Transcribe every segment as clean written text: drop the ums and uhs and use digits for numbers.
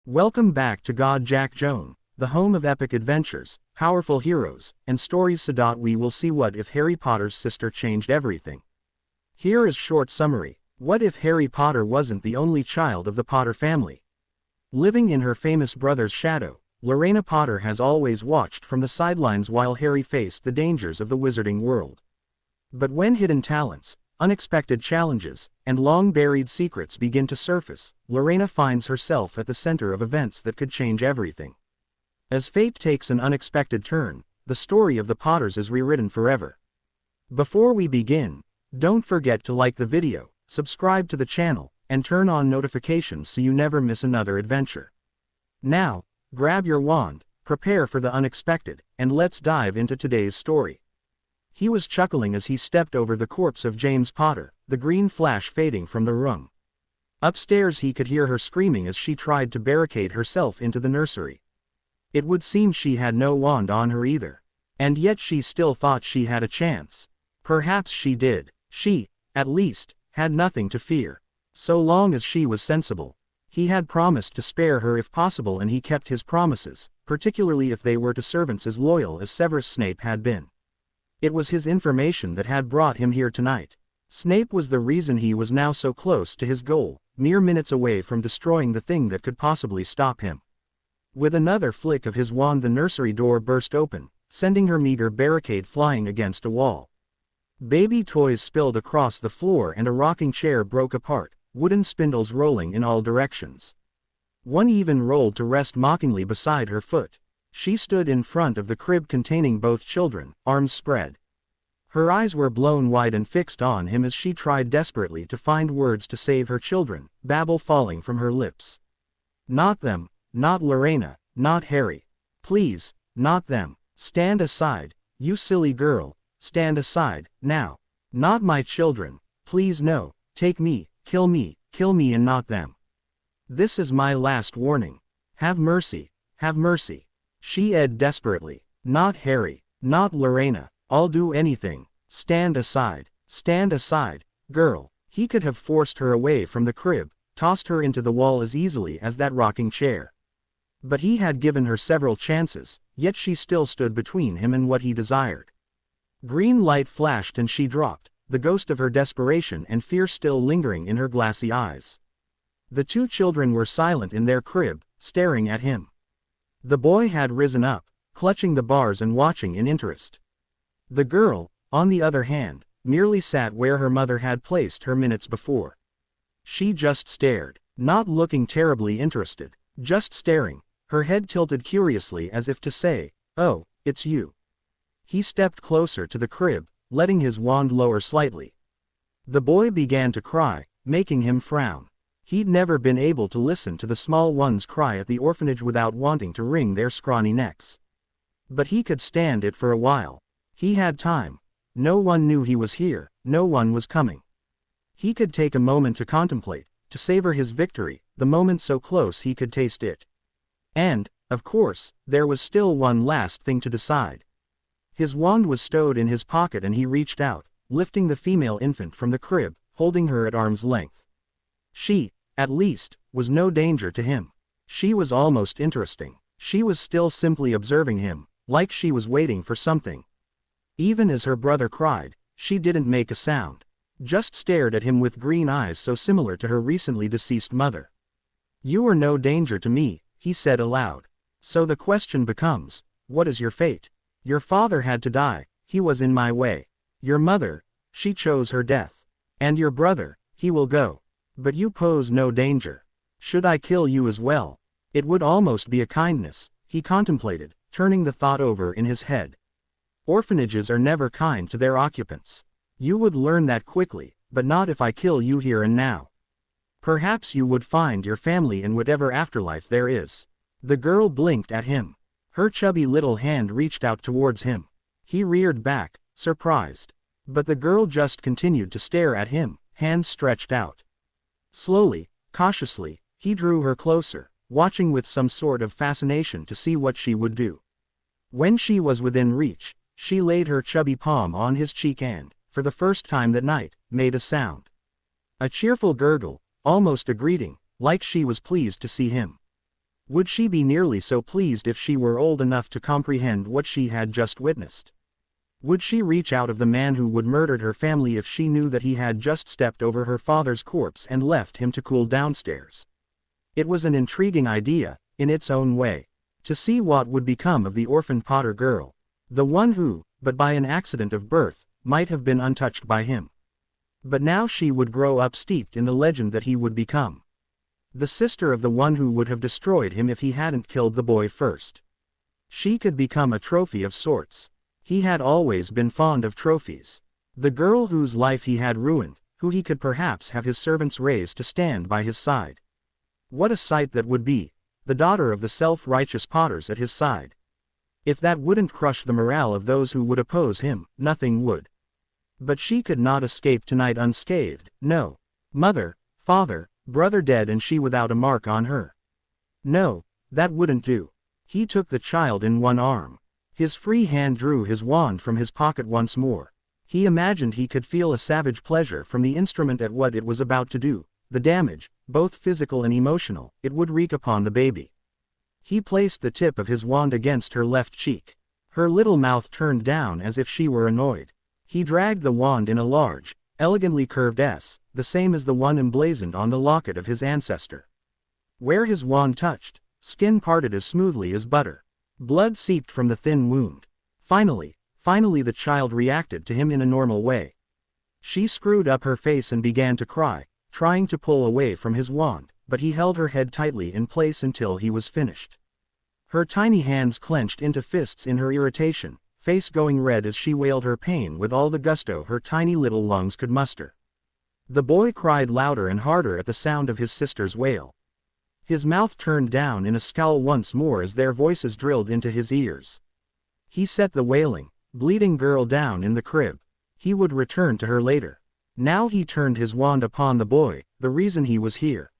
Welcome back to God Jack Joan, the home of epic adventures, powerful heroes, and stories. We will see what if Harry Potter's sister changed everything. Here is short summary. What if Harry Potter wasn't the only child of the Potter family? Living in her famous brother's shadow, Lorena Potter has always watched from the sidelines while Harry faced the dangers of the wizarding world. But when hidden talents, unexpected challenges, and long-buried secrets begin to surface, Lorena finds herself at the center of events that could change everything. As fate takes an unexpected turn, the story of the Potters is rewritten forever. Before we begin, don't forget to like the video, subscribe to the channel, and turn on notifications so you never miss another adventure. Now, grab your wand, prepare for the unexpected, and let's dive into today's story. He was chuckling as he stepped over the corpse of James Potter, the green flash fading from the room. Upstairs he could hear her screaming as she tried to barricade herself into the nursery. It would seem she had no wand on her either. And yet she still thought she had a chance. Perhaps she did. She, at least, had nothing to fear. So long as she was sensible. He had promised to spare her if possible, and he kept his promises, particularly if they were to servants as loyal as Severus Snape had been. It was his information that had brought him here tonight. Snape was the reason he was now so close to his goal, mere minutes away from destroying the thing that could possibly stop him. With another flick of his wand, the nursery door burst open, sending her meager barricade flying against a wall. Baby toys spilled across the floor and a rocking chair broke apart, wooden spindles rolling in all directions. One even rolled to rest mockingly beside her foot. She stood in front of the crib containing both children, arms spread. Her eyes were blown wide and fixed on him as she tried desperately to find words to save her children, babble falling from her lips. Not them, not Lorena, not Harry. Please, not them. Stand aside, you silly girl, stand aside, now. Not my children, please no, take me, kill me, and not them. This is my last warning. Have mercy, have mercy. She said desperately. Not Harry, not Lorena, I'll do anything. Stand aside, girl. He could have forced her away from the crib, tossed her into the wall as easily as that rocking chair. But he had given her several chances, yet she still stood between him and what he desired. Green light flashed and she dropped, the ghost of her desperation and fear still lingering in her glassy eyes. The two children were silent in their crib, staring at him. The boy had risen up, clutching the bars and watching in interest. The girl, on the other hand, merely sat where her mother had placed her minutes before. She just stared, not looking terribly interested, just staring, her head tilted curiously as if to say, "Oh, it's you." He stepped closer to the crib, letting his wand lower slightly. The boy began to cry, making him frown. He'd never been able to listen to the small ones cry at the orphanage without wanting to wring their scrawny necks. But he could stand it for a while. He had time. No one knew he was here, no one was coming. He could take a moment to contemplate, to savor his victory, the moment so close he could taste it. And, of course, there was still one last thing to decide. His wand was stowed in his pocket and he reached out, lifting the female infant from the crib, holding her at arm's length. She, at least, was no danger to him. She was almost interesting. She was still simply observing him, like she was waiting for something. Even as her brother cried, she didn't make a sound. Just stared at him with green eyes so similar to her recently deceased mother. "You are no danger to me," he said aloud. "So the question becomes, what is your fate? Your father had to die, he was in my way. Your mother, she chose her death. And your brother, he will go. But you pose no danger. Should I kill you as well? It would almost be a kindness," he contemplated, turning the thought over in his head. Orphanages are never kind to their occupants. You would learn that quickly, but not if I kill you here and now. Perhaps you would find your family in whatever afterlife there is. The girl blinked at him. Her chubby little hand reached out towards him. He reared back, surprised. But the girl just continued to stare at him, hands stretched out. Slowly, cautiously, he drew her closer, watching with some sort of fascination to see what she would do. When she was within reach, she laid her chubby palm on his cheek and, for the first time that night, made a sound. A cheerful gurgle, almost a greeting, like she was pleased to see him. Would she be nearly so pleased if she were old enough to comprehend what she had just witnessed? Would she reach out of the man who would murdered her family if she knew that he had just stepped over her father's corpse and left him to cool downstairs? It was an intriguing idea, in its own way. To see what would become of the orphaned Potter girl. The one who, but by an accident of birth, might have been untouched by him. But now she would grow up steeped in the legend that he would become the sister of the one who would have destroyed him if he hadn't killed the boy first. She could become a trophy of sorts. He had always been fond of trophies. The girl whose life he had ruined, who he could perhaps have his servants raised to stand by his side. What a sight that would be, the daughter of the self-righteous Potters at his side. If that wouldn't crush the morale of those who would oppose him, nothing would. But she could not escape tonight unscathed, no. Mother, father, brother dead and she without a mark on her. No, that wouldn't do. He took the child in one arm. His free hand drew his wand from his pocket once more. He imagined he could feel a savage pleasure from the instrument at what it was about to do, the damage, both physical and emotional, it would wreak upon the baby. He placed the tip of his wand against her left cheek. Her little mouth turned down as if she were annoyed. He dragged the wand in a large, elegantly curved S, the same as the one emblazoned on the locket of his ancestor. Where his wand touched, skin parted as smoothly as butter. Blood seeped from the thin wound. Finally the child reacted to him in a normal way. She screwed up her face and began to cry, trying to pull away from his wand, but he held her head tightly in place until he was finished. Her tiny hands clenched into fists in her irritation, face going red as she wailed her pain with all the gusto her tiny little lungs could muster. The boy cried louder and harder at the sound of his sister's wail. His mouth turned down in a scowl once more as their voices drilled into his ears. He set the wailing, bleeding girl down in the crib. He would return to her later. Now he turned his wand upon the boy, the reason he was here.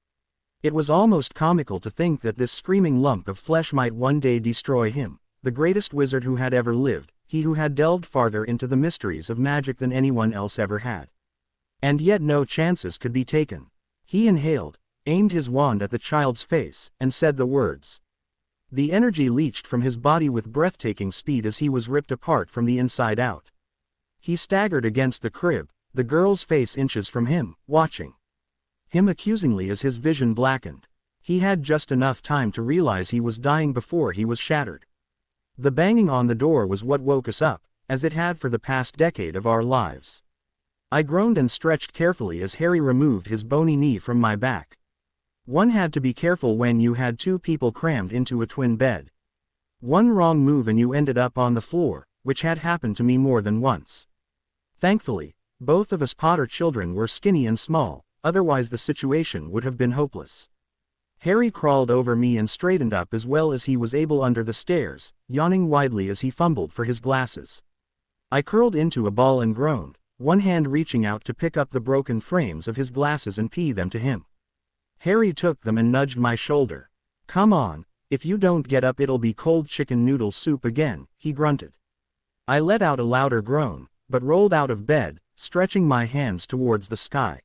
It was almost comical to think that this screaming lump of flesh might one day destroy him, the greatest wizard who had ever lived, he who had delved farther into the mysteries of magic than anyone else ever had. And yet no chances could be taken. He inhaled, aimed his wand at the child's face, and said the words. The energy leached from his body with breathtaking speed as he was ripped apart from the inside out. He staggered against the crib, the girl's face inches from him, watching him accusingly as his vision blackened. He had just enough time to realize he was dying before he was shattered. The banging on the door was what woke us up, as it had for the past decade of our lives. I groaned and stretched carefully as Harry removed his bony knee from my back. One had to be careful when you had two people crammed into a twin bed. One wrong move and you ended up on the floor, which had happened to me more than once. Thankfully, both of us Potter children were skinny and small, otherwise the situation would have been hopeless. Harry crawled over me and straightened up as well as he was able under the stairs, yawning widely as he fumbled for his glasses. I curled into a ball and groaned, one hand reaching out to pick up the broken frames of his glasses and pee them to him. Harry took them and nudged my shoulder. "Come on, if you don't get up it'll be cold chicken noodle soup again," he grunted. I let out a louder groan, but rolled out of bed, stretching my hands towards the sky.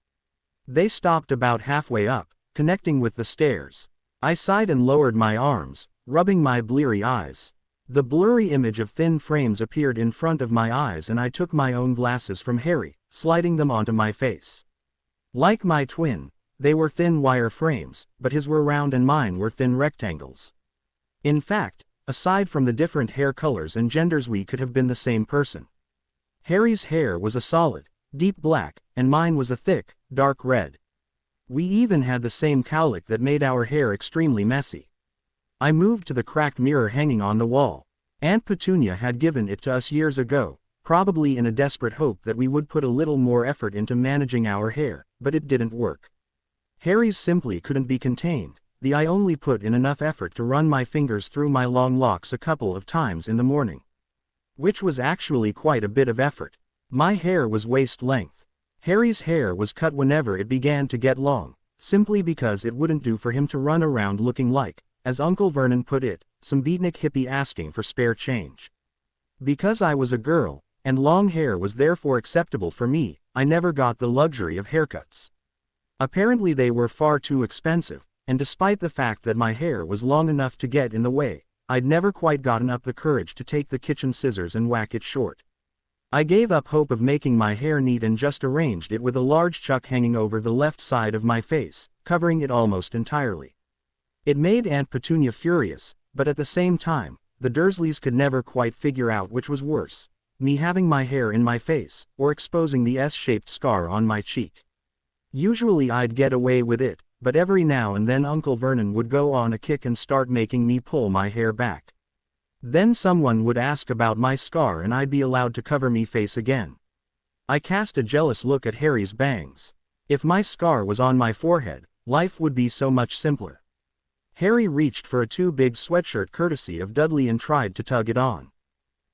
They stopped about halfway up, connecting with the stairs. I sighed and lowered my arms, rubbing my bleary eyes. The blurry image of thin frames appeared in front of my eyes and I took my own glasses from Harry, sliding them onto my face. Like my twin, they were thin wire frames, but his were round and mine were thin rectangles. In fact, aside from the different hair colors and genders we could have been the same person. Harry's hair was a solid, deep black, and mine was a thick, dark red. We even had the same cowlick that made our hair extremely messy. I moved to the cracked mirror hanging on the wall. Aunt Petunia had given it to us years ago, probably in a desperate hope that we would put a little more effort into managing our hair, but it didn't work. Harry's simply couldn't be contained. I only put in enough effort to run my fingers through my long locks a couple of times in the morning. Which was actually quite a bit of effort. My hair was waist length. Harry's hair was cut whenever it began to get long, simply because it wouldn't do for him to run around looking like, as Uncle Vernon put it, some beatnik hippie asking for spare change. Because I was a girl, and long hair was therefore acceptable for me, I never got the luxury of haircuts. Apparently they were far too expensive, and despite the fact that my hair was long enough to get in the way, I'd never quite gotten up the courage to take the kitchen scissors and whack it short. I gave up hope of making my hair neat and just arranged it with a large chuck hanging over the left side of my face, covering it almost entirely. It made Aunt Petunia furious, but at the same time, the Dursleys could never quite figure out which was worse, me having my hair in my face, or exposing the S-shaped scar on my cheek. Usually I'd get away with it, but every now and then Uncle Vernon would go on a kick and start making me pull my hair back. Then someone would ask about my scar and I'd be allowed to cover me face again. I cast a jealous look at Harry's bangs. If my scar was on my forehead, life would be so much simpler. Harry reached for a too-big sweatshirt courtesy of Dudley and tried to tug it on.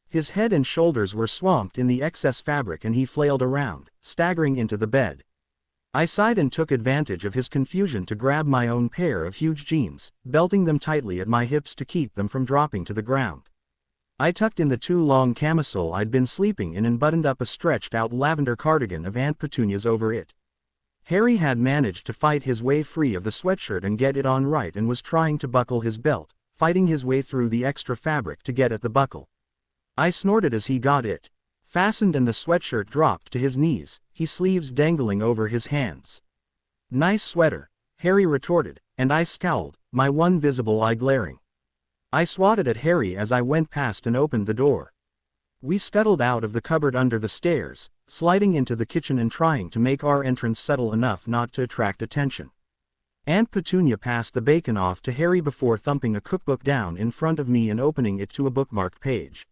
His head and shoulders were swamped in the excess fabric and he flailed around, staggering into the bed. I sighed and took advantage of his confusion to grab my own pair of huge jeans, belting them tightly at my hips to keep them from dropping to the ground. I tucked in the too long camisole I'd been sleeping in and buttoned up a stretched-out lavender cardigan of Aunt Petunia's over it. Harry had managed to fight his way free of the sweatshirt and get it on right and was trying to buckle his belt, fighting his way through the extra fabric to get at the buckle. I snorted as he got it fastened and the sweatshirt dropped to his knees, his sleeves dangling over his hands. "Nice sweater," Harry retorted, and I scowled, my one visible eye glaring. I swatted at Harry as I went past and opened the door. We scuttled out of the cupboard under the stairs, sliding into the kitchen and trying to make our entrance subtle enough not to attract attention. Aunt Petunia passed the bacon off to Harry before thumping a cookbook down in front of me and opening it to a bookmarked page.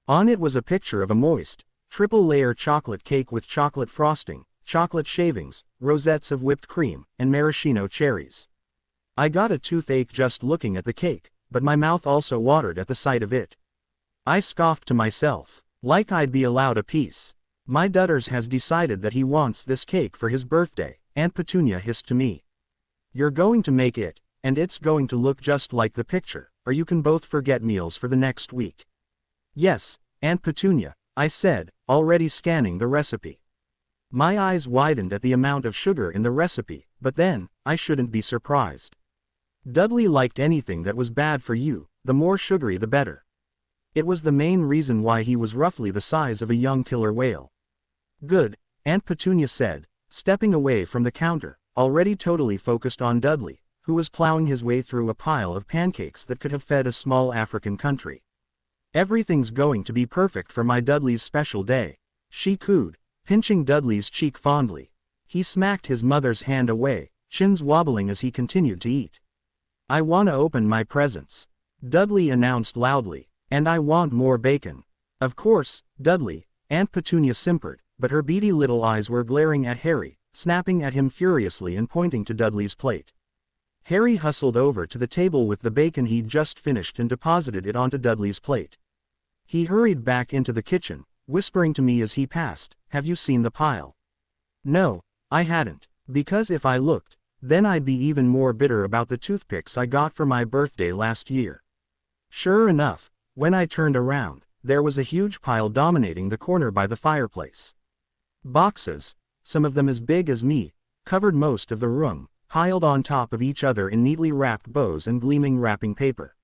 On it was a picture of a moist, triple-layer chocolate cake with chocolate frosting, chocolate shavings, rosettes of whipped cream, and maraschino cherries. I got a toothache just looking at the cake, but my mouth also watered at the sight of it. I scoffed to myself, like I'd be allowed a piece. "My Dudders has decided that he wants this cake for his birthday," Aunt Petunia hissed to me. "You're going to make it, and it's going to look just like the picture, or you can both forget meals for the next week." "Yes, Aunt Petunia," I said, already scanning the recipe. My eyes widened at the amount of sugar in the recipe, but then, I shouldn't be surprised. Dudley liked anything that was bad for you, the more sugary the better. It was the main reason why he was roughly the size of a young killer whale. "Good," Aunt Petunia said, stepping away from the counter, already totally focused on Dudley, who was plowing his way through a pile of pancakes that could have fed a small African country. "Everything's going to be perfect for my Dudley's special day," she cooed, pinching Dudley's cheek fondly. He smacked his mother's hand away, shins wobbling as he continued to eat. "I wanna open my presents," Dudley announced loudly, "and I want more bacon." "Of course, Dudley," Aunt Petunia simpered, but her beady little eyes were glaring at Harry, snapping at him furiously and pointing to Dudley's plate. Harry hustled over to the table with the bacon he'd just finished and deposited it onto Dudley's plate. He hurried back into the kitchen, whispering to me as he passed, "Have you seen the pile?" No, I hadn't, because if I looked, then I'd be even more bitter about the toothpicks I got for my birthday last year. Sure enough, when I turned around, there was a huge pile dominating the corner by the fireplace. Boxes, some of them as big as me, covered most of the room, piled on top of each other in neatly wrapped bows and gleaming wrapping paper.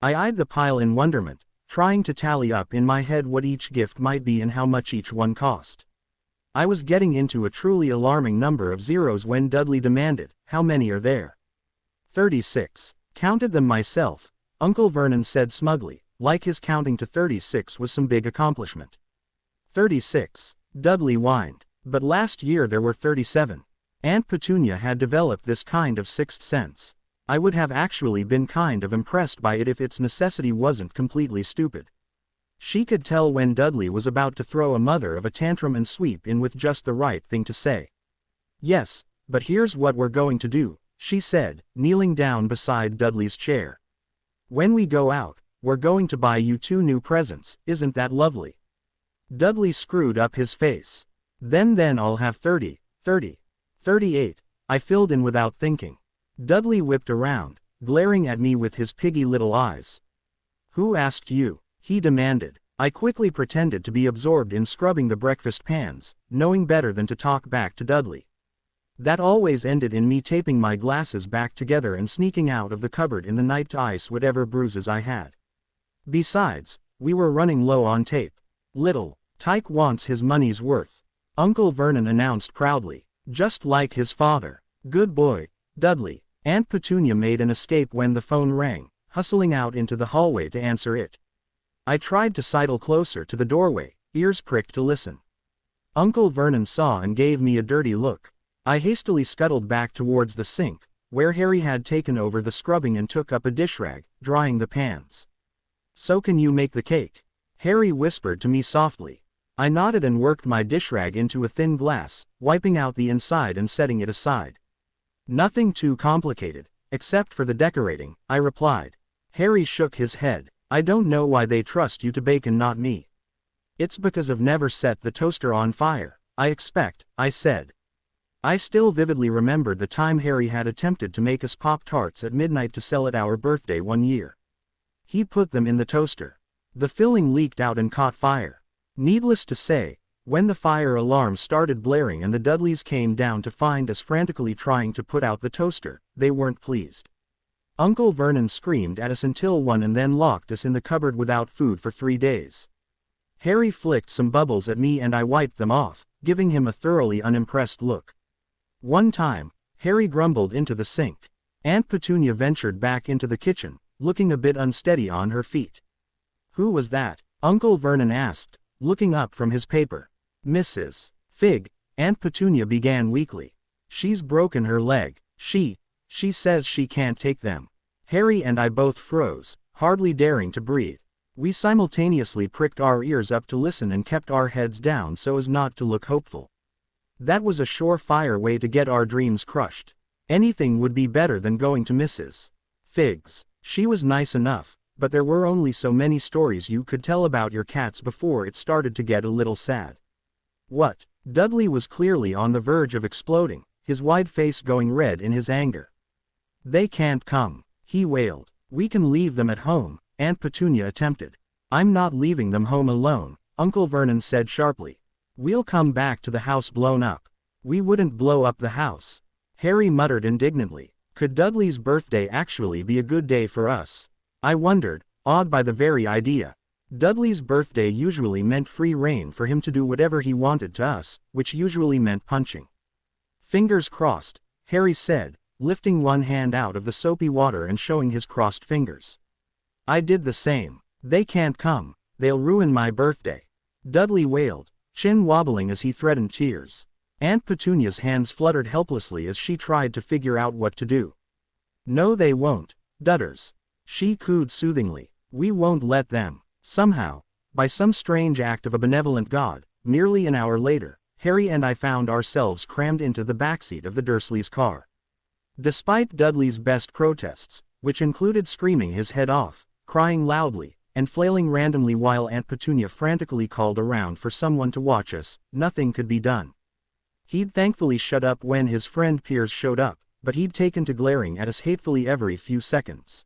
I eyed the pile in wonderment, trying to tally up in my head what each gift might be and how much each one cost. I was getting into a truly alarming number of zeros when Dudley demanded, "How many are there?" 36. "Counted them myself," Uncle Vernon said smugly, like his counting to 36 was some big accomplishment. 36, Dudley whined. "But last year there were 37. Aunt Petunia had developed this kind of sixth sense. I would have actually been kind of impressed by it if its necessity wasn't completely stupid. She could tell when Dudley was about to throw a mother of a tantrum and sweep in with just the right thing to say. "Yes, but here's what we're going to do," she said, kneeling down beside Dudley's chair. "When we go out, we're going to buy you 2 new presents, isn't that lovely?" Dudley screwed up his face. Then I'll have 30, 38, I filled in without thinking. Dudley whipped around, glaring at me with his piggy little eyes. "Who asked you?" he demanded. I quickly pretended to be absorbed in scrubbing the breakfast pans, knowing better than to talk back to Dudley. That always ended in me taping my glasses back together and sneaking out of the cupboard in the night to ice whatever bruises I had. Besides, we were running low on tape. Little Tyke wants his money's worth, Uncle Vernon announced proudly, just like his father. Good boy, Dudley. Aunt Petunia made an escape when the phone rang, hustling out into the hallway to answer it. I tried to sidle closer to the doorway, ears pricked to listen. Uncle Vernon saw and gave me a dirty look. I hastily scuttled back towards the sink, where Harry had taken over the scrubbing and took up a dish rag, drying the pans. So can you make the cake? Harry whispered to me softly. I nodded and worked my dish rag into a thin glass, wiping out the inside and setting it aside. Nothing too complicated, except for the decorating, I replied. Harry shook his head. I don't know why they trust you to bake and not me. It's because I've never set the toaster on fire, I expect, I said. I still vividly remembered the time Harry had attempted to make us Pop-Tarts at midnight to sell at our birthday one year. He put them in the toaster. The filling leaked out and caught fire. Needless to say, when the fire alarm started blaring and the Dudleys came down to find us frantically trying to put out the toaster, they weren't pleased. Uncle Vernon screamed at us until 1 and then locked us in the cupboard without food for 3 days. Harry flicked some bubbles at me and I wiped them off, giving him a thoroughly unimpressed look. One time, Harry grumbled into the sink. Aunt Petunia ventured back into the kitchen, looking a bit unsteady on her feet. Who was that? Uncle Vernon asked, looking up from his paper. Mrs. Fig, Aunt Petunia began weakly. She's broken her leg. She says she can't take them. Harry and I both froze, hardly daring to breathe. We simultaneously pricked our ears up to listen and kept our heads down so as not to look hopeful. That was a surefire way to get our dreams crushed. Anything would be better than going to Mrs. Fig's. She was nice enough, but there were only so many stories you could tell about your cats before it started to get a little sad. What? Dudley was clearly on the verge of exploding, his wide face going red in his anger. They can't come, he wailed. We can leave them at home, Aunt Petunia attempted. I'm not leaving them home alone, Uncle Vernon said sharply. We'll come back to the house blown up. We wouldn't blow up the house. Harry muttered indignantly. Could Dudley's birthday actually be a good day for us? I wondered, awed by the very idea. Dudley's birthday usually meant free rein for him to do whatever he wanted to us, which usually meant punching. Fingers crossed, Harry said, lifting one hand out of the soapy water and showing his crossed fingers. I did the same. They can't come. They'll ruin my birthday. Dudley wailed, chin wobbling as he threatened tears. Aunt Petunia's hands fluttered helplessly as she tried to figure out what to do. No, they won't, Dudders. She cooed soothingly. We won't let them. Somehow, by some strange act of a benevolent God, nearly an hour later, Harry and I found ourselves crammed into the backseat of the Dursleys' car. Despite Dudley's best protests, which included screaming his head off, crying loudly, and flailing randomly while Aunt Petunia frantically called around for someone to watch us, nothing could be done. He'd thankfully shut up when his friend Piers showed up, but he'd taken to glaring at us hatefully every few seconds.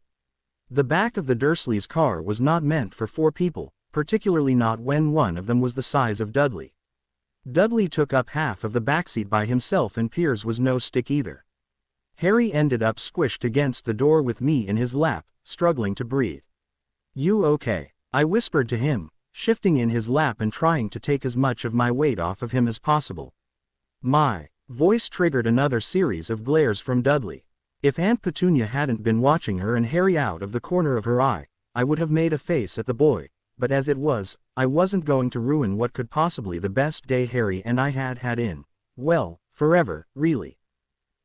The back of the Dursleys' car was not meant for 4 people, particularly not when one of them was the size of Dudley. Dudley took up half of the backseat by himself and Piers was no stick either. Harry ended up squished against the door with me in his lap, struggling to breathe. You okay? I whispered to him, shifting in his lap and trying to take as much of my weight off of him as possible. My voice triggered another series of glares from Dudley. If Aunt Petunia hadn't been watching her and Harry out of the corner of her eye, I would have made a face at the boy, but as it was, I wasn't going to ruin what could possibly the best day Harry and I had had in, well, forever, really.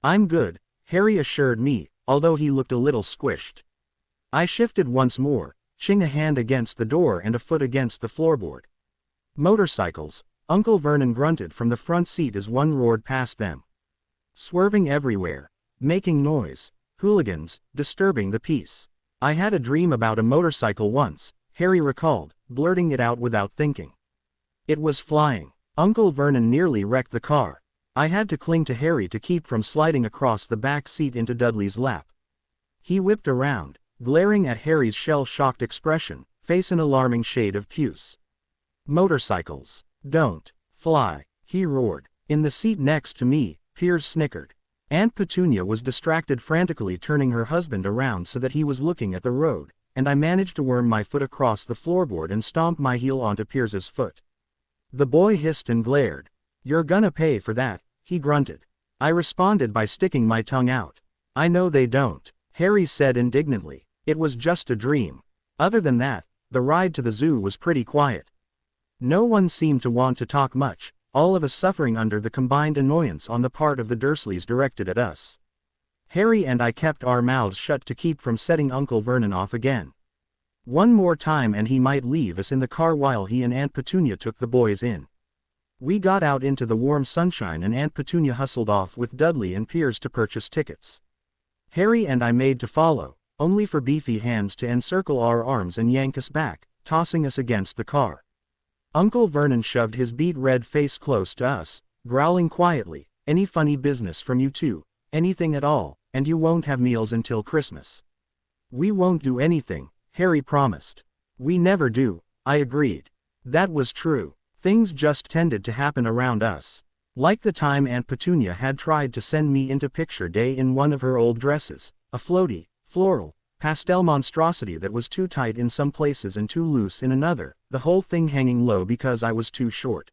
I'm good, Harry assured me, although he looked a little squished. I shifted once more, ching a hand against the door and a foot against the floorboard. Motorcycles, Uncle Vernon grunted from the front seat as one roared past them. Swerving everywhere, making noise, hooligans, disturbing the peace. I had a dream about a motorcycle once, Harry recalled, blurting it out without thinking. It was flying. Uncle Vernon nearly wrecked the car. I had to cling to Harry to keep from sliding across the back seat into Dudley's lap. He whipped around, glaring at Harry's shell-shocked expression, face an alarming shade of puce. Motorcycles don't fly, he roared. In the seat next to me, Piers snickered. Aunt Petunia was distracted, frantically turning her husband around so that he was looking at the road, and I managed to worm my foot across the floorboard and stomp my heel onto Piers's foot. The boy hissed and glared. "You're gonna pay for that," he grunted. I responded by sticking my tongue out. "I know they don't," Harry said indignantly. "It was just a dream." Other than that, the ride to the zoo was pretty quiet. No one seemed to want to talk much, all of us suffering under the combined annoyance on the part of the Dursleys directed at us. Harry and I kept our mouths shut to keep from setting Uncle Vernon off again. One more time and he might leave us in the car while he and Aunt Petunia took the boys in. We got out into the warm sunshine and Aunt Petunia hustled off with Dudley and Piers to purchase tickets. Harry and I made to follow, only for beefy hands to encircle our arms and yank us back, tossing us against the car. Uncle Vernon shoved his beet-red face close to us, growling quietly, "Any funny business from you two, anything at all, and you won't have meals until Christmas." "We won't do anything," Harry promised. "We never do," I agreed. That was true. Things just tended to happen around us. Like the time Aunt Petunia had tried to send me into picture day in one of her old dresses, a floaty, floral, pastel monstrosity that was too tight in some places and too loose in another, the whole thing hanging low because I was too short.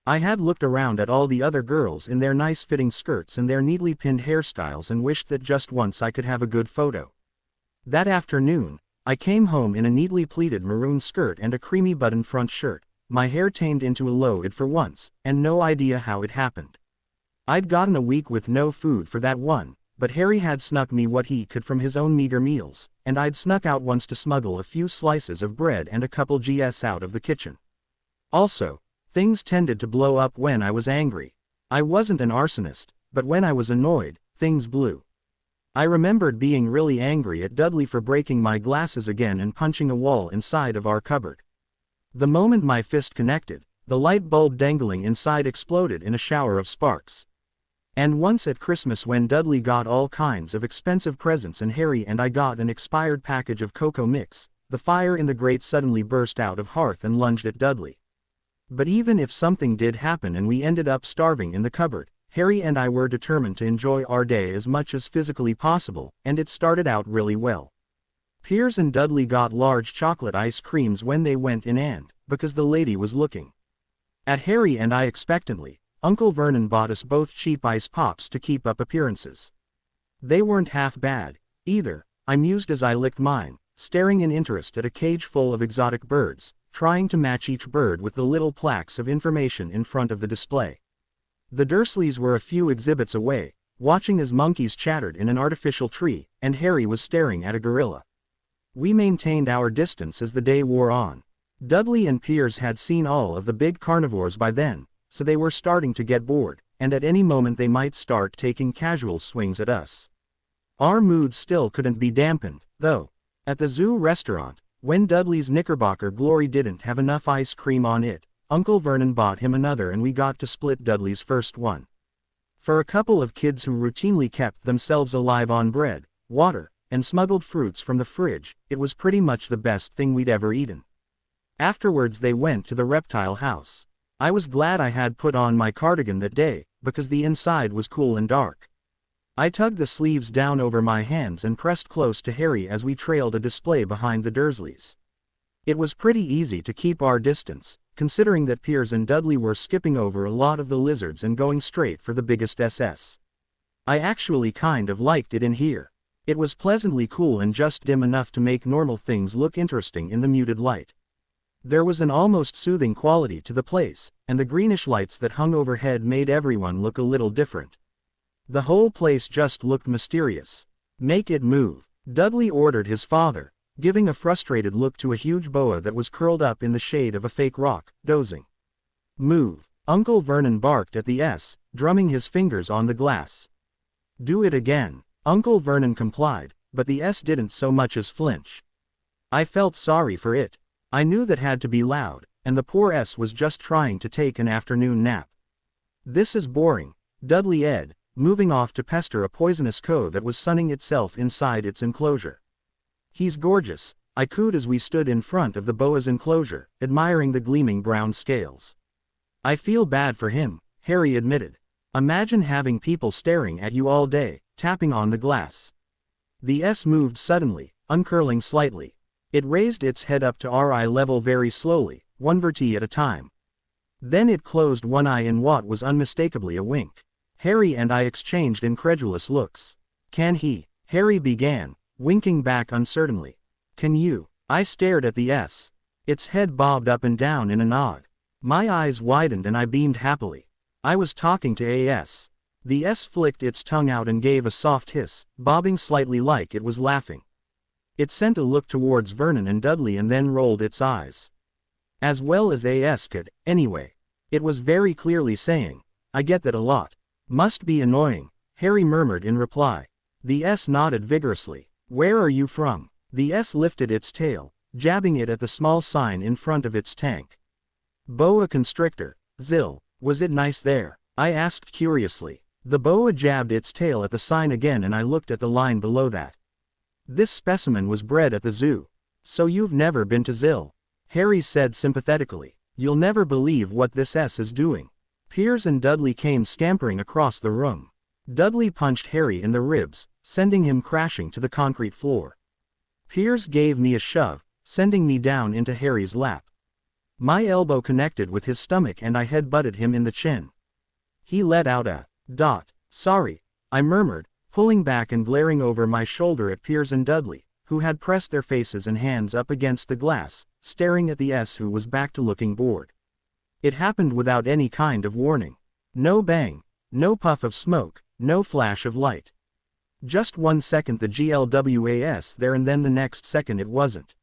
I had looked around at all the other girls in their nice-fitting skirts and their neatly pinned hairstyles and wished that just once I could have a good photo. That afternoon, I came home in a neatly pleated maroon skirt and a creamy buttoned front shirt, my hair tamed into a low-id for once, and no idea how it happened. I'd gotten a week with no food for that one, but Harry had snuck me what he could from his own meager meals, and I'd snuck out once to smuggle a few slices of bread and a couple GS out of the kitchen. Also, things tended to blow up when I was angry. I wasn't an arsonist, but when I was annoyed, things blew. I remembered being really angry at Dudley for breaking my glasses again and punching a wall inside of our cupboard. The moment my fist connected, the light bulb dangling inside exploded in a shower of sparks. And once at Christmas when Dudley got all kinds of expensive presents and Harry and I got an expired package of cocoa mix, the fire in the grate suddenly burst out of hearth and lunged at Dudley. But even if something did happen and we ended up starving in the cupboard, Harry and I were determined to enjoy our day as much as physically possible, and it started out really well. Piers and Dudley got large chocolate ice creams when they went in and, because the lady was looking at Harry and I expectantly, Uncle Vernon bought us both cheap ice pops to keep up appearances. They weren't half bad, either, I mused as I licked mine, staring in interest at a cage full of exotic birds, trying to match each bird with the little plaques of information in front of the display. The Dursleys were a few exhibits away, watching as monkeys chattered in an artificial tree, and Harry was staring at a gorilla. We maintained our distance as the day wore on. Dudley and Piers had seen all of the big carnivores by then, so they were starting to get bored, and at any moment they might start taking casual swings at us. Our mood still couldn't be dampened, though. At the zoo restaurant, when Dudley's Knickerbocker Glory didn't have enough ice cream on it, Uncle Vernon bought him another and we got to split Dudley's first one. For a couple of kids who routinely kept themselves alive on bread, water, and smuggled fruits from the fridge, it was pretty much the best thing we'd ever eaten. Afterwards they went to the reptile house. I was glad I had put on my cardigan that day, because the inside was cool and dark. I tugged the sleeves down over my hands and pressed close to Harry as we trailed a display behind the Dursleys. It was pretty easy to keep our distance, considering that Piers and Dudley were skipping over a lot of the lizards and going straight for the biggest SS. I actually kind of liked it in here. It was pleasantly cool and just dim enough to make normal things look interesting in the muted light. There was an almost soothing quality to the place, and the greenish lights that hung overhead made everyone look a little different. The whole place just looked mysterious. "Make it move," Dudley ordered his father, giving a frustrated look to a huge boa that was curled up in the shade of a fake rock, dozing. "Move," Uncle Vernon barked at the S, drumming his fingers on the glass. "Do it again." Uncle Vernon complied, but the S didn't so much as flinch. I felt sorry for it. I knew that had to be loud, and the poor S was just trying to take an afternoon nap. "This is boring," Dudley ed, moving off to pester a poisonous coe that was sunning itself inside its enclosure. "He's gorgeous," I cooed as we stood in front of the boa's enclosure, admiring the gleaming brown scales. "I feel bad for him," Harry admitted. Imagine having people staring at you all day, tapping on the glass. The S moved suddenly, uncurling slightly. It raised its head up to our eye level very slowly, one verti at a time. Then it closed one eye in what was unmistakably a wink. Harry and I exchanged incredulous looks. Can he? Harry began, winking back uncertainly. Can you? I stared at the S. Its head bobbed up and down in a nod. My eyes widened and I beamed happily. I was talking to AS. The S flicked its tongue out and gave a soft hiss, bobbing slightly like it was laughing. It sent a look towards Vernon and Dudley and then rolled its eyes. As well as AS could, anyway. It was very clearly saying, I get that a lot. Must be annoying, Harry murmured in reply. The S nodded vigorously. Where are you from? The S lifted its tail, jabbing it at the small sign in front of its tank. Boa constrictor, Zill, was it nice there? I asked curiously. The boa jabbed its tail at the sign again and I looked at the line below that. This specimen was bred at the zoo. So you've never been to Zill? Harry said sympathetically. You'll never believe what this S is doing. Piers and Dudley came scampering across the room. Dudley punched Harry in the ribs, sending him crashing to the concrete floor. Piers gave me a shove, sending me down into Harry's lap. My elbow connected with his stomach and I head-butted him in the chin. He let out a Sorry, I murmured, pulling back and glaring over my shoulder at Piers and Dudley, who had pressed their faces and hands up against the glass, staring at the S who was back to looking bored. It happened without any kind of warning. No bang, no puff of smoke, no flash of light. Just 1 second the GLWAS there and then the next second it wasn't.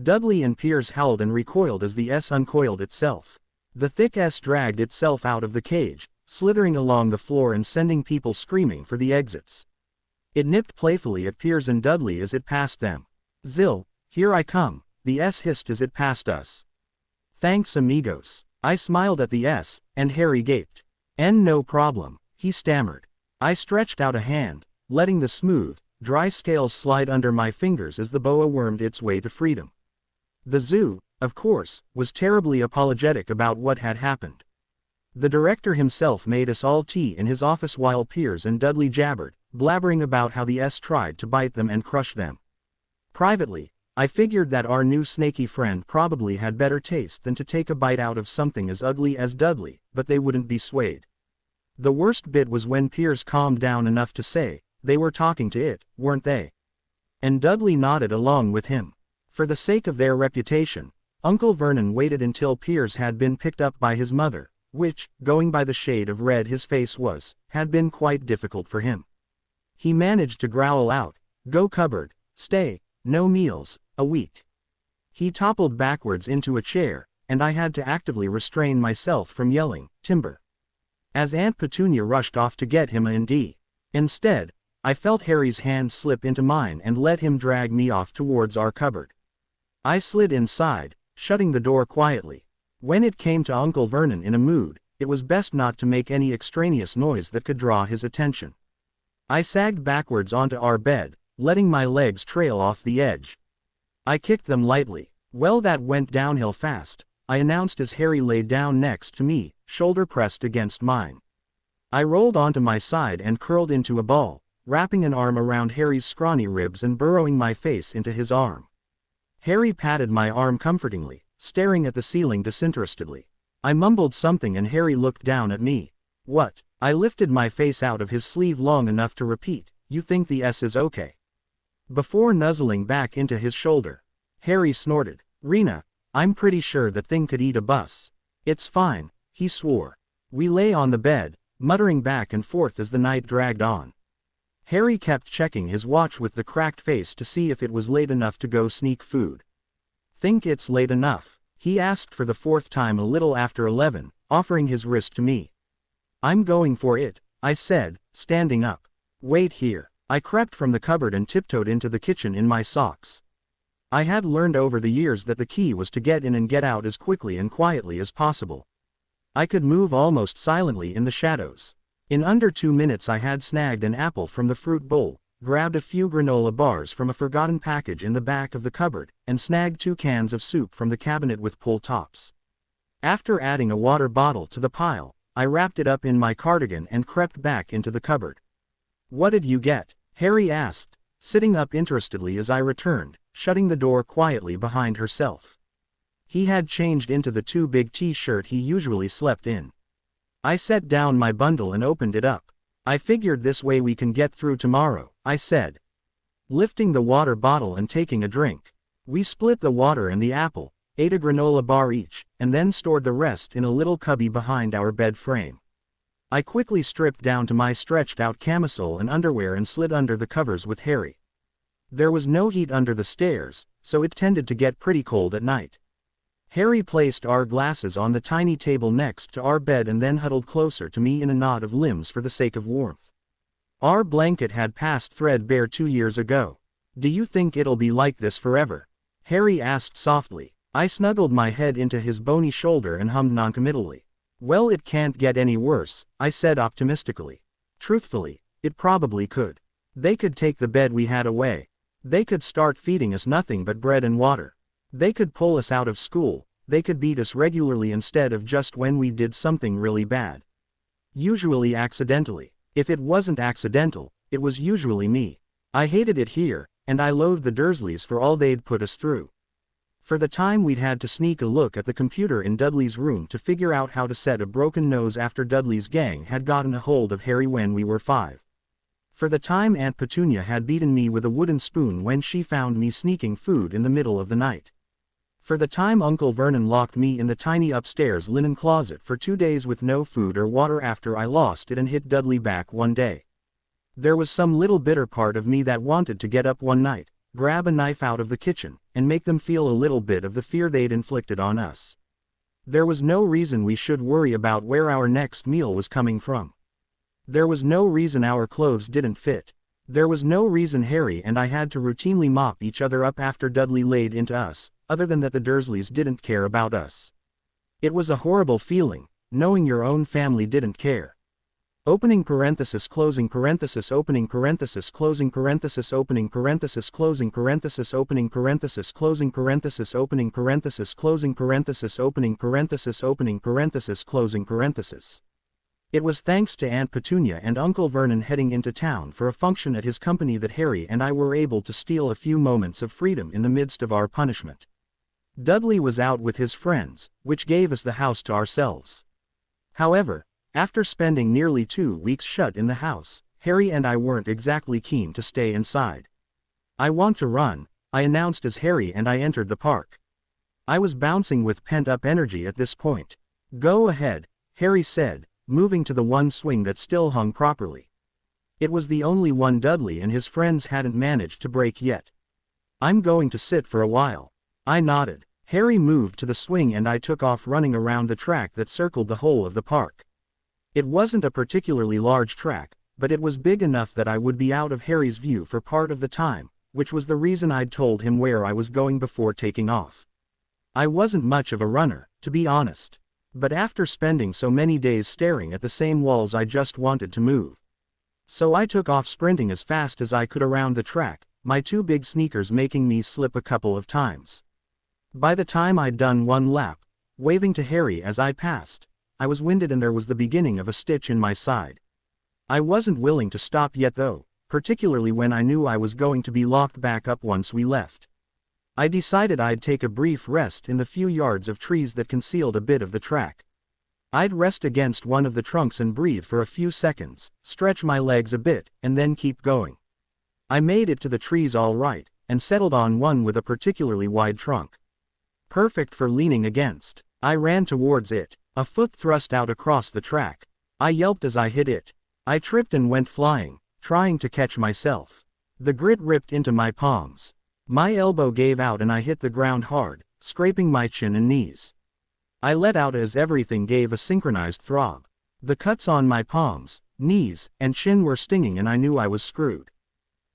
Dudley and Piers howled and recoiled as the S uncoiled itself. The thick S dragged itself out of the cage, slithering along the floor and sending people screaming for the exits. It nipped playfully at Piers and Dudley as it passed them. Zill, here I come, the S hissed as it passed us. Thanks amigos. I smiled at the S, and Harry gaped. No problem, he stammered. I stretched out a hand, letting the smooth, dry scales slide under my fingers as the boa wormed its way to freedom. The zoo, of course, was terribly apologetic about what had happened. The director himself made us all tea in his office while Piers and Dudley jabbered, blabbering about how the S tried to bite them and crush them. Privately, I figured that our new snaky friend probably had better taste than to take a bite out of something as ugly as Dudley, but they wouldn't be swayed. The worst bit was when Piers calmed down enough to say, they were talking to it, weren't they? And Dudley nodded along with him. For the sake of their reputation, Uncle Vernon waited until Piers had been picked up by his mother, which, going by the shade of red his face was, had been quite difficult for him. He managed to growl out, "Go cupboard, stay, no meals, a week." He toppled backwards into a chair, and I had to actively restrain myself from yelling, "Timber!" as Aunt Petunia rushed off to get him a &D. Instead, I felt Harry's hand slip into mine and let him drag me off towards our cupboard. I slid inside, shutting the door quietly. When it came to Uncle Vernon in a mood, it was best not to make any extraneous noise that could draw his attention. I sagged backwards onto our bed, letting my legs trail off the edge. I kicked them lightly. "Well, that went downhill fast," I announced as Harry lay down next to me, shoulder pressed against mine. I rolled onto my side and curled into a ball, wrapping an arm around Harry's scrawny ribs and burrowing my face into his arm. Harry patted my arm comfortingly, staring at the ceiling disinterestedly. I mumbled something and Harry looked down at me. "What?" I lifted my face out of his sleeve long enough to repeat, "You think the S is okay?" Before nuzzling back into his shoulder. Harry snorted. "Rena, I'm pretty sure that thing could eat a bus." "It's fine," he swore. We lay on the bed, muttering back and forth as the night dragged on. Harry kept checking his watch with the cracked face to see if it was late enough to go sneak food. "Think it's late enough?" he asked for the 4th time a little after 11, offering his wrist to me. "I'm going for it," I said, standing up. "Wait here." I crept from the cupboard and tiptoed into the kitchen in my socks. I had learned over the years that the key was to get in and get out as quickly and quietly as possible. I could move almost silently in the shadows. In under 2 minutes I had snagged an apple from the fruit bowl, grabbed a few granola bars from a forgotten package in the back of the cupboard, and snagged 2 cans of soup from the cabinet with pull tops. After adding a water bottle to the pile, I wrapped it up in my cardigan and crept back into the cupboard. "What did you get?" Harry asked, sitting up interestedly as I returned, shutting the door quietly behind herself. He had changed into the too big t-shirt he usually slept in. I set down my bundle and opened it up. "I figured this way we can get through tomorrow," I said, lifting the water bottle and taking a drink. We split the water and the apple, ate a granola bar each, and then stored the rest in a little cubby behind our bed frame. I quickly stripped down to my stretched-out camisole and underwear and slid under the covers with Harry. There was no heat under the stairs, so it tended to get pretty cold at night. Harry placed our glasses on the tiny table next to our bed and then huddled closer to me in a knot of limbs for the sake of warmth. Our blanket had passed threadbare 2 years ago. "Do you think it'll be like this forever?" Harry asked softly. I snuggled my head into his bony shoulder and hummed noncommittally. "Well, it can't get any worse," I said optimistically. Truthfully, it probably could. They could take the bed we had away. They could start feeding us nothing but bread and water. They could pull us out of school. They could beat us regularly instead of just when we did something really bad. Usually accidentally. If it wasn't accidental, it was usually me. I hated it here, and I loathed the Dursleys for all they'd put us through. For the time we'd had to sneak a look at the computer in Dudley's room to figure out how to set a broken nose after Dudley's gang had gotten a hold of Harry when we were 5. For the time Aunt Petunia had beaten me with a wooden spoon when she found me sneaking food in the middle of the night. For the time Uncle Vernon locked me in the tiny upstairs linen closet for 2 days with no food or water after I lost it and hit Dudley back one day. There was some little bitter part of me that wanted to get up one night, grab a knife out of the kitchen, and make them feel a little bit of the fear they'd inflicted on us. There was no reason we should worry about where our next meal was coming from. There was no reason our clothes didn't fit. There was no reason Harry and I had to routinely mop each other up after Dudley laid into us, other than that the Dursleys didn't care about us. It was a horrible feeling, knowing your own family didn't care. Opening parenthesis closing parenthesis opening parenthesis closing parenthesis opening parenthesis closing parenthesis opening parenthesis closing parenthesis opening parenthesis closing parenthesis opening parenthesis opening parenthesis closing parenthesis. It was thanks to Aunt Petunia and Uncle Vernon heading into town for a function at his company that Harry and I were able to steal a few moments of freedom in the midst of our punishment. Dudley was out with his friends, which gave us the house to ourselves. However, after spending nearly 2 weeks shut in the house, Harry and I weren't exactly keen to stay inside. "I want to run," I announced as Harry and I entered the park. I was bouncing with pent-up energy at this point. "Go ahead," Harry said, moving to the one swing that still hung properly. It was the only one Dudley and his friends hadn't managed to break yet. "I'm going to sit for a while." I nodded. Harry moved to the swing and I took off running around the track that circled the whole of the park. It wasn't a particularly large track, but it was big enough that I would be out of Harry's view for part of the time, which was the reason I'd told him where I was going before taking off. I wasn't much of a runner, to be honest. But after spending so many days staring at the same walls I just wanted to move. So I took off sprinting as fast as I could around the track, my 2 big sneakers making me slip a couple of times. By the time I'd done one lap, waving to Harry as I passed, I was winded and there was the beginning of a stitch in my side. I wasn't willing to stop yet though, particularly when I knew I was going to be locked back up once we left. I decided I'd take a brief rest in the few yards of trees that concealed a bit of the track. I'd rest against one of the trunks and breathe for a few seconds, stretch my legs a bit, and then keep going. I made it to the trees all right, and settled on one with a particularly wide trunk. Perfect for leaning against. I ran towards it, a foot thrust out across the track. I yelped as I hit it. I tripped and went flying, trying to catch myself. The grit ripped into my palms. My elbow gave out and I hit the ground hard, scraping my chin and knees. I let out as everything gave a synchronized throb. The cuts on my palms, knees, and chin were stinging and I knew I was screwed.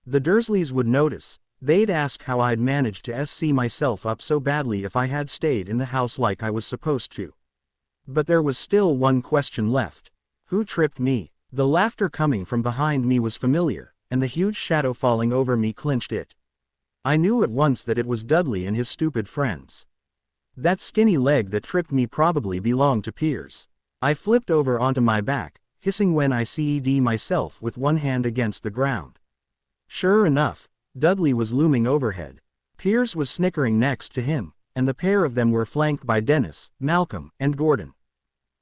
The Dursleys would notice. They'd ask how I'd managed to see myself up so badly if I had stayed in the house like I was supposed to. But there was still one question left. Who tripped me? The laughter coming from behind me was familiar, and the huge shadow falling over me clinched it. I knew at once that it was Dudley and his stupid friends. That skinny leg that tripped me probably belonged to Piers. I flipped over onto my back, hissing when I CED myself with one hand against the ground. Sure enough, Dudley was looming overhead. Piers was snickering next to him, and the pair of them were flanked by Dennis, Malcolm, and Gordon.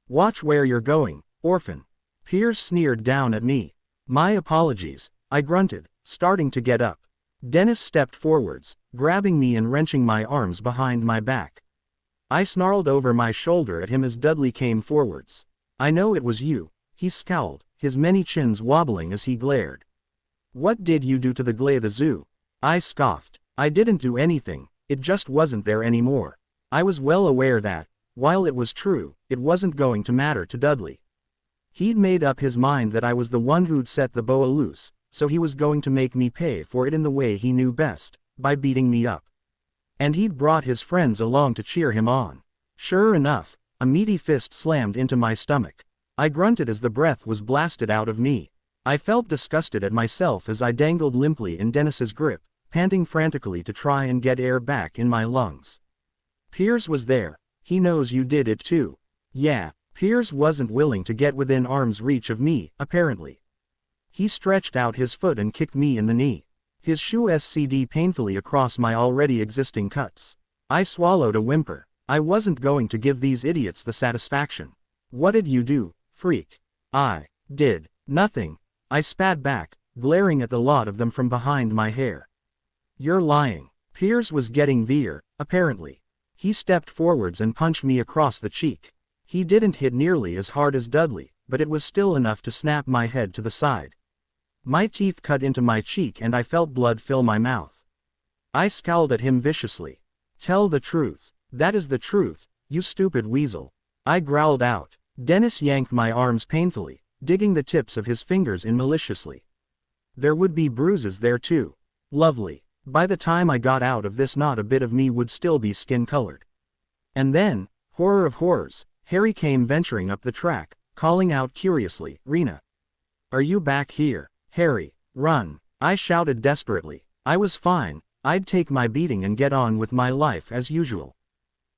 "Watch where you're going, orphan." Piers sneered down at me. "My apologies," I grunted, starting to get up. Dennis stepped forwards, grabbing me and wrenching my arms behind my back. I snarled over my shoulder at him as Dudley came forwards. "I know it was you," he scowled, his many chins wobbling as he glared. "What did you do to the the zoo?" I scoffed. "I didn't do anything, it just wasn't there anymore." I was well aware that, while it was true, it wasn't going to matter to Dudley. He'd made up his mind that I was the one who'd set the boa loose, so he was going to make me pay for it in the way he knew best, by beating me up. And he'd brought his friends along to cheer him on. Sure enough, a meaty fist slammed into my stomach. I grunted as the breath was blasted out of me. I felt disgusted at myself as I dangled limply in Dennis's grip, panting frantically to try and get air back in my lungs. "Piers was there. He knows you did it too." Yeah, Piers wasn't willing to get within arm's reach of me, apparently. He stretched out his foot and kicked me in the knee. His shoe SCD painfully across my already existing cuts. I swallowed a whimper. I wasn't going to give these idiots the satisfaction. "What did you do, freak?" "I did nothing," I spat back, glaring at the lot of them from behind my hair. "You're lying." Piers was getting veer, apparently. He stepped forwards and punched me across the cheek. He didn't hit nearly as hard as Dudley, but it was still enough to snap my head to the side. My teeth cut into my cheek and I felt blood fill my mouth. I scowled at him viciously. "Tell the truth." "That is the truth, you stupid weasel," I growled out. Dennis yanked my arms painfully, digging the tips of his fingers in maliciously. There would be bruises there too. Lovely. By the time I got out of this not a bit of me would still be skin-colored. And then, horror of horrors, Harry came venturing up the track, calling out curiously, "Rena, are you back here?" "Harry, run," I shouted desperately. I was fine, I'd take my beating and get on with my life as usual.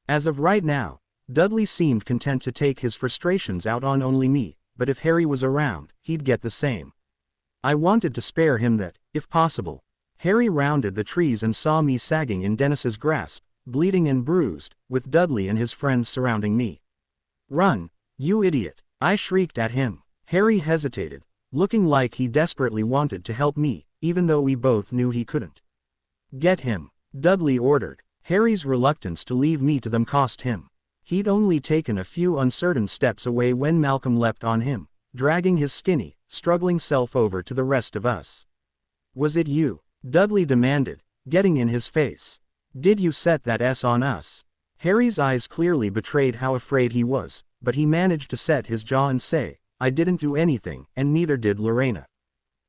As of right now, Dudley seemed content to take his frustrations out on only me, but if Harry was around, he'd get the same. I wanted to spare him that, if possible. Harry rounded the trees and saw me sagging in Dennis's grasp, bleeding and bruised, with Dudley and his friends surrounding me. "Run, you idiot," I shrieked at him. Harry hesitated, looking like he desperately wanted to help me, even though we both knew he couldn't. "Get him," Dudley ordered. Harry's reluctance to leave me to them cost him. He'd only taken a few uncertain steps away when Malcolm leapt on him, dragging his skinny, struggling self over to the rest of us. "Was it you?" Dudley demanded, getting in his face. "Did you set that S on us?" Harry's eyes clearly betrayed how afraid he was, but he managed to set his jaw and say, "I didn't do anything, and neither did Lorena."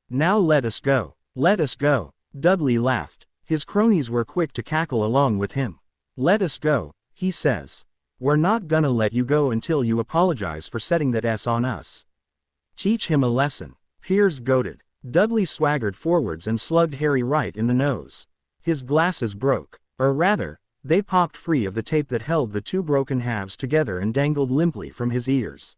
"Now let us go." "Let us go." Dudley laughed. His cronies were quick to cackle along with him. "Let us go," he says. "We're not gonna let you go until you apologize for setting that S on us." "Teach him a lesson," Piers goaded. Dudley swaggered forwards and slugged Harry right in the nose. His glasses broke, or rather, they popped free of the tape that held the two broken halves together and dangled limply from his ears.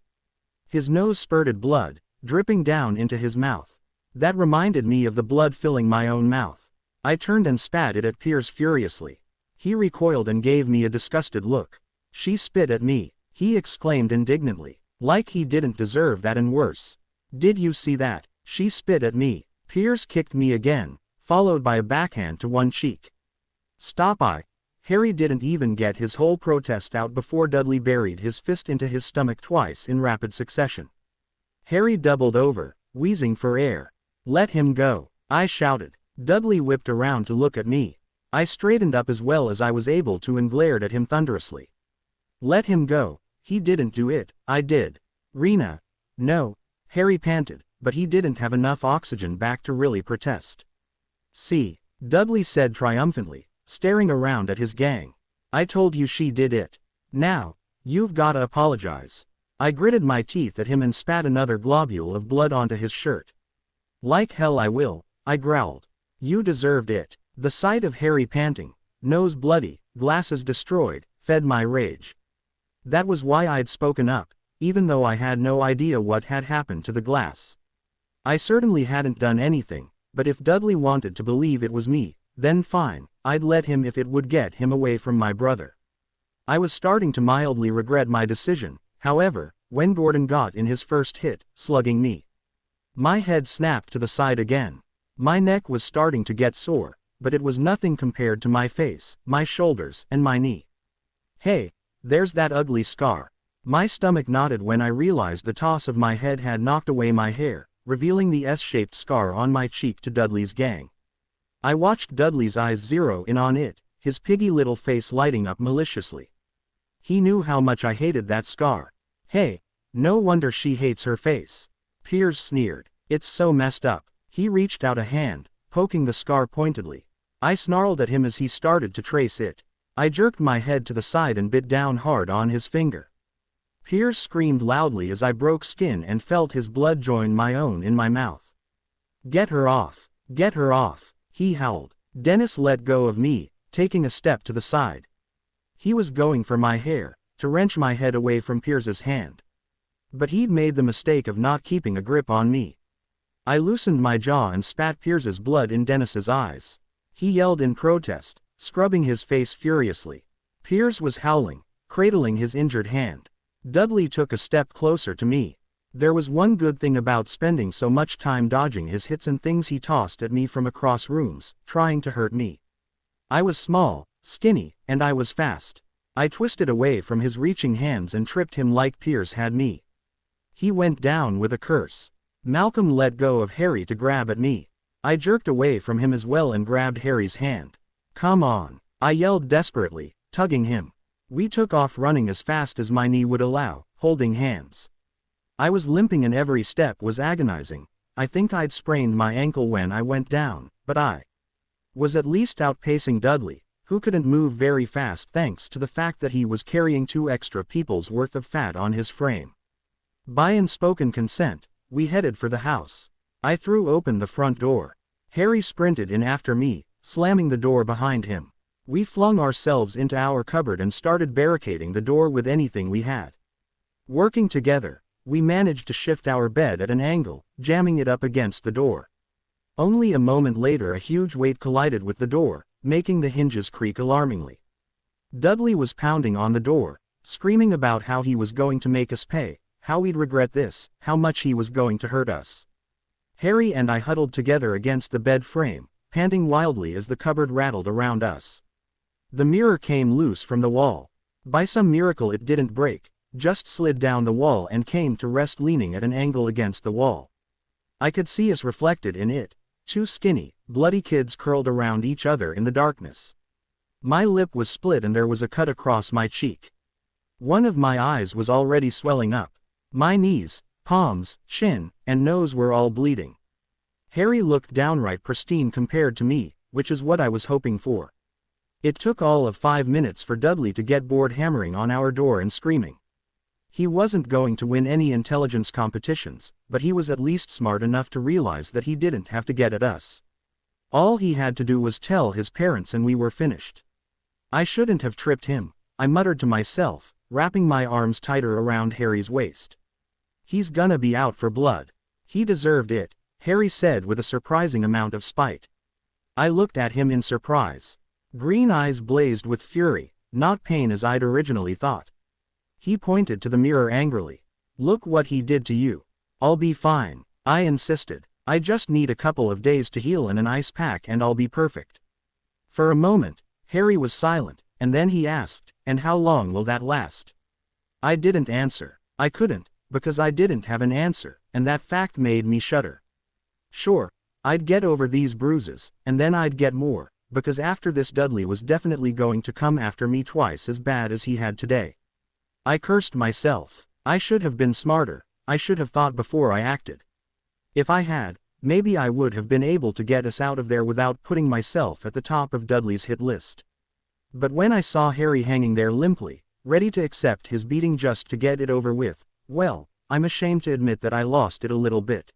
His nose spurted blood, dripping down into his mouth. That reminded me of the blood filling my own mouth. I turned and spat it at Piers furiously. He recoiled and gave me a disgusted look. "She spit at me," he exclaimed indignantly, like he didn't deserve that and worse. "Did you see that? She spit at me." Piers kicked me again, followed by a backhand to one cheek. "Stop!" Harry didn't even get his whole protest out before Dudley buried his fist into his stomach twice in rapid succession. Harry doubled over, wheezing for air. "Let him go," I shouted. Dudley whipped around to look at me. I straightened up as well as I was able to and glared at him thunderously. "Let him go. He didn't do it, I did." "Rena." "No," Harry panted, but he didn't have enough oxygen back to really protest. "See," Dudley said triumphantly, staring around at his gang. "I told you she did it. Now, you've gotta apologize." I gritted my teeth at him and spat another globule of blood onto his shirt. "Like hell I will," I growled. "You deserved it." The sight of Harry panting, nose bloody, glasses destroyed, fed my rage. That was why I'd spoken up, even though I had no idea what had happened to the glass. I certainly hadn't done anything, but if Dudley wanted to believe it was me, then fine, I'd let him if it would get him away from my brother. I was starting to mildly regret my decision, however, when Gordon got in his first hit, slugging me. My head snapped to the side again. My neck was starting to get sore, but it was nothing compared to my face, my shoulders, and my knee. Hey, there's that ugly scar. My stomach knotted when I realized the toss of my head had knocked away my hair, revealing the S-shaped scar on my cheek to Dudley's gang. I watched Dudley's eyes zero in on it, his piggy little face lighting up maliciously. He knew how much I hated that scar. Hey, no wonder she hates her face. Piers sneered. It's so messed up. He reached out a hand, poking the scar pointedly. I snarled at him as he started to trace it. I jerked my head to the side and bit down hard on his finger. Piers screamed loudly as I broke skin and felt his blood join my own in my mouth. Get her off! Get her off! He howled. Dennis let go of me, taking a step to the side. He was going for my hair, to wrench my head away from Piers's hand. But he'd made the mistake of not keeping a grip on me. I loosened my jaw and spat Piers's blood in Dennis's eyes. He yelled in protest, scrubbing his face furiously. Piers was howling, cradling his injured hand. Dudley took a step closer to me. There was one good thing about spending so much time dodging his hits and things he tossed at me from across rooms, trying to hurt me. I was small, skinny, and I was fast. I twisted away from his reaching hands and tripped him like Piers had me. He went down with a curse. Malcolm let go of Harry to grab at me. I jerked away from him as well and grabbed Harry's hand. Come on, I yelled desperately, tugging him. We took off running as fast as my knee would allow, holding hands. I was limping and every step was agonizing. I think I'd sprained my ankle when I went down, but I was at least outpacing Dudley, who couldn't move very fast thanks to the fact that he was carrying 2 extra people's worth of fat on his frame. By unspoken consent, we headed for the house. I threw open the front door. Harry sprinted in after me, slamming the door behind him. We flung ourselves into our cupboard and started barricading the door with anything we had. Working together, we managed to shift our bed at an angle, jamming it up against the door. Only a moment later a huge weight collided with the door, making the hinges creak alarmingly. Dudley was pounding on the door, screaming about how he was going to make us pay, how we'd regret this, how much he was going to hurt us. Harry and I huddled together against the bed frame, panting wildly as the cupboard rattled around us. The mirror came loose from the wall. By some miracle it didn't break, just slid down the wall and came to rest leaning at an angle against the wall. I could see us reflected in it, 2 skinny, bloody kids curled around each other in the darkness. My lip was split and there was a cut across my cheek. One of my eyes was already swelling up. My knees, palms, chin, and nose were all bleeding. Harry looked downright pristine compared to me, which is what I was hoping for. It took all of 5 minutes for Dudley to get bored hammering on our door and screaming. He wasn't going to win any intelligence competitions, but he was at least smart enough to realize that he didn't have to get at us. All he had to do was tell his parents and we were finished. I shouldn't have tripped him, I muttered to myself, wrapping my arms tighter around Harry's waist. He's gonna be out for blood. He deserved it, Harry said with a surprising amount of spite. I looked at him in surprise. Green eyes blazed with fury, not pain as I'd originally thought. He pointed to the mirror angrily. Look what he did to you. I'll be fine, I insisted. I just need a couple of days to heal in an ice pack and I'll be perfect. For a moment, Harry was silent, and then he asked, and how long will that last? I didn't answer. I couldn't, because I didn't have an answer, and that fact made me shudder. Sure, I'd get over these bruises, and then I'd get more, because after this Dudley was definitely going to come after me twice as bad as he had today. I cursed myself. I should have been smarter, I should have thought before I acted. If I had, maybe I would have been able to get us out of there without putting myself at the top of Dudley's hit list. But when I saw Harry hanging there limply, ready to accept his beating just to get it over with, well, I'm ashamed to admit that I lost it a little bit.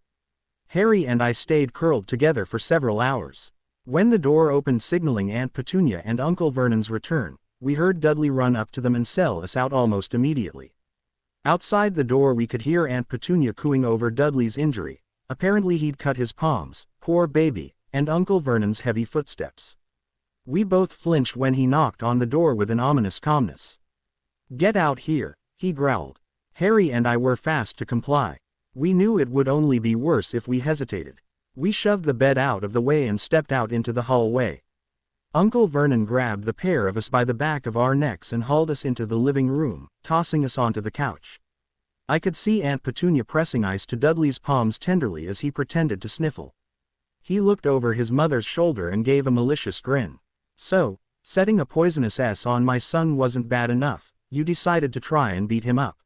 Harry and I stayed curled together for several hours. When the door opened signaling Aunt Petunia and Uncle Vernon's return, we heard Dudley run up to them and sell us out almost immediately. Outside the door we could hear Aunt Petunia cooing over Dudley's injury. Apparently he'd cut his palms, poor baby, and Uncle Vernon's heavy footsteps. We both flinched when he knocked on the door with an ominous calmness. "Get out here," he growled. Harry and I were fast to comply. We knew it would only be worse if we hesitated. We shoved the bed out of the way and stepped out into the hallway. Uncle Vernon grabbed the pair of us by the back of our necks and hauled us into the living room, tossing us onto the couch. I could see Aunt Petunia pressing ice to Dudley's palms tenderly as he pretended to sniffle. He looked over his mother's shoulder and gave a malicious grin. "So, setting a poisonous S on my son wasn't bad enough, you decided to try and beat him up?"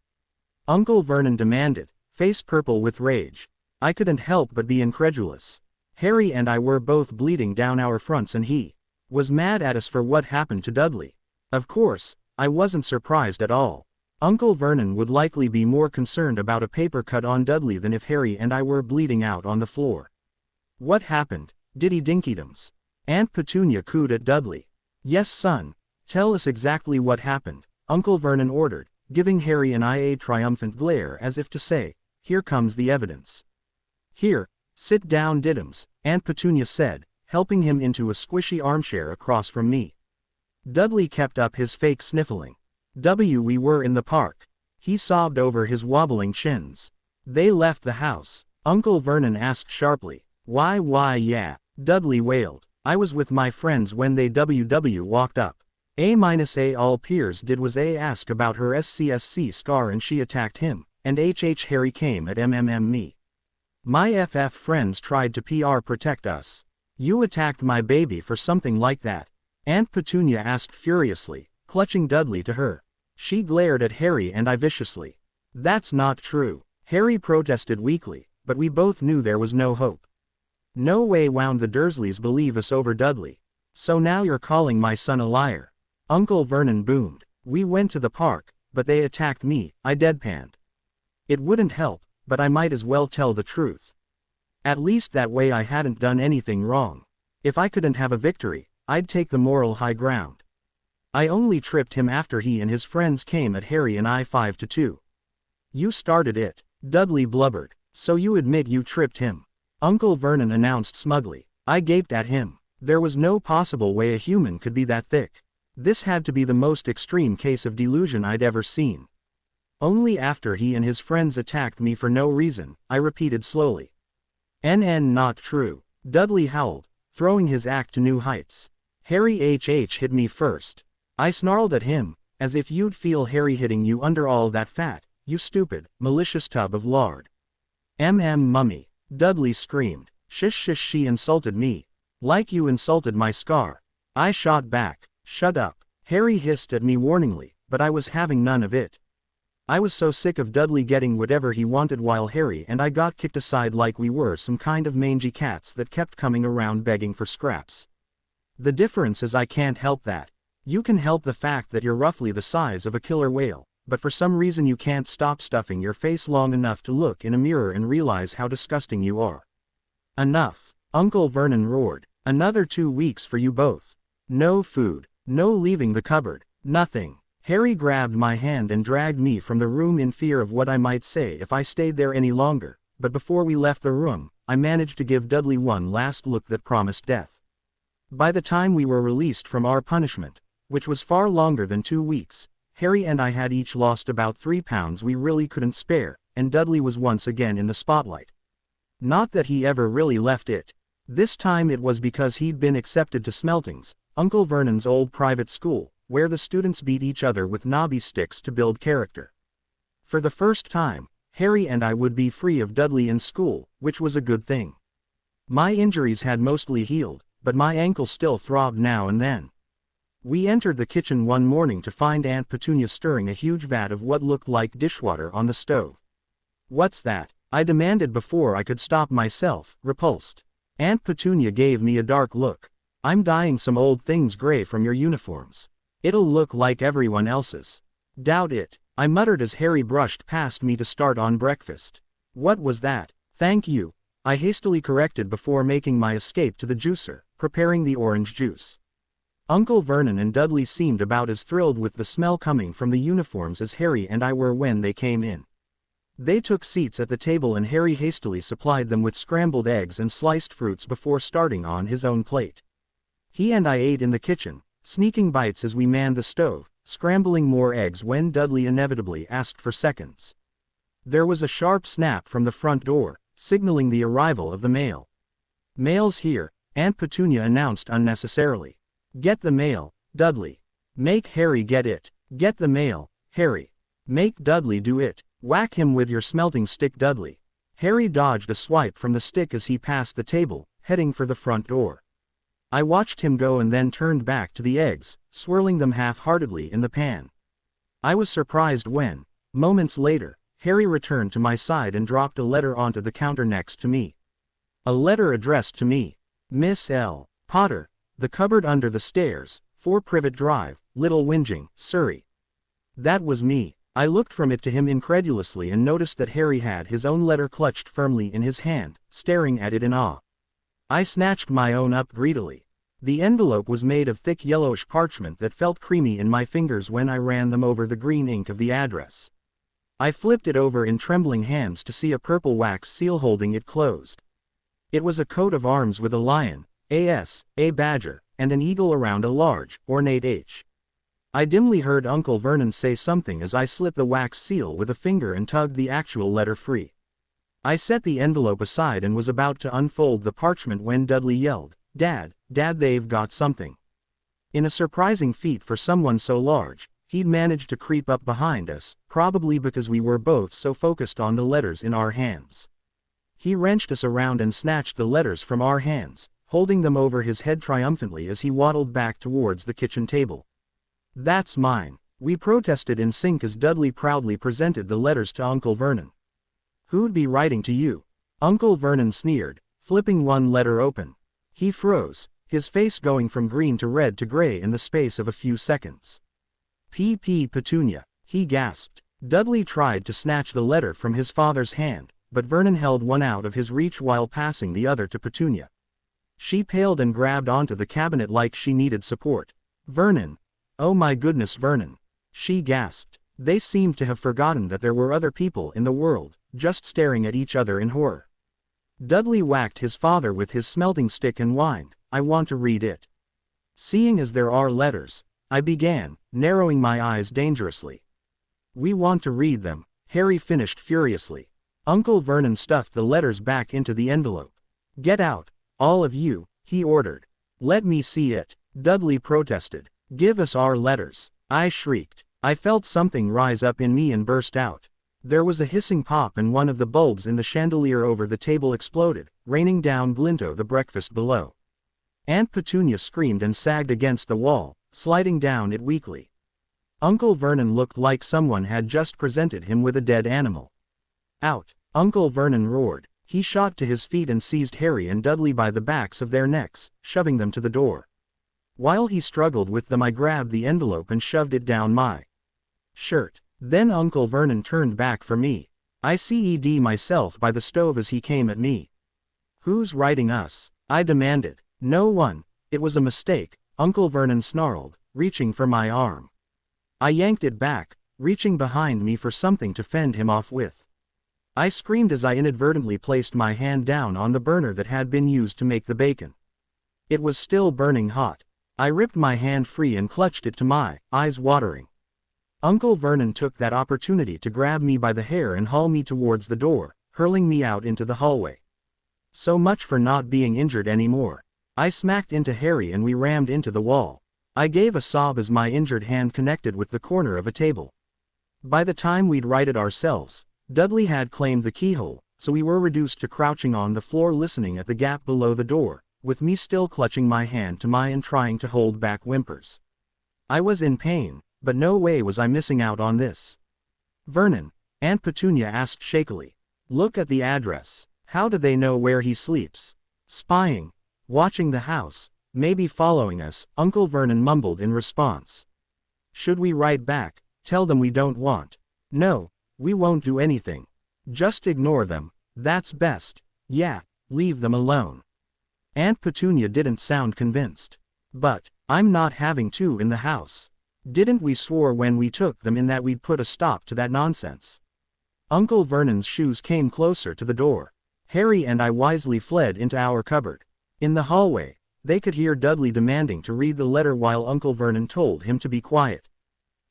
Uncle Vernon demanded, face purple with rage. I couldn't help but be incredulous. Harry and I were both bleeding down our fronts and he was mad at us for what happened to Dudley. Of course, I wasn't surprised at all. Uncle Vernon would likely be more concerned about a paper cut on Dudley than if Harry and I were bleeding out on the floor. "What happened, Diddy Dinkydums?" Aunt Petunia cooed at Dudley. "Yes, son. Tell us exactly what happened," Uncle Vernon ordered, giving Harry and I a triumphant glare as if to say, "Here comes the evidence." "Here, sit down Diddums," Aunt Petunia said, helping him into a squishy armchair across from me. Dudley kept up his fake sniffling. We were in the park. He sobbed over his wobbling shins. "They left the house," Uncle Vernon asked sharply. Why yeah," Dudley wailed. "I was with my friends when they walked up. A- all Piers did was ask about her SCSC scar and she attacked him, and Harry came at me. My FF friends tried to PR protect us." "You attacked my baby for something like that?" Aunt Petunia asked furiously, clutching Dudley to her. She glared at Harry and I viciously. "That's not true," Harry protested weakly, but we both knew there was no hope. "No way would the Dursleys believe us over Dudley. So now you're calling my son a liar?" Uncle Vernon boomed. "We went to the park, but they attacked me," I deadpanned. It wouldn't help, but I might as well tell the truth. At least that way I hadn't done anything wrong. If I couldn't have a victory, I'd take the moral high ground. "I only tripped him after he and his friends came at Harry and I 5-2. "You started it," Dudley blubbered. "So you admit you tripped him?" Uncle Vernon announced smugly. I gaped at him. There was no possible way a human could be that thick. This had to be the most extreme case of delusion I'd ever seen. "Only after he and his friends attacked me for no reason," I repeated slowly. Not true," Dudley howled, throwing his act to new heights. "Harry hit me first." I snarled at him, "As if you'd feel Harry hitting you under all that fat, you stupid, malicious tub of lard." Mummy," Dudley screamed. Shush, she insulted me. Like you insulted my scar." I shot back. "Shut up." Harry hissed at me warningly, but I was having none of it. I was so sick of Dudley getting whatever he wanted while Harry and I got kicked aside like we were some kind of mangy cats that kept coming around begging for scraps. The difference is I can't help that. You can help the fact that you're roughly the size of a killer whale, but for some reason you can't stop stuffing your face long enough to look in a mirror and realize how disgusting you are. "Enough," Uncle Vernon roared. "Another 2 weeks for you both. No food, no leaving the cupboard, nothing." Harry grabbed my hand and dragged me from the room in fear of what I might say if I stayed there any longer, but before we left the room, I managed to give Dudley one last look that promised death. By the time we were released from our punishment, which was far longer than 2 weeks, Harry and I had each lost about 3 pounds we really couldn't spare, and Dudley was once again in the spotlight. Not that he ever really left it. This time it was because he'd been accepted to Smeltings, Uncle Vernon's old private school, where the students beat each other with knobby sticks to build character. For the first time, Harry and I would be free of Dudley in school, which was a good thing. My injuries had mostly healed, but my ankle still throbbed now and then. We entered the kitchen one morning to find Aunt Petunia stirring a huge vat of what looked like dishwater on the stove. "What's that?" I demanded before I could stop myself, repulsed. Aunt Petunia gave me a dark look. "I'm dyeing some old things gray from your uniforms. It'll look like everyone else's." "Doubt it," I muttered as Harry brushed past me to start on breakfast. "What was that?" "Thank you," I hastily corrected before making my escape to the juicer, preparing the orange juice. Uncle Vernon and Dudley seemed about as thrilled with the smell coming from the uniforms as Harry and I were when they came in. They took seats at the table and Harry hastily supplied them with scrambled eggs and sliced fruits before starting on his own plate. He and I ate in the kitchen, sneaking bites as we manned the stove, scrambling more eggs when Dudley inevitably asked for seconds. There was a sharp snap from the front door, signaling the arrival of the mail. "Mail's here," Aunt Petunia announced unnecessarily. "Get the mail, Dudley. Make Harry get it. Get the mail, Harry. Make Dudley do it. Whack him with your smelting stick, Dudley." Harry dodged a swipe from the stick as he passed the table, heading for the front door. I watched him go and then turned back to the eggs, swirling them half-heartedly in the pan. I was surprised when, moments later, Harry returned to my side and dropped a letter onto the counter next to me. A letter addressed to me. Miss L. Potter, The Cupboard Under the Stairs, 4 Privet Drive, Little Whinging, Surrey. That was me. I looked from it to him incredulously and noticed that Harry had his own letter clutched firmly in his hand, staring at it in awe. I snatched my own up greedily. The envelope was made of thick yellowish parchment that felt creamy in my fingers when I ran them over the green ink of the address. I flipped it over in trembling hands to see a purple wax seal holding it closed. It was a coat of arms with a lion, a badger, and an eagle around a large, ornate H. I dimly heard Uncle Vernon say something as I slit the wax seal with a finger and tugged the actual letter free. I set the envelope aside and was about to unfold the parchment when Dudley yelled, Dad, they've got something." In a surprising feat for someone so large, he'd managed to creep up behind us, probably because we were both so focused on the letters in our hands. He wrenched us around and snatched the letters from our hands, holding them over his head triumphantly as he waddled back towards the kitchen table. "That's mine," we protested in sync as Dudley proudly presented the letters to Uncle Vernon. "Who'd be writing to you?" Uncle Vernon sneered, flipping one letter open. He froze, his face going from green to red to gray in the space of a few seconds. "P.P. Petunia," he gasped. Dudley tried to snatch the letter from his father's hand, but Vernon held one out of his reach while passing the other to Petunia. She paled and grabbed onto the cabinet like she needed support. "Vernon! Oh my goodness, Vernon!" she gasped. They seemed to have forgotten that there were other people in the world, just staring at each other in horror. Dudley whacked his father with his smelting stick and whined, "I want to read it." "Seeing as there are letters," I began, narrowing my eyes dangerously. "We want to read them," Harry finished furiously. Uncle Vernon stuffed the letters back into the envelope. "Get out, all of you," he ordered. "Let me see it," Dudley protested. "Give us our letters," I shrieked. I felt something rise up in me and burst out. There was a hissing pop and one of the bulbs in the chandelier over the table exploded, raining down Glinto the breakfast below. Aunt Petunia screamed and sagged against the wall, sliding down it weakly. Uncle Vernon looked like someone had just presented him with a dead animal. "Out!" Uncle Vernon roared. He shot to his feet and seized Harry and Dudley by the backs of their necks, shoving them to the door. While he struggled with them, I grabbed the envelope and shoved it down my shirt. Then Uncle Vernon turned back for me. I CED myself by the stove as he came at me. "Who's writing us?" I demanded. "No one. It was a mistake," Uncle Vernon snarled, reaching for my arm. I yanked it back, reaching behind me for something to fend him off with. I screamed as I inadvertently placed my hand down on the burner that had been used to make the bacon. It was still burning hot. I ripped my hand free and clutched it to my eyes watering. Uncle Vernon took that opportunity to grab me by the hair and haul me towards the door, hurling me out into the hallway. So much for not being injured anymore. I smacked into Harry and we rammed into the wall. I gave a sob as my injured hand connected with the corner of a table. By the time we'd righted ourselves, Dudley had claimed the keyhole, so we were reduced to crouching on the floor listening at the gap below the door, with me still clutching my hand to mine and trying to hold back whimpers. I was in pain, but no way was I missing out on this. "Vernon," Aunt Petunia asked shakily. "Look at the address. How do they know where he sleeps?" "Spying. Watching the house. Maybe following us," Uncle Vernon mumbled in response. "Should we write back, tell them we don't want?" "No, we won't do anything. Just ignore them, that's best. Yeah, leave them alone." Aunt Petunia didn't sound convinced. "But," I'm not having two in the house. Didn't we swore when we took them in that we'd put a stop to that nonsense? Uncle Vernon's shoes came closer to the door. Harry and I wisely fled into our cupboard. In the hallway, they could hear Dudley demanding to read the letter while Uncle Vernon told him to be quiet.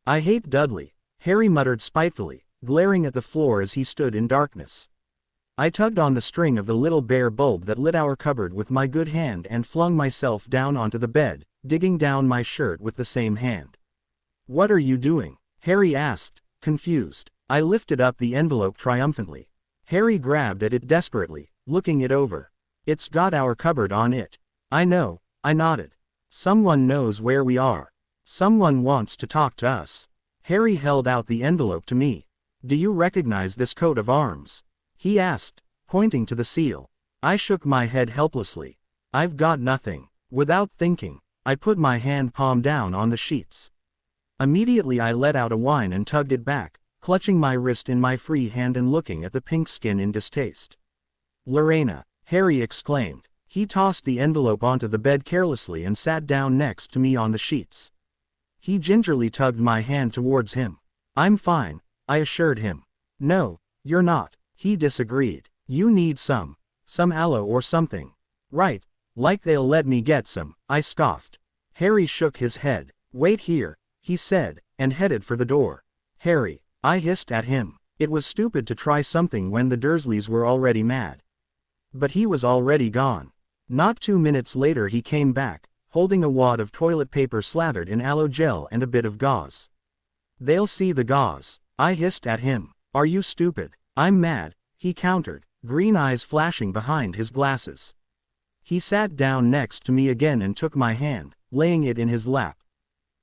I hate Dudley, Harry muttered spitefully, glaring at the floor as he stood in darkness. I tugged on the string of the little bare bulb that lit our cupboard with my good hand and flung myself down onto the bed, digging down my shirt with the same hand. What are you doing? Harry asked, confused. I lifted up the envelope triumphantly. Harry grabbed at it desperately, looking it over. It's got our cupboard on it. I know, I nodded. Someone knows where we are. Someone wants to talk to us. Harry held out the envelope to me. Do you recognize this coat of arms? He asked, pointing to the seal. I shook my head helplessly. I've got nothing. Without thinking, I put my hand palm down on the sheets. Immediately I let out a whine and tugged it back, clutching my wrist in my free hand and looking at the pink skin in distaste. Lorena, Harry exclaimed. He tossed the envelope onto the bed carelessly and sat down next to me on the sheets. He gingerly tugged my hand towards him. I'm fine, I assured him. No, you're not, he disagreed. You need some aloe or something. Right, like they'll let me get some, I scoffed. Harry shook his head. Wait here, he said, and headed for the door. Harry, I hissed at him. It was stupid to try something when the Dursleys were already mad. But he was already gone. Not 2 minutes later he came back, holding a wad of toilet paper slathered in aloe gel and a bit of gauze. They'll see the gauze, I hissed at him. Are you stupid? I'm mad, he countered, green eyes flashing behind his glasses. He sat down next to me again and took my hand, laying it in his lap.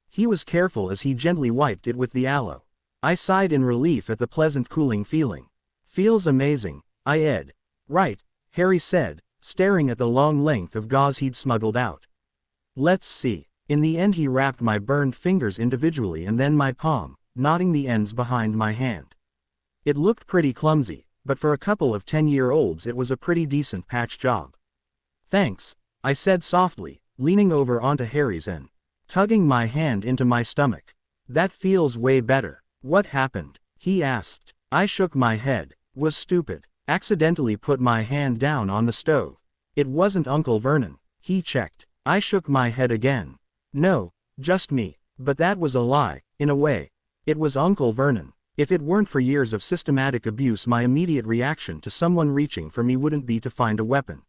He was careful as he gently wiped it with the aloe. I sighed in relief at the pleasant cooling feeling. Feels amazing, I ed. Right, Harry said, staring at the long length of gauze he'd smuggled out. Let's see. In the end he wrapped my burned fingers individually and then my palm, knotting the ends behind my hand. It looked pretty clumsy, but for a couple of 10-year-olds it was a pretty decent patch job. Thanks, I said softly, leaning over onto Harry's and tugging my hand into my stomach. That feels way better. What happened? He asked. I shook my head. Was stupid. Accidentally put my hand down on the stove. It wasn't Uncle Vernon. He checked. I shook my head again. No, just me. But that was a lie, in a way. It was Uncle Vernon. If it weren't for years of systematic abuse, my immediate reaction to someone reaching for me wouldn't be to find a weapon.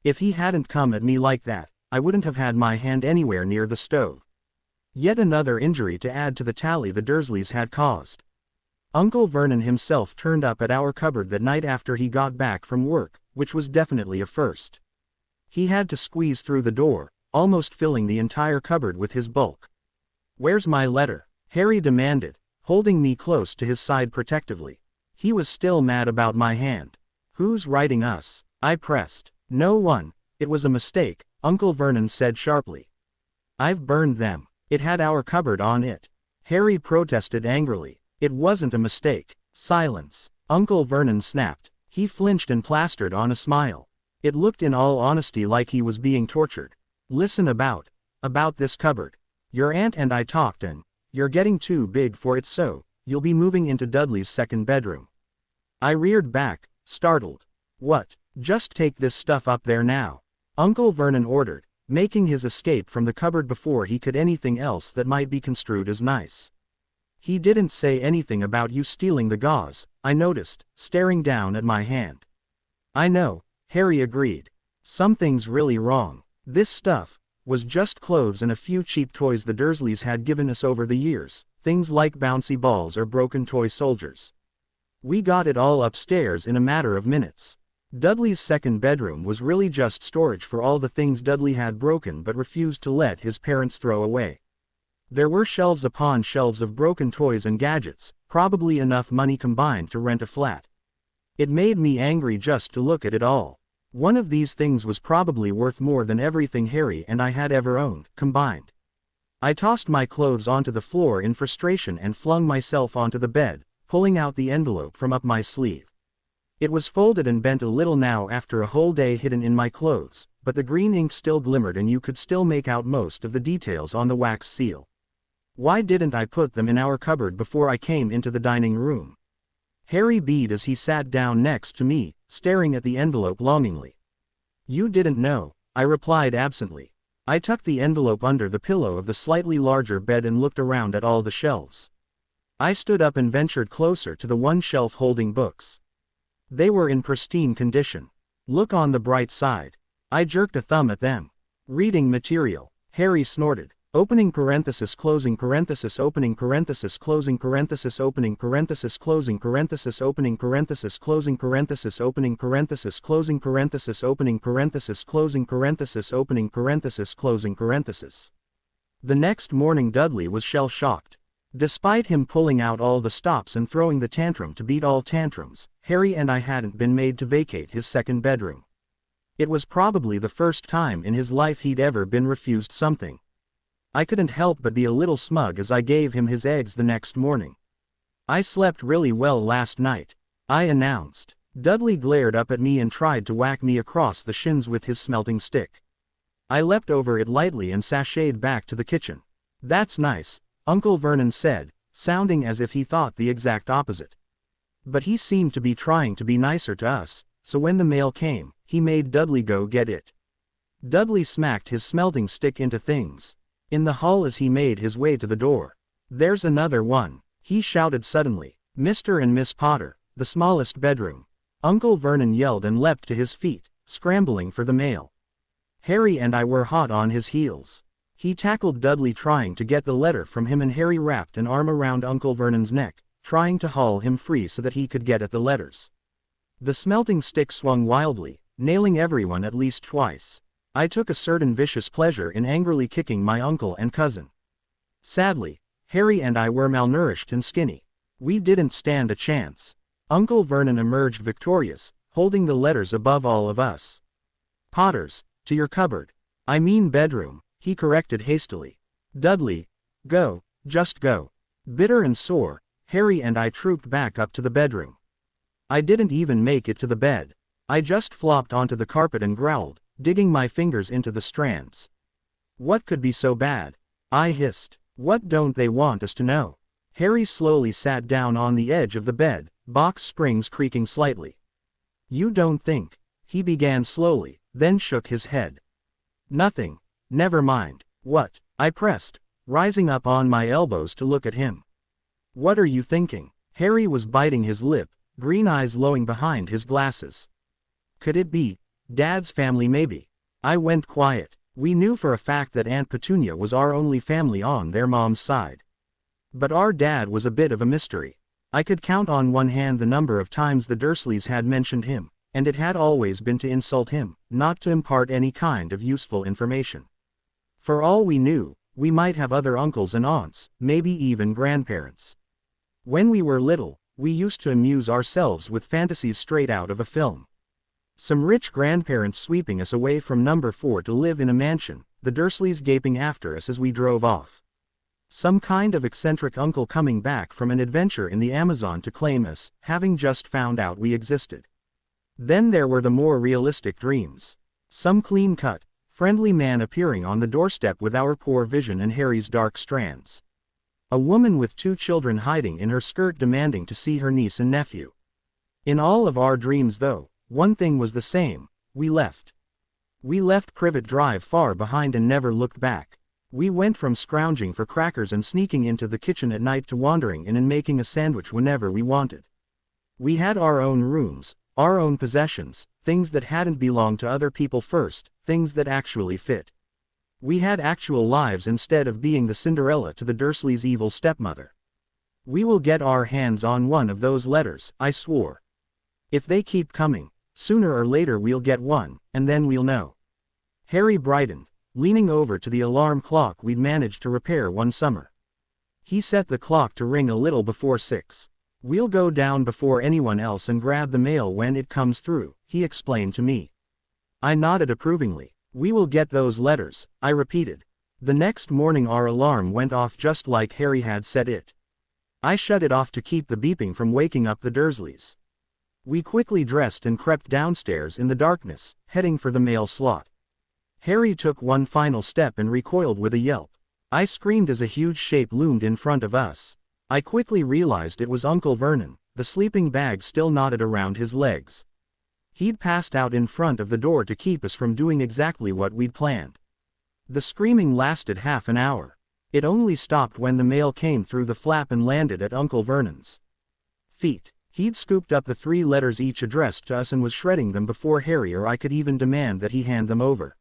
If he hadn't come at me like that, I wouldn't have had my hand anywhere near the stove. Yet another injury to add to the tally the Dursleys had caused. Uncle Vernon himself turned up at our cupboard that night after he got back from work, which was definitely a first. He had to squeeze through the door, almost filling the entire cupboard with his bulk. Where's my letter? Harry demanded, holding me close to his side protectively. He was still mad about my hand. Who's writing us? I pressed. No one. It was a mistake, Uncle Vernon said sharply. I've burned them. It had our cupboard on it. Harry protested angrily. It wasn't a mistake. Silence. Uncle Vernon snapped. He flinched and plastered on a smile. It looked in all honesty like he was being tortured. Listen about this cupboard. Your aunt and I talked and you're getting too big for it, so you'll be moving into Dudley's second bedroom. I reared back, startled. What? Just take this stuff up there now, Uncle Vernon ordered, making his escape from the cupboard before he could anything else that might be construed as nice. He didn't say anything about you stealing the gauze, I noticed, staring down at my hand. I know, Harry agreed. Something's really wrong. This stuff was just clothes and a few cheap toys the Dursleys had given us over the years, things like bouncy balls or broken toy soldiers. We got it all upstairs in a matter of minutes. Dudley's second bedroom was really just storage for all the things Dudley had broken but refused to let his parents throw away. There were shelves upon shelves of broken toys and gadgets, probably enough money combined to rent a flat. It made me angry just to look at it all. One of these things was probably worth more than everything Harry and I had ever owned, combined. I tossed my clothes onto the floor in frustration and flung myself onto the bed, pulling out the envelope from up my sleeve. It was folded and bent a little now after a whole day hidden in my clothes, but the green ink still glimmered and you could still make out most of the details on the wax seal. Why didn't I put them in our cupboard before I came into the dining room? Harry beat as he sat down next to me, staring at the envelope longingly. You didn't know, I replied absently. I tucked the envelope under the pillow of the slightly larger bed and looked around at all the shelves. I stood up and ventured closer to the one shelf holding books. They were in pristine condition. Look on the bright side. I jerked a thumb at them. Reading material. Harry snorted. Opening parenthesis closing parenthesis opening parenthesis closing parenthesis opening parenthesis closing parenthesis opening parenthesis closing parenthesis opening parenthesis closing parenthesis opening parenthesis closing parenthesis opening parenthesis closing parenthesis. The next morning Dudley was shell-shocked. Despite him pulling out all the stops and throwing the tantrum to beat all tantrums, Harry and I hadn't been made to vacate his second bedroom. It was probably the first time in his life he'd ever been refused something. I couldn't help but be a little smug as I gave him his eggs the next morning. I slept really well last night, I announced. Dudley glared up at me and tried to whack me across the shins with his smelting stick. I leapt over it lightly and sashayed back to the kitchen. That's nice, Uncle Vernon said, sounding as if he thought the exact opposite. But he seemed to be trying to be nicer to us, so when the mail came, he made Dudley go get it. Dudley smacked his smelting stick into things in the hall as he made his way to the door. There's another one, he shouted suddenly. Mr. and Miss Potter, the smallest bedroom. Uncle Vernon yelled and leapt to his feet, scrambling for the mail. Harry and I were hot on his heels. He tackled Dudley trying to get the letter from him and Harry wrapped an arm around Uncle Vernon's neck, trying to haul him free so that he could get at the letters. The smelting stick swung wildly, nailing everyone at least twice. I took a certain vicious pleasure in angrily kicking my uncle and cousin. Sadly, Harry and I were malnourished and skinny. We didn't stand a chance. Uncle Vernon emerged victorious, holding the letters above all of us. Potters, to your cupboard. I mean bedroom, he corrected hastily. Dudley, go, just go. Bitter and sore, Harry and I trooped back up to the bedroom. I didn't even make it to the bed. I just flopped onto the carpet and growled, digging my fingers into the strands. What could be so bad? I hissed. What don't they want us to know? Harry slowly sat down on the edge of the bed, box springs creaking slightly. You don't think? He began slowly, then shook his head. Nothing. Never mind. What? I pressed, rising up on my elbows to look at him. What are you thinking? Harry was biting his lip, green eyes lowing behind his glasses. Could it be Dad's family maybe? I went quiet. We knew for a fact that Aunt Petunia was our only family on their mom's side. But our dad was a bit of a mystery. I could count on one hand the number of times the Dursleys had mentioned him, and it had always been to insult him, not to impart any kind of useful information. For all we knew, we might have other uncles and aunts, maybe even grandparents. When we were little, we used to amuse ourselves with fantasies straight out of a film. Some rich grandparents sweeping us away from number 4 to live in a mansion, the Dursleys gaping after us as we drove off. Some kind of eccentric uncle coming back from an adventure in the Amazon to claim us, having just found out we existed. Then there were the more realistic dreams. Some clean-cut, friendly man appearing on the doorstep with our poor vision and Harry's dark strands. A woman with 2 children hiding in her skirt demanding to see her niece and nephew. In all of our dreams though, one thing was the same, we left. We left Privet Drive far behind and never looked back. We went from scrounging for crackers and sneaking into the kitchen at night to wandering in and making a sandwich whenever we wanted. We had our own rooms, our own possessions, things that hadn't belonged to other people first, things that actually fit. We had actual lives instead of being the Cinderella to the Dursleys' evil stepmother. We will get our hands on one of those letters, I swore. If they keep coming, sooner or later we'll get one, and then we'll know. Harry brightened, leaning over to the alarm clock we'd managed to repair one summer. He set the clock to ring a little before 6. We'll go down before anyone else and grab the mail when it comes through, he explained to me. I nodded approvingly. We will get those letters, I repeated. The next morning our alarm went off just like Harry had set it. I shut it off to keep the beeping from waking up the Dursleys. We quickly dressed and crept downstairs in the darkness, heading for the mail slot. Harry took one final step and recoiled with a yelp. I screamed as a huge shape loomed in front of us. I quickly realized it was Uncle Vernon, the sleeping bag still knotted around his legs. He'd passed out in front of the door to keep us from doing exactly what we'd planned. The screaming lasted half an hour. It only stopped when the mail came through the flap and landed at Uncle Vernon's feet. He'd scooped up the 3 letters each addressed to us and was shredding them before Harry or I could even demand that he hand them over.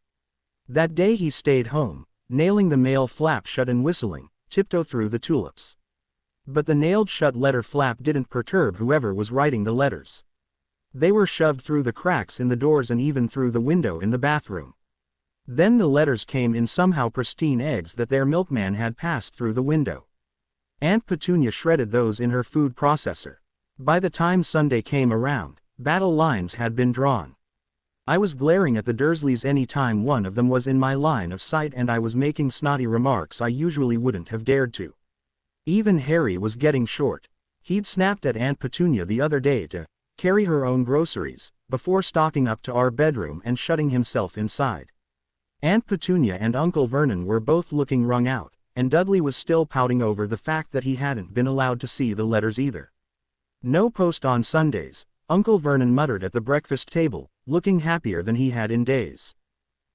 That day he stayed home, nailing the mail flap shut and whistling, "Tiptoe Through the Tulips." But the nailed shut letter flap didn't perturb whoever was writing the letters. They were shoved through the cracks in the doors and even through the window in the bathroom. Then the letters came in somehow pristine eggs that their milkman had passed through the window. Aunt Petunia shredded those in her food processor. By the time Sunday came around, battle lines had been drawn. I was glaring at the Dursleys any time one of them was in my line of sight, and I was making snotty remarks I usually wouldn't have dared to. Even Harry was getting short. He'd snapped at Aunt Petunia the other day to carry her own groceries, before stalking up to our bedroom and shutting himself inside. Aunt Petunia and Uncle Vernon were both looking wrung out, and Dudley was still pouting over the fact that he hadn't been allowed to see the letters either. "No post on Sundays," Uncle Vernon muttered at the breakfast table, looking happier than he had in days.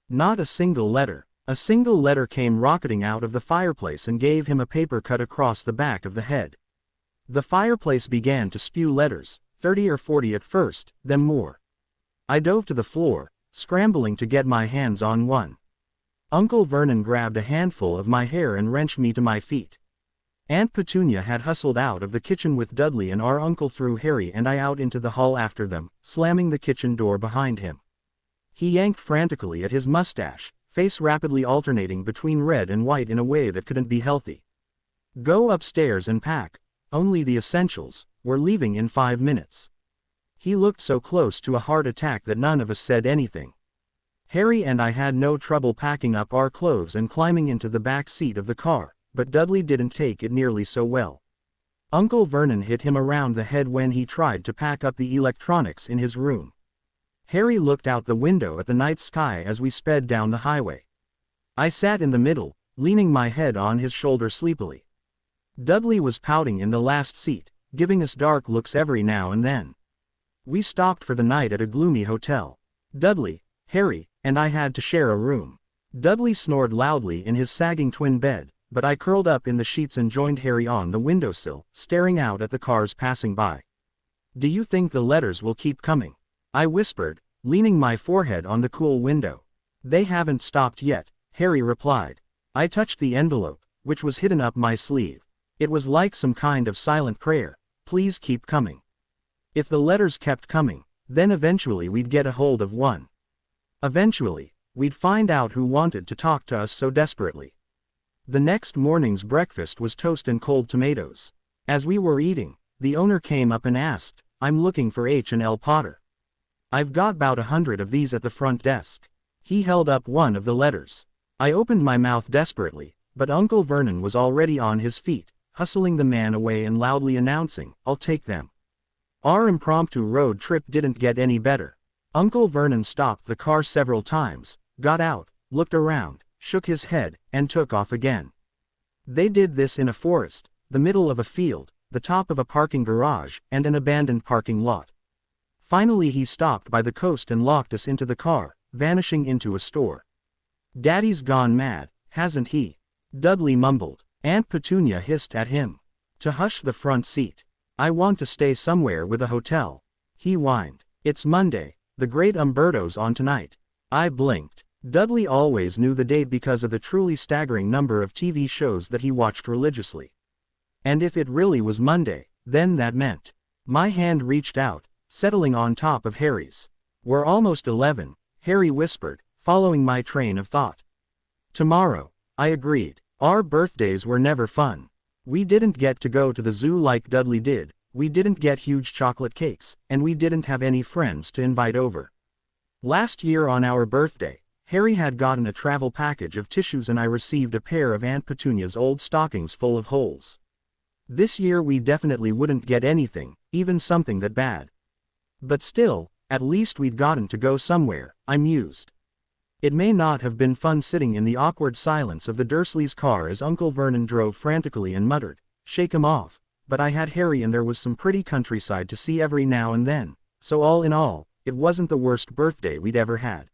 Not a single letter. A single letter came rocketing out of the fireplace and gave him a paper cut across the back of the head. The fireplace began to spew letters, 30 or 40 at first, then more. I dove to the floor, scrambling to get my hands on one. Uncle Vernon grabbed a handful of my hair and wrenched me to my feet. Aunt Petunia had hustled out of the kitchen with Dudley and our uncle threw Harry and I out into the hall after them, slamming the kitchen door behind him. He yanked frantically at his mustache, face rapidly alternating between red and white in a way that couldn't be healthy. "Go upstairs and pack. Only the essentials. We're leaving in 5 minutes." He looked so close to a heart attack that none of us said anything. Harry and I had no trouble packing up our clothes and climbing into the back seat of the car, but Dudley didn't take it nearly so well. Uncle Vernon hit him around the head when he tried to pack up the electronics in his room. Harry looked out the window at the night sky as we sped down the highway. I sat in the middle, leaning my head on his shoulder sleepily. Dudley was pouting in the last seat, giving us dark looks every now and then. We stopped for the night at a gloomy hotel. Dudley, Harry, and I had to share a room. Dudley snored loudly in his sagging twin bed, but I curled up in the sheets and joined Harry on the windowsill, staring out at the cars passing by. "Do you think the letters will keep coming?" I whispered, leaning my forehead on the cool window. "They haven't stopped yet," Harry replied. I touched the envelope, which was hidden up my sleeve. It was like some kind of silent prayer. "Please keep coming." If the letters kept coming, then eventually we'd get a hold of one. Eventually, we'd find out who wanted to talk to us so desperately. The next morning's breakfast was toast and cold tomatoes. As we were eating, the owner came up and asked, "I'm looking for H&L Potter. I've got about 100 of these at the front desk." He held up one of the letters. I opened my mouth desperately, but Uncle Vernon was already on his feet, hustling the man away and loudly announcing, "I'll take them." Our impromptu road trip didn't get any better. Uncle Vernon stopped the car several times, got out, looked around, shook his head, and took off again. They did this in a forest, the middle of a field, the top of a parking garage, and an abandoned parking lot. Finally he stopped by the coast and locked us into the car, vanishing into a store. "Daddy's gone mad, hasn't he?" Dudley mumbled. Aunt Petunia hissed at him to hush the front seat. "I want to stay somewhere with a hotel," he whined. "It's Monday, the Great Umberto's on tonight." I blinked. Dudley always knew the date because of the truly staggering number of TV shows that he watched religiously. And if it really was Monday, then that meant. My hand reached out, settling on top of Harry's. "We're almost 11, Harry whispered, following my train of thought. "Tomorrow," I agreed. Our birthdays were never fun. We didn't get to go to the zoo like Dudley did, we didn't get huge chocolate cakes, and we didn't have any friends to invite over. Last year on our birthday, Harry had gotten a travel package of tissues and I received a pair of Aunt Petunia's old stockings full of holes. This year we definitely wouldn't get anything, even something that bad. But still, at least we'd gotten to go somewhere, I mused. It may not have been fun sitting in the awkward silence of the Dursleys' car as Uncle Vernon drove frantically and muttered, "Shake 'em off," but I had Harry and there was some pretty countryside to see every now and then, so all in all, it wasn't the worst birthday we'd ever had.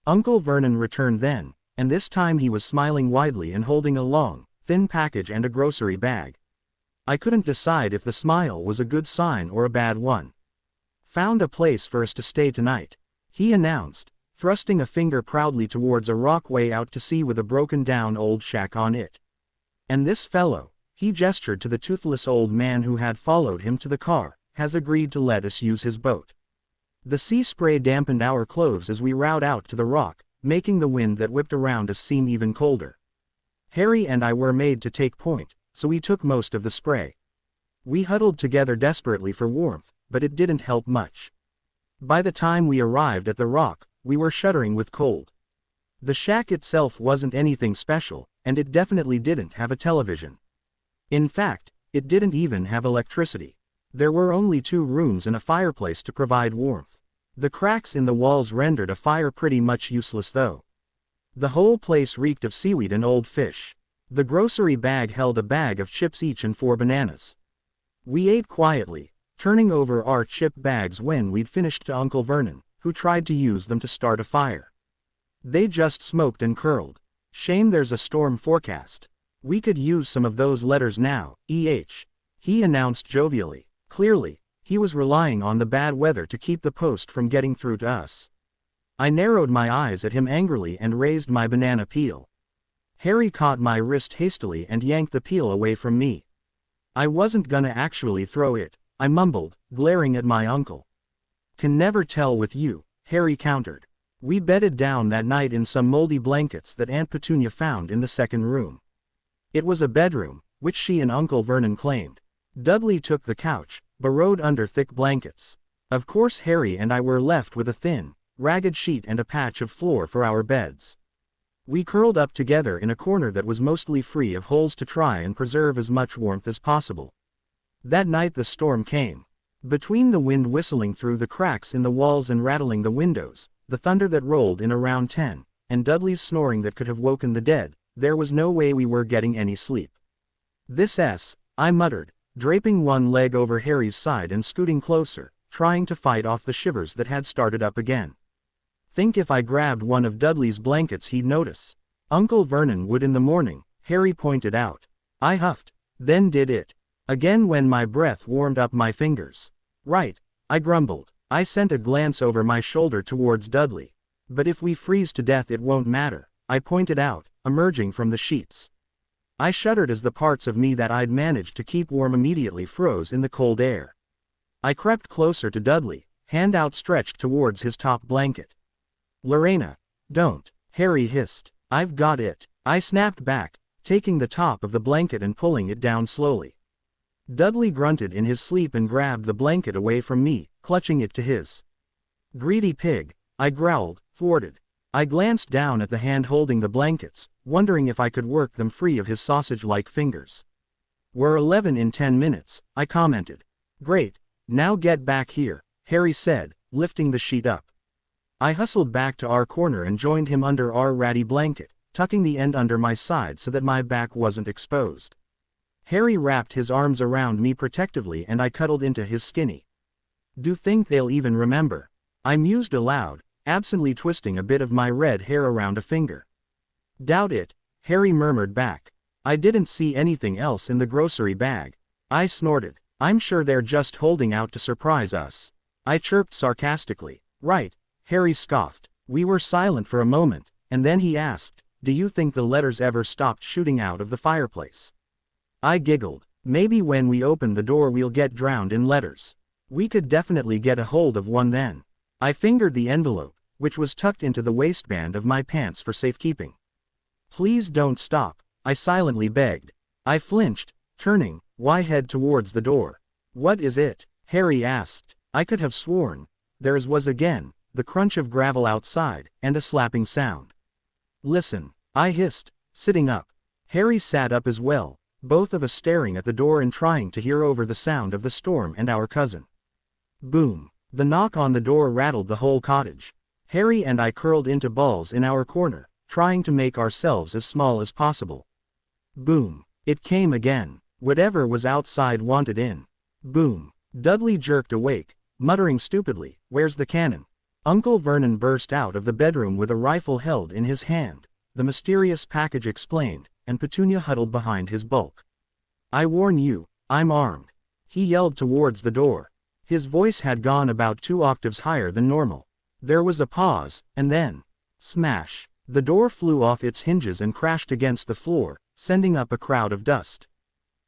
Uncle Vernon returned then, and this time he was smiling widely and holding a long, thin package and a grocery bag. I couldn't decide if the smile was a good sign or a bad one. "Found a place for us to stay tonight," he announced, thrusting a finger proudly towards a rock way out to sea with a broken-down old shack on it. "And this fellow," he gestured to the toothless old man who had followed him to the car, "has agreed to let us use his boat." The sea spray dampened our clothes as we rowed out to the rock, making the wind that whipped around us seem even colder. Harry and I were made to take point, so we took most of the spray. We huddled together desperately for warmth, but it didn't help much. By the time we arrived at the rock, we were shuddering with cold. The shack itself wasn't anything special, and it definitely didn't have a television. In fact, it didn't even have electricity. There were only 2 rooms and a fireplace to provide warmth. The cracks in the walls rendered a fire pretty much useless though. The whole place reeked of seaweed and old fish. The grocery bag held a bag of chips each and 4 bananas. We ate quietly, turning over our chip bags when we'd finished to Uncle Vernon, who tried to use them to start a fire. They just smoked and curled. "Shame there's a storm forecast. We could use some of those letters now, he announced jovially. Clearly, he was relying on the bad weather to keep the post from getting through to us. I narrowed my eyes at him angrily and raised my banana peel. Harry caught my wrist hastily and yanked the peel away from me. "I wasn't gonna actually throw it," I mumbled, glaring at my uncle. "Can never tell with you," Harry countered. We bedded down that night in some moldy blankets that Aunt Petunia found in the second room. It was a bedroom, which she and Uncle Vernon claimed. Dudley took the couch, burrowed under thick blankets. Of course Harry and I were left with a thin, ragged sheet and a patch of floor for our beds. We curled up together in a corner that was mostly free of holes to try and preserve as much warmth as possible. That night the storm came. Between the wind whistling through the cracks in the walls and rattling the windows, the thunder that rolled in around 10, and Dudley's snoring that could have woken the dead, there was no way we were getting any sleep. I muttered, draping one leg over Harry's side and scooting closer, trying to fight off the shivers that had started up again. "Think if I grabbed one of Dudley's blankets he'd notice." "Uncle Vernon would in the morning," Harry pointed out. I huffed, then did it again when my breath warmed up my fingers. "Right," I grumbled. I sent a glance over my shoulder towards Dudley. "But if we freeze to death it won't matter," I pointed out, emerging from the sheets. I shuddered as the parts of me that I'd managed to keep warm immediately froze in the cold air. I crept closer to Dudley, hand outstretched towards his top blanket. "Lorena, don't," Harry hissed. "I've got it," I snapped back, taking the top of the blanket and pulling it down slowly. Dudley grunted in his sleep and grabbed the blanket away from me, clutching it to his. "Greedy pig," I growled, thwarted. I glanced down at the hand holding the blankets, wondering if I could work them free of his sausage-like fingers. "We're 11 in 10 minutes, I commented. "Great, now get back here," Harry said, lifting the sheet up. I hustled back to our corner and joined him under our ratty blanket, tucking the end under my side so that my back wasn't exposed. Harry wrapped his arms around me protectively and I cuddled into his skinny. "Do think they'll even remember?" I mused aloud, absently twisting a bit of my red hair around a finger. "Doubt it," Harry murmured back. "I didn't see anything else in the grocery bag." I snorted. "I'm sure they're just holding out to surprise us," I chirped sarcastically. "Right," Harry scoffed. We were silent for a moment, and then he asked, "Do you think the letters ever stopped shooting out of the fireplace?" I giggled. "Maybe when we open the door we'll get drowned in letters. We could definitely get a hold of one then." I fingered the envelope, which was tucked into the waistband of my pants for safekeeping. "Please don't stop," I silently begged. I flinched, turning, my head towards the door. "What is it?" Harry asked. I could have sworn there was again the crunch of gravel outside, and a slapping sound. "Listen," I hissed, sitting up. Harry sat up as well, both of us staring at the door and trying to hear over the sound of the storm and our cousin. Boom. The knock on the door rattled the whole cottage. Harry and I curled into balls in our corner, trying to make ourselves as small as possible. Boom. It came again. Whatever was outside wanted in. Boom. Dudley jerked awake, muttering stupidly, "Where's the cannon?" Uncle Vernon burst out of the bedroom with a rifle held in his hand. The mysterious package explained, and Petunia huddled behind his bulk. "I warn you, I'm armed," he yelled towards the door. His voice had gone about 2 octaves higher than normal. There was a pause, and then, smash! The door flew off its hinges and crashed against the floor, sending up a cloud of dust.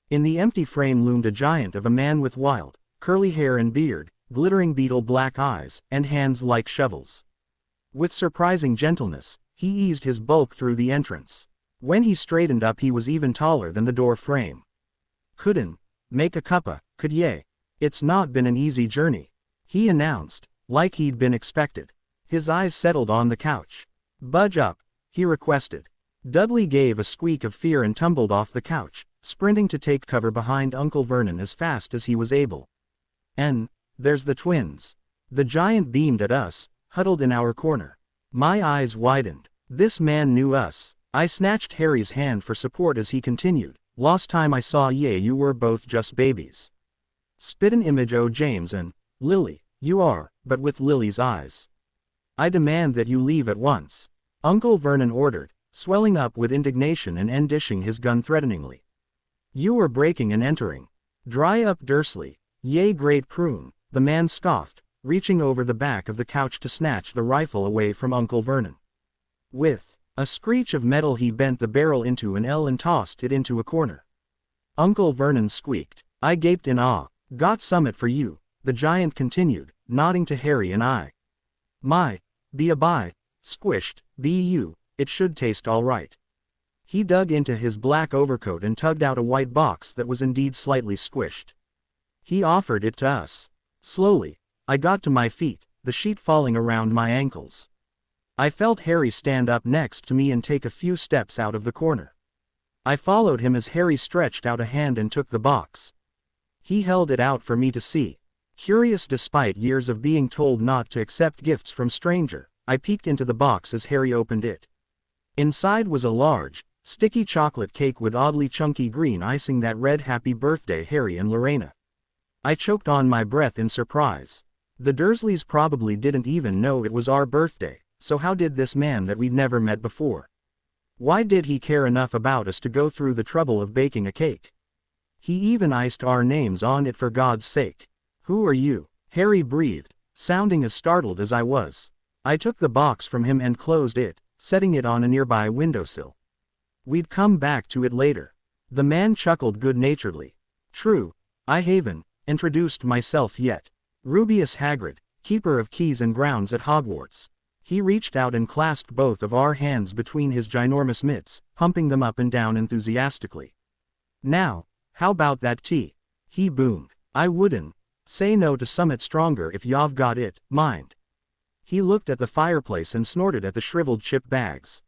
In the empty frame loomed a giant of a man with wild, curly hair and beard, glittering beetle black eyes, and hands like shovels. With surprising gentleness, he eased his bulk through the entrance. When he straightened up, he was even taller than the door frame. "Couldn't make a cuppa, could ye? It's not been an easy journey," he announced, like he'd been expected. His eyes settled on the couch. "Budge up," he requested. Dudley gave a squeak of fear and tumbled off the couch, sprinting to take cover behind Uncle Vernon as fast as he was able. "And there's the twins." The giant beamed at us, huddled in our corner. My eyes widened. This man knew us. I snatched Harry's hand for support as he continued. "Last time I saw ye you were both just babies. Spit an image o' James and Lily, you are, but with Lily's eyes. I demand that you leave at once," Uncle Vernon ordered, swelling up with indignation and endishing his gun threateningly. "You were breaking and entering. Dry up Dursley, ye great prune," the man scoffed, reaching over the back of the couch to snatch the rifle away from Uncle Vernon. With a screech of metal he bent the barrel into an L and tossed it into a corner. Uncle Vernon squeaked. I gaped in awe. "Got summit for you," the giant continued, nodding to Harry and I. "My, be a bye, squished, be you, it should taste all right." He dug into his black overcoat and tugged out a white box that was indeed slightly squished. He offered it to us. Slowly, I got to my feet, the sheet falling around my ankles. I felt Harry stand up next to me and take a few steps out of the corner. I followed him as Harry stretched out a hand and took the box. He held it out for me to see. Curious despite years of being told not to accept gifts from stranger, I peeked into the box as Harry opened it. Inside was a large, sticky chocolate cake with oddly chunky green icing that read "Happy Birthday Harry and Lorena." I choked on my breath in surprise. The Dursleys probably didn't even know it was our birthday, so how did this man that we'd never met before? Why did he care enough about us to go through the trouble of baking a cake? He even iced our names on it, for God's sake. "Who are you?" Harry breathed, sounding as startled as I was. I took the box from him and closed it, setting it on a nearby windowsill. "We'd come back to it later." The man chuckled good-naturedly. "True, I haven't introduced myself yet. Rubius Hagrid, keeper of keys and grounds at Hogwarts." He reached out and clasped both of our hands between his ginormous mitts, pumping them up and down enthusiastically. "Now, how about that tea?" he boomed. "I wouldn't say no to summit stronger if y'ave got it, mind." He looked at the fireplace and snorted at the shriveled chip bags.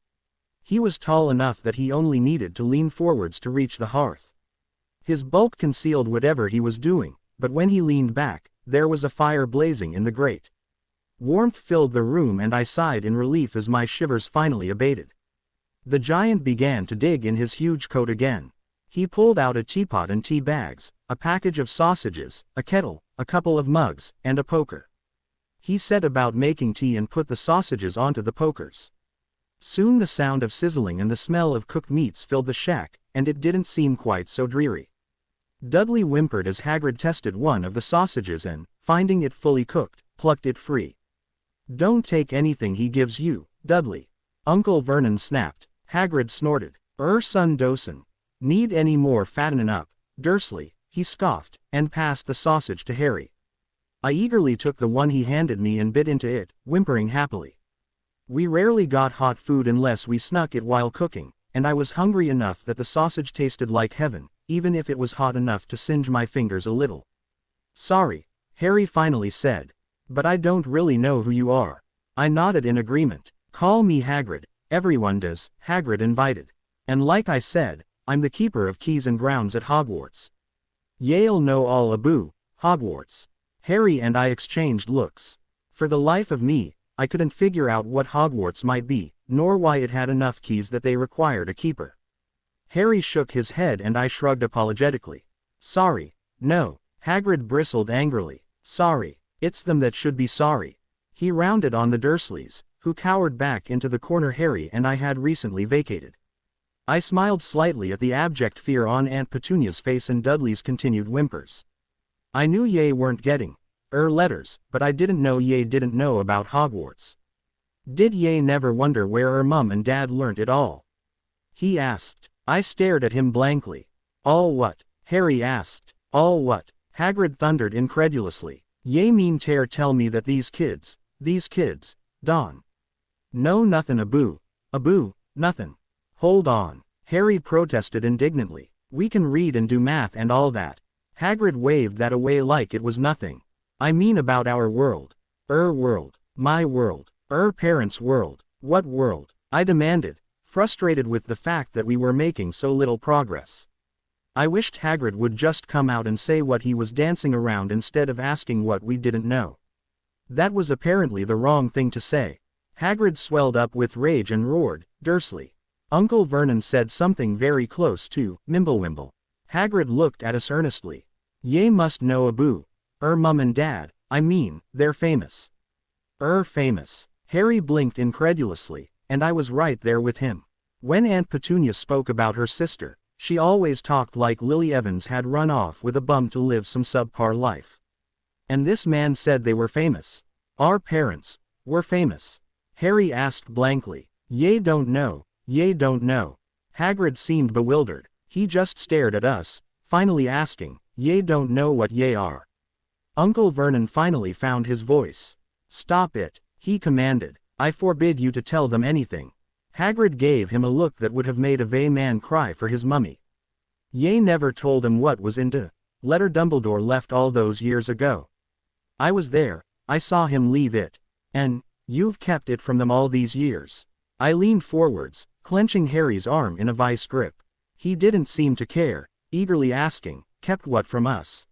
He was tall enough that he only needed to lean forwards to reach the hearth. His bulk concealed whatever he was doing, but when he leaned back, there was a fire blazing in the grate. Warmth filled the room and I sighed in relief as my shivers finally abated. The giant began to dig in his huge coat again. He pulled out a teapot and tea bags, a package of sausages, a kettle, a couple of mugs, and a poker. He set about making tea and put the sausages onto the pokers. Soon the sound of sizzling and the smell of cooked meats filled the shack, and it didn't seem quite so dreary. Dudley whimpered as Hagrid tested one of the sausages and, finding it fully cooked, plucked it free. "Don't take anything he gives you, Dudley," Uncle Vernon snapped. Hagrid snorted. Son Dosen. Need any more fattening up, Dursley," he scoffed, and passed the sausage to Harry. I eagerly took the one he handed me and bit into it, whimpering happily. We rarely got hot food unless we snuck it while cooking, and I was hungry enough that the sausage tasted like heaven, even if it was hot enough to singe my fingers a little. "Sorry," Harry finally said, "but I don't really know who you are." I nodded in agreement. "Call me Hagrid, everyone does," Hagrid invited. "And like I said, I'm the keeper of keys and grounds at Hogwarts." "Ye'll know all aboo Hogwarts." Harry and I exchanged looks. For the life of me, I couldn't figure out what Hogwarts might be, nor why it had enough keys that they required a keeper. Harry shook his head and I shrugged apologetically. Sorry. No. Hagrid bristled angrily. Sorry. It's them that should be sorry. He rounded on the Dursleys, who cowered back into the corner Harry and I had recently vacated. I smiled slightly at the abject fear on Aunt Petunia's face and Dudley's continued whimpers. I knew ye weren't getting letters, but I didn't know ye didn't know about Hogwarts. Did ye never wonder where Mum and Dad learnt it all? He asked. I stared at him blankly. All what? Harry asked. All what? Hagrid thundered incredulously. Ye mean tell me that these kids, Don. No nothin' Aboo, nothin'. Hold on. Harry protested indignantly. We can read and do math and all that. Hagrid waved that away like it was nothing. I mean about our world. World. My world. Parents' world. What world? I demanded, frustrated with the fact that we were making so little progress. I wished Hagrid would just come out and say what he was dancing around instead of asking what we didn't know. That was apparently the wrong thing to say. Hagrid swelled up with rage and roared, Dursley. Uncle Vernon said something very close to Mimblewimble. Hagrid looked at us earnestly. Ye must know Aboo. Mum and Dad, I mean, they're famous. Famous. Harry blinked incredulously, and I was right there with him. When Aunt Petunia spoke about her sister, she always talked like Lily Evans had run off with a bum to live some subpar life. And this man said they were famous. Our parents were famous. Harry asked blankly. Ye don't know. Hagrid seemed bewildered. He just stared at us, finally asking, Ye don't know what ye are. Uncle Vernon finally found his voice. Stop it, he commanded. I forbid you to tell them anything. Hagrid gave him a look that would have made a vain man cry for his mummy. Ye never told him what was in the letter Dumbledore left all those years ago. I was there, I saw him leave it. And you've kept it from them all these years. I leaned forwards, clenching Harry's arm in a vice grip. He didn't seem to care, eagerly asking, kept what from us?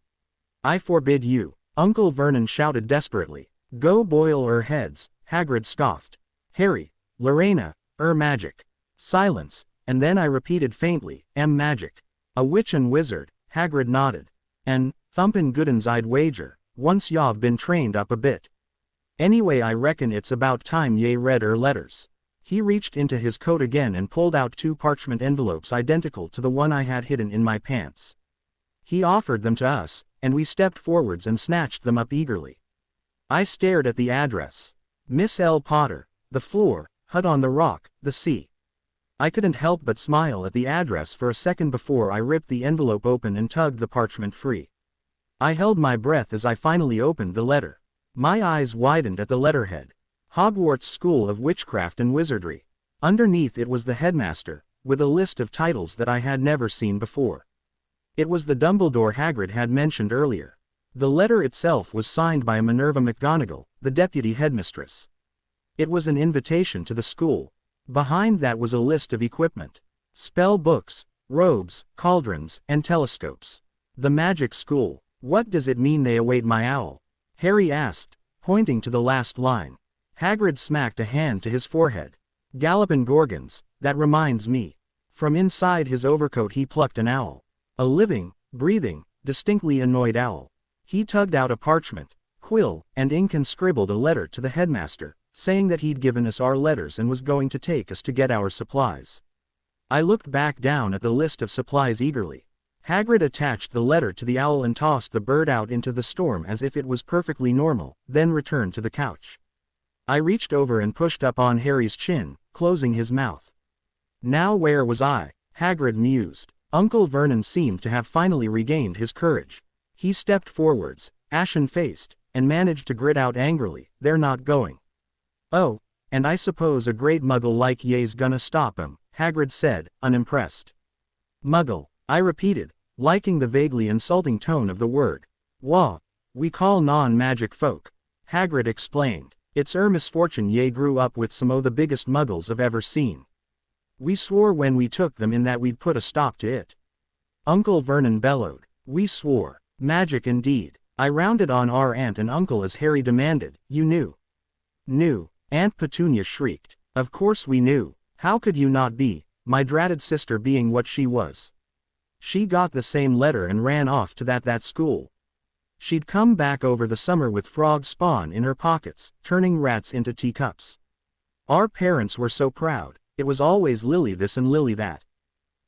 I forbid you, Uncle Vernon shouted desperately. Go boil heads, Hagrid scoffed. Harry, Lorena, magic. Silence, and then I repeated faintly, magic. A witch and wizard, Hagrid nodded. And, thumpin' good'uns I'd wager, once y'ave been trained up a bit. Anyway I reckon it's about time ye read letters. He reached into his coat again and pulled out 2 parchment envelopes identical to the one I had hidden in my pants. He offered them to us, and we stepped forwards and snatched them up eagerly. I stared at the address. Miss L. Potter, the floor, hut on the rock, the sea. I couldn't help but smile at the address for a second before I ripped the envelope open and tugged the parchment free. I held my breath as I finally opened the letter. My eyes widened at the letterhead. Hogwarts School of Witchcraft and Wizardry. Underneath it was the headmaster, with a list of titles that I had never seen before. It was the Dumbledore Hagrid had mentioned earlier. The letter itself was signed by Minerva McGonagall, the deputy headmistress. It was an invitation to the school. Behind that was a list of equipment. Spell books, robes, cauldrons, and telescopes. The magic school. What does it mean they await my owl? Harry asked, pointing to the last line. Hagrid smacked a hand to his forehead. Gallopin' Gorgons, that reminds me. From inside his overcoat he plucked an owl. A living, breathing, distinctly annoyed owl. He tugged out a parchment, quill, and ink and scribbled a letter to the headmaster, saying that he'd given us our letters and was going to take us to get our supplies. I looked back down at the list of supplies eagerly. Hagrid attached the letter to the owl and tossed the bird out into the storm as if it was perfectly normal, then returned to the couch. I reached over and pushed up on Harry's chin, closing his mouth. Now where was I? Hagrid mused. Uncle Vernon seemed to have finally regained his courage. He stepped forwards, ashen-faced, and managed to grit out angrily, "They're not going." "Oh, and I suppose a great muggle like ye's gonna stop 'em," Hagrid said, unimpressed. "Muggle," I repeated, liking the vaguely insulting tone of the word. "Wah, we call non-magic folk," Hagrid explained. "It's misfortune ye grew up with some o' the biggest muggles I've ever seen. We swore when we took them in that we'd put a stop to it." Uncle Vernon bellowed. "We swore. Magic indeed." I rounded on our aunt and uncle as Harry demanded, "You knew?" "Knew. Aunt Petunia shrieked. Of course we knew. How could you not be, my dratted sister being what she was? She got the same letter and ran off to that school. She'd come back over the summer with frog spawn in her pockets, turning rats into teacups. Our parents were so proud. It was always Lily this and Lily that.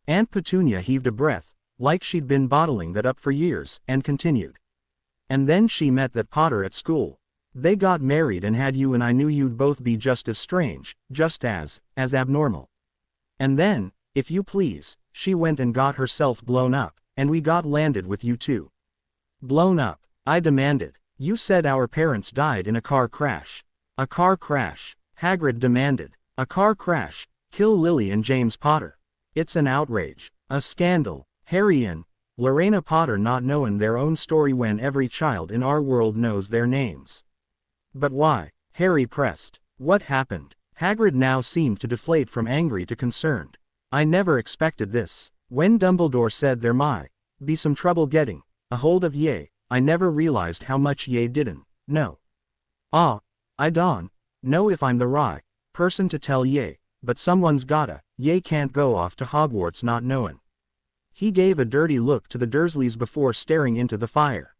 Aunt Petunia heaved a breath, like she'd been bottling that up for years, and continued. And then she met that Potter at school. They got married and had you, and I knew you'd both be just as strange, just as abnormal. And then, if you please, she went and got herself blown up, and we got landed with you too. Blown up? I demanded. You said our parents died in a car crash. A car crash? Hagrid demanded. A car crash. Kill Lily and James Potter. It's an outrage. A scandal. Harry and Lorena Potter not knowing their own story when every child in our world knows their names. But why? Harry pressed. What happened? Hagrid now seemed to deflate from angry to concerned. I never expected this. When Dumbledore said there might be some trouble getting a hold of Ye, I never realized how much Ye didn't know. I don't know if I'm the right person to tell Ye, but someone's gotta. Ye can't go off to Hogwarts not knowing. He gave a dirty look to the Dursleys before staring into the fire.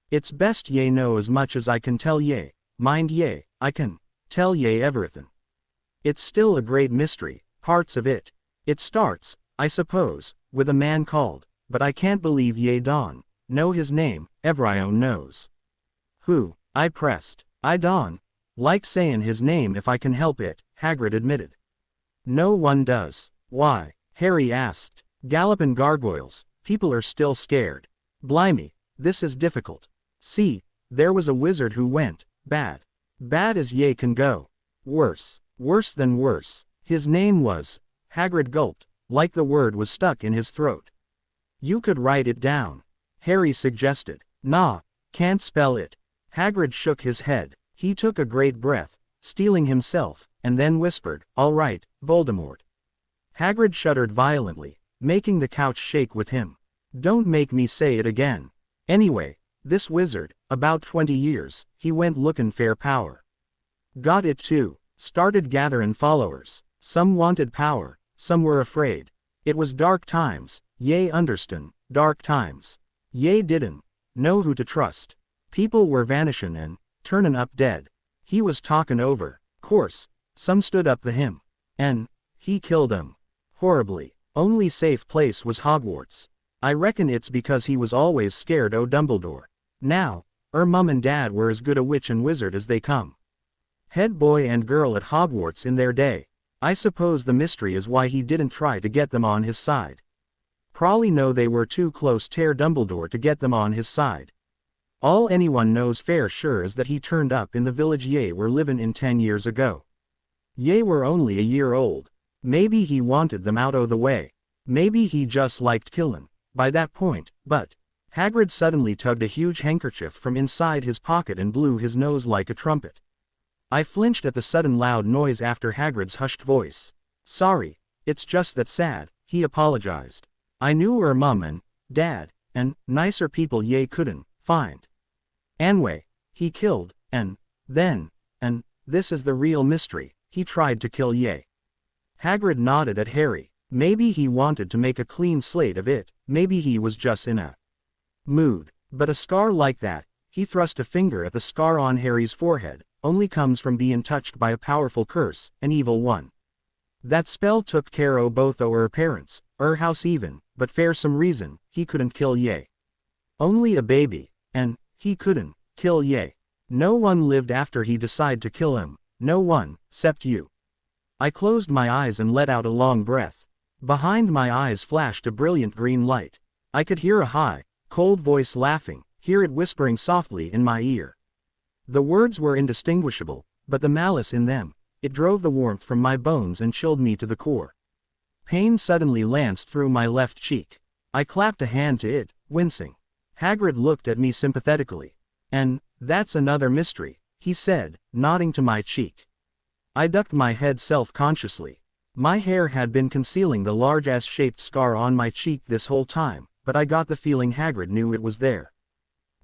It's best Ye know as much as I can tell Ye. Mind Ye, I can tell Ye everything. It's still a great mystery, parts of it. It starts, I suppose, with a man called, but I can't believe Ye don't know his name. Everyone knows. Who? I pressed. I don't like saying his name if I can help it, Hagrid admitted. No one does. Why? Harry asked. Gallopin' gargoyles, people are still scared. Blimey, this is difficult. See, there was a wizard who went bad. Bad as Ye can go. Worse than worse. His name was, Hagrid gulped, like the word was stuck in his throat. You could write it down, Harry suggested. Nah, can't spell it. Hagrid shook his head. He took a great breath, steeling himself, and then whispered, all right, Voldemort. Hagrid shuddered violently, making the couch shake with him. Don't make me say it again. Anyway, this wizard, about 20 years, he went looking fair power. Got it too. Started gathering followers. Some wanted power, some were afraid. It was dark times, Ye understand, dark times. Ye didn't know who to trust. People were vanishing and turning up dead. He was talking over. Course, some stood up to him. And he killed 'em. Horribly. Only safe place was Hogwarts. I reckon it's because he was always scared o' Dumbledore. Now, mum and dad were as good a witch and wizard as they come. Head boy and girl at Hogwarts in their day. I suppose the mystery is why he didn't try to get them on his side. Probably know they were too close to Dumbledore to get them on his side. All anyone knows fair sure is that he turned up in the village Ye were livin' in 10 years ago. Ye were only a year old. Maybe he wanted them out o' the way. Maybe he just liked killin', by that point, but Hagrid suddenly tugged a huge handkerchief from inside his pocket and blew his nose like a trumpet. I flinched at the sudden loud noise after Hagrid's hushed voice. Sorry, it's just that sad, he apologized. I knew mum and dad, and nicer people Ye couldn't find. Anyway, he killed, and then, and this is the real mystery, he tried to kill Ye. Hagrid nodded at Harry. Maybe he wanted to make a clean slate of it, maybe he was just in a mood. But a scar like that, he thrust a finger at the scar on Harry's forehead, only comes from being touched by a powerful curse, an evil one. That spell took care o' both o' her parents, house even, but for some reason, he couldn't kill Ye. Only a baby, and he couldn't kill Ye. No one lived after he decided to kill him, no one, except you. I closed my eyes and let out a long breath. Behind my eyes flashed a brilliant green light. I could hear a high, cold voice laughing, hear it whispering softly in my ear. The words were indistinguishable, but the malice in them, it drove the warmth from my bones and chilled me to the core. Pain suddenly lanced through my left cheek. I clapped a hand to it, wincing. Hagrid looked at me sympathetically. And that's another mystery, he said, nodding to my cheek. I ducked my head self-consciously. My hair had been concealing the large S-shaped scar on my cheek this whole time, but I got the feeling Hagrid knew it was there.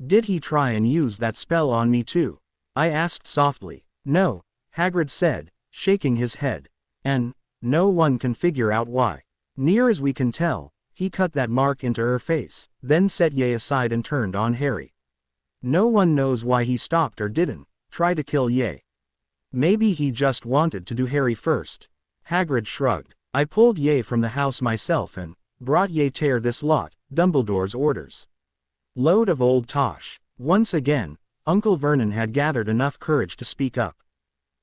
Did he try and use that spell on me too? I asked softly. No, Hagrid said, shaking his head. And no one can figure out why. Near as we can tell, he cut that mark into her face, then set Ye aside and turned on Harry. No one knows why he stopped or didn't try to kill Ye. Maybe he just wanted to do Harry first. Hagrid shrugged. I pulled Ye from the house myself and brought Ye tear this lot, Dumbledore's orders. Load of old tosh. Once again, Uncle Vernon had gathered enough courage to speak up.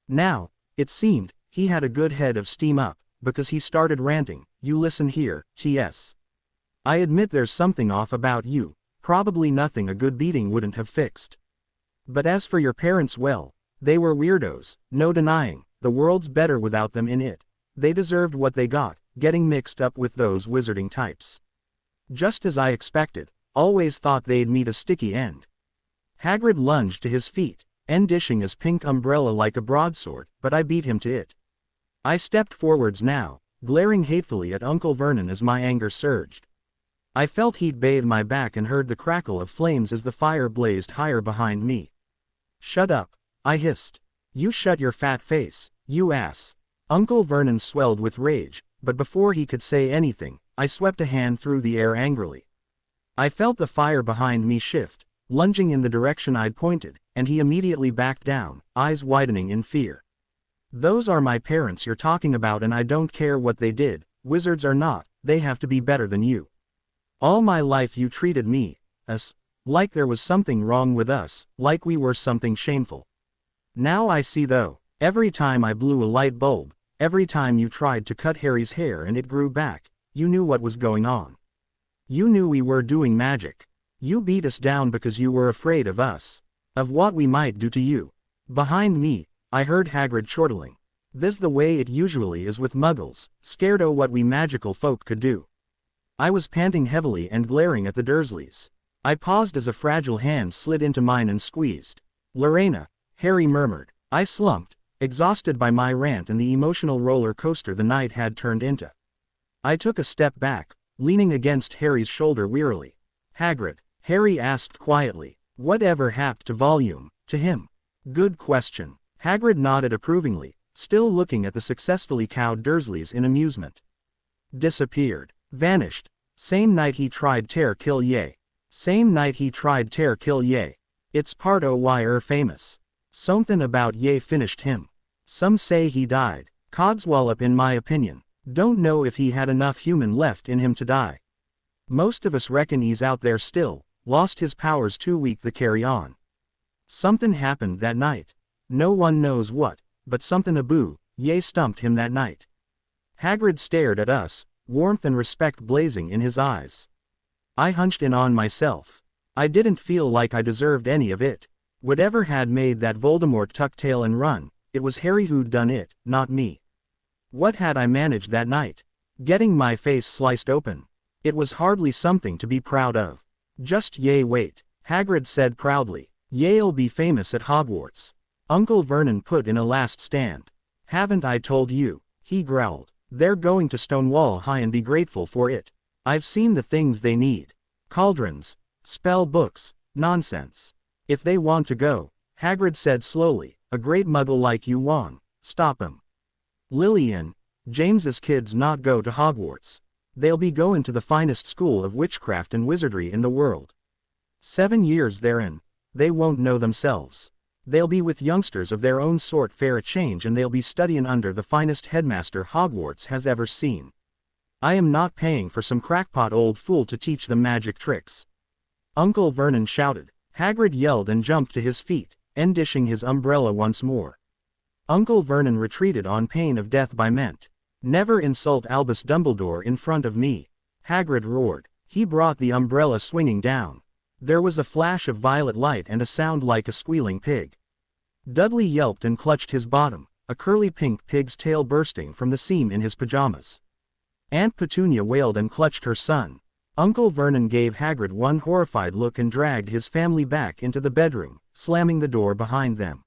Now, it seemed, he had a good head of steam up, because he started ranting. You listen here, T.S. I admit there's something off about you, probably nothing a good beating wouldn't have fixed. But as for your parents, well, they were weirdos, no denying, the world's better without them in it. They deserved what they got, getting mixed up with those wizarding types. Just as I expected, always thought they'd meet a sticky end. Hagrid lunged to his feet, dishing his pink umbrella like a broadsword, but I beat him to it. I stepped forwards now, glaring hatefully at Uncle Vernon as my anger surged. I felt heat bathe my back and heard the crackle of flames as the fire blazed higher behind me. Shut up, I hissed. You shut your fat face, you ass. Uncle Vernon swelled with rage, but before he could say anything, I swept a hand through the air angrily. I felt the fire behind me shift, lunging in the direction I'd pointed, and he immediately backed down, eyes widening in fear. Those are my parents you're talking about, and I don't care what they did, wizards or not, they have to be better than you. All my life you treated me, like there was something wrong with us, like we were something shameful. Now I see though, every time I blew a light bulb, every time you tried to cut Harry's hair and it grew back, you knew what was going on. You knew we were doing magic. You beat us down because you were afraid of us. Of what we might do to you. Behind me, I heard Hagrid chortling. This the way it usually is with muggles, scared o' what we magical folk could do. I was panting heavily and glaring at the Dursleys. I paused as a fragile hand slid into mine and squeezed. Lorena, Harry murmured. I slumped, exhausted by my rant and the emotional roller coaster the night had turned into. I took a step back, leaning against Harry's shoulder wearily. Hagrid, Harry asked quietly, whatever happened to volume, to him? Good question. Hagrid nodded approvingly, still looking at the successfully cowed Dursleys in amusement. Disappeared. Vanished. Same night he tried tear kill Ye. Same night he tried tear kill Ye. It's part o' why famous. Somethin' about Ye finished him. Some say he died. Codswallop in my opinion. Don't know if he had enough human left in him to die. Most of us reckon he's out there still, lost his powers too weak to carry on. Somethin' happened that night. No one knows what, but somethin' aboo, Ye stumped him that night. Hagrid stared at us, warmth and respect blazing in his eyes. I hunched in on myself. I didn't feel like I deserved any of it. Whatever had made that Voldemort tuck tail and run, it was Harry who'd done it, not me. What had I managed that night? Getting my face sliced open. It was hardly something to be proud of. Just Ye wait, Hagrid said proudly. Ye'll be famous at Hogwarts. Uncle Vernon put in a last stand. Haven't I told you? He growled. They're going to Stonewall High and be grateful for it. I've seen the things they need. Cauldrons. Spell books. Nonsense. If they want to go, Hagrid said slowly, a great muggle like you won. Stop 'em. Lillian, James's kids not go to Hogwarts. They'll be goin' to the finest school of witchcraft and wizardry in the world. 7 years therein. They won't know themselves. They'll be with youngsters of their own sort fair a change, and they'll be studyin' under the finest headmaster Hogwarts has ever seen. I am not paying for some crackpot old fool to teach them magic tricks. Uncle Vernon shouted. Hagrid yelled and jumped to his feet, dishing his umbrella once more. Uncle Vernon retreated on pain of death by Ment. Never insult Albus Dumbledore in front of me. Hagrid roared. He brought the umbrella swinging down. There was a flash of violet light and a sound like a squealing pig. Dudley yelped and clutched his bottom, a curly pink pig's tail bursting from the seam in his pajamas. Aunt Petunia wailed and clutched her son. Uncle Vernon gave Hagrid one horrified look and dragged his family back into the bedroom, slamming the door behind them.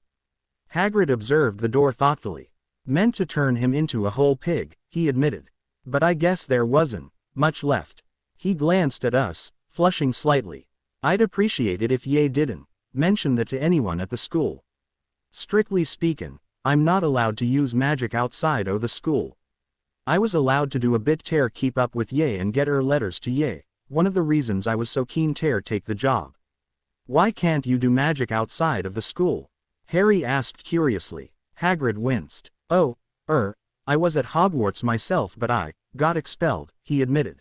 Hagrid observed the door thoughtfully. Meant to turn him into a whole pig, he admitted. But I guess there wasn't much left. He glanced at us, flushing slightly. I'd appreciate it if Ye didn't mention that to anyone at the school. Strictly speakin', I'm not allowed to use magic outside o' the school. I was allowed to do a bit tear keep up with Ye and get letters to Ye, one of the reasons I was so keen tear take the job. Why can't you do magic outside of the school? Harry asked curiously. Hagrid winced. Oh, I was at Hogwarts myself but I got expelled, he admitted.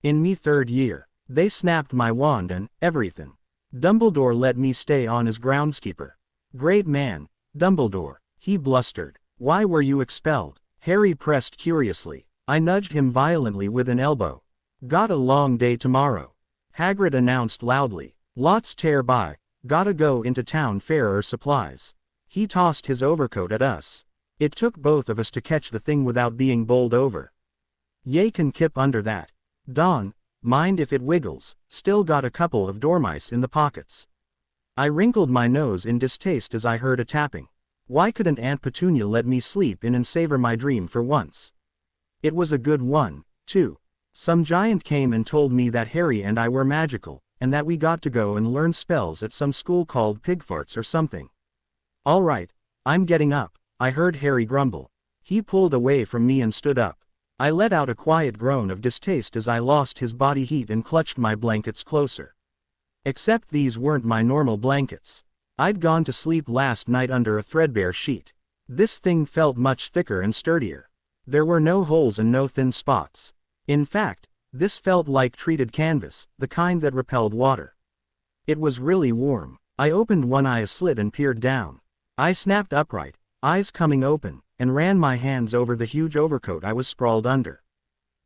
In me third year. They snapped my wand and everything. Dumbledore let me stay on as groundskeeper. Great man, Dumbledore, he blustered. Why were you expelled? Harry pressed curiously. I nudged him violently with an elbow. Got a long day tomorrow. Hagrid announced loudly. Lots tear by, gotta go into town fairer supplies. He tossed his overcoat at us. It took both of us to catch the thing without being bowled over. Ye can kip under that. Don, mind if it wiggles, still got a couple of dormice in the pockets. I wrinkled my nose in distaste as I heard a tapping. Why couldn't Aunt Petunia let me sleep in and savor my dream for once? It was a good one, too. Some giant came and told me that Harry and I were magical, and that we got to go and learn spells at some school called Pigfarts or something. All right, I'm getting up, I heard Harry grumble. He pulled away from me and stood up. I let out a quiet groan of distaste as I lost his body heat and clutched my blankets closer. Except these weren't my normal blankets. I'd gone to sleep last night under a threadbare sheet. This thing felt much thicker and sturdier. There were no holes and no thin spots. In fact, this felt like treated canvas, the kind that repelled water. It was really warm. I opened one eye a slit and peered down. I snapped upright, eyes coming open, and ran my hands over the huge overcoat I was sprawled under.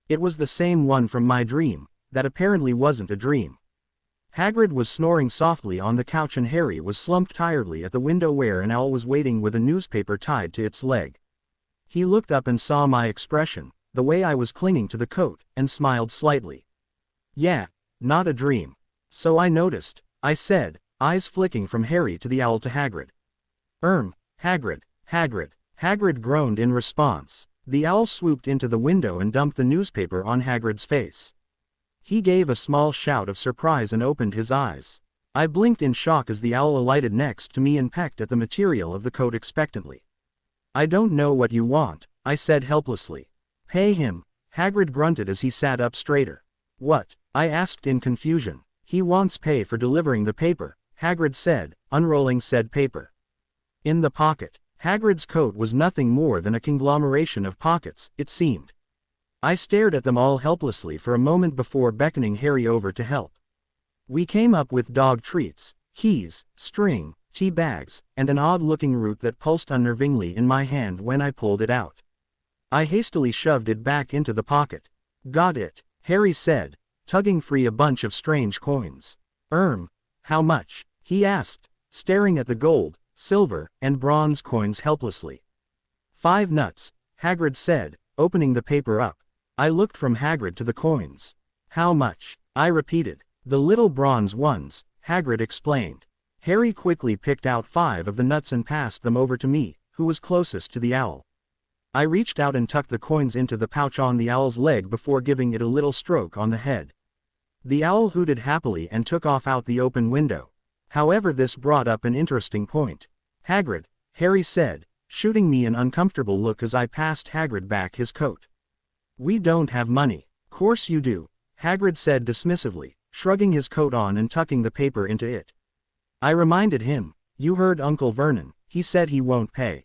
It was the same one from my dream, that apparently wasn't a dream. Hagrid was snoring softly on the couch and Harry was slumped tiredly at the window where an owl was waiting with a newspaper tied to its leg. He looked up and saw my expression, the way I was clinging to the coat, and smiled slightly. Yeah, not a dream. So I noticed, I said, eyes flicking from Harry to the owl to Hagrid. Hagrid. Hagrid groaned in response. The owl swooped into the window and dumped the newspaper on Hagrid's face. He gave a small shout of surprise and opened his eyes. I blinked in shock as the owl alighted next to me and pecked at the material of the coat expectantly. I don't know what you want, I said helplessly. Pay him, Hagrid grunted as he sat up straighter. What? I asked in confusion. He wants pay for delivering the paper, Hagrid said, unrolling said paper. In the pocket. Hagrid's coat was nothing more than a conglomeration of pockets, it seemed. I stared at them all helplessly for a moment before beckoning Harry over to help. We came up with dog treats, keys, string, tea bags, and an odd-looking root that pulsed unnervingly in my hand when I pulled it out. I hastily shoved it back into the pocket. Got it, Harry said, tugging free a bunch of strange coins. How much? He asked, staring at the gold, silver, and bronze coins helplessly. 5 nuts, Hagrid said, opening the paper up. I looked from Hagrid to the coins. How much? I repeated. The little bronze ones, Hagrid explained. Harry quickly picked out 5 of the nuts and passed them over to me, who was closest to the owl. I reached out and tucked the coins into the pouch on the owl's leg before giving it a little stroke on the head. The owl hooted happily and took off out the open window. However, this brought up an interesting point. Hagrid, Harry said, shooting me an uncomfortable look as I passed Hagrid back his coat. We don't have money. Course you do, Hagrid said dismissively, shrugging his coat on and tucking the paper into it. I reminded him, you heard Uncle Vernon, he said he won't pay.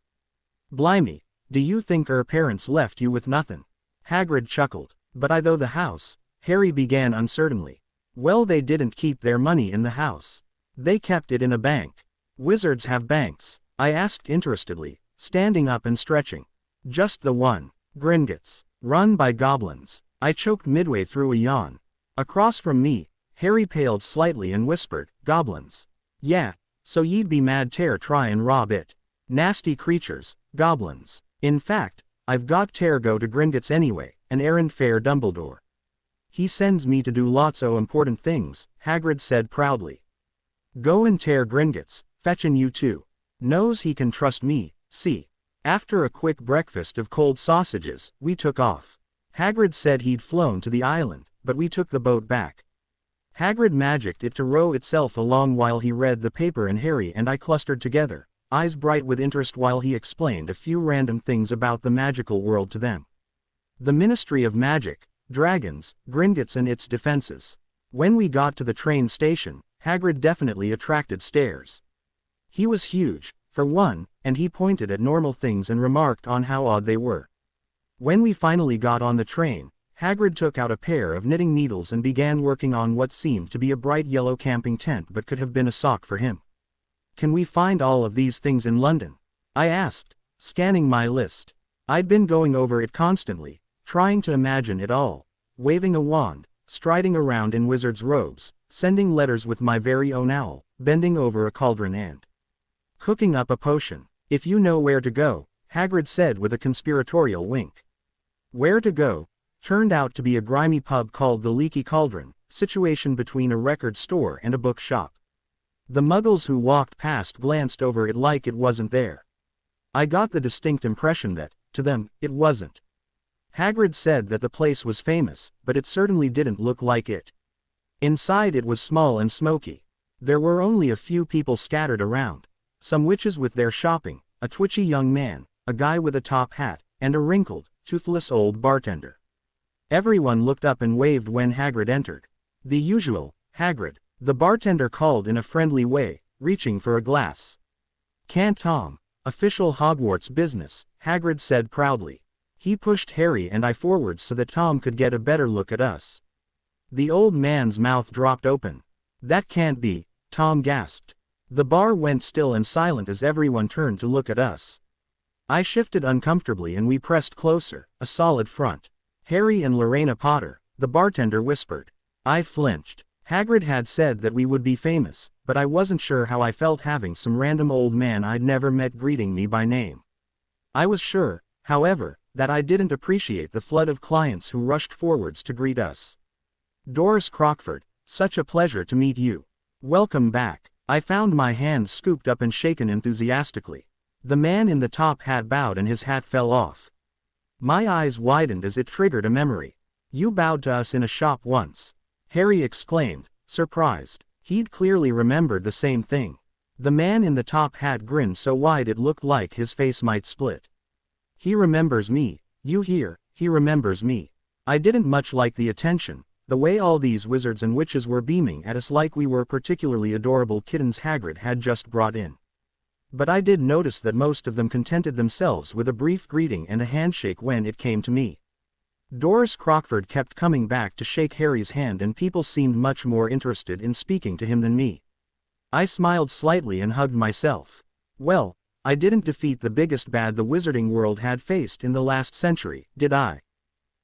Blimey, do you think our parents left you with nothing? Hagrid chuckled. But I though the house, Harry began uncertainly. Well, they didn't keep their money in the house. They kept it in a bank. Wizards have banks, I asked interestedly, standing up and stretching. Just the one. Gringotts. Run by goblins. I choked midway through a yawn. Across from me, Harry paled slightly and whispered, goblins. Yeah, so ye'd be mad tear try and rob it. Nasty creatures, goblins. In fact, I've got tear go to Gringotts anyway, an errand fair Dumbledore. He sends me to do lots o' important things, Hagrid said proudly. Go and tear Gringotts, fetchin' you too. Knows he can trust me, see. After a quick breakfast of cold sausages, we took off. Hagrid said he'd flown to the island, but we took the boat back. Hagrid magicked it to row itself along while he read the paper and Harry and I clustered together, eyes bright with interest while he explained a few random things about the magical world to them. The Ministry of Magic, dragons, Gringotts and its defenses. When we got to the train station, Hagrid definitely attracted stares. He was huge, for one, and he pointed at normal things and remarked on how odd they were. When we finally got on the train, Hagrid took out a pair of knitting needles and began working on what seemed to be a bright yellow camping tent but could have been a sock for him. "Can we find all of these things in London?" I asked, scanning my list. I'd been going over it constantly, trying to imagine it all, waving a wand, striding around in wizard's robes, sending letters with my very own owl, bending over a cauldron and cooking up a potion. "If you know where to go," Hagrid said with a conspiratorial wink. Where to go turned out to be a grimy pub called the Leaky Cauldron, situation between a record store and a bookshop. The muggles who walked past glanced over it like it wasn't there. I got the distinct impression that, to them, it wasn't. Hagrid said that the place was famous, but it certainly didn't look like it. Inside it was small and smoky. There were only a few people scattered around. Some witches with their shopping, a twitchy young man, a guy with a top hat, and a wrinkled, toothless old bartender. Everyone looked up and waved when Hagrid entered. "The usual, Hagrid," the bartender called in a friendly way, reaching for a glass. "Can't Tom. Official Hogwarts business," Hagrid said proudly. He pushed Harry and I forwards so that Tom could get a better look at us. The old man's mouth dropped open. "That can't be," Tom gasped. The bar went still and silent as everyone turned to look at us. I shifted uncomfortably and we pressed closer, a solid front. "Harry and Lorena Potter," the bartender whispered. I flinched. Hagrid had said that we would be famous, but I wasn't sure how I felt having some random old man I'd never met greeting me by name. I was sure, however, that I didn't appreciate the flood of clients who rushed forwards to greet us. "Doris Crockford, such a pleasure to meet you. Welcome back." I found my hands scooped up and shaken enthusiastically. The man in the top hat bowed and his hat fell off. My eyes widened as it triggered a memory. "You bowed to us in a shop once," Harry exclaimed, surprised. He'd clearly remembered the same thing. The man in the top hat grinned so wide it looked like his face might split. "He remembers me, you hear, he remembers me." I didn't much like the attention, the way all these wizards and witches were beaming at us like we were particularly adorable kittens Hagrid had just brought in. But I did notice that most of them contented themselves with a brief greeting and a handshake when it came to me. Doris Crockford kept coming back to shake Harry's hand and people seemed much more interested in speaking to him than me. I smiled slightly and hugged myself. Well, I didn't defeat the biggest bad the wizarding world had faced in the last century, did I?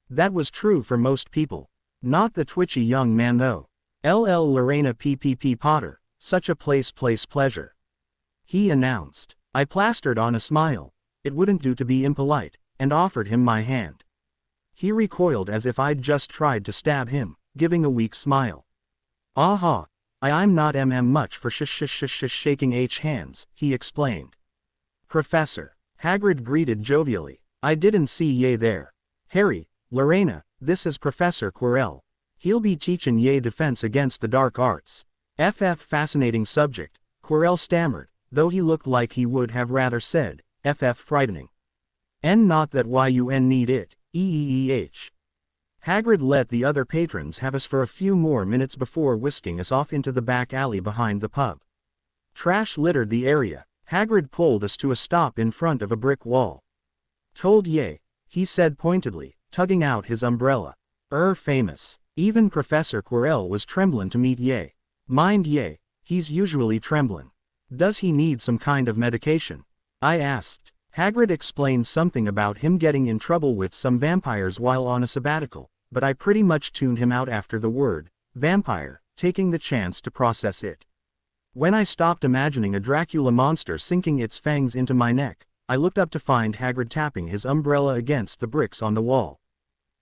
That was true for most people. Not the twitchy young man though. LL Lorena P.P.P. Potter, such a pleasure. He announced. I plastered on a smile. It wouldn't do to be impolite, and offered him my hand. He recoiled as if I'd just tried to stab him, giving a weak smile. "Aha, I'm not much for shaking hands," he explained. "Professor," Hagrid greeted jovially. I didn't see ye there. "Harry, Lorena, this is Professor Quirrell. He'll be teaching ye defense against the dark arts." Fascinating subject, Quirrell stammered, though he looked like he would have rather said, frightening. Not that you need it, Hagrid let the other patrons have us for a few more minutes before whisking us off into the back alley behind the pub. Trash littered the area. Hagrid pulled us to a stop in front of a brick wall. "Told ye," he said pointedly, tugging out his umbrella. Famous. Even Professor Quirrell was tremblin' to meet ye. Mind ye, he's usually tremblin'. Does he need some kind of medication?" I asked. Hagrid explained something about him getting in trouble with some vampires while on a sabbatical, but I pretty much tuned him out after the word vampire, taking the chance to process it. When I stopped imagining a Dracula monster sinking its fangs into my neck, I looked up to find Hagrid tapping his umbrella against the bricks on the wall.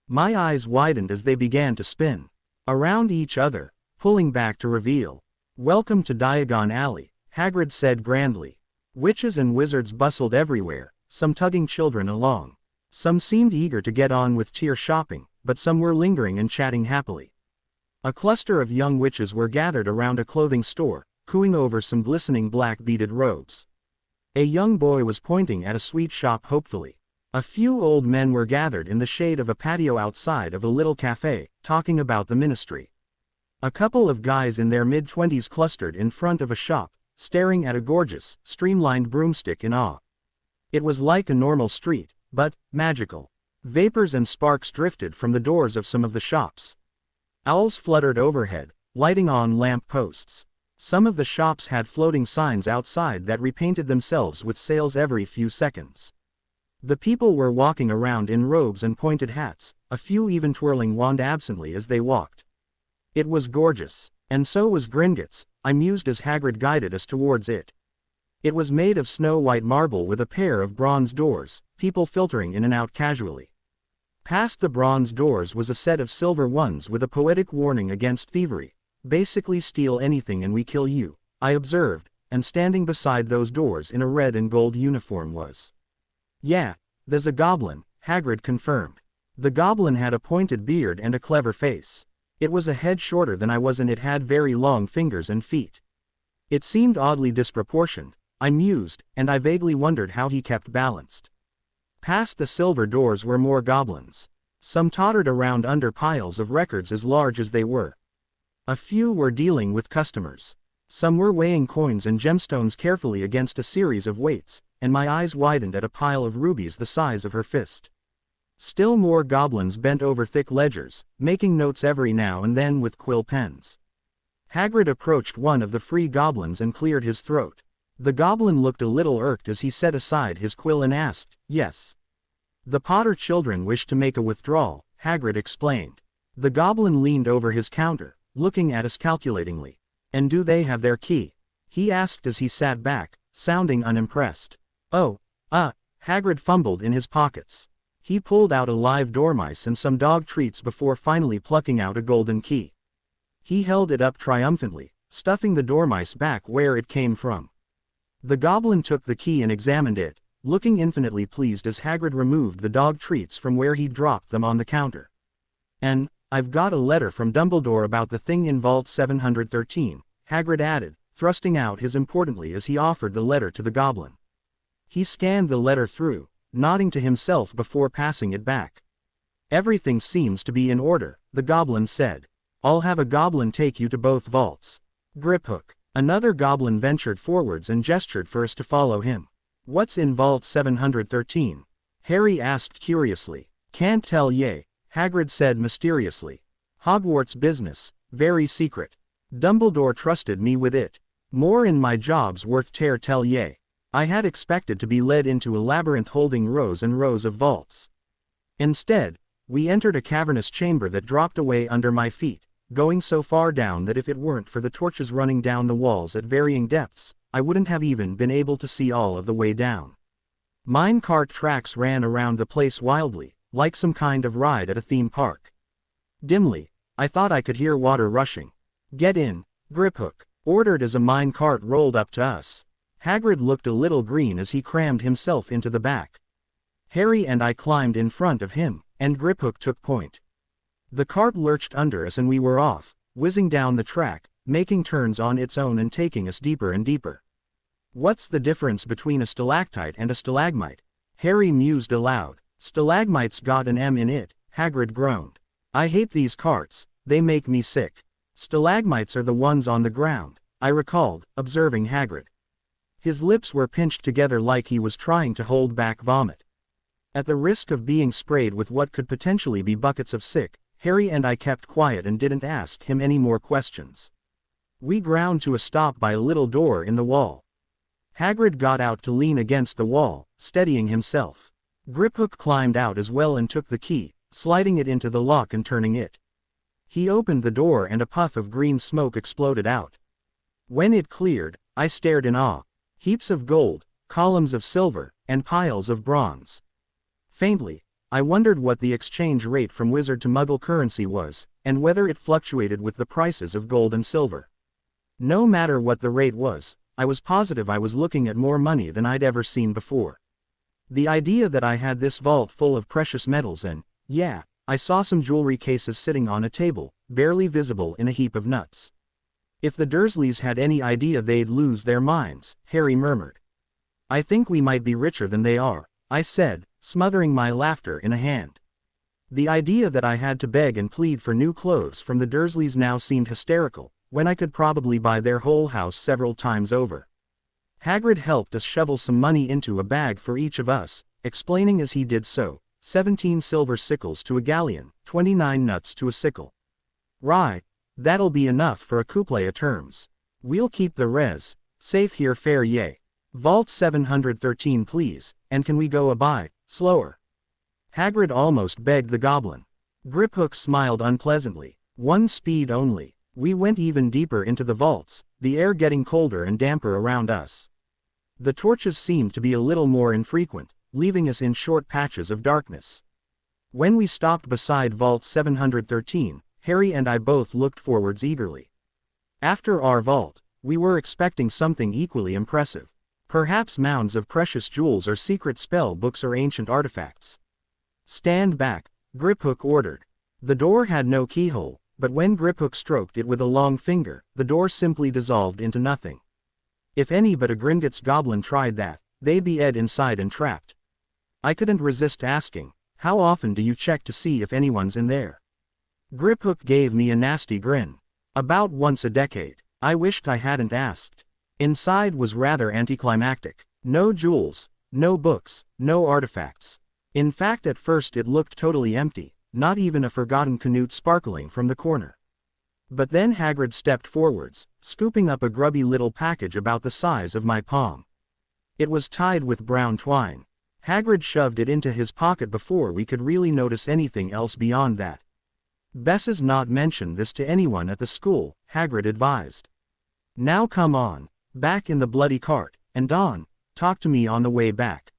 My eyes widened as they began to spin around each other, pulling back to reveal. "Welcome to Diagon Alley," Hagrid said grandly. Witches and wizards bustled everywhere, some tugging children along. Some seemed eager to get on with tier shopping, but some were lingering and chatting happily. A cluster of young witches were gathered around a clothing store, cooing over some glistening black beaded robes. A young boy was pointing at a sweet shop hopefully. A few old men were gathered in the shade of a patio outside of a little cafe, talking about the ministry. A couple of guys in their mid-20s clustered in front of a shop, staring at a gorgeous, streamlined broomstick in awe. It was like a normal street, but magical. Vapors and sparks drifted from the doors of some of the shops. Owls fluttered overhead, lighting on lamp posts. Some of the shops had floating signs outside that repainted themselves with sales every few seconds. The people were walking around in robes and pointed hats, a few even twirling wand absently as they walked. It was gorgeous. And so was Gringotts, I mused as Hagrid guided us towards it. It was made of snow-white marble with a pair of bronze doors, people filtering in and out casually. Past the bronze doors was a set of silver ones with a poetic warning against thievery. Basically steal anything and we kill you, I observed, and standing beside those doors in a red and gold uniform was. Yeah, there's a goblin, Hagrid confirmed. The goblin had a pointed beard and a clever face. It was a head shorter than I was and it had very long fingers and feet. It seemed oddly disproportioned, I mused, and I vaguely wondered how he kept balanced. Past the silver doors were more goblins. Some tottered around under piles of records as large as they were. A few were dealing with customers. Some were weighing coins and gemstones carefully against a series of weights, and my eyes widened at a pile of rubies the size of her fist. Still more goblins bent over thick ledgers, making notes every now and then with quill pens. Hagrid approached one of the free goblins and cleared his throat. The goblin looked a little irked as he set aside his quill and asked, "Yes. The Potter children wish to make a withdrawal," Hagrid explained. The goblin leaned over his counter, looking at us calculatingly. "And do they have their key?" he asked as he sat back, sounding unimpressed. "Oh, Hagrid fumbled in his pockets. He pulled out a live dormice and some dog treats before finally plucking out a golden key. He held it up triumphantly, stuffing the dormice back where it came from. The goblin took the key and examined it, looking infinitely pleased as Hagrid removed the dog treats from where he'd dropped them on the counter. "And I've got a letter from Dumbledore about the thing in Vault 713, Hagrid added, thrusting out his importantly as he offered the letter to the goblin. He scanned the letter through, nodding to himself before passing it back. "Everything seems to be in order," the goblin said. "I'll have a goblin take you to both vaults." Griphook. Another goblin ventured forwards and gestured for us to follow him. "What's in Vault 713? Harry asked curiously. "Can't tell ye," Hagrid said mysteriously. "Hogwarts business, very secret. Dumbledore trusted me with it. More in my job's worth tear tell ye." I had expected to be led into a labyrinth holding rows and rows of vaults. Instead, we entered a cavernous chamber that dropped away under my feet, going so far down that if it weren't for the torches running down the walls at varying depths, I wouldn't have even been able to see all of the way down. Minecart tracks ran around the place wildly, like some kind of ride at a theme park. Dimly, I thought I could hear water rushing. "Get in," Griphook ordered as a minecart rolled up to us. Hagrid looked a little green as he crammed himself into the back. Harry and I climbed in front of him, and Griphook took point. The cart lurched under us and we were off, whizzing down the track, making turns on its own and taking us deeper and deeper. "What's the difference between a stalactite and a stalagmite?" Harry mused aloud. "Stalagmite's got an M in it," Hagrid groaned. "I hate these carts, they make me sick." "Stalagmites are the ones on the ground," I recalled, observing Hagrid. His lips were pinched together like he was trying to hold back vomit. At the risk of being sprayed with what could potentially be buckets of sick, Harry and I kept quiet and didn't ask him any more questions. We ground to a stop by a little door in the wall. Hagrid got out to lean against the wall, steadying himself. Griphook climbed out as well and took the key, sliding it into the lock and turning it. He opened the door and a puff of green smoke exploded out. When it cleared, I stared in awe. Heaps of gold, columns of silver, and piles of bronze. Faintly, I wondered what the exchange rate from wizard to muggle currency was, and whether it fluctuated with the prices of gold and silver. No matter what the rate was, I was positive I was looking at more money than I'd ever seen before. The idea that I had this vault full of precious metals and, yeah, I saw some jewelry cases sitting on a table, barely visible in a heap of nuts. "If the Dursleys had any idea they'd lose their minds," Harry murmured. I think we might be richer than they are, I said, smothering my laughter in a hand. The idea that I had to beg and plead for new clothes from the Dursleys now seemed hysterical, when I could probably buy their whole house several times over. Hagrid helped us shovel some money into a bag for each of us, explaining as he did so, 17 silver sickles to a galleon, 29 nuts to a sickle. Right, that'll be enough for a couple of terms. We'll keep the res, safe here fair yea. Vault 713 please, and can we go a bit slower? Hagrid almost begged the goblin. Griphook smiled unpleasantly. One speed only. We went even deeper into the vaults, the air getting colder and damper around us. The torches seemed to be a little more infrequent, leaving us in short patches of darkness. When we stopped beside Vault 713, Harry and I both looked forwards eagerly. After our vault, we were expecting something equally impressive. Perhaps mounds of precious jewels or secret spell books or ancient artifacts. Stand back, Griphook ordered. The door had no keyhole, but when Griphook stroked it with a long finger, the door simply dissolved into nothing. If any but a Gringotts goblin tried that, they'd be ed inside and trapped. I couldn't resist asking, how often do you check to see if anyone's in there? Griphook gave me a nasty grin. About once a decade. I wished I hadn't asked. Inside was rather anticlimactic. No jewels, no books, no artifacts. In fact at first it looked totally empty, not even a forgotten Canute sparkling from the corner. But then Hagrid stepped forwards, scooping up a grubby little package about the size of my palm. It was tied with brown twine. Hagrid shoved it into his pocket before we could really notice anything else beyond that. Bess's not mention this to anyone at the school, Hagrid advised. Now come on, back in the bloody cart, and Don, talk to me on the way back.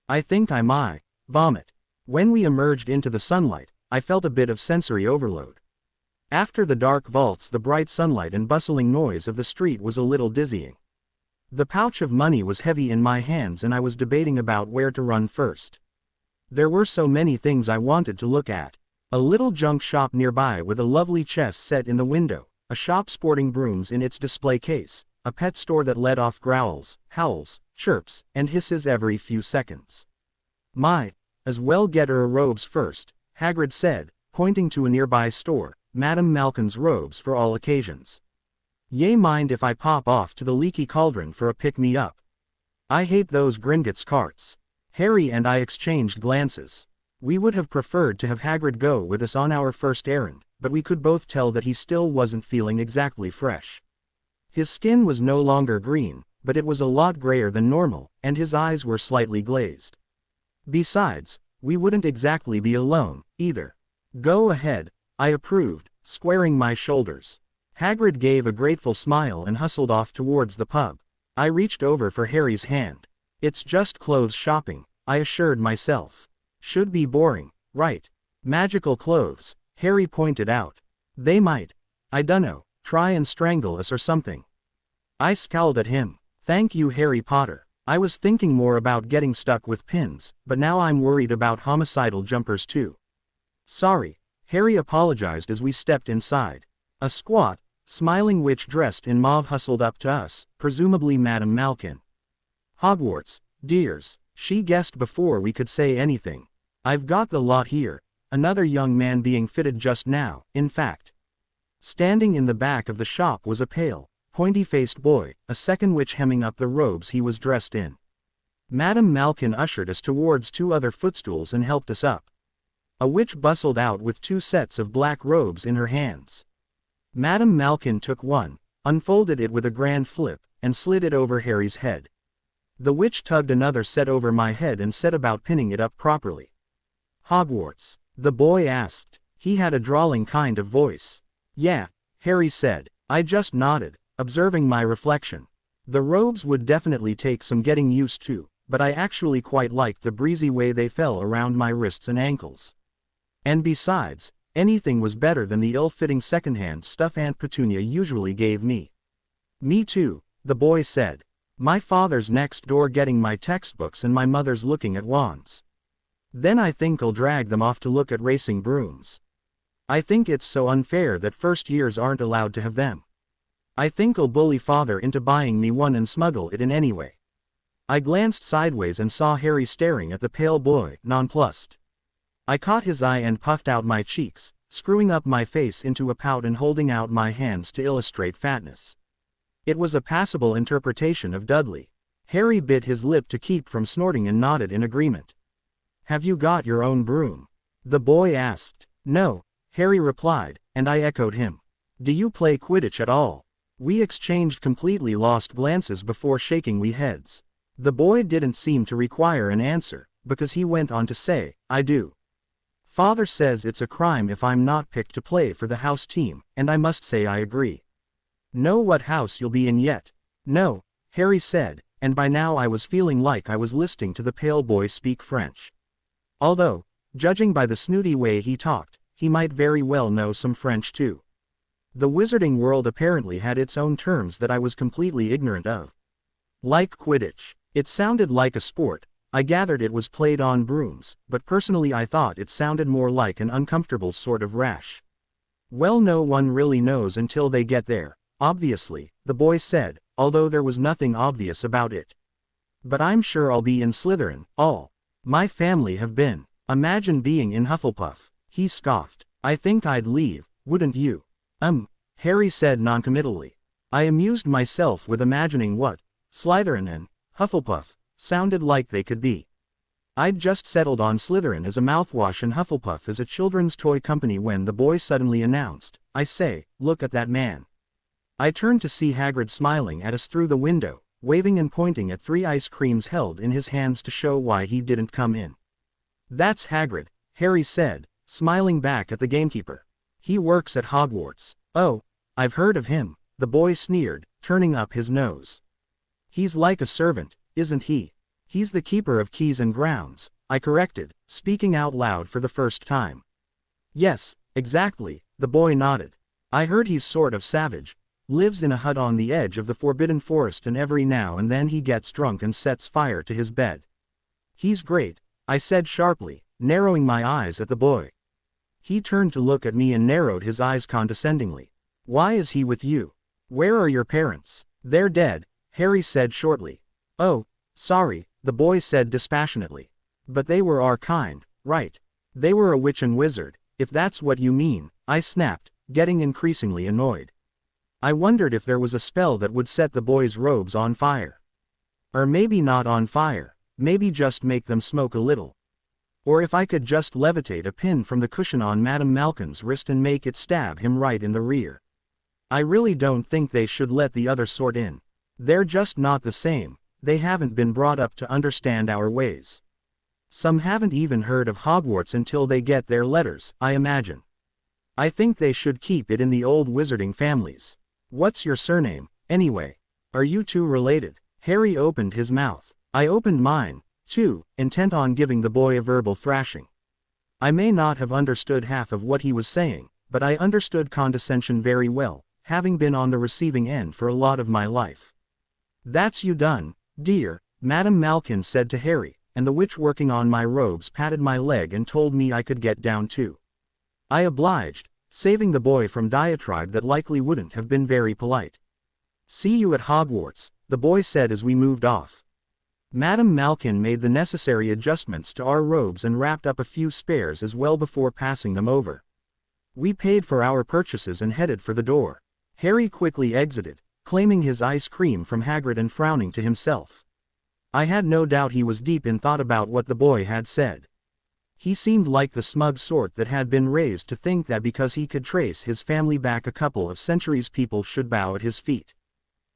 I think I might vomit. When we emerged into the sunlight, I felt a bit of sensory overload. After the dark vaults, the bright sunlight and bustling noise of the street was a little dizzying. The pouch of money was heavy in my hands and I was debating about where to run first. There were so many things I wanted to look at. A little junk shop nearby with a lovely chest set in the window, a shop sporting brooms in its display case, a pet store that let off growls, howls, chirps, and hisses every few seconds. Might as well get her robes first, Hagrid said, pointing to a nearby store, Madame Malkin's robes for all occasions. Ye mind if I pop off to the Leaky Cauldron for a pick-me-up? I hate those Gringotts carts. Harry and I exchanged glances. We would have preferred to have Hagrid go with us on our first errand, but we could both tell that he still wasn't feeling exactly fresh. His skin was no longer green, but it was a lot grayer than normal, and his eyes were slightly glazed. Besides, we wouldn't exactly be alone, either. Go ahead, I approved, squaring my shoulders. Hagrid gave a grateful smile and hustled off towards the pub. I reached over for Harry's hand. It's just clothes shopping, I assured myself. Should be boring, right? Magical clothes, Harry pointed out. They might, I dunno, try and strangle us or something. I scowled at him. Thank you, Harry Potter. I was thinking more about getting stuck with pins, but now I'm worried about homicidal jumpers too. Sorry, Harry apologized as we stepped inside. A squat, smiling witch dressed in mauve hustled up to us, presumably Madame Malkin. Hogwarts, dears, she guessed before we could say anything. I've got the lot here, another young man being fitted just now, in fact. Standing in the back of the shop was a pale, pointy-faced boy, a second witch hemming up the robes he was dressed in. Madame Malkin ushered us towards two other footstools and helped us up. A witch bustled out with two sets of black robes in her hands. Madame Malkin took one, unfolded it with a grand flip, and slid it over Harry's head. The witch tugged another set over my head and set about pinning it up properly. Hogwarts? The boy asked. He had a drawling kind of voice. Yeah, Harry said. I just nodded, observing my reflection. The robes would definitely take some getting used to, but I actually quite liked the breezy way they fell around my wrists and ankles. And besides, anything was better than the ill-fitting second-hand stuff Aunt Petunia usually gave me. Me too, the boy said. My father's next door getting my textbooks and my mother's looking at wands. Then I think I'll drag them off to look at racing brooms. I think it's so unfair that first years aren't allowed to have them. I think I'll bully father into buying me one and smuggle it in anyway. I glanced sideways and saw Harry staring at the pale boy, nonplussed. I caught his eye and puffed out my cheeks, screwing up my face into a pout and holding out my hands to illustrate fatness. It was a passable interpretation of Dudley. Harry bit his lip to keep from snorting and nodded in agreement. "Have you got your own broom?" the boy asked. "No," Harry replied, and I echoed him. "Do you play Quidditch at all?" We exchanged completely lost glances before shaking we heads. The boy didn't seem to require an answer, because he went on to say, "I do. Father says it's a crime if I'm not picked to play for the house team, and I must say I agree." "Know what house you'll be in yet?" "No," Harry said, and by now I was feeling like I was listening to the pale boy speak French. Although, judging by the snooty way he talked, he might very well know some French too. The wizarding world apparently had its own terms that I was completely ignorant of. Like Quidditch. It sounded like a sport. I gathered it was played on brooms, but personally I thought it sounded more like an uncomfortable sort of rash. "Well, no one really knows until they get there, obviously," the boy said, although there was nothing obvious about it. "But I'm sure I'll be in Slytherin. All my family have been." "Imagine being in Hufflepuff," he scoffed. "I think I'd leave, wouldn't you?" Harry said noncommittally. I amused myself with imagining what Slytherin and Hufflepuff sounded like they could be. I'd just settled on Slytherin as a mouthwash and Hufflepuff as a children's toy company when the boy suddenly announced, "I say, look at that man." I turned to see Hagrid smiling at us through the window, waving and pointing at 3 ice creams held in his hands to show why he didn't come in. "That's Hagrid," Harry said, smiling back at the gamekeeper. "He works at Hogwarts." "Oh, I've heard of him," the boy sneered, turning up his nose. "He's like a servant, isn't he?" "He's the keeper of keys and grounds," I corrected, speaking out loud for the first time. "Yes, exactly," the boy nodded. "I heard he's sort of savage. Lives in a hut on the edge of the Forbidden Forest and every now and then he gets drunk and sets fire to his bed." "He's great," I said sharply, narrowing my eyes at the boy. He turned to look at me and narrowed his eyes condescendingly. "Why is he with you? Where are your parents?" "They're dead," Harry said shortly. "Oh, sorry," the boy said dispassionately. "But they were our kind, right?" "They were a witch and wizard, if that's what you mean," I snapped, getting increasingly annoyed. I wondered if there was a spell that would set the boy's robes on fire. Or maybe not on fire, maybe just make them smoke a little. Or if I could just levitate a pin from the cushion on Madame Malkin's wrist and make it stab him right in the rear. I really don't think they should let the other sort in. They're just not the same, they haven't been brought up to understand our ways. Some haven't even heard of Hogwarts until they get their letters, I imagine. I think they should keep it in the old wizarding families. What's your surname, anyway? Are you two related?" Harry opened his mouth. I opened mine, too, intent on giving the boy a verbal thrashing. I may not have understood half of what he was saying, but I understood condescension very well, having been on the receiving end for a lot of my life. "That's you done, dear," Madame Malkin said to Harry, and the witch working on my robes patted my leg and told me I could get down too. I obliged, saving the boy from diatribe that likely wouldn't have been very polite. "See you at Hogwarts," the boy said as we moved off. Madame Malkin made the necessary adjustments to our robes and wrapped up a few spares as well before passing them over. We paid for our purchases and headed for the door. Harry quickly exited, claiming his ice cream from Hagrid and frowning to himself. I had no doubt he was deep in thought about what the boy had said. He seemed like the smug sort that had been raised to think that because he could trace his family back a couple of centuries people should bow at his feet.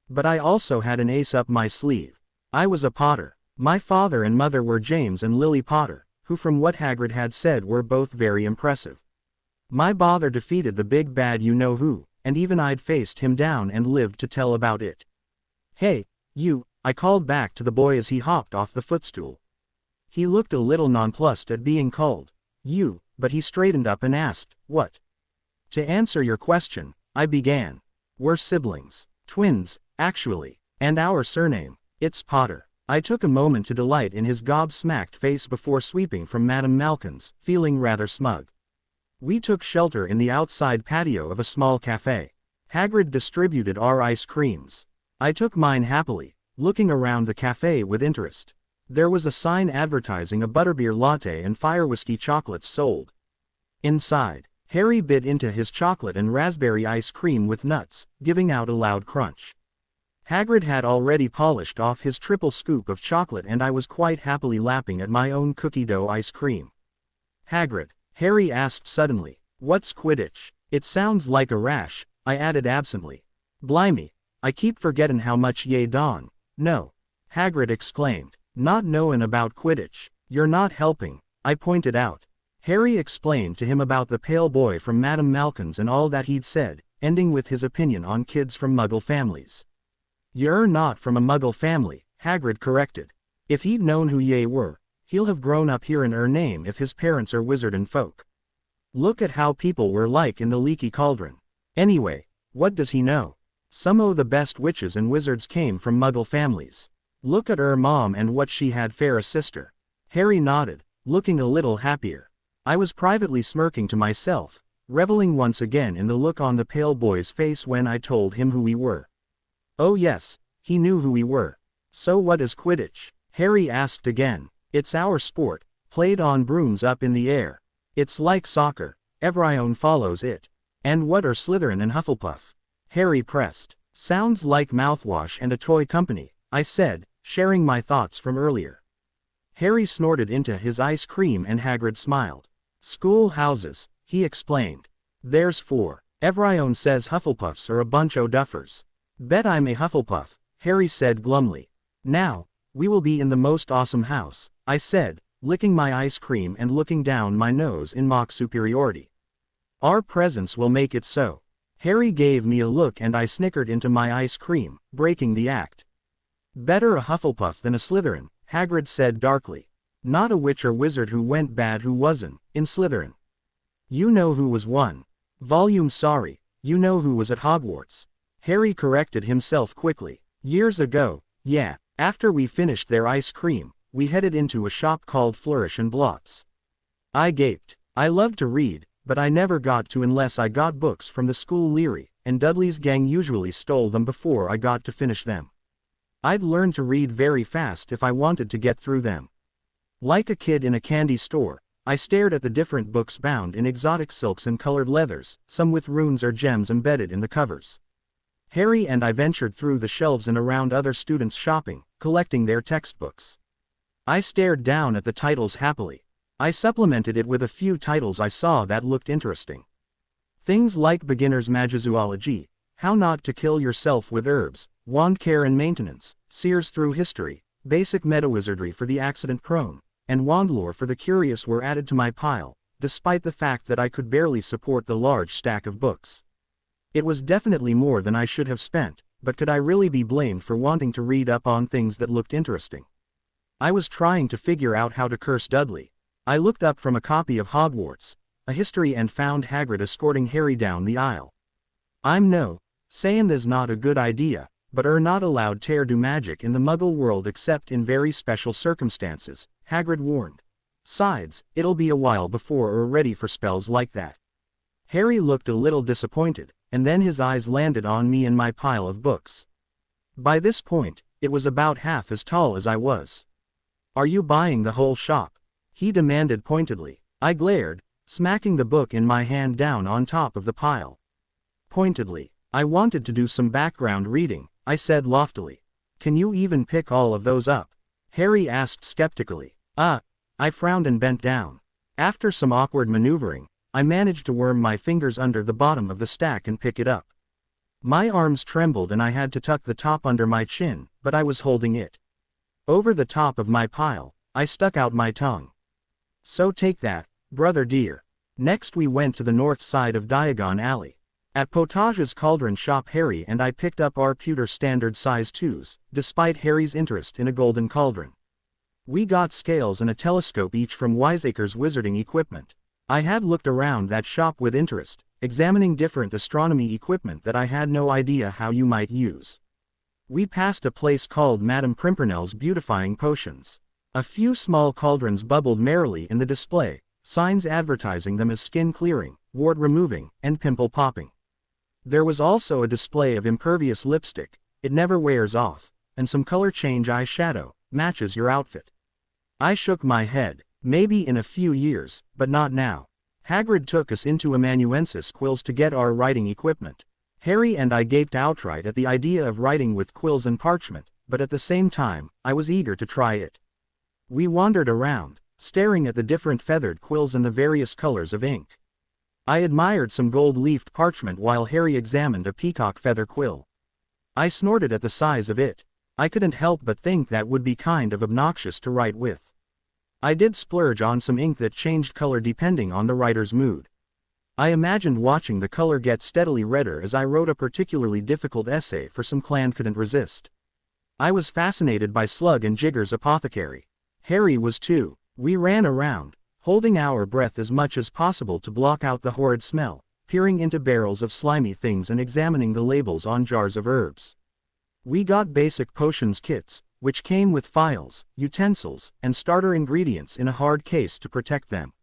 But I also had an ace up my sleeve. I was a Potter. My father and mother were James and Lily Potter, who from what Hagrid had said were both very impressive. My bother defeated the big bad you-know-who, and even I'd faced him down and lived to tell about it. "Hey, you," I called back to the boy as he hopped off the footstool. He looked a little nonplussed at being called you, but he straightened up and asked, "What?" "To answer your question," I began. "We're siblings. Twins, actually. And our surname, it's Potter." I took a moment to delight in his gobsmacked face before sweeping from Madame Malkin's, feeling rather smug. We took shelter in the outside patio of a small cafe. Hagrid distributed our ice creams. I took mine happily, looking around the cafe with interest. There was a sign advertising a butterbeer latte and fire whiskey chocolates sold. Inside, Harry bit into his chocolate and raspberry ice cream with nuts, giving out a loud crunch. Hagrid had already polished off his triple scoop of chocolate and I was quite happily lapping at my own cookie dough ice cream. Hagrid, Harry asked suddenly, "What's Quidditch?" "It sounds like a rash," I added absently. "Blimey, I keep forgettin' how much ye don." "No," Hagrid exclaimed, "not knowin' about Quidditch. You're not helping," I pointed out. Harry explained to him about the pale boy from Madame Malkin's and all that he'd said, ending with his opinion on kids from Muggle families. "You're not from a Muggle family," Hagrid corrected. "If he'd known who ye were, he'll have grown up here in name if his parents are wizardin' folk. Look at how people were like in the Leaky Cauldron. Anyway, what does he know? Some o' the best witches and wizards came from Muggle families. Look at mom and what she had for a sister." Harry nodded, looking a little happier. I was privately smirking to myself, reveling once again in the look on the pale boy's face when I told him who we were. Oh yes, he knew who we were. "So what is Quidditch?" Harry asked again. "It's our sport, played on brooms up in the air. It's like soccer, everyone follows it." "And what are Slytherin and Hufflepuff?" Harry pressed. "Sounds like mouthwash and a toy company," I said, sharing my thoughts from earlier. Harry snorted into his ice cream and Hagrid smiled. "School houses," he explained. "There's 4. Everyone says Hufflepuffs are a bunch o' duffers." "Bet I'm a Hufflepuff," Harry said glumly. "Now, we will be in the most awesome house," I said, licking my ice cream and looking down my nose in mock superiority. "Our presence will make it so." Harry gave me a look and I snickered into my ice cream, breaking the act. "Better a Hufflepuff than a Slytherin," Hagrid said darkly. "Not a witch or wizard who went bad who wasn't in Slytherin. You know who was one. Volume sorry, you know who was at Hogwarts." Harry corrected himself quickly. "Years ago, yeah." After we finished their ice cream, we headed into a shop called Flourish and Blots. I gaped. I loved to read, but I never got to unless I got books from the school Leary, and Dudley's gang usually stole them before I got to finish them. I'd learn to read very fast if I wanted to get through them. Like a kid in a candy store, I stared at the different books bound in exotic silks and colored leathers, some with runes or gems embedded in the covers. Harry and I ventured through the shelves and around other students shopping, collecting their textbooks. I stared down at the titles happily. I supplemented it with a few titles I saw that looked interesting. Things like Beginner's Magizoology, How Not to Kill Yourself with Herbs, Wand Care and Maintenance, Sears Through History, Basic Metawizardry for the Accident-Prone, and Wand Lore for the Curious were added to my pile, despite the fact that I could barely support the large stack of books. It was definitely more than I should have spent, but could I really be blamed for wanting to read up on things that looked interesting? I was trying to figure out how to curse Dudley. I looked up from a copy of Hogwarts, a history and found Hagrid escorting Harry down the aisle. "I'm no sayin' this not a good idea, but not allowed to do magic in the Muggle world except in very special circumstances," Hagrid warned. "'Sides, it'll be a while before we're ready for spells like that." Harry looked a little disappointed, and then his eyes landed on me and my pile of books. By this point, it was about half as tall as I was. "Are you buying the whole shop?" he demanded pointedly. I glared, smacking the book in my hand down on top of the pile. Pointedly, "I wanted to do some background reading," I said loftily. "Can you even pick all of those up?" Harry asked skeptically. I frowned and bent down. After some awkward maneuvering, I managed to worm my fingers under the bottom of the stack and pick it up. My arms trembled and I had to tuck the top under my chin, but I was holding it. Over the top of my pile, I stuck out my tongue. "So take that, brother dear." Next we went to the north side of Diagon Alley. At Potage's Cauldron shop Harry and I picked up our pewter standard size 2s, despite Harry's interest in a golden cauldron. We got scales and a telescope each from Wiseacre's Wizarding Equipment. I had looked around that shop with interest, examining different astronomy equipment that I had no idea how you might use. We passed a place called Madame Pimpernel's Beautifying Potions. A few small cauldrons bubbled merrily in the display, signs advertising them as skin clearing, wart removing, and pimple popping. There was also a display of impervious lipstick, it never wears off, and some color change eyeshadow, matches your outfit. I shook my head. Maybe in a few years, but not now. Hagrid took us into amanuensis quills to get our writing equipment. Harry and I gaped outright at the idea of writing with quills and parchment, but at the same time, I was eager to try it. We wandered around, staring at the different feathered quills and the various colors of ink. I admired some gold-leafed parchment while Harry examined a peacock feather quill. I snorted at the size of it. I couldn't help but think that would be kind of obnoxious to write with. I did splurge on some ink that changed color depending on the writer's mood. I imagined watching the color get steadily redder as I wrote a particularly difficult essay for some clan couldn't resist. I was fascinated by Slug and Jigger's apothecary. Harry was too. We ran around, holding our breath as much as possible to block out the horrid smell, peering into barrels of slimy things and examining the labels on jars of herbs. We got basic potions kits, which came with phials, utensils, and starter ingredients in a hard case to protect them.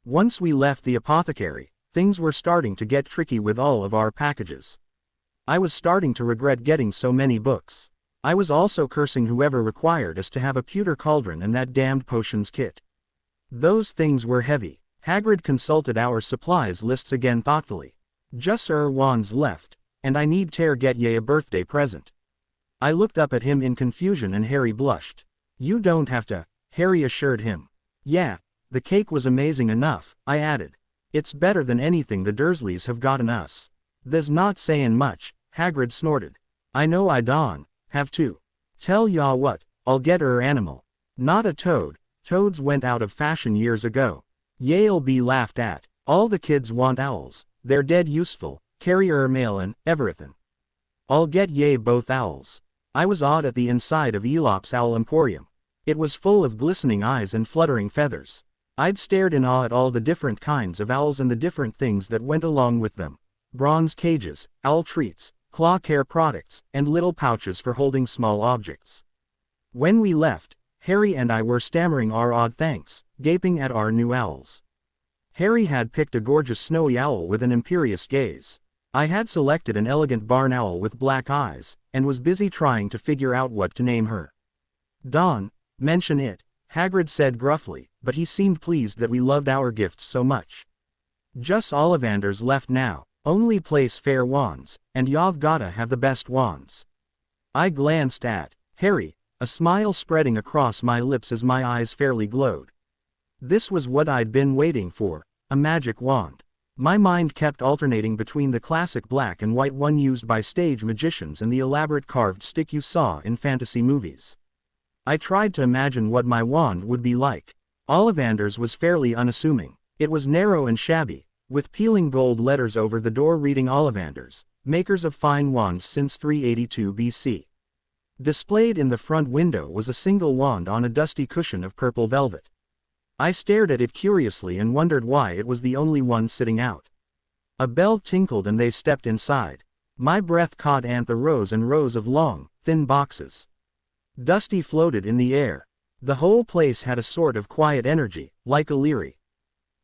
Once we left the apothecary, things were starting to get tricky with all of our packages. I was starting to regret getting so many books. I was also cursing whoever required us to have a pewter cauldron and that damned potions kit. Those things were heavy. Hagrid consulted our supplies lists again thoughtfully. Just wands left, and I need to get ye a birthday present. I looked up at him in confusion and Harry blushed. You don't have to, Harry assured him. Yeah, the cake was amazing enough, I added. It's better than anything the Dursleys have gotten us. There's not sayin' much, Hagrid snorted. I know I don't have to. Tell ya what, I'll get animal. Not a toad. Toads went out of fashion years ago. Ye'll be laughed at. All the kids want owls. They're dead useful, carry mail and everything. I'll get ye both owls. I was awed at the inside of Elop's Owl Emporium. It was full of glistening eyes and fluttering feathers. I'd stared in awe at all the different kinds of owls and the different things that went along with them. Bronze cages, owl treats, claw care products, and little pouches for holding small objects. When we left, Harry and I were stammering our odd thanks, gaping at our new owls. Harry had picked a gorgeous snowy owl with an imperious gaze. I had selected an elegant barn owl with black eyes, and was busy trying to figure out what to name her. Don't mention it, Hagrid said gruffly, but he seemed pleased that we loved our gifts so much. Just Ollivander's left now, only place fair wands, and you've gotta have the best wands. I glanced at Harry, a smile spreading across my lips as my eyes fairly glowed. This was what I'd been waiting for, a magic wand. My mind kept alternating between the classic black and white one used by stage magicians and the elaborate carved stick you saw in fantasy movies. I tried to imagine what my wand would be like. Ollivander's was fairly unassuming. It was narrow and shabby, with peeling gold letters over the door reading Ollivander's, makers of fine wands since 382 BC. Displayed in the front window was a single wand on a dusty cushion of purple velvet. I stared at it curiously and wondered why it was the only one sitting out. A bell tinkled and they stepped inside. My breath caught the rows and rows of long, thin boxes. Dusty floated in the air. The whole place had a sort of quiet energy, like a leery.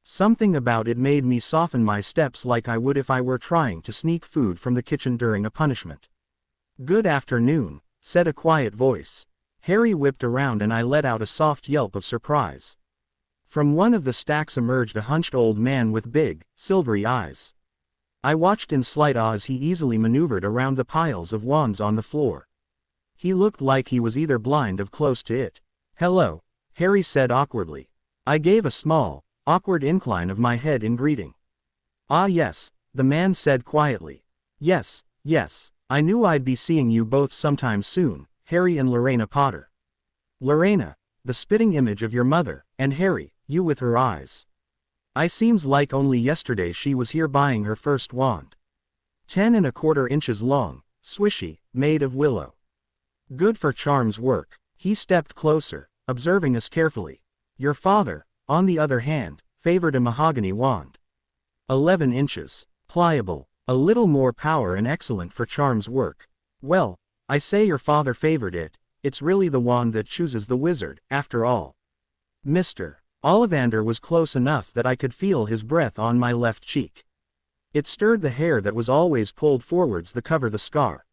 Something about it made me soften my steps like I would if I were trying to sneak food from the kitchen during a punishment. Good afternoon, said a quiet voice. Harry whipped around and I let out a soft yelp of surprise. From one of the stacks emerged a hunched old man with big, silvery eyes. I watched in slight awe as he easily maneuvered around the piles of wands on the floor. He looked like he was either blind or close to it. Hello, Harry said awkwardly. I gave a small, awkward incline of my head in greeting. Ah yes, the man said quietly. Yes, I knew I'd be seeing you both sometime soon, Harry and Lorena Potter. Lorena, the spitting image of your mother, and Harry, you with her eyes. I seems like only yesterday she was here buying her first wand. 10¼ inches long, swishy, made of willow. Good for charms work. He stepped closer, observing us carefully. Your father, on the other hand, favored a mahogany wand. 11 inches, pliable, a little more power and excellent for charms work. Well, I say your father favored it, it's really the wand that chooses the wizard, after all. Mr. Ollivander was close enough that I could feel his breath on my left cheek. It stirred the hair that was always pulled forwards to cover the scar.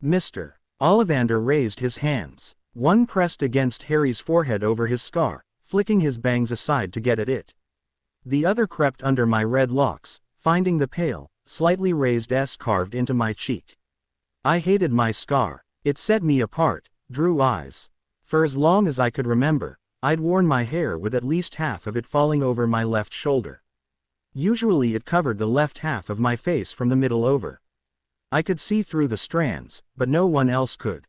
Mr. Ollivander raised his hands. One pressed against Harry's forehead over his scar, flicking his bangs aside to get at it. The other crept under my red locks, finding the pale, slightly raised S carved into my cheek. I hated my scar. It set me apart, drew eyes. For as long as I could remember, I'd worn my hair with at least half of it falling over my left shoulder. Usually it covered the left half of my face from the middle over. I could see through the strands, but no one else could.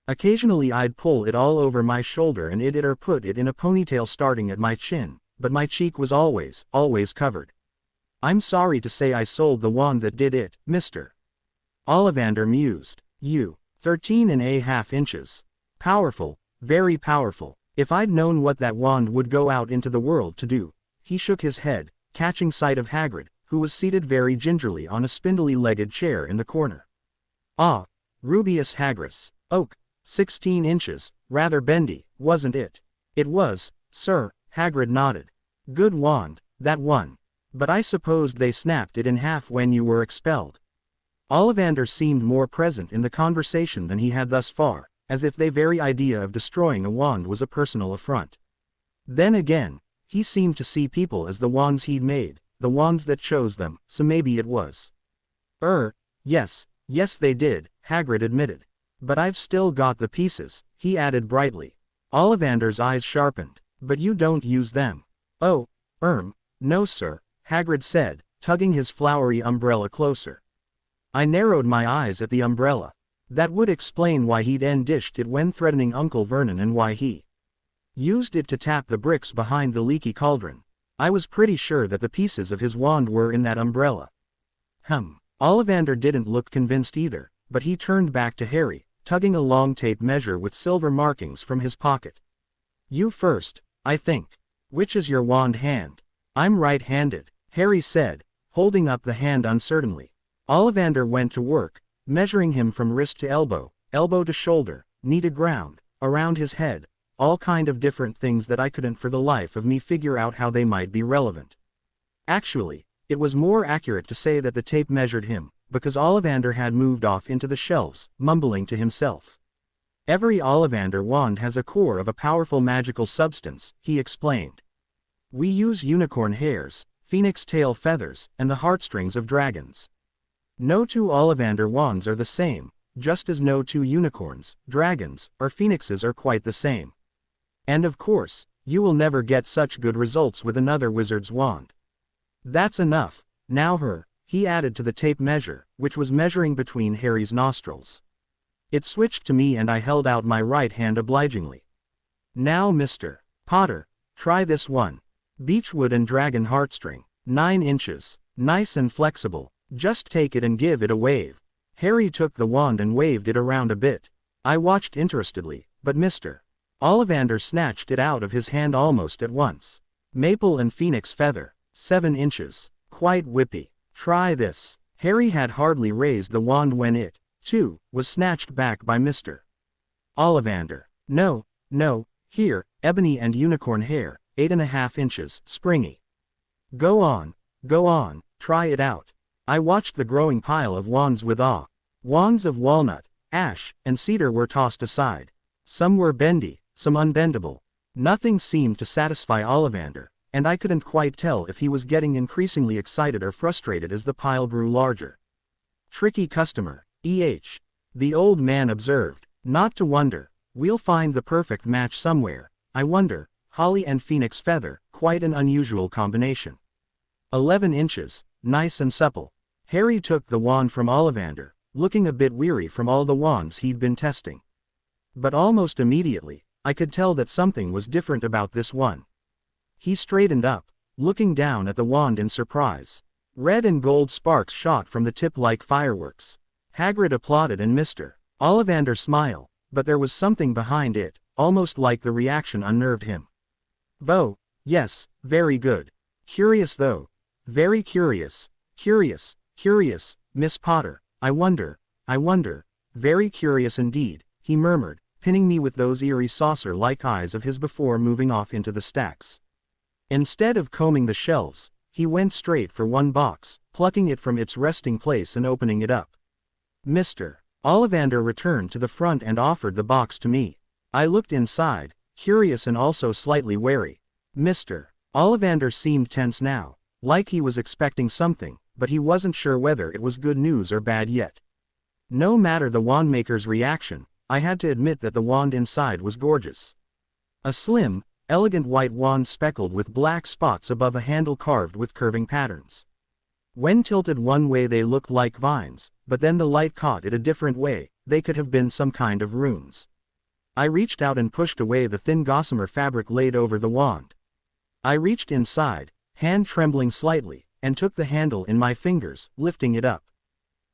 Occasionally I'd pull it all over my shoulder and it or put it in a ponytail starting at my chin, but my cheek was always covered. I'm sorry to say I sold the wand that did it, Mr. Ollivander mused. You, 13.5 inches. Powerful, very powerful. If I'd known what that wand would go out into the world to do. He shook his head, catching sight of Hagrid, who was seated very gingerly on a spindly-legged chair in the corner. Ah, Rubeus Hagris. Oak, 16 inches, rather bendy, wasn't it? It was, sir, Hagrid nodded. Good wand, that one. But I supposed they snapped it in half when you were expelled. Ollivander seemed more present in the conversation than he had thus far, as if the very idea of destroying a wand was a personal affront. Then again, he seemed to see people as the wands he'd made, the wands that chose them, so maybe it was. Yes they did, Hagrid admitted. But I've still got the pieces, he added brightly. Ollivander's eyes sharpened. But you don't use them. Oh, no sir, Hagrid said, tugging his flowery umbrella closer. I narrowed my eyes at the umbrella. That would explain why he'd dished it when threatening Uncle Vernon and why he used it to tap the bricks behind the leaky cauldron. I was pretty sure that the pieces of his wand were in that umbrella. Ollivander didn't look convinced either, but he turned back to Harry, tugging a long tape measure with silver markings from his pocket. You first, I think. Which is your wand hand? I'm right-handed, Harry said, holding up the hand uncertainly. Ollivander went to work, measuring him from wrist to elbow to shoulder, knee to ground, around his head, all kind of different things that I couldn't for the life of me figure out how they might be relevant. Actually, it was more accurate to say that the tape measured him, because Ollivander had moved off into the shelves, mumbling to himself. Every Ollivander wand has a core of a powerful magical substance, he explained. We use unicorn hairs, phoenix tail feathers, and the heartstrings of dragons. No two Ollivander wands are the same, just as no two unicorns, dragons, or phoenixes are quite the same. And of course, you will never get such good results with another wizard's wand. That's enough. Now he added to the tape measure, which was measuring between Harry's nostrils. It switched to me and I held out my right hand obligingly. Now Mr. Potter, try this one. Beechwood and dragon heartstring, 9 inches, nice and flexible, just take it and give it a wave. Harry took the wand and waved it around a bit. I watched interestedly, but Mr. Ollivander snatched it out of his hand almost at once. Maple and phoenix feather, 7 inches, quite whippy. Try this. Harry had hardly raised the wand when it, too, was snatched back by Mr. Ollivander. No, here, ebony and unicorn hair, 8.5 inches, springy. Go on, try it out. I watched the growing pile of wands with awe. Wands of walnut, ash, and cedar were tossed aside. Some were bendy, some unbendable. Nothing seemed to satisfy Ollivander, and I couldn't quite tell if he was getting increasingly excited or frustrated as the pile grew larger. Tricky customer, the old man observed. Not to wonder. We'll find the perfect match somewhere. I wonder. Holly and phoenix feather, quite an unusual combination. 11 inches, nice and supple. Harry took the wand from Ollivander, looking a bit weary from all the wands he'd been testing. But almost immediately, I could tell that something was different about this one. He straightened up, looking down at the wand in surprise. Red and gold sparks shot from the tip like fireworks. Hagrid applauded and Mr. Ollivander smiled, but there was something behind it, almost like the reaction unnerved him. "Oh, yes, very good. Curious though. Very curious. Curious, Miss Potter. I wonder. Very curious indeed," he murmured, pinning me with those eerie saucer-like eyes of his before moving off into the stacks. Instead of combing the shelves, he went straight for one box, plucking it from its resting place and opening it up. Mr. Ollivander returned to the front and offered the box to me. I looked inside, curious and also slightly wary. Mr. Ollivander seemed tense now, like he was expecting something, but he wasn't sure whether it was good news or bad yet. No matter the wandmaker's reaction, I had to admit that the wand inside was gorgeous. A slim, elegant white wand speckled with black spots above a handle carved with curving patterns. When tilted one way they looked like vines, but then the light caught it a different way, they could have been some kind of runes. I reached out and pushed away the thin gossamer fabric laid over the wand. I reached inside, hand trembling slightly, and took the handle in my fingers, lifting it up.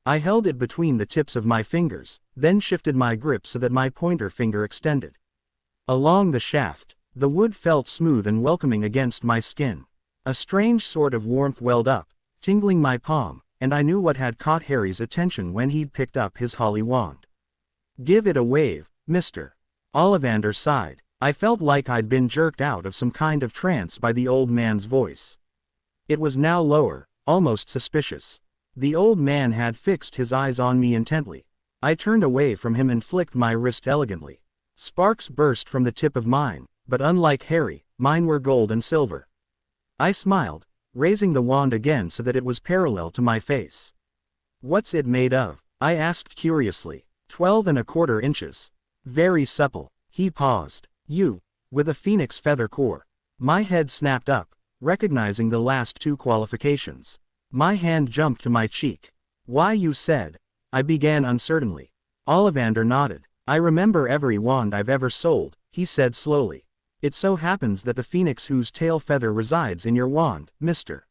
I held it between the tips of my fingers, then shifted my grip so that my pointer finger extended along the shaft. The wood felt smooth and welcoming against my skin. A strange sort of warmth welled up, tingling my palm, and I knew what had caught Harry's attention when he'd picked up his holly wand. "Give it a wave, Mr. Ollivander sighed. I felt like I'd been jerked out of some kind of trance by the old man's voice. It was now lower, almost suspicious. The old man had fixed his eyes on me intently. I turned away from him and flicked my wrist elegantly. Sparks burst from the tip of mine, but unlike Harry, mine were gold and silver. I smiled, raising the wand again so that it was parallel to my face. "What's it made of?" I asked curiously. 12¼ inches. Very supple." He paused. With a phoenix feather core." My head snapped up, recognizing the last two qualifications. My hand jumped to my cheek. "Why, you said," I began uncertainly. Ollivander nodded. "I remember every wand I've ever sold," he said slowly. "It so happens that the phoenix whose tail feather resides in your wand, Mr.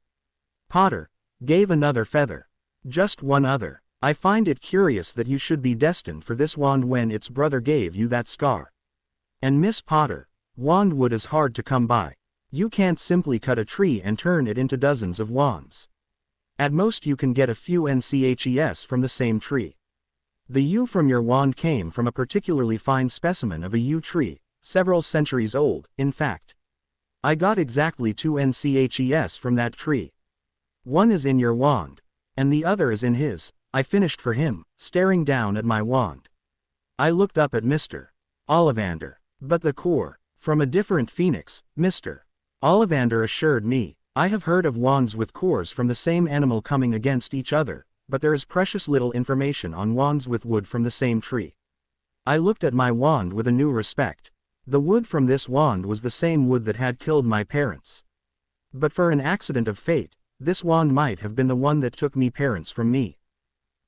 Potter, gave another feather. Just one other. I find it curious that you should be destined for this wand when its brother gave you that scar. And Miss Potter, wand wood is hard to come by. You can't simply cut a tree and turn it into dozens of wands. At most you can get a few nches from the same tree. The yew from your wand came from a particularly fine specimen of a yew tree, several centuries old, in fact. I got exactly 2 nches from that tree. One is in your wand, and the other is in his," I finished for him, staring down at my wand. I looked up at Mr. Ollivander. "But the core, from a different phoenix, Mr. Ollivander assured me. "I have heard of wands with cores from the same animal coming against each other, but there is precious little information on wands with wood from the same tree." I looked at my wand with a new respect. The wood from this wand was the same wood that had killed my parents. But for an accident of fate, this wand might have been the one that took me parents from me.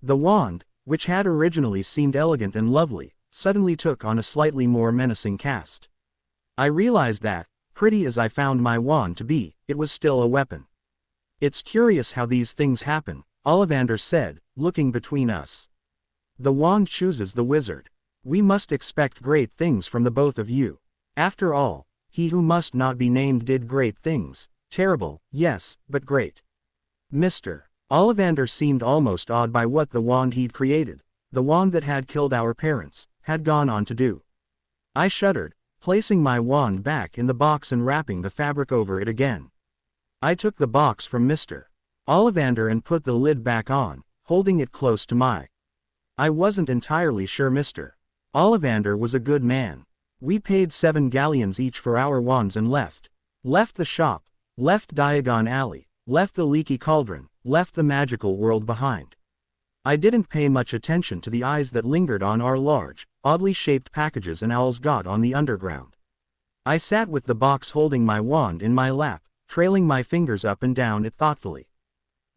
The wand, which had originally seemed elegant and lovely, suddenly took on a slightly more menacing cast. I realized that, pretty as I found my wand to be, it was still a weapon. "It's curious how these things happen," Ollivander said, looking between us. "The wand chooses the wizard. We must expect great things from the both of you. After all, he who must not be named did great things. Terrible, yes, but great." Mr. Ollivander seemed almost awed by what the wand he'd created, the wand that had killed our parents, had gone on to do. I shuddered, placing my wand back in the box and wrapping the fabric over it again. I took the box from Mr. Ollivander and put the lid back on, holding it close to my. I wasn't entirely sure Mr. Ollivander was a good man. We paid 7 galleons each for our wands and left. Left the shop, left Diagon Alley, left the leaky cauldron, left the magical world behind. I didn't pay much attention to the eyes that lingered on our large, oddly shaped packages and owls got on the underground. I sat with the box holding my wand in my lap, trailing my fingers up and down it thoughtfully.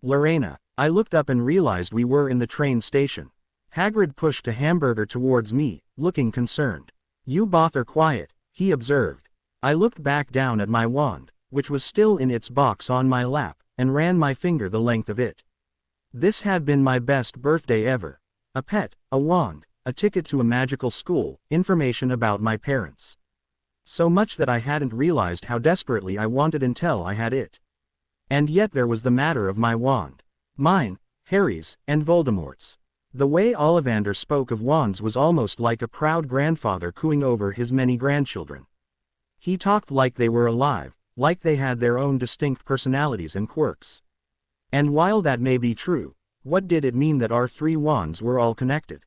"Lorena," I looked up and realized we were in the train station. Hagrid pushed a hamburger towards me, looking concerned. "You both are quiet," he observed. I looked back down at my wand, which was still in its box on my lap, and ran my finger the length of it. This had been my best birthday ever. A pet, a wand, a ticket to a magical school, information about my parents. So much that I hadn't realized how desperately I wanted until I had it. And yet there was the matter of my wand. Mine, Harry's, and Voldemort's. The way Ollivander spoke of wands was almost like a proud grandfather cooing over his many grandchildren. He talked like they were alive, like they had their own distinct personalities and quirks. And while that may be true, what did it mean that our 3 wands were all connected?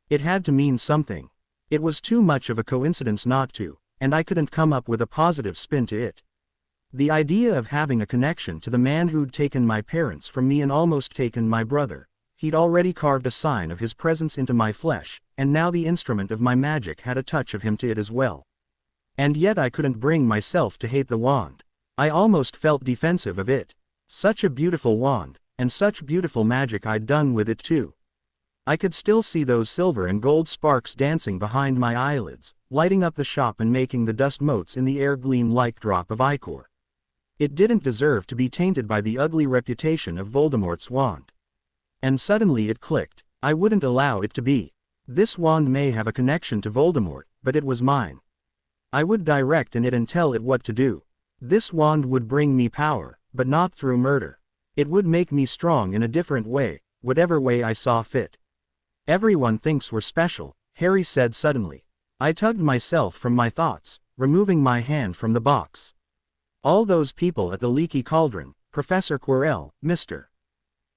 It had to mean something. It was too much of a coincidence not to, and I couldn't come up with a positive spin to it. The idea of having a connection to the man who'd taken my parents from me and almost taken my brother. He'd already carved a sign of his presence into my flesh, and now the instrument of my magic had a touch of him to it as well. And yet I couldn't bring myself to hate the wand. I almost felt defensive of it. Such a beautiful wand, and such beautiful magic I'd done with it too. I could still see those silver and gold sparks dancing behind my eyelids, lighting up the shop and making the dust motes in the air gleam like drop of ichor. It didn't deserve to be tainted by the ugly reputation of Voldemort's wand. And suddenly it clicked. I wouldn't allow it to be. This wand may have a connection to Voldemort, but it was mine. I would direct in it and tell it what to do. This wand would bring me power, but not through murder. It would make me strong in a different way, whatever way I saw fit. Everyone thinks we're special, Harry said suddenly. I tugged myself from my thoughts, removing my hand from the box. All those people at the Leaky Cauldron, Professor Quirrell, Mr.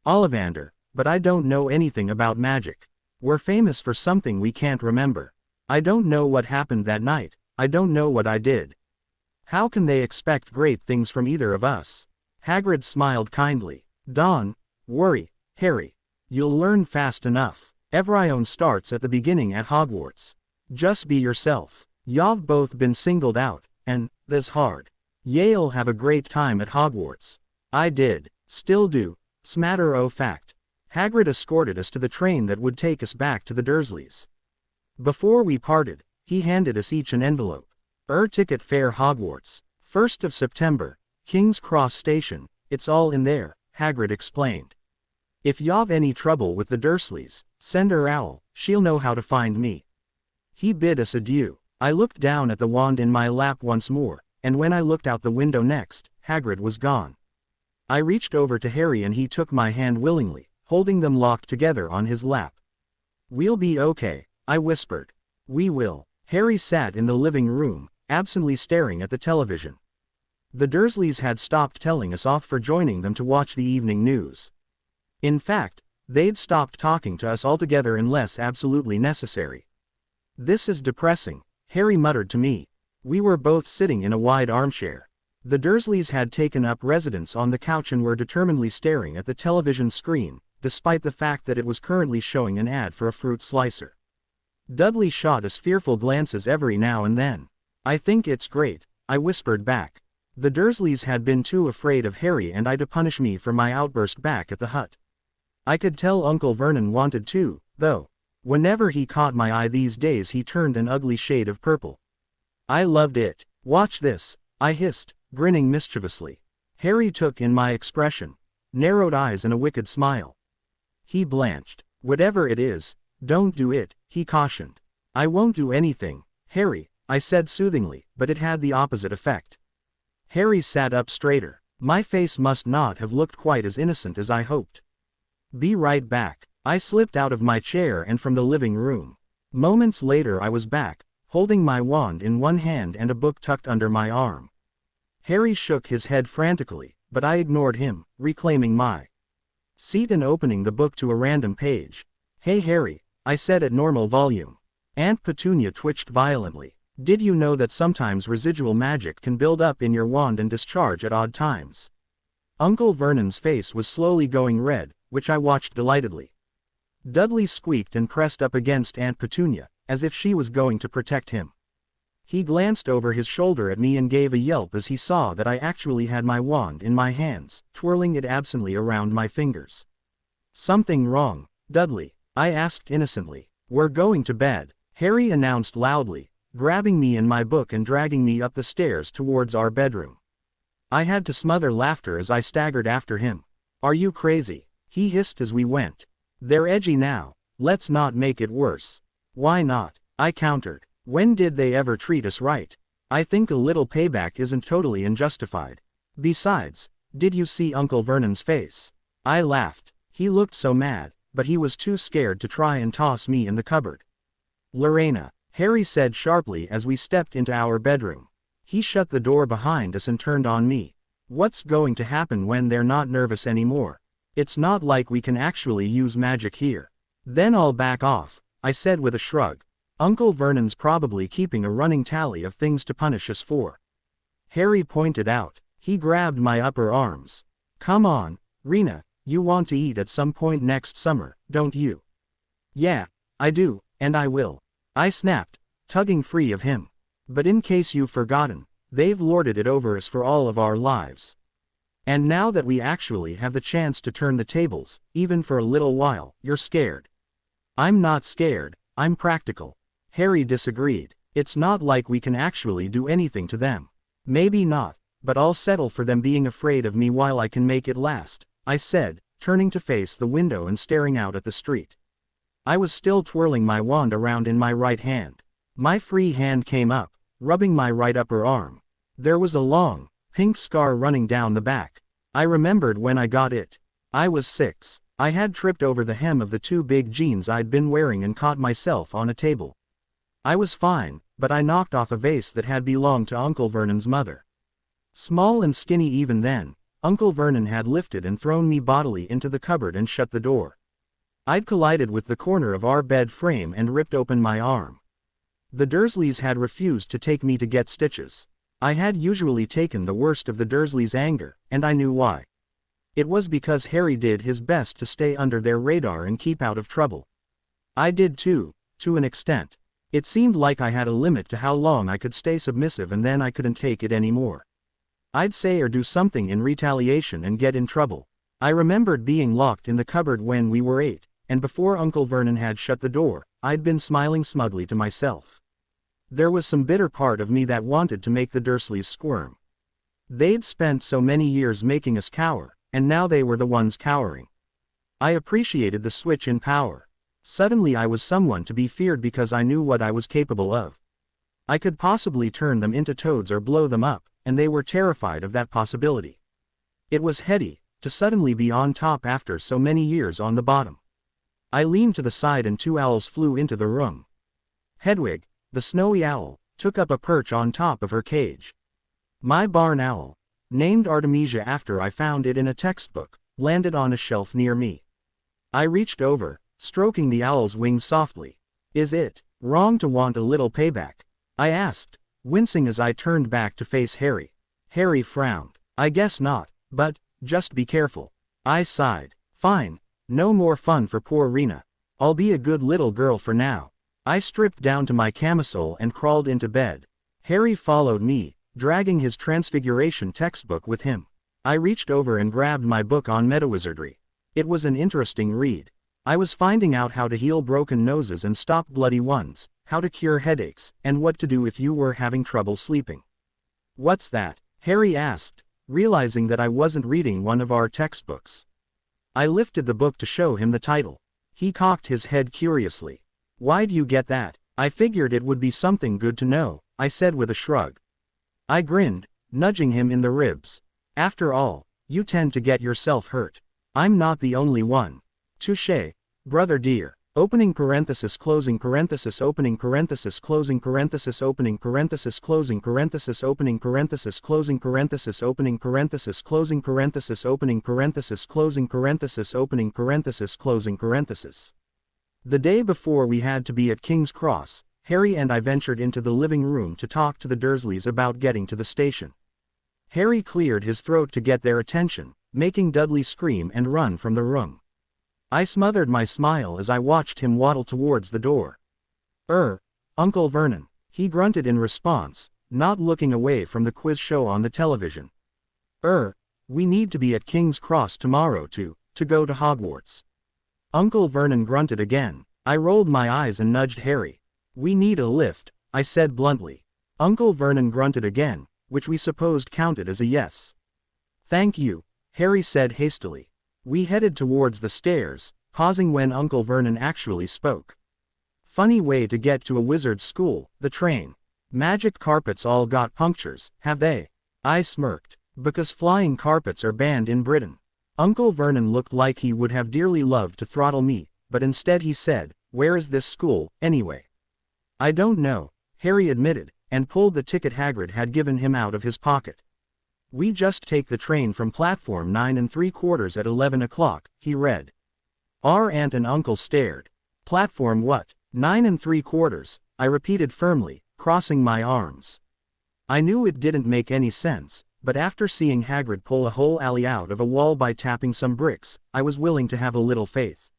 Ollivander, but I don't know anything about magic. We're famous for something we can't remember. I don't know what happened that night, I don't know what I did. How can they expect great things from either of us? Hagrid smiled kindly. Don't worry, Harry. You'll learn fast enough. Everyone starts at the beginning at Hogwarts. Just be yourself. You've both been singled out, and that's hard. You'll have a great time at Hogwarts. I did, still do, smatter o' fact. Hagrid escorted us to the train that would take us back to the Dursleys. Before we parted, he handed us each an envelope. Ticket fare Hogwarts, 1st of September, King's Cross Station, it's all in there, Hagrid explained. If you've any trouble with the Dursleys, send her Owl, she'll know how to find me. He bid us adieu. I looked down at the wand in my lap once more, and when I looked out the window next, Hagrid was gone. I reached over to Harry and he took my hand willingly, holding them locked together on his lap. We'll be okay, I whispered. We will. Harry sat in the living room, absently staring at the television. The Dursleys had stopped telling us off for joining them to watch the evening news. In fact, they'd stopped talking to us altogether unless absolutely necessary. This is depressing, Harry muttered to me. We were both sitting in a wide armchair. The Dursleys had taken up residence on the couch and were determinedly staring at the television screen, despite the fact that it was currently showing an ad for a fruit slicer. Dudley shot us fearful glances every now and then. I think it's great, I whispered back. The Dursleys had been too afraid of Harry and I to punish me for my outburst back at the hut. I could tell Uncle Vernon wanted to, though. Whenever he caught my eye these days he turned an ugly shade of purple. I loved it. Watch this, I hissed, grinning mischievously. Harry took in my expression, narrowed eyes and a wicked smile. He blanched. Whatever it is, don't do it, he cautioned. I won't do anything, Harry, I said soothingly, but it had the opposite effect. Harry sat up straighter. My face must not have looked quite as innocent as I hoped. Be right back. I slipped out of my chair and from the living room. Moments later I was back, holding my wand in one hand and a book tucked under my arm. Harry shook his head frantically, but I ignored him, reclaiming my seat and opening the book to a random page. Hey Harry, I said at normal volume. Aunt Petunia twitched violently. Did you know that sometimes residual magic can build up in your wand and discharge at odd times? Uncle Vernon's face was slowly going red, which I watched delightedly. Dudley squeaked and pressed up against Aunt Petunia, as if she was going to protect him. He glanced over his shoulder at me and gave a yelp as he saw that I actually had my wand in my hands, twirling it absently around my fingers. Something wrong, Dudley? I asked innocently. We're going to bed, Harry announced loudly, grabbing me and my book and dragging me up the stairs towards our bedroom. I had to smother laughter as I staggered after him. Are you crazy? He hissed as we went. They're edgy now, let's not make it worse. Why not? I countered. When did they ever treat us right? I think a little payback isn't totally unjustified. Besides, did you see Uncle Vernon's face? I laughed. He looked so mad, but he was too scared to try and toss me in the cupboard. Lorena, Harry said sharply as we stepped into our bedroom. He shut the door behind us and turned on me. What's going to happen when they're not nervous anymore? It's not like we can actually use magic here. Then I'll back off, I said with a shrug. Uncle Vernon's probably keeping a running tally of things to punish us for. Harry pointed out. He grabbed my upper arms. Come on, Rena, you want to eat at some point next summer, don't you? Yeah, I do, and I will. I snapped, tugging free of him. But in case you've forgotten, they've lorded it over us for all of our lives. And now that we actually have the chance to turn the tables, even for a little while, you're scared. I'm not scared, I'm practical. Harry disagreed. It's not like we can actually do anything to them. Maybe not, but I'll settle for them being afraid of me while I can make it last, I said, turning to face the window and staring out at the street. I was still twirling my wand around in my right hand. My free hand came up, rubbing my right upper arm. There was a long, pink scar running down the back. I remembered when I got it. I was 6. I had tripped over the hem of the 2 big jeans I'd been wearing and caught myself on a table. I was fine, but I knocked off a vase that had belonged to Uncle Vernon's mother. Small and skinny even then, Uncle Vernon had lifted and thrown me bodily into the cupboard and shut the door. I'd collided with the corner of our bed frame and ripped open my arm. The Dursleys had refused to take me to get stitches. I had usually taken the worst of the Dursleys' anger, and I knew why. It was because Harry did his best to stay under their radar and keep out of trouble. I did too, to an extent. It seemed like I had a limit to how long I could stay submissive and then I couldn't take it anymore. I'd say or do something in retaliation and get in trouble. I remembered being locked in the cupboard when we were 8, and before Uncle Vernon had shut the door, I'd been smiling smugly to myself. There was some bitter part of me that wanted to make the Dursleys squirm. They'd spent so many years making us cower, and now they were the ones cowering. I appreciated the switch in power. Suddenly I was someone to be feared because I knew what I was capable of. I could possibly turn them into toads or blow them up, and they were terrified of that possibility. It was heady, to suddenly be on top after so many years on the bottom. I leaned to the side and 2 owls flew into the room. Hedwig, the snowy owl, took up a perch on top of her cage. My barn owl, named Artemisia after I found it in a textbook, landed on a shelf near me. I reached over, stroking the owl's wings softly. Is it wrong to want a little payback? I asked, wincing as I turned back to face Harry. Harry frowned. I guess not, but, just be careful. I sighed. Fine, no more fun for poor Rena. I'll be a good little girl for now. I stripped down to my camisole and crawled into bed. Harry followed me, dragging his Transfiguration textbook with him. I reached over and grabbed my book on metawizardry. It was an interesting read. I was finding out how to heal broken noses and stop bloody ones, how to cure headaches, and what to do if you were having trouble sleeping. What's that? Harry asked, realizing that I wasn't reading one of our textbooks. I lifted the book to show him the title. He cocked his head curiously. Why'd you get that? I figured it would be something good to know, I said with a shrug. I grinned, nudging him in the ribs. After all, you tend to get yourself hurt. I'm not the only one. Touché, brother dear. Opening parenthesis closing parenthesis opening parenthesis closing parenthesis opening parenthesis closing parenthesis opening parenthesis closing parenthesis opening parenthesis closing parenthesis opening parenthesis closing parenthesis opening parenthesis closing parenthesis. The day before we had to be at King's Cross, Harry and I ventured into the living room to talk to the Dursleys about getting to the station. Harry cleared his throat to get their attention, making Dudley scream and run from the room. I smothered my smile as I watched him waddle towards the door. Uncle Vernon, he grunted in response, not looking away from the quiz show on the television. We need to be at King's Cross tomorrow to go to Hogwarts. Uncle Vernon grunted again. I rolled my eyes and nudged Harry. We need a lift, I said bluntly. Uncle Vernon grunted again, which we supposed counted as a yes. Thank you, Harry said hastily. We headed towards the stairs, pausing when Uncle Vernon actually spoke. Funny way to get to a wizard's school, the train. Magic carpets all got punctures, have they? I smirked. Because flying carpets are banned in Britain. Uncle Vernon looked like he would have dearly loved to throttle me, but instead he said, where is this school, anyway? I don't know, Harry admitted, and pulled the ticket Hagrid had given him out of his pocket. We just take the train from platform 9 3/4 at 11 o'clock, he read. Our aunt and uncle stared. Platform what? 9 3/4, I repeated firmly, crossing my arms. I knew it didn't make any sense, but after seeing Hagrid pull a whole alley out of a wall by tapping some bricks, I was willing to have a little faith.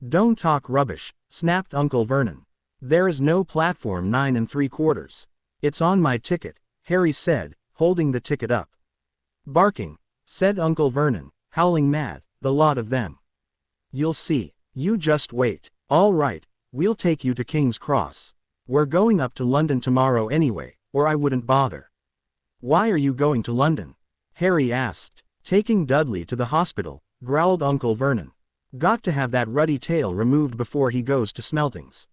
Don't talk rubbish, snapped Uncle Vernon. There is no platform 9 3/4. It's on my ticket, Harry said, holding the ticket up. Barking, said Uncle Vernon, howling mad, the lot of them. You'll see, you just wait. All right, we'll take you to King's Cross. We're going up to London tomorrow anyway, or I wouldn't bother. Why are you going to London? Harry asked. Taking Dudley to the hospital, growled Uncle Vernon. Got to have that ruddy tail removed before he goes to Smeltings.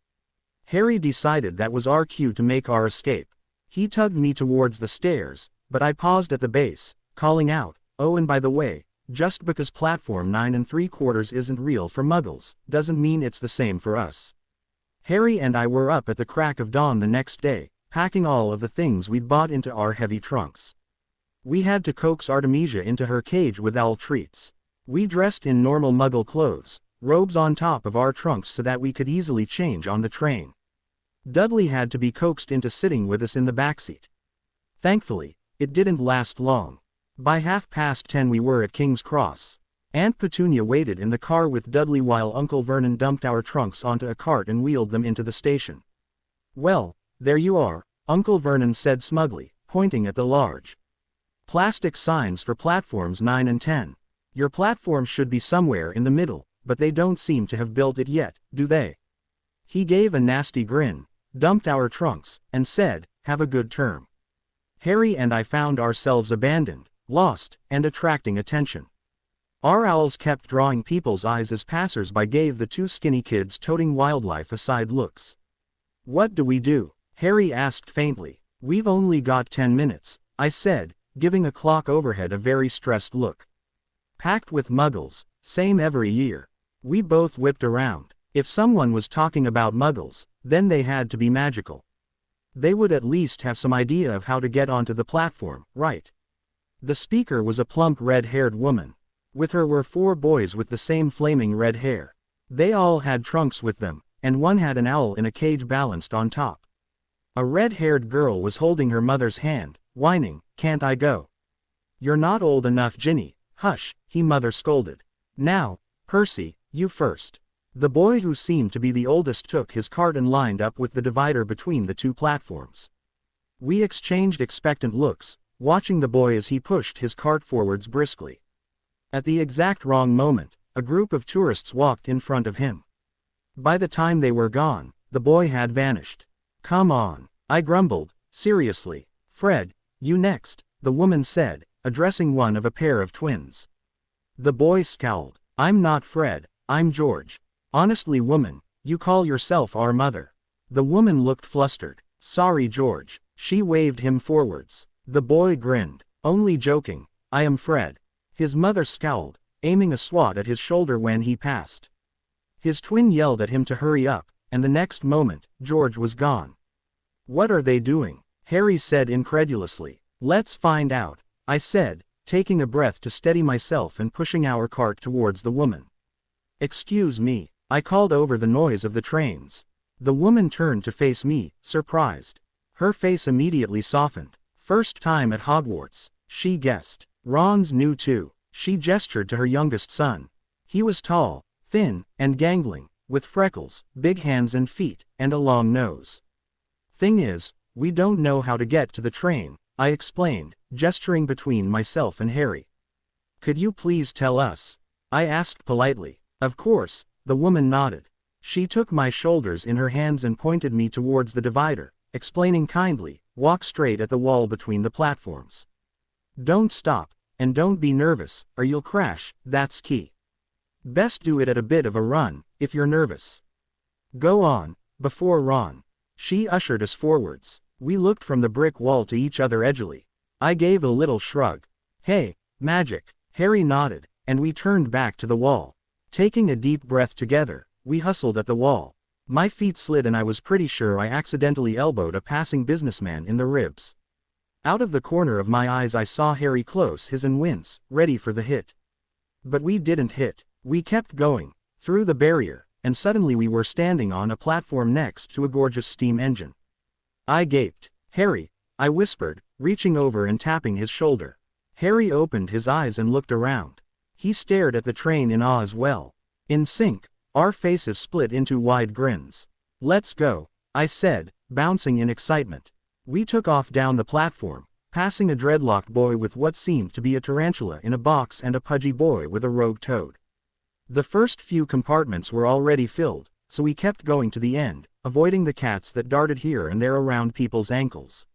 Harry decided that was our cue to make our escape. He tugged me towards the stairs, but I paused at the base, calling out, "Oh, and by the way, just because platform 9 3/4 isn't real for Muggles, doesn't mean it's the same for us." Harry and I were up at the crack of dawn the next day, packing all of the things we'd bought into our heavy trunks. We had to coax Artemisia into her cage with owl treats. We dressed in normal Muggle clothes, robes on top of our trunks so that we could easily change on the train. Dudley had to be coaxed into sitting with us in the backseat. Thankfully, it didn't last long. By 10:30 we were at King's Cross. Aunt Petunia waited in the car with Dudley while Uncle Vernon dumped our trunks onto a cart and wheeled them into the station. "Well, there you are," Uncle Vernon said smugly, pointing at the large plastic signs for platforms 9 and 10. "Your platform should be somewhere in the middle, but they don't seem to have built it yet, do they?" He gave a nasty grin, dumped our trunks, and said, "Have a good term." Harry and I found ourselves abandoned, lost, and attracting attention. Our owls kept drawing people's eyes as passers-by gave the two skinny kids toting wildlife aside looks. "What do we do?" Harry asked faintly. "We've only got 10 minutes, I said, giving a clock overhead a very stressed look. "Packed with Muggles, same every year." We both whipped around. If someone was talking about Muggles, then they had to be magical. They would at least have some idea of how to get onto the platform, right? The speaker was a plump red-haired woman. With her were 4 boys with the same flaming red hair. They all had trunks with them, and one had an owl in a cage balanced on top. A red-haired girl was holding her mother's hand, whining, "Can't I go?" "You're not old enough, Ginny." "Hush," he mother scolded. "Now, Percy, you first." The boy who seemed to be the oldest took his cart and lined up with the divider between the two platforms. We exchanged expectant looks, watching the boy as he pushed his cart forwards briskly. At the exact wrong moment, a group of tourists walked in front of him. By the time they were gone, the boy had vanished. "Come on," I grumbled, seriously. "Fred, you next," the woman said, addressing one of a pair of twins. The boy scowled. "I'm not Fred, I'm George." "Honestly, woman, you call yourself our mother." The woman looked flustered. "Sorry, George." She waved him forwards. The boy grinned. "Only joking, I am Fred." His mother scowled, aiming a swat at his shoulder when he passed. His twin yelled at him to hurry up, and the next moment, George was gone. "What are they doing?" Harry said incredulously. "Let's find out," I said, taking a breath to steady myself and pushing our cart towards the woman. "Excuse me," I called over the noise of the trains. The woman turned to face me, surprised. Her face immediately softened. "First time at Hogwarts," she guessed. Ron's new too. She gestured to her youngest son. He was tall, thin, and gangling, with freckles, big hands and feet, and a long nose. "Thing is, we don't know how to get to the train," I explained, gesturing between myself and Harry. "Could you please tell us?" I asked politely. "Of course," the woman nodded. She took my shoulders in her hands and pointed me towards the divider, explaining kindly, "Walk straight at the wall between the platforms. Don't stop, and don't be nervous, or you'll crash, that's key. Best do it at a bit of a run, if you're nervous. Go on." Before Ron. She ushered us forwards. We looked from the brick wall to each other edgily. I gave a little shrug. "Hey, magic." Harry nodded, and we turned back to the wall. Taking a deep breath together, we hustled at the wall. My feet slid and I was pretty sure I accidentally elbowed a passing businessman in the ribs. Out of the corner of my eyes I saw Harry close his and wince, ready for the hit. But we didn't hit. We kept going, through the barrier, and suddenly we were standing on a platform next to a gorgeous steam engine. I gaped. "Harry," I whispered, reaching over and tapping his shoulder. Harry opened his eyes and looked around. He stared at the train in awe as well. In sync, our faces split into wide grins. "Let's go," I said, bouncing in excitement. We took off down the platform, passing a dreadlocked boy with what seemed to be a tarantula in a box and a pudgy boy with a rogue toad. The first few compartments were already filled, so we kept going to the end, avoiding the cats that darted here and there around people's ankles.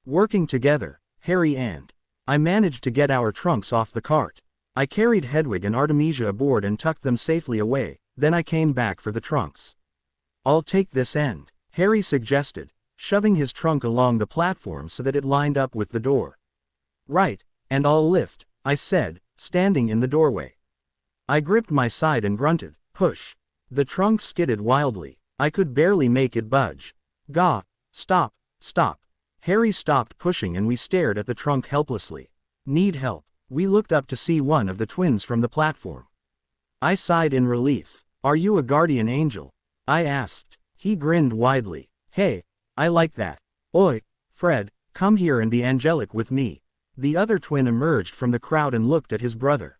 Working together, Harry and I managed to get our trunks off the cart. I carried Hedwig and Artemisia aboard and tucked them safely away, then I came back for the trunks. "I'll take this end," Harry suggested, shoving his trunk along the platform so that it lined up with the door. "Right, and I'll lift," I said, standing in the doorway. I gripped my side and grunted, "Push." The trunk skidded wildly. I could barely make it budge. "Gah, stop, stop." Harry stopped pushing and we stared at the trunk helplessly. "Need help?" We looked up to see one of the twins from the platform. I sighed in relief. "Are you a guardian angel?" I asked. He grinned widely. "Hey, I like that. Oi, Fred, come here and be angelic with me." The other twin emerged from the crowd and looked at his brother.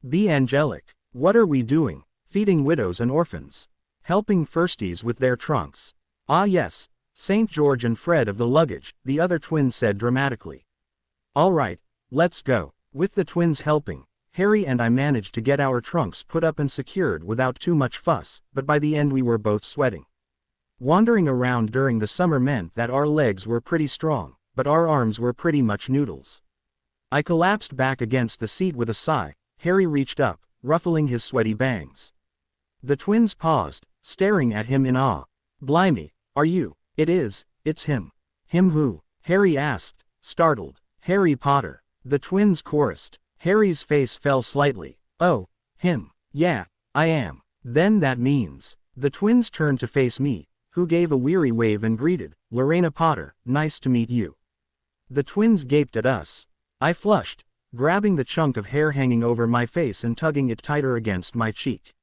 "Be angelic? What are we doing? Feeding widows and orphans? Helping firsties with their trunks?" "Ah yes, St. George and Fred of the luggage," the other twin said dramatically. "All right, let's go." With the twins helping, Harry and I managed to get our trunks put up and secured without too much fuss, but by the end we were both sweating. Wandering around during the summer meant that our legs were pretty strong, but our arms were pretty much noodles. I collapsed back against the seat with a sigh. Harry reached up, ruffling his sweaty bangs. The twins paused, staring at him in awe. "Blimey, are you?" It's him." "Him who?" Harry asked, startled. "Harry Potter," the twins chorused. Harry's face fell slightly. "Oh, him. Yeah, I am. Then that means." The twins turned to face me, who gave a weary wave and greeted, "Lorena Potter, nice to meet you." The twins gaped at us. I flushed, grabbing the chunk of hair hanging over my face and tugging it tighter against my cheek.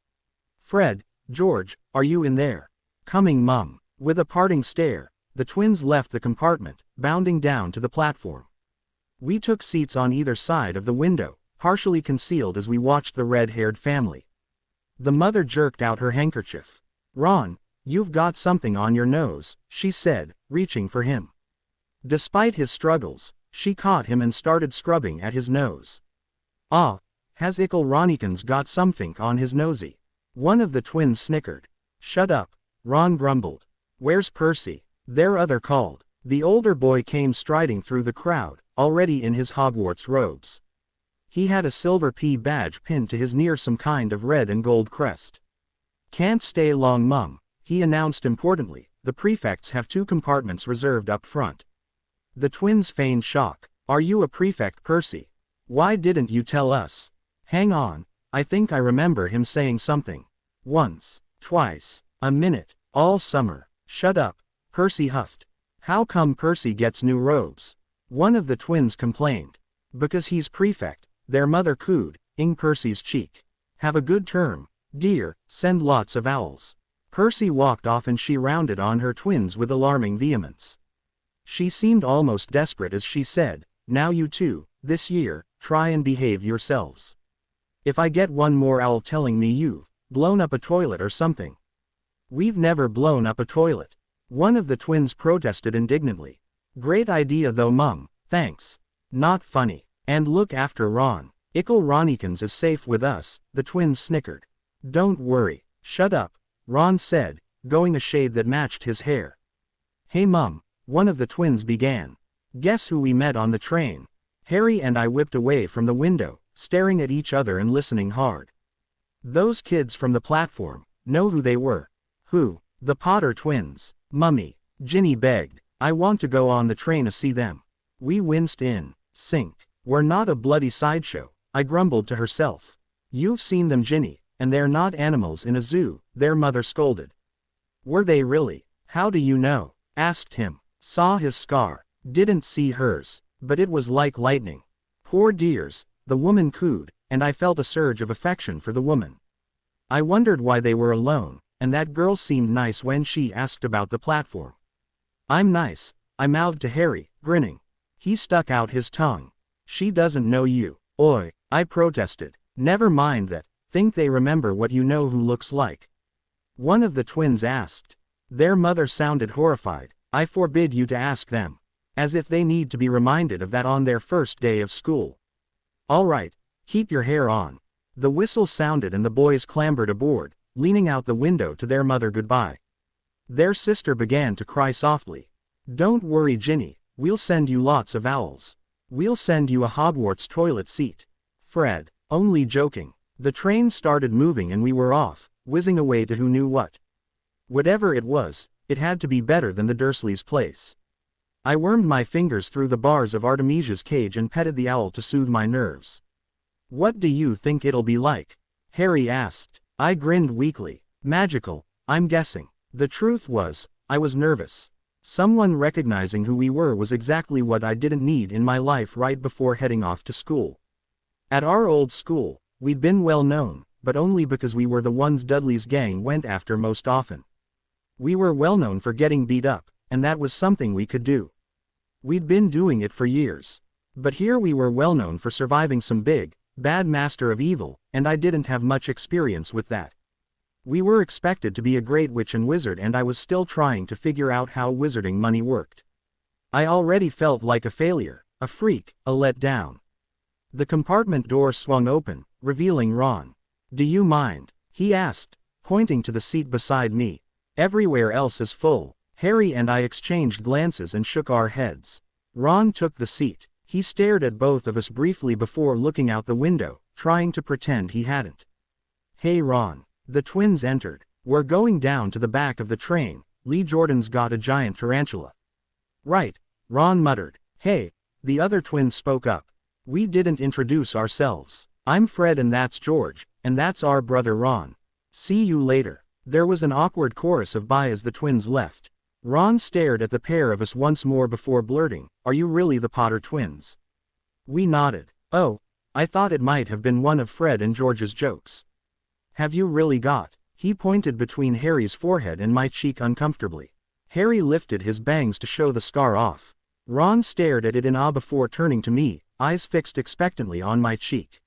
"Fred, George, are you in there?" "Coming, Mum." With a parting stare, the twins left the compartment, bounding down to the platform. We took seats on either side of the window, partially concealed as we watched the red-haired family. The mother jerked out her handkerchief. "Ron, you've got something on your nose," she said, reaching for him. Despite his struggles, she caught him and started scrubbing at his nose. "Ah, has Ickle Ronikins got something on his nosy?" One of the twins snickered. "Shut up," Ron grumbled. "Where's Percy?" their other called. The older boy came striding through the crowd, already in his Hogwarts robes. He had a silver P badge pinned to his near some kind of red and gold crest. "Can't stay long, Mum," he announced importantly. "The prefects have 2 compartments reserved up front." The twins feigned shock. "Are you a prefect, Percy? Why didn't you tell us?" "Hang on, I think I remember him saying something. Once, twice, a minute, all summer." "Shut up," Percy huffed. "How come Percy gets new robes?" One of the twins complained. "Because he's prefect," their mother cooed, ing Percy's cheek. "Have a good term, dear, send lots of owls." Percy walked off and she rounded on her twins with alarming vehemence. She seemed almost desperate as she said, "Now you two, this year, try and behave yourselves. If I get one more owl telling me you've blown up a toilet or something." "We've never blown up a toilet," one of the twins protested indignantly. "Great idea though, Mum, thanks. Not funny. And look after Ron. Ickle Ronikins is safe with us," the twins snickered. "Don't worry." "Shut up," Ron said, going a shade that matched his hair. "Hey Mum," one of the twins began. "Guess who we met on the train?" Harry and I whipped away from the window, staring at each other and listening hard. "Those kids from the platform. Know who they were." "Who?" "The Potter twins." "Mummy," Ginny begged, "I want to go on the train to see them." We winced in sync. "We're not a bloody sideshow," I grumbled to herself. "You've seen them, Ginny, and they're not animals in a zoo," their mother scolded. "Were they really?" "How do you know?" asked him. "Saw his scar. Didn't see hers, but it was like lightning." "Poor dears," the woman cooed, and I felt a surge of affection for the woman. I wondered why they were alone, and that girl seemed nice when she asked about the platform. I'm nice, I mouthed to Harry, grinning. He stuck out his tongue. She doesn't know you. Oi, I protested. Never mind that. Think they remember what you know who looks like? One of the twins asked. Their mother sounded horrified. I forbid you to ask them. As if they need to be reminded of that on their first day of school. All right, keep your hair on. The whistle sounded and the boys clambered aboard, leaning out the window to their mother goodbye. Their sister began to cry softly. Don't worry, Ginny, we'll send you lots of owls. We'll send you a Hogwarts toilet seat. Fred, only joking. The train started moving and we were off, whizzing away to who knew what. Whatever it was, it had to be better than the Dursleys' place. I wormed my fingers through the bars of Artemisia's cage and petted the owl to soothe my nerves. What do you think it'll be like? Harry asked. I grinned weakly. Magical, I'm guessing. The truth was, I was nervous. Someone recognizing who we were was exactly what I didn't need in my life right before heading off to school. At our old school, we'd been well known, but only because we were the ones Dudley's gang went after most often. We were well known for getting beat up, and that was something we could do. We'd been doing it for years. But here we were well known for surviving some big, bad master of evil, and I didn't have much experience with that. We were expected to be a great witch and wizard, and I was still trying to figure out how wizarding money worked. I already felt like a failure, a freak, a letdown. The compartment door swung open, revealing Ron. Do you mind? He asked, pointing to the seat beside me. Everywhere else is full. Harry and I exchanged glances and shook our heads. Ron took the seat. He stared at both of us briefly before looking out the window, trying to pretend he hadn't. Hey Ron. The twins entered. We're going down to the back of the train. Lee Jordan's got a giant tarantula. Right, Ron muttered. Hey, the other twin spoke up. We didn't introduce ourselves. I'm Fred and that's George, and that's our brother Ron. See you later. There was an awkward chorus of bye as the twins left. Ron stared at the pair of us once more before blurting, Are you really the Potter twins? We nodded. Oh, I thought it might have been one of Fred and George's jokes. Have you really got? He pointed between Harry's forehead and my cheek uncomfortably. Harry lifted his bangs to show the scar off. Ron stared at it in awe before turning to me, eyes fixed expectantly on my cheek.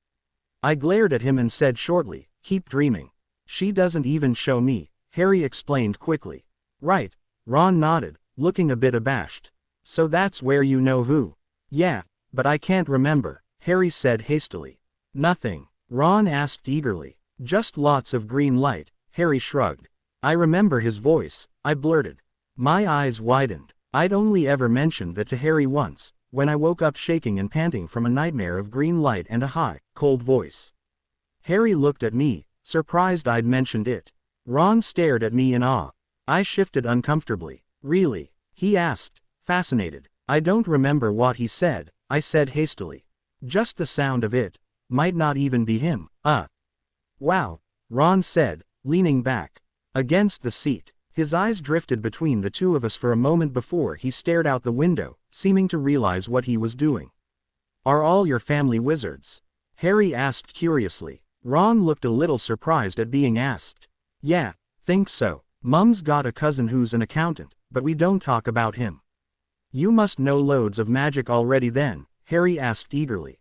I glared at him and said shortly, Keep dreaming. She doesn't even show me, Harry explained quickly. Right, Ron nodded, looking a bit abashed. So that's where you know who? Yeah, but I can't remember, Harry said hastily. Nothing, Ron asked eagerly. Just lots of green light, Harry shrugged. I remember his voice, I blurted. My eyes widened. I'd only ever mentioned that to Harry once, when I woke up shaking and panting from a nightmare of green light and a high, cold voice. Harry looked at me, surprised I'd mentioned it. Ron stared at me in awe. I shifted uncomfortably. Really? He asked, fascinated. I don't remember what he said, I said hastily. Just the sound of it. Might not even be him, Wow, Ron said, leaning back against the seat. His eyes drifted between the two of us for a moment before he stared out the window, seeming to realize what he was doing. Are all your family wizards? Harry asked curiously. Ron looked a little surprised at being asked. Yeah, think so. Mum's got a cousin who's an accountant, but we don't talk about him. You must know loads of magic already then, Harry asked eagerly.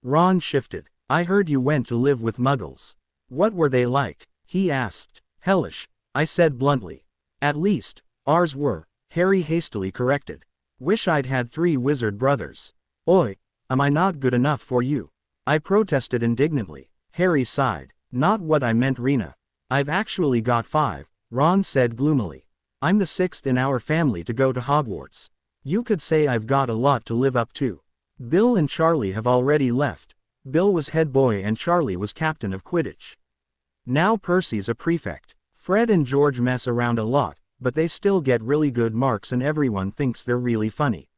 Ron shifted. I heard you went to live with muggles. What were they like? He asked. Hellish, I said bluntly. At least, ours were, Harry hastily corrected. Wish I'd had 3 wizard brothers. Oi, am I not good enough for you? I protested indignantly. Harry sighed. Not what I meant, Rena. I've actually got 5, Ron said gloomily. I'm the 6th in our family to go to Hogwarts. You could say I've got a lot to live up to. Bill and Charlie have already left. Bill was head boy and Charlie was captain of Quidditch. Now Percy's a prefect. Fred and George mess around a lot, but they still get really good marks and everyone thinks they're really funny.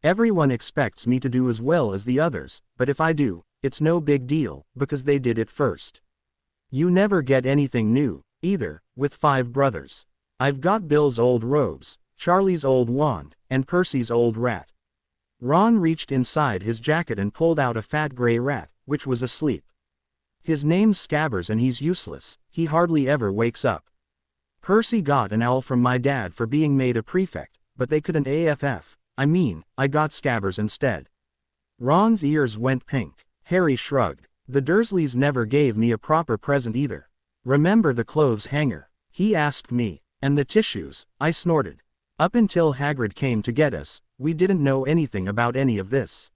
Everyone expects me to do as well as the others, but if I do, it's no big deal, because they did it first. You never get anything new, either, with 5 brothers. I've got Bill's old robes, Charlie's old wand, and Percy's old rat. Ron reached inside his jacket and pulled out a fat gray rat, which was asleep. His name's Scabbers and he's useless, he hardly ever wakes up. Percy got an L from my dad for being made a prefect, but they couldn't I got Scabbers instead. Ron's ears went pink. Harry shrugged. The Dursleys never gave me a proper present either. Remember the clothes hanger? He asked me. And the tissues, I snorted. Up until Hagrid came to get us, we didn't know anything about any of this.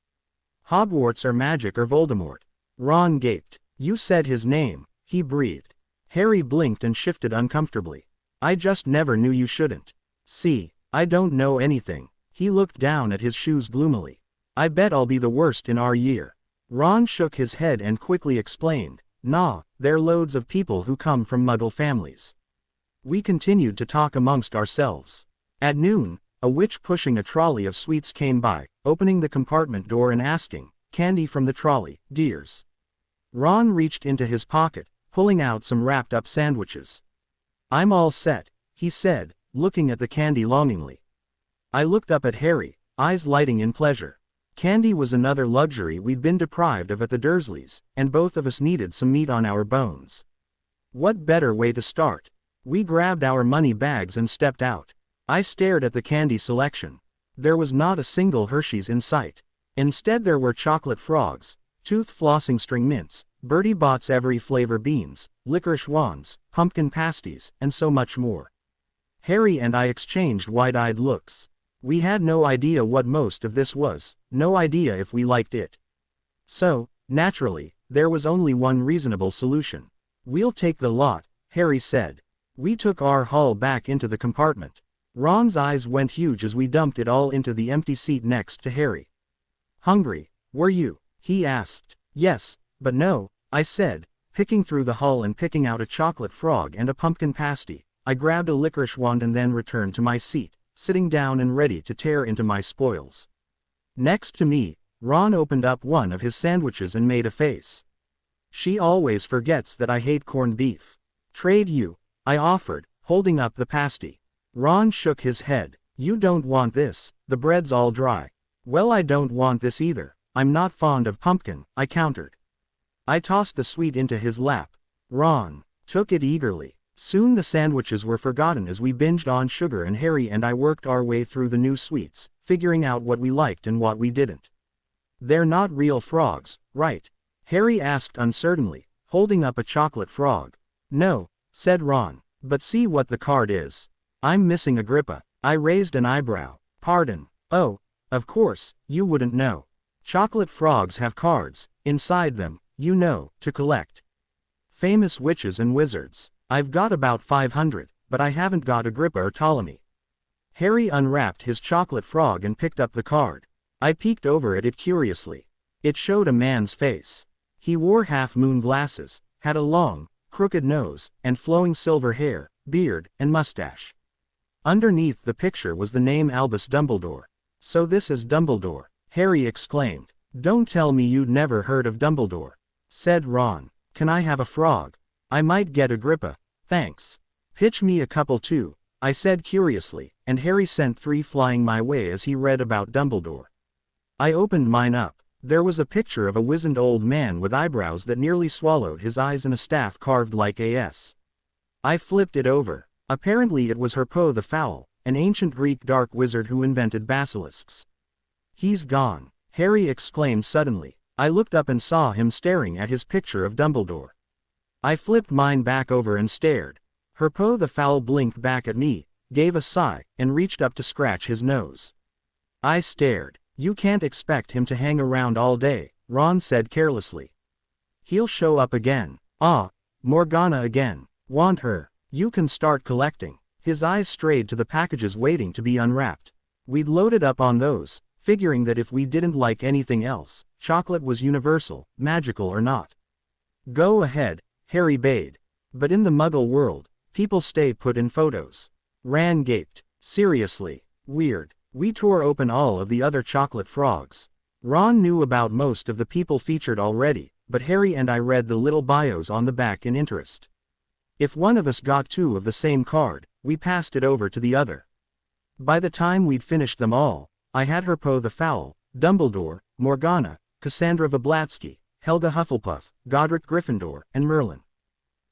Hogwarts or magic or Voldemort. Ron gaped. You said his name, he breathed. Harry blinked and shifted uncomfortably. I just never knew you shouldn't. See, I don't know anything. He looked down at his shoes gloomily. I bet I'll be the worst in our year. Ron shook his head and quickly explained, Nah, they're loads of people who come from Muggle families. We continued to talk amongst ourselves. At noon, a witch pushing a trolley of sweets came by, opening the compartment door and asking, Candy from the trolley, dears. Ron reached into his pocket, pulling out some wrapped up sandwiches. I'm all set, he said, looking at the candy longingly. I looked up at Harry, eyes lighting in pleasure. Candy was another luxury we'd been deprived of at the Dursleys, and both of us needed some meat on our bones. What better way to start? We grabbed our money bags and stepped out. I stared at the candy selection. There was not a single Hershey's in sight. Instead there were chocolate frogs, tooth flossing string mints, Bertie Bott's every flavor beans, licorice wands, pumpkin pasties, and so much more. Harry and I exchanged wide-eyed looks. We had no idea what most of this was, no idea if we liked it. So, naturally, there was only one reasonable solution. We'll take the lot, Harry said. We took our haul back into the compartment. Ron's eyes went huge as we dumped it all into the empty seat next to Harry. Hungry, were you? He asked. Yes, but no, I said, picking through the hull and picking out a chocolate frog and a pumpkin pasty. I grabbed a licorice wand and then returned to my seat, sitting down and ready to tear into my spoils. Next to me, Ron opened up one of his sandwiches and made a face. She always forgets that I hate corned beef. Trade you, I offered, holding up the pasty. Ron shook his head. You don't want this, the bread's all dry. Well, I don't want this either. I'm not fond of pumpkin, I countered. I tossed the sweet into his lap. Ron took it eagerly. Soon the sandwiches were forgotten as we binged on sugar, and Harry and I worked our way through the new sweets, figuring out what we liked and what we didn't. They're not real frogs, right? Harry asked uncertainly, holding up a chocolate frog. No, said Ron, but see what the card is. I'm missing Agrippa. I raised an eyebrow. Pardon. Oh, of course, you wouldn't know. Chocolate frogs have cards, inside them, you know, to collect. Famous witches and wizards. I've got about 500, but I haven't got Agrippa or Ptolemy. Harry unwrapped his chocolate frog and picked up the card. I peeked over at it curiously. It showed a man's face. He wore half-moon glasses, had a long, crooked nose, and flowing silver hair, beard, and mustache. Underneath the picture was the name Albus Dumbledore. So this is Dumbledore, Harry exclaimed. Don't tell me you'd never heard of Dumbledore, said Ron. Can I have a frog? I might get Agrippa. Thanks. Pitch me a couple too, I said curiously, and Harry sent 3 flying my way as he read about Dumbledore. I opened mine up. There was a picture of a wizened old man with eyebrows that nearly swallowed his eyes and a staff carved like a S. I flipped it over. Apparently it was Herpo the Foul, an ancient Greek dark wizard who invented basilisks. He's gone, Harry exclaimed suddenly. I looked up and saw him staring at his picture of Dumbledore. I flipped mine back over and stared. Herpo the Foul blinked back at me, gave a sigh, and reached up to scratch his nose. I stared. You can't expect him to hang around all day, Ron said carelessly. He'll show up again. Ah, Morgana again. Want her. You can start collecting. His eyes strayed to the packages waiting to be unwrapped. We'd loaded up on those, figuring that if we didn't like anything else, chocolate was universal, magical or not. Go ahead, Harry bade. But in the Muggle world, people stay put in photos. Ran gaped. Seriously. Weird. We tore open all of the other chocolate frogs. Ron knew about most of the people featured already, but Harry and I read the little bios on the back in interest. If one of us got 2 of the same card, we passed it over to the other. By the time we'd finished them all, I had Herpo the Foul, Dumbledore, Morgana, Cassandra Vablatsky, Helga Hufflepuff, Godric Gryffindor, and Merlin.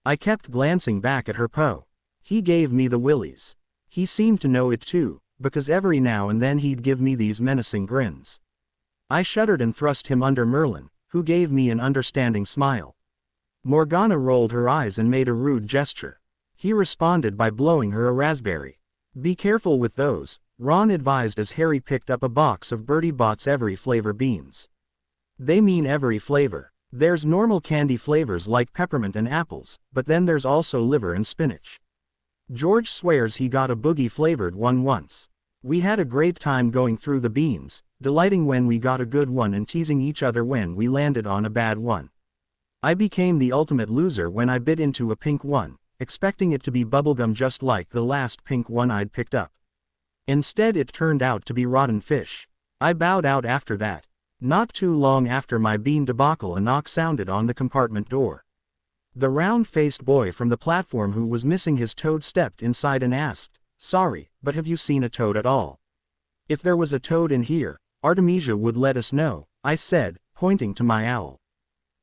I kept glancing back at her Poe. He gave me the willies. He seemed to know it too, because every now and then he'd give me these menacing grins. I shuddered and thrust him under Merlin, who gave me an understanding smile. Morgana rolled her eyes and made a rude gesture. He responded by blowing her a raspberry. Be careful with those, Ron advised as Harry picked up a box of Bertie Bott's every flavor beans. They mean every flavor. There's normal candy flavors like peppermint and apples, but then there's also liver and spinach. George swears he got a boogie-flavored one once. We had a great time going through the beans, delighting when we got a good one and teasing each other when we landed on a bad one. I became the ultimate loser when I bit into a pink one, expecting it to be bubblegum just like the last pink one I'd picked up. Instead it turned out to be rotten fish. I bowed out after that. Not too long after my bean debacle, a knock sounded on the compartment door. The round-faced boy from the platform who was missing his toad stepped inside and asked, "Sorry, but have you seen a toad at all?" "If there was a toad in here, Artemisia would let us know," I said, pointing to my owl.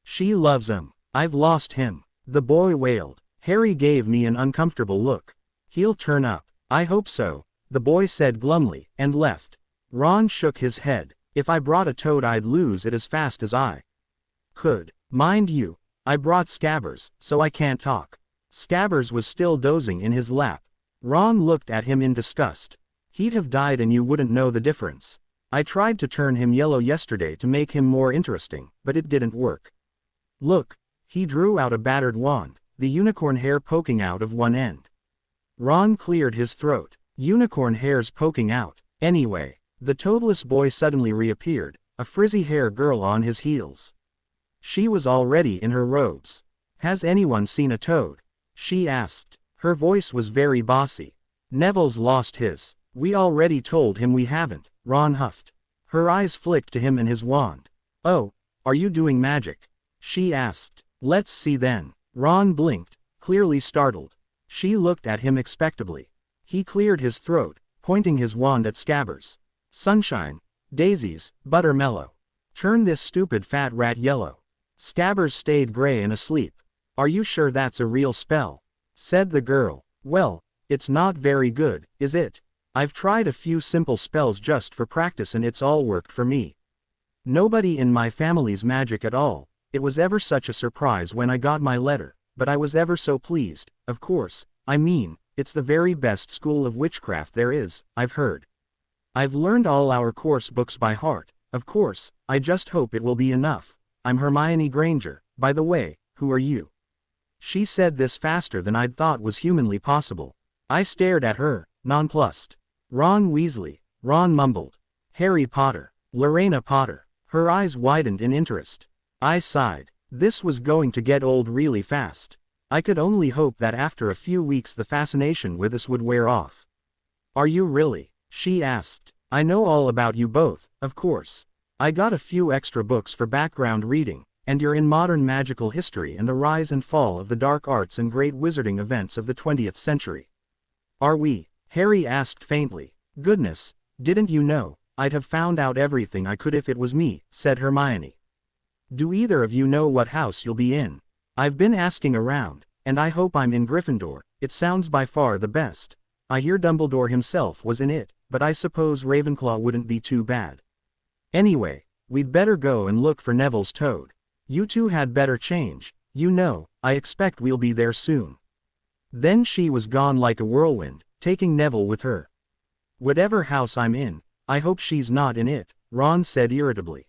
"She loves him. I've lost him," the boy wailed. Harry gave me an uncomfortable look. "He'll turn up." "I hope so," the boy said glumly, and left. Ron shook his head. "If I brought a toad I'd lose it as fast as I could. Mind you, I brought Scabbers, so I can't talk." Scabbers was still dozing in his lap. Ron looked at him in disgust. "He'd have died and you wouldn't know the difference. I tried to turn him yellow yesterday to make him more interesting, but it didn't work. Look." He drew out a battered wand, the unicorn hair poking out of one end. Ron cleared his throat. "Unicorn hairs poking out. Anyway." The toadless boy suddenly reappeared, a frizzy-haired girl on his heels. She was already in her robes. "Has anyone seen a toad?" she asked. Her voice was very bossy. "Neville's lost his." "We already told him we haven't," Ron huffed. Her eyes flicked to him and his wand. "Oh, are you doing magic?" she asked. "Let's see then." Ron blinked, clearly startled. She looked at him expectantly. He cleared his throat, pointing his wand at Scabbers. "Sunshine, daisies, buttermellow. Turn this stupid fat rat yellow." Scabbers stayed gray and asleep. "Are you sure that's a real spell?" said the girl. "Well, it's not very good, is it? I've tried a few simple spells just for practice and it's all worked for me. Nobody in my family's magic at all. It was ever such a surprise when I got my letter, but I was ever so pleased, of course. I mean, it's the very best school of witchcraft there is, I've heard. I've learned all our course books by heart, of course. I just hope it will be enough. I'm Hermione Granger, by the way. Who are you?" She said this faster than I'd thought was humanly possible. I stared at her, nonplussed. "Ron Weasley," Ron mumbled. "Harry Potter." "Lorena Potter." Her eyes widened in interest. I sighed. This was going to get old really fast. I could only hope that after a few weeks the fascination with us would wear off. "Are you really?" she asked. "I know all about you both, of course. I got a few extra books for background reading, and you're in modern magical history and the rise and fall of the dark arts and great wizarding events of the 20th century. Are we?" Harry asked faintly. "Goodness, didn't you know? I'd have found out everything I could if it was me," said Hermione. "Do either of you know what house you'll be in?" "I've been asking around, and I hope I'm in Gryffindor. It sounds by far the best. I hear Dumbledore himself was in it, but I suppose Ravenclaw wouldn't be too bad. Anyway, we'd better go and look for Neville's toad. You two had better change, you know, I expect we'll be there soon." Then she was gone like a whirlwind, taking Neville with her. "Whatever house I'm in, I hope she's not in it," Ron said irritably.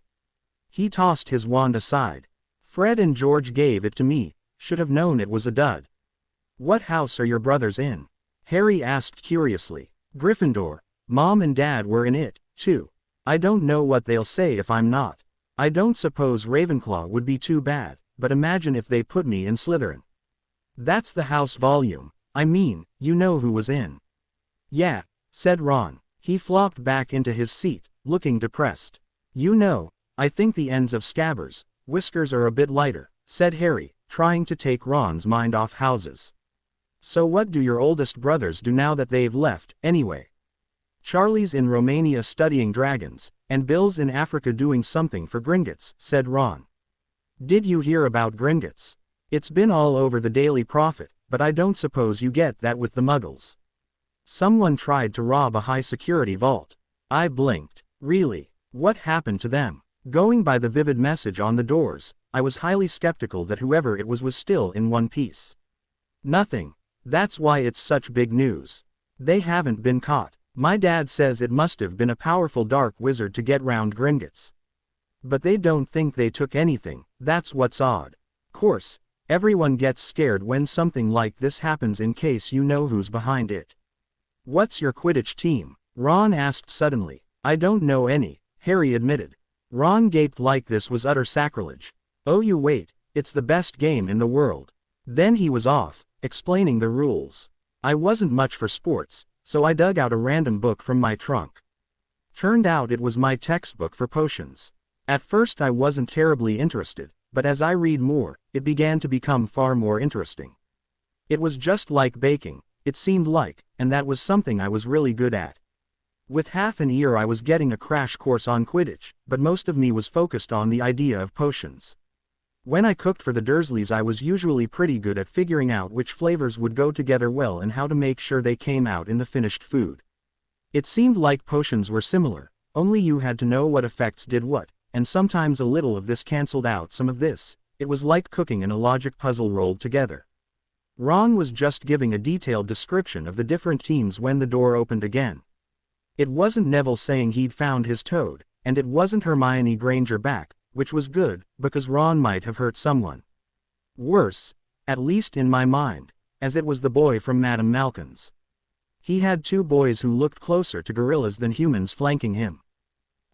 He tossed his wand aside. "Fred and George gave it to me, should have known it was a dud." "What house are your brothers in?" Harry asked curiously. "Gryffindor. Mom and Dad were in it, too. I don't know what they'll say if I'm not. I don't suppose Ravenclaw would be too bad, but imagine if they put me in Slytherin. That's the house volume. I mean, you know who was in." "Yeah," said Ron. He flopped back into his seat, looking depressed. "You know, I think the ends of Scabbers' whiskers are a bit lighter," said Harry, trying to take Ron's mind off houses. "So what do your oldest brothers do now that they've left, anyway?" "Charlie's in Romania studying dragons, and Bill's in Africa doing something for Gringotts," said Ron. Did you hear about Gringotts? It's been all over the Daily Prophet, but I don't suppose you get that with the Muggles. Someone tried to rob a high-security vault. I blinked. Really? What happened to them? Going by the vivid message on the doors, I was highly skeptical that whoever it was still in one piece. Nothing. That's why it's such big news. They haven't been caught. My dad says it must have been a powerful dark wizard to get round Gringotts. But they don't think they took anything, that's what's odd. Course, everyone gets scared when something like this happens in case you know who's behind it. What's your Quidditch team? Ron asked suddenly. I don't know any, Harry admitted. Ron gaped like this was utter sacrilege. Oh you wait, it's the best game in the world. Then he was off, explaining the rules. I wasn't much for sports, so I dug out a random book from my trunk. Turned out it was my textbook for potions. At first I wasn't terribly interested, but as I read more, it began to become far more interesting. It was just like baking, it seemed like, and that was something I was really good at. With half an ear I was getting a crash course on Quidditch, but most of me was focused on the idea of potions. When I cooked for the Dursleys I was usually pretty good at figuring out which flavors would go together well and how to make sure they came out in the finished food. It seemed like potions were similar, only you had to know what effects did what, and sometimes a little of this cancelled out some of this. It was like cooking and a logic puzzle rolled together. Ron was just giving a detailed description of the different teams when the door opened again. It wasn't Neville saying he'd found his toad, and it wasn't Hermione Granger back, which was good, because Ron might have hurt someone. Worse, at least in my mind, as it was the boy from Madame Malkin's. He had two boys who looked closer to gorillas than humans flanking him.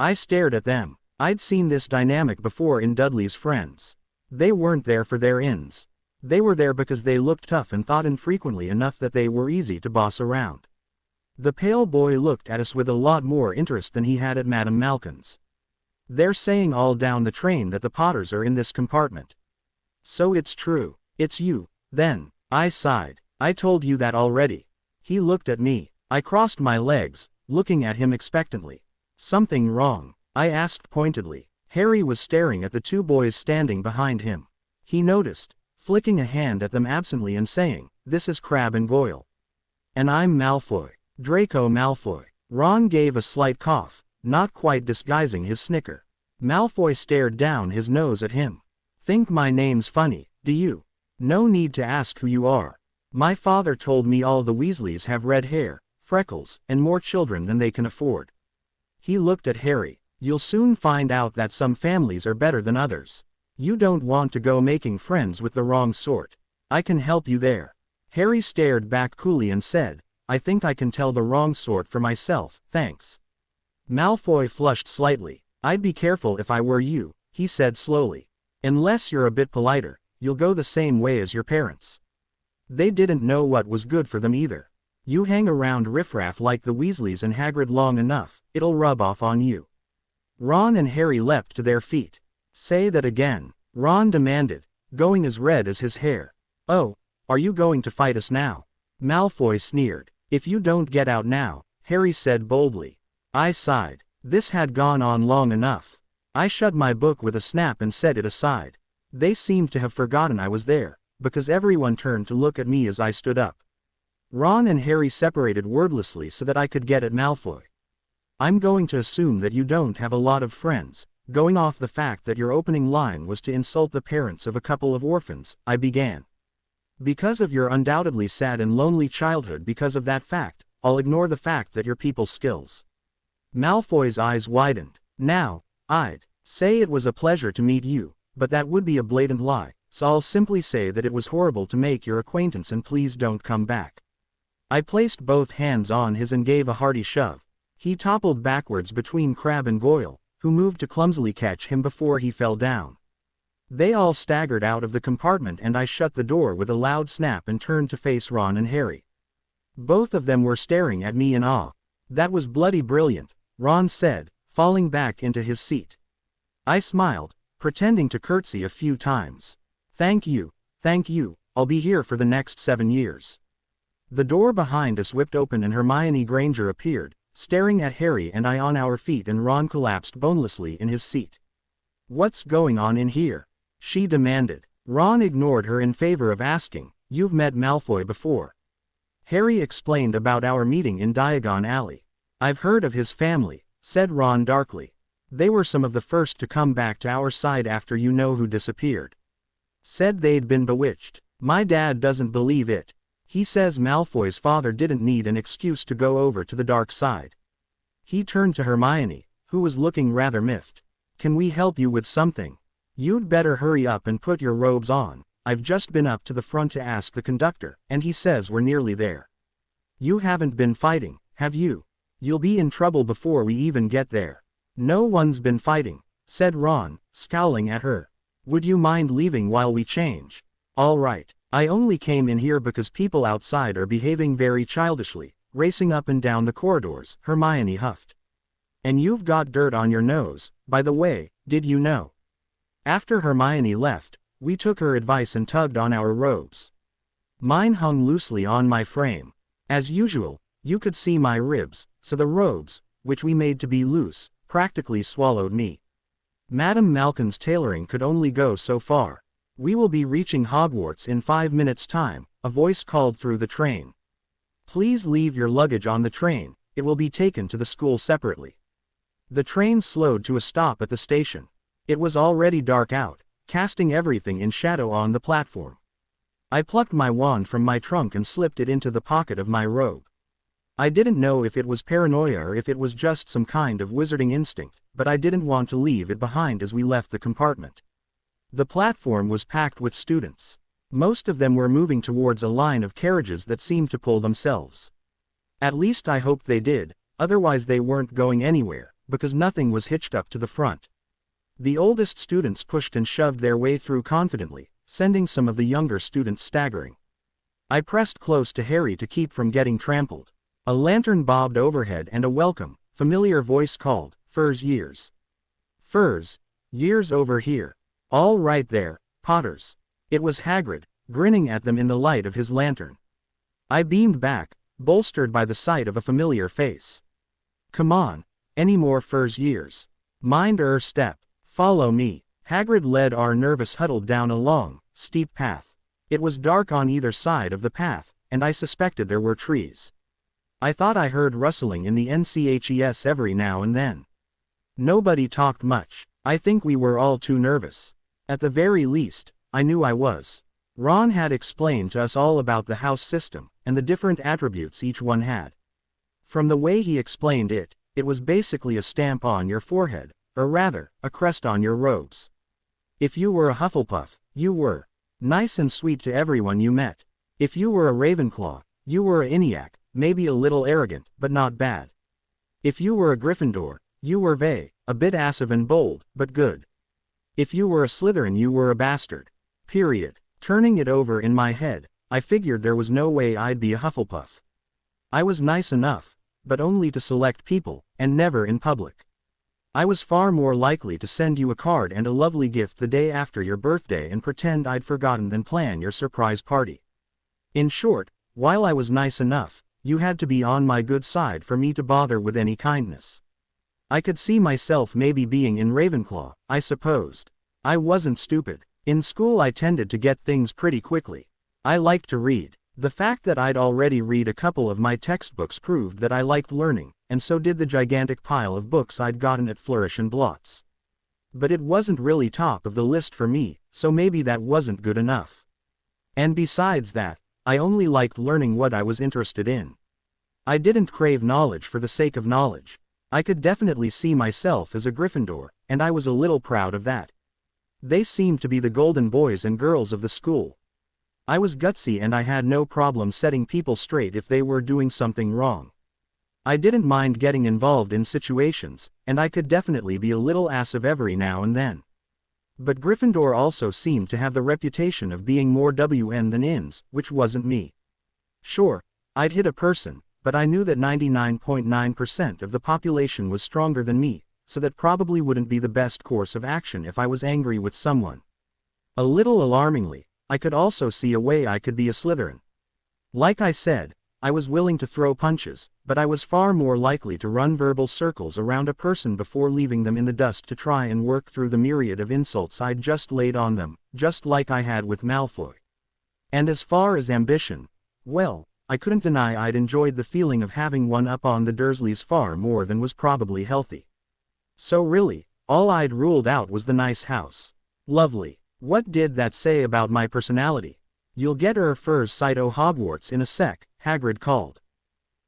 I stared at them. I'd seen this dynamic before in Dudley's Friends. They weren't there for their ins. They were there because they looked tough and thought infrequently enough that they were easy to boss around. The pale boy looked at us with a lot more interest than he had at Madame Malkin's. They're saying all down the train that the Potters are in this compartment. So it's true. It's you, then. I sighed. I told you that already. He looked at me. I crossed my legs, looking at him expectantly. Something wrong? I asked pointedly. Harry was staring at the two boys standing behind him. He noticed, flicking a hand at them absently and saying, "This is Crabbe and Goyle. And I'm Malfoy. Draco Malfoy." Ron gave a slight cough, not quite disguising his snicker. Malfoy stared down his nose at him. "Think my name's funny, do you? No need to ask who you are. My father told me all the Weasleys have red hair, freckles, and more children than they can afford." He looked at Harry. "You'll soon find out that some families are better than others. You don't want to go making friends with the wrong sort. I can help you there." Harry stared back coolly and said, "I think I can tell the wrong sort for myself, thanks." Malfoy flushed slightly. "I'd be careful if I were you," he said slowly. "Unless you're a bit politer, you'll go the same way as your parents. They didn't know what was good for them either. You hang around riffraff like the Weasleys and Hagrid long enough, it'll rub off on you." Ron and Harry leapt to their feet. "Say that again," Ron demanded, going as red as his hair. "Oh, are you going to fight us now?" Malfoy sneered. "If you don't get out now," Harry said boldly. I sighed. This had gone on long enough. I shut my book with a snap and set it aside. They seemed to have forgotten I was there, because everyone turned to look at me as I stood up. Ron and Harry separated wordlessly so that I could get at Malfoy. "I'm going to assume that you don't have a lot of friends, going off the fact that your opening line was to insult the parents of a couple of orphans," I began. "Because of your undoubtedly sad and lonely childhood, because of that fact, I'll ignore the fact that your people's skills." Malfoy's eyes widened. "Now, I'd say it was a pleasure to meet you, but that would be a blatant lie, so I'll simply say that it was horrible to make your acquaintance and please don't come back." I placed both hands on his and gave a hearty shove. He toppled backwards between Crabbe and Goyle, who moved to clumsily catch him before he fell down. They all staggered out of the compartment and I shut the door with a loud snap and turned to face Ron and Harry. Both of them were staring at me in awe. "That was bloody brilliant," Ron said, falling back into his seat. I smiled, pretending to curtsy a few times. Thank you, I'll be here for the next 7 years." The door behind us whipped open and Hermione Granger appeared, staring at Harry and I on our feet, and Ron collapsed bonelessly in his seat. "What's going on in here?" she demanded. Ron ignored her in favor of asking, "You've met Malfoy before?" Harry explained about our meeting in Diagon Alley. "I've heard of his family," said Ron darkly. "They were some of the first to come back to our side after you-know-who disappeared. Said they'd been bewitched. My dad doesn't believe it. He says Malfoy's father didn't need an excuse to go over to the dark side." He turned to Hermione, who was looking rather miffed. "Can we help you with something? You'd better hurry up and put your robes on. I've just been up to the front to ask the conductor, and he says we're nearly there." "You haven't been fighting, have you? You'll be in trouble before we even get there." "No one's been fighting," said Ron, scowling at her. "Would you mind leaving while we change?" "All right. I only came in here because people outside are behaving very childishly, racing up and down the corridors," Hermione huffed. "And you've got dirt on your nose, by the way, did you know?" After Hermione left, we took her advice and tugged on our robes. Mine hung loosely on my frame. As usual, you could see my ribs, so the robes, which we made to be loose, practically swallowed me. Madame Malkin's tailoring could only go so far. "We will be reaching Hogwarts in 5 minutes' time," a voice called through the train. "Please leave your luggage on the train, it will be taken to the school separately." The train slowed to a stop at the station. It was already dark out, casting everything in shadow on the platform. I plucked my wand from my trunk and slipped it into the pocket of my robe. I didn't know if it was paranoia or if it was just some kind of wizarding instinct, but I didn't want to leave it behind as we left the compartment. The platform was packed with students. Most of them were moving towards a line of carriages that seemed to pull themselves. At least I hoped they did, otherwise they weren't going anywhere, because nothing was hitched up to the front. The oldest students pushed and shoved their way through confidently, sending some of the younger students staggering. I pressed close to Harry to keep from getting trampled. A lantern bobbed overhead and a welcome, familiar voice called, "Furs years." "Furs years over here. All right there, Potters." It was Hagrid, grinning at them in the light of his lantern. I beamed back, bolstered by the sight of a familiar face. "Come on, any more Furs years? Mind your step. Follow me." Hagrid led our nervous huddle down a long, steep path. It was dark on either side of the path, and I suspected there were trees. I thought I heard rustling in the NCHES every now and then. Nobody talked much. I think we were all too nervous. At the very least, I knew I was. Ron had explained to us all about the house system, and the different attributes each one had. From the way he explained it, it was basically a stamp on your forehead, or rather, a crest on your robes. If you were a Hufflepuff, you were nice and sweet to everyone you met. If you were a Ravenclaw, you were a ENIAC, maybe a little arrogant, but not bad. If you were a Gryffindor, you were a bit assive and bold, but good. If you were a Slytherin, you were a bastard. Period. Turning it over in my head, I figured there was no way I'd be a Hufflepuff. I was nice enough, but only to select people, and never in public. I was far more likely to send you a card and a lovely gift the day after your birthday and pretend I'd forgotten than plan your surprise party. In short, while I was nice enough, you had to be on my good side for me to bother with any kindness. I could see myself maybe being in Ravenclaw, I supposed. I wasn't stupid. In school I tended to get things pretty quickly. I liked to read. The fact that I'd already read a couple of my textbooks proved that I liked learning, and so did the gigantic pile of books I'd gotten at Flourish and Blots. But it wasn't really top of the list for me, so maybe that wasn't good enough. And besides that, I only liked learning what I was interested in. I didn't crave knowledge for the sake of knowledge. I could definitely see myself as a Gryffindor, and I was a little proud of that. They seemed to be the golden boys and girls of the school. I was gutsy and I had no problem setting people straight if they were doing something wrong. I didn't mind getting involved in situations, and I could definitely be a little assive every now and then. But Gryffindor also seemed to have the reputation of being more WN than INs, which wasn't me. Sure, I'd hit a person, but I knew that 99.9% of the population was stronger than me, so that probably wouldn't be the best course of action if I was angry with someone. A little alarmingly, I could also see a way I could be a Slytherin. Like I said, I was willing to throw punches, but I was far more likely to run verbal circles around a person before leaving them in the dust to try and work through the myriad of insults I'd just laid on them, just like I had with Malfoy. And as far as ambition, well, I couldn't deny I'd enjoyed the feeling of having one up on the Dursleys far more than was probably healthy. So really, all I'd ruled out was the nice house. Lovely. What did that say about my personality? You'll get first sight o' Hogwarts in a sec, Hagrid called.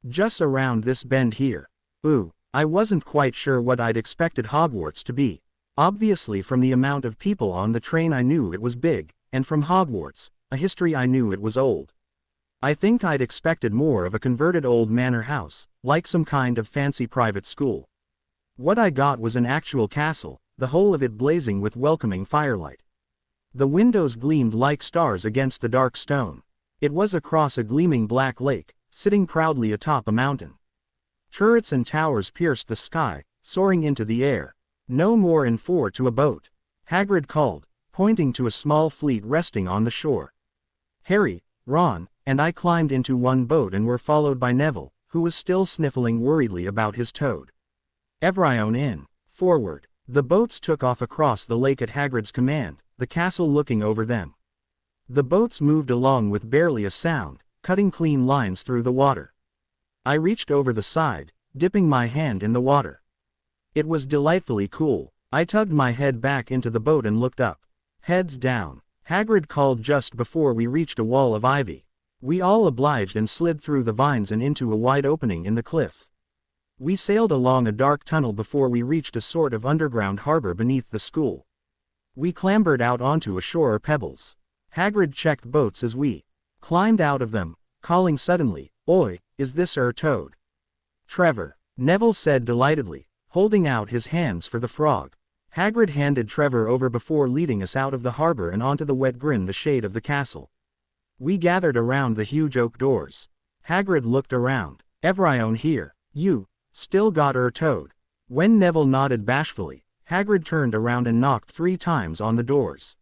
Just around this bend here. Ooh, I wasn't quite sure what I'd expected Hogwarts to be. Obviously from the amount of people on the train I knew it was big, and from Hogwarts, a history I knew it was old. I think I'd expected more of a converted old manor house, like some kind of fancy private school. What I got was an actual castle, the whole of it blazing with welcoming firelight. The windows gleamed like stars against the dark stone. It was across a gleaming black lake, sitting proudly atop a mountain. Turrets and towers pierced the sky, soaring into the air. No more in 4 to a boat, Hagrid called, pointing to a small fleet resting on the shore. Harry, Ron, and I climbed into one boat and were followed by Neville, who was still sniffling worriedly about his toad. Everyone in. Forward. The boats took off across the lake at Hagrid's command, the castle looking over them. The boats moved along with barely a sound, cutting clean lines through the water. I reached over the side, dipping my hand in the water. It was delightfully cool. I tugged my head back into the boat and looked up. Heads down, Hagrid called just before we reached a wall of ivy. We all obliged and slid through the vines and into a wide opening in the cliff. We sailed along a dark tunnel before we reached a sort of underground harbor beneath the school. We clambered out onto a shore of pebbles. Hagrid checked boats as we climbed out of them, calling suddenly, "Oi, is this Toad?" "Trevor," Neville said delightedly, holding out his hands for the frog. Hagrid handed Trevor over before leading us out of the harbor and onto the wet grin the shade of the castle. We gathered around the huge oak doors. Hagrid looked around. "Everyone here, you still got Toad?" When Neville nodded bashfully, Hagrid turned around and knocked 3 times on the doors.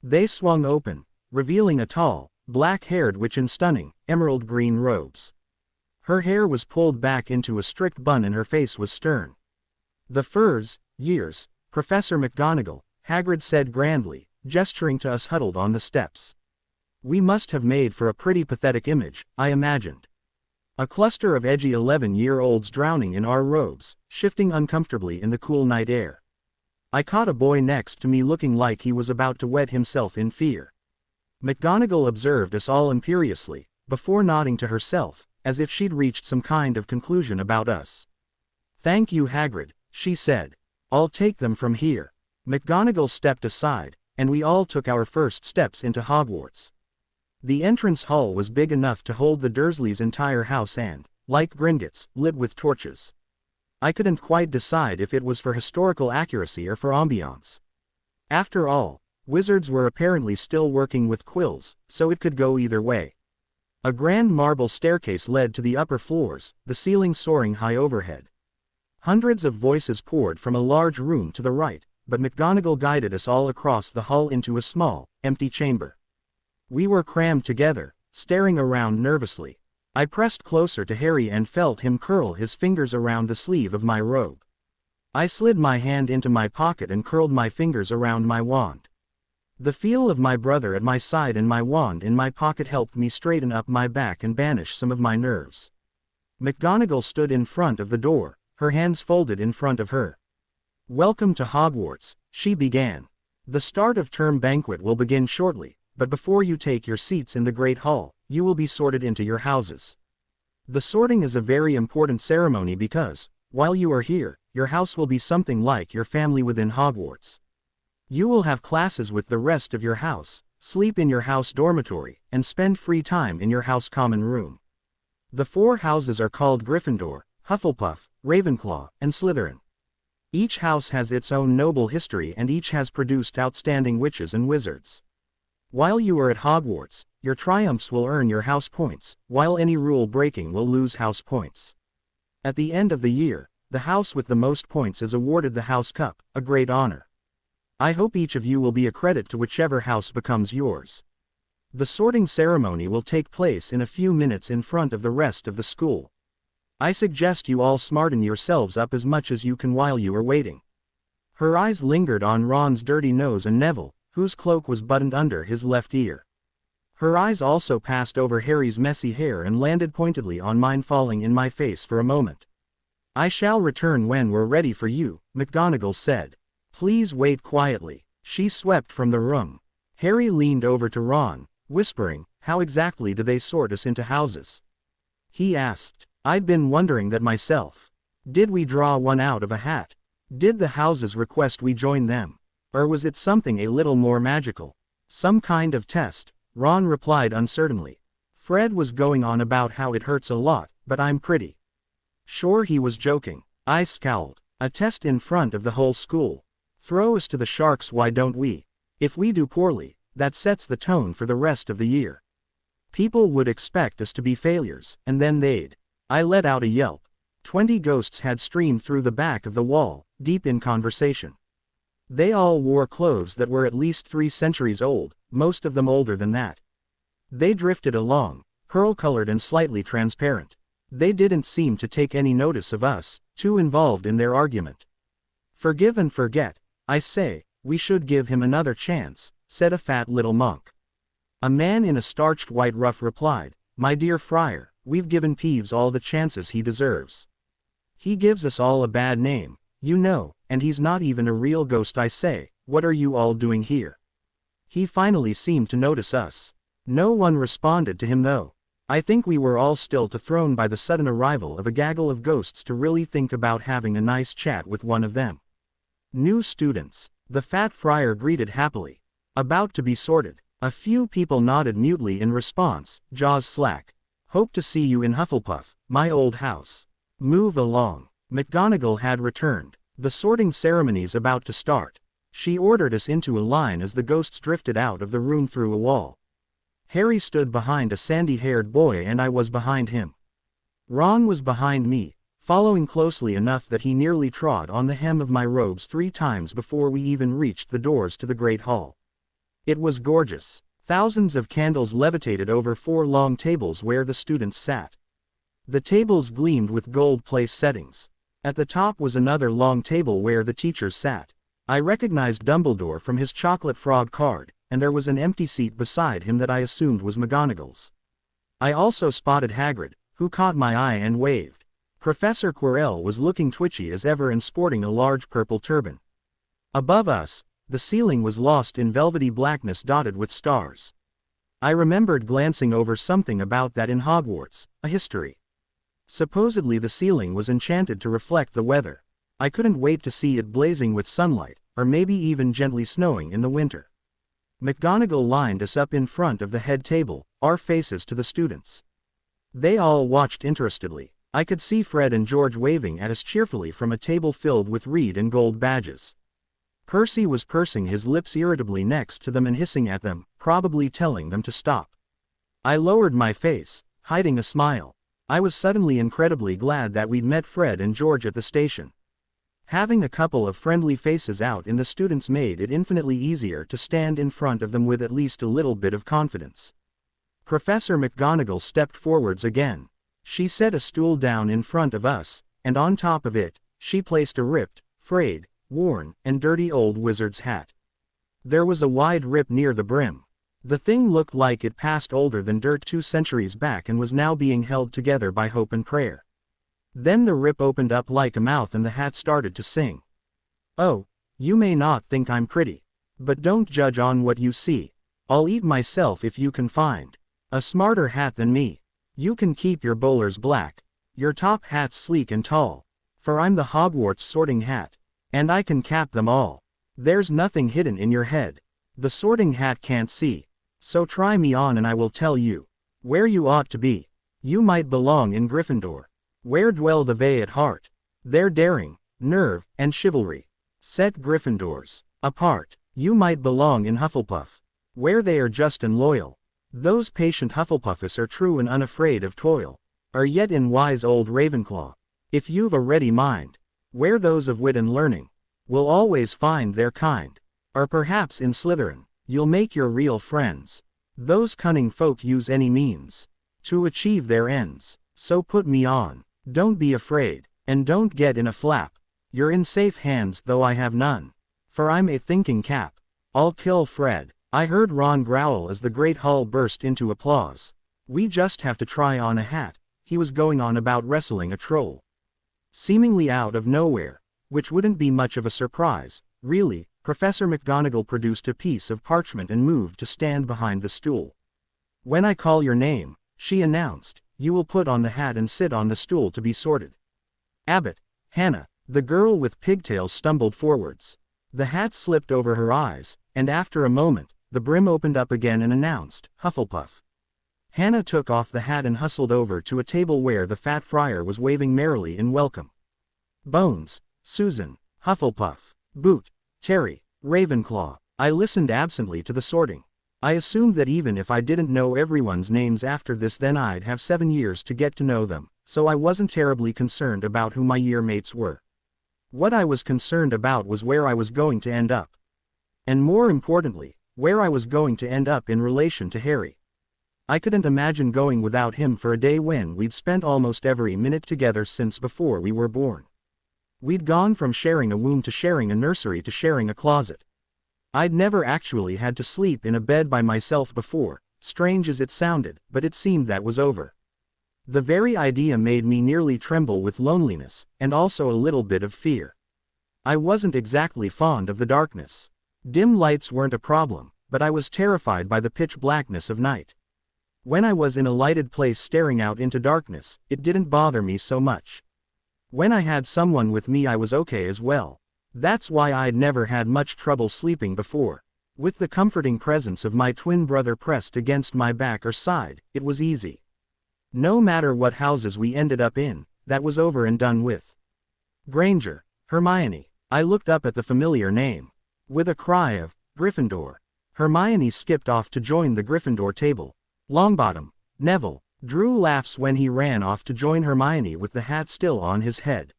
They swung open, revealing a tall, black-haired witch in stunning, emerald-green robes. Her hair was pulled back into a strict bun and her face was stern. "The Furs, years, Professor McGonagall," Hagrid said grandly, gesturing to us huddled on the steps. We must have made for a pretty pathetic image, I imagined. A cluster of edgy 11-year-olds drowning in our robes, shifting uncomfortably in the cool night air. I caught a boy next to me looking like he was about to wet himself in fear. McGonagall observed us all imperiously, before nodding to herself, as if she'd reached some kind of conclusion about us. "Thank you, Hagrid," she said. "I'll take them from here." McGonagall stepped aside, and we all took our first steps into Hogwarts. The entrance hall was big enough to hold the Dursleys' entire house and, like Gringotts, lit with torches. I couldn't quite decide if it was for historical accuracy or for ambiance. After all, wizards were apparently still working with quills, so it could go either way. A grand marble staircase led to the upper floors, the ceiling soaring high overhead. Hundreds of voices poured from a large room to the right, but McGonagall guided us all across the hall into a small, empty chamber. We were crammed together, staring around nervously. I pressed closer to Harry and felt him curl his fingers around the sleeve of my robe. I slid my hand into my pocket and curled my fingers around my wand. The feel of my brother at my side and my wand in my pocket helped me straighten up my back and banish some of my nerves. McGonagall stood in front of the door, her hands folded in front of her. "Welcome to Hogwarts," she began. "The start of term banquet will begin shortly, but before you take your seats in the Great Hall, you will be sorted into your houses. The sorting is a very important ceremony because, while you are here, your house will be something like your family within Hogwarts. You will have classes with the rest of your house, sleep in your house dormitory, and spend free time in your house common room. The 4 houses are called Gryffindor, Hufflepuff, Ravenclaw, and Slytherin. Each house has its own noble history and each has produced outstanding witches and wizards. While you are at Hogwarts, your triumphs will earn your house points, while any rule breaking will lose house points. At the end of the year, the house with the most points is awarded the House Cup, a great honor. I hope each of you will be a credit to whichever house becomes yours. The sorting ceremony will take place in a few minutes in front of the rest of the school. I suggest you all smarten yourselves up as much as you can while you are waiting." Her eyes lingered on Ron's dirty nose and Neville, whose cloak was buttoned under his left ear. Her eyes also passed over Harry's messy hair and landed pointedly on mine, falling in my face for a moment. "I shall return when we're ready for you," McGonagall said. "Please wait quietly." She swept from the room. Harry leaned over to Ron, whispering, "How exactly do they sort us into houses?" he asked. "I'd been wondering that myself. Did we draw one out of a hat? Did the houses request we join them? Or was it something a little more magical? Some kind of test?" Ron replied uncertainly. "Fred was going on about how it hurts a lot, but I'm pretty sure he was joking." I scowled. "A test in front of the whole school? Throw us to the sharks, why don't we? If we do poorly, that sets the tone for the rest of the year. People would expect us to be failures, and then they'd—" I let out a yelp. 20 ghosts had streamed through the back of the wall, deep in conversation. They all wore clothes that were at least 3 centuries old, most of them older than that. They drifted along, pearl-colored and slightly transparent. They didn't seem to take any notice of us, too involved in their argument. "Forgive and forget. I say, we should give him another chance," said a fat little monk. A man in a starched white ruff replied, "My dear friar, we've given Peeves all the chances he deserves. He gives us all a bad name, you know, and he's not even a real ghost. I say, what are you all doing here?" He finally seemed to notice us. No one responded to him though. I think we were all still too thrown by the sudden arrival of a gaggle of ghosts to really think about having a nice chat with one of them. "New students," the fat friar greeted happily. "About to be sorted." A few people nodded mutely in response, jaws slack. "Hope to see you in Hufflepuff, my old house. Move along." McGonagall had returned. "The sorting ceremony's about to start." She ordered us into a line as the ghosts drifted out of the room through a wall. Harry stood behind a sandy-haired boy and I was behind him. Ron was behind me, following closely enough that he nearly trod on the hem of my robes 3 times before we even reached the doors to the Great Hall. It was gorgeous. Thousands of candles levitated over 4 long tables where the students sat. The tables gleamed with gold place settings. At the top was another long table where the teachers sat. I recognized Dumbledore from his chocolate frog card, and there was an empty seat beside him that I assumed was McGonagall's. I also spotted Hagrid, who caught my eye and waved. Professor Quirrell was looking twitchy as ever and sporting a large purple turban. Above us, the ceiling was lost in velvety blackness dotted with stars. I remembered glancing over something about that in Hogwarts, a history. Supposedly the ceiling was enchanted to reflect the weather. I couldn't wait to see it blazing with sunlight, or maybe even gently snowing in the winter. McGonagall lined us up in front of the head table, our faces to the students. They all watched interestedly. I could see Fred and George waving at us cheerfully from a table filled with red and gold badges. Percy was pursing his lips irritably next to them and hissing at them, probably telling them to stop. I lowered my face, hiding a smile. I was suddenly incredibly glad that we'd met Fred and George at the station. Having a couple of friendly faces out in the students made it infinitely easier to stand in front of them with at least a little bit of confidence. Professor McGonagall stepped forwards again. She set a stool down in front of us, and on top of it, she placed a ripped, frayed, worn, and dirty old wizard's hat. There was a wide rip near the brim. The thing looked like it passed older than dirt 2 centuries back and was now being held together by hope and prayer. Then the rip opened up like a mouth and the hat started to sing. "Oh, you may not think I'm pretty. But don't judge on what you see. I'll eat myself if you can find a smarter hat than me. You can keep your bowlers black, your top hats sleek and tall, for I'm the Hogwarts sorting hat, and I can cap them all. There's nothing hidden in your head the sorting hat can't see. So try me on and I will tell you where you ought to be. You might belong in Gryffindor, where dwell the Vae at heart. Their daring, nerve, and chivalry set Gryffindors apart. You might belong in Hufflepuff, where they are just and loyal. Those patient Hufflepuffists are true and unafraid of toil, are yet in wise old Ravenclaw, if you've a ready mind, where those of wit and learning will always find their kind. Or perhaps in Slytherin, you'll make your real friends. Those cunning folk use any means to achieve their ends. So put me on. Don't be afraid, and don't get in a flap. You're in safe hands though I have none. For I'm a thinking cap. I'll kill Fred. I heard Ron growl as the great hall burst into applause. We just have to try on a hat. He was going on about wrestling a troll. Seemingly out of nowhere, which wouldn't be much of a surprise, really. Professor McGonagall produced a piece of parchment and moved to stand behind the stool. When I call your name, she announced, you will put on the hat and sit on the stool to be sorted. Abbott, Hannah, the girl with pigtails stumbled forwards. The hat slipped over her eyes, and after a moment, the brim opened up again and announced, Hufflepuff. Hannah took off the hat and hustled over to a table where the fat friar was waving merrily in welcome. Bones, Susan, Hufflepuff, Boot, Terry, Ravenclaw. I listened absently to the sorting. I assumed that even if I didn't know everyone's names after this, then I'd have 7 years to get to know them, so I wasn't terribly concerned about who my year mates were. What I was concerned about was where I was going to end up. And more importantly, where I was going to end up in relation to Harry. I couldn't imagine going without him for a day when we'd spent almost every minute together since before we were born. We'd gone from sharing a womb to sharing a nursery to sharing a closet. I'd never actually had to sleep in a bed by myself before, strange as it sounded, but it seemed that was over. The very idea made me nearly tremble with loneliness, and also a little bit of fear. I wasn't exactly fond of the darkness. Dim lights weren't a problem, but I was terrified by the pitch blackness of night. When I was in a lighted place staring out into darkness, it didn't bother me so much. When I had someone with me I was okay as well. That's why I'd never had much trouble sleeping before. With the comforting presence of my twin brother pressed against my back or side, it was easy. No matter what houses we ended up in, that was over and done with. Granger, Hermione. I looked up at the familiar name. With a cry of, Gryffindor. Hermione skipped off to join the Gryffindor table. Longbottom, Neville. Drew laughs when he ran off to join Hermione with the hat still on his head.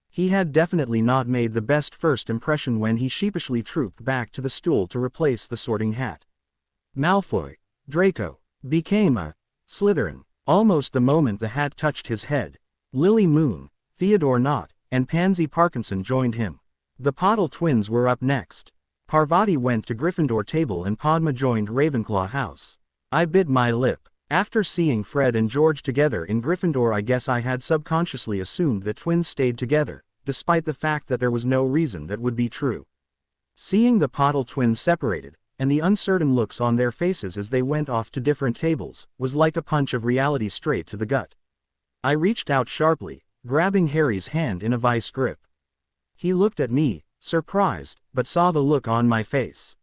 He had definitely not made the best first impression when he sheepishly trooped back to the stool to replace the sorting hat. Malfoy, Draco, became a Slytherin, almost the moment the hat touched his head. Lily Moon, Theodore Nott, and Pansy Parkinson joined him. The Potter twins were up next. Parvati went to Gryffindor table and Padma joined Ravenclaw house. I bit my lip. After seeing Fred and George together in Gryffindor, I guess I had subconsciously assumed that twins stayed together, despite the fact that there was no reason that would be true. Seeing the Potter twins separated, and the uncertain looks on their faces as they went off to different tables, was like a punch of reality straight to the gut. I reached out sharply, grabbing Harry's hand in a vice grip. He looked at me, surprised, but saw the look on my face.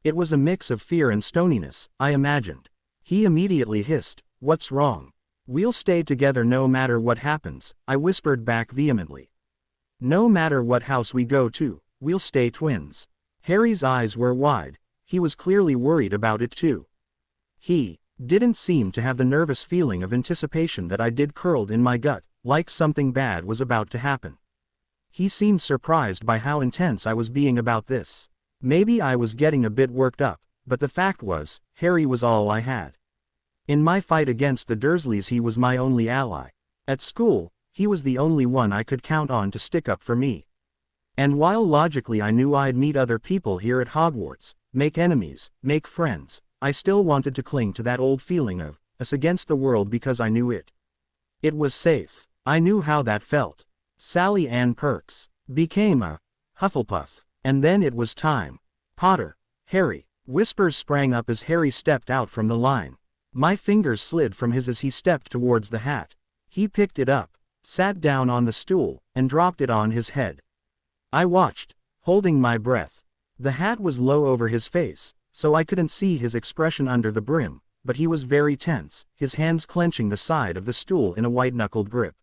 It was a mix of fear and stoniness, I imagined. He immediately hissed, "What's wrong?" "We'll stay together no matter what happens," I whispered back vehemently. "No matter what house we go to, we'll stay twins." Harry's eyes were wide. He was clearly worried about it too. He didn't seem to have the nervous feeling of anticipation that I did curled in my gut, like something bad was about to happen. He seemed surprised by how intense I was being about this. Maybe I was getting a bit worked up, but the fact was, Harry was all I had. In my fight against the Dursleys he was my only ally. At school, he was the only one I could count on to stick up for me. And while logically I knew I'd meet other people here at Hogwarts, make enemies, make friends, I still wanted to cling to that old feeling of us against the world because I knew it. It was safe. I knew how that felt. Sally Ann Perks became a Hufflepuff. And then it was time. Potter, Harry. Whispers sprang up as Harry stepped out from the line. My fingers slid from his as he stepped towards the hat. He picked it up, sat down on the stool, and dropped it on his head. I watched, holding my breath. The hat was low over his face, so I couldn't see his expression under the brim, but he was very tense, his hands clenching the side of the stool in a white-knuckled grip.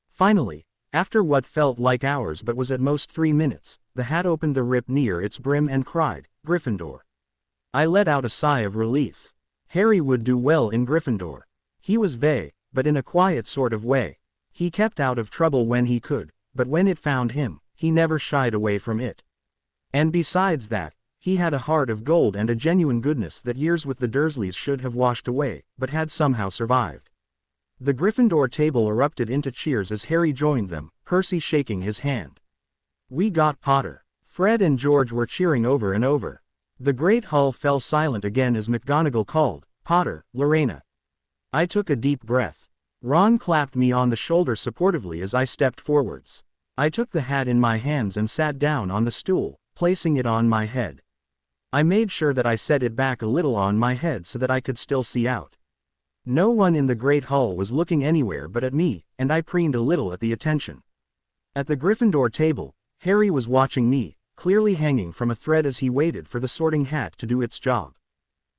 Finally, after what felt like hours but was at most 3 minutes, the hat opened the rip near its brim and cried, "Gryffindor." I let out a sigh of relief. Harry would do well in Gryffindor. He was vague, but in a quiet sort of way. He kept out of trouble when he could, but when it found him, he never shied away from it. And besides that, He had a heart of gold and a genuine goodness that years with the Dursleys should have washed away, but had somehow survived. The Gryffindor table erupted into cheers as Harry joined them, Percy shaking his hand. "We got Potter." Fred and George were cheering over and over. The great hall fell silent again as McGonagall called, "Potter, Lorena." I took a deep breath. Ron clapped me on the shoulder supportively as I stepped forwards. I took the hat in my hands and sat down on the stool, placing it on my head. I made sure that I set it back a little on my head so that I could still see out. No one in the great hall was looking anywhere but at me, and I preened a little at the attention. At the Gryffindor table, Harry was watching me, clearly hanging from a thread as he waited for the sorting hat to do its job.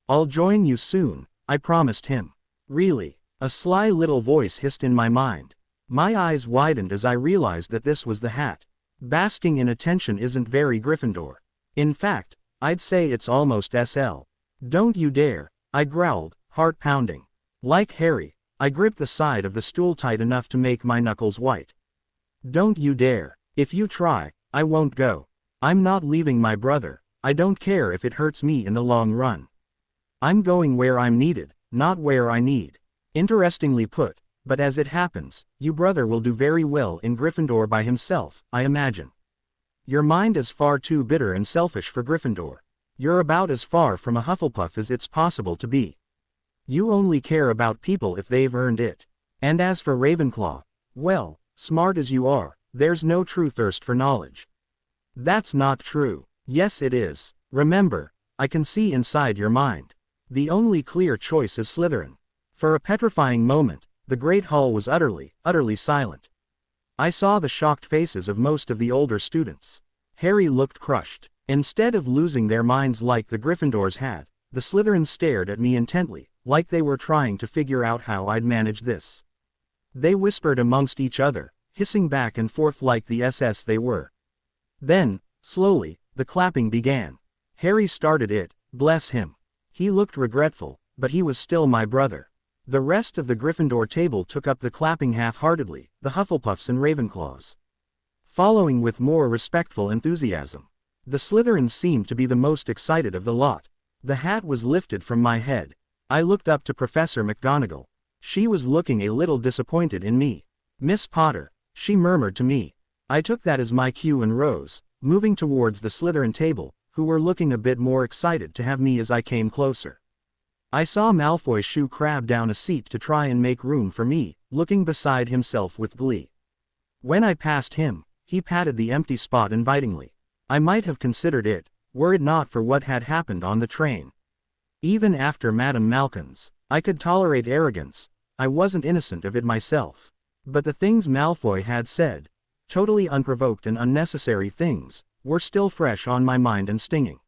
"I'll join you soon," I promised him. "Really?" A sly little voice hissed in my mind. My eyes widened as I realized that this was the hat. Basking in attention isn't very Gryffindor. In fact, I'd say it's almost SL. "Don't you dare," I growled, heart pounding. Like Harry, I gripped the side of the stool tight enough to make my knuckles white. "Don't you dare. If you try, I won't go. I'm not leaving my brother. I don't care if it hurts me in the long run. I'm going where I'm needed, not where I need." Interestingly put, but as it happens, your brother will do very well in Gryffindor by himself, I imagine. Your mind is far too bitter and selfish for Gryffindor. You're about as far from a Hufflepuff as it's possible to be. You only care about people if they've earned it. And as for Ravenclaw, well, smart as you are, there's no true thirst for knowledge. That's not true. Yes it is. Remember, I can see inside your mind. The only clear choice is Slytherin. For a petrifying moment, the great hall was utterly silent. I saw the shocked faces of most of the older students. Harry looked crushed. Instead of losing their minds like the Gryffindors had, the Slytherins stared at me intently, like they were trying to figure out how I'd manage this. They whispered amongst each other, hissing back and forth like the SS they were. Then, slowly, the clapping began. Harry started it, bless him. He looked regretful, but he was still my brother. The rest of the Gryffindor table took up the clapping half-heartedly, the Hufflepuffs and Ravenclaws following with more respectful enthusiasm. The Slytherins seemed to be the most excited of the lot. The hat was lifted from my head. I looked up to Professor McGonagall. She was looking a little disappointed in me. "Miss Potter," she murmured to me. I took that as my cue and rose, moving towards the Slytherin table, who were looking a bit more excited to have me as I came closer. I saw Malfoy shoo Crabbe down a seat to try and make room for me, looking beside himself with glee. When I passed him, he patted the empty spot invitingly. I might have considered it, were it not for what had happened on the train. Even after Madame Malkin's, I could tolerate arrogance. I wasn't innocent of it myself. But the things Malfoy had said, totally unprovoked and unnecessary things, were still fresh on my mind and stinging.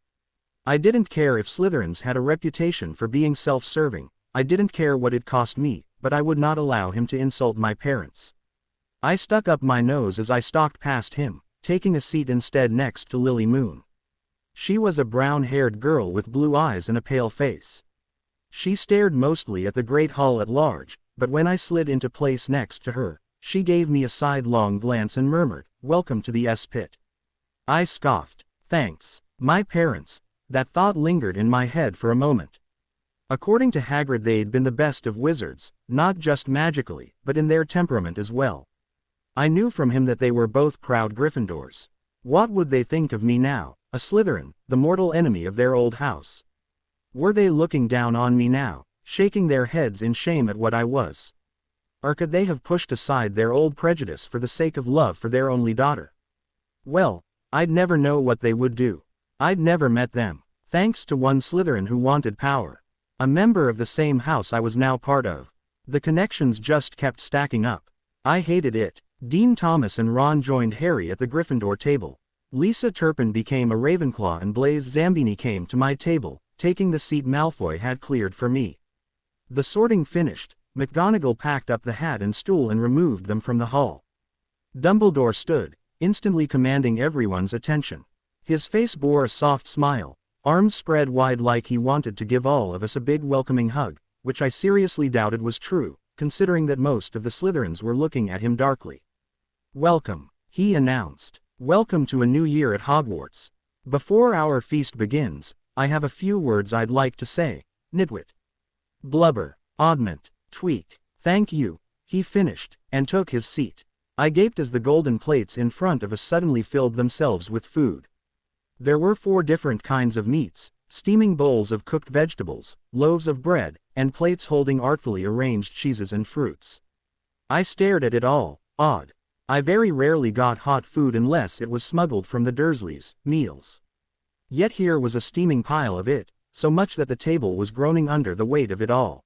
I didn't care if Slytherins had a reputation for being self-serving, I didn't care what it cost me, but I would not allow him to insult my parents. I stuck up my nose as I stalked past him, taking a seat instead next to Lily Moon. She was a brown-haired girl with blue eyes and a pale face. She stared mostly at the great hall at large, but when I slid into place next to her, she gave me a sidelong glance and murmured, "Welcome to the S-Pit." I scoffed. "Thanks. My parents." That thought lingered in my head for a moment. According to Hagrid, they'd been the best of wizards, not just magically, but in their temperament as well. I knew from him that they were both proud Gryffindors. What would they think of me now, a Slytherin, the mortal enemy of their old house? Were they looking down on me now, shaking their heads in shame at what I was? Or could they have pushed aside their old prejudice for the sake of love for their only daughter? Well, I'd never know what they would do. I'd never met them. Thanks to one Slytherin who wanted power. A member of the same house I was now part of. The connections just kept stacking up. I hated it. Dean Thomas and Ron joined Harry at the Gryffindor table. Lisa Turpin became a Ravenclaw and Blaise Zambini came to my table, taking the seat Malfoy had cleared for me. The sorting finished, McGonagall packed up the hat and stool and removed them from the hall. Dumbledore stood, instantly commanding everyone's attention. His face bore a soft smile, arms spread wide like he wanted to give all of us a big welcoming hug, which I seriously doubted was true, considering that most of the Slytherins were looking at him darkly. "Welcome," he announced. "Welcome to a new year at Hogwarts. Before our feast begins, I have a few words I'd like to say. Nitwit. Blubber. Oddment. Tweak. Thank you, he finished, and took his seat. I gaped as the golden plates in front of us suddenly filled themselves with food. There were 4 different kinds of meats, steaming bowls of cooked vegetables, loaves of bread, and plates holding artfully arranged cheeses and fruits. I stared at it all, awed. I very rarely got hot food unless it was smuggled from the Dursleys' meals. Yet here was a steaming pile of it, so much that the table was groaning under the weight of it all.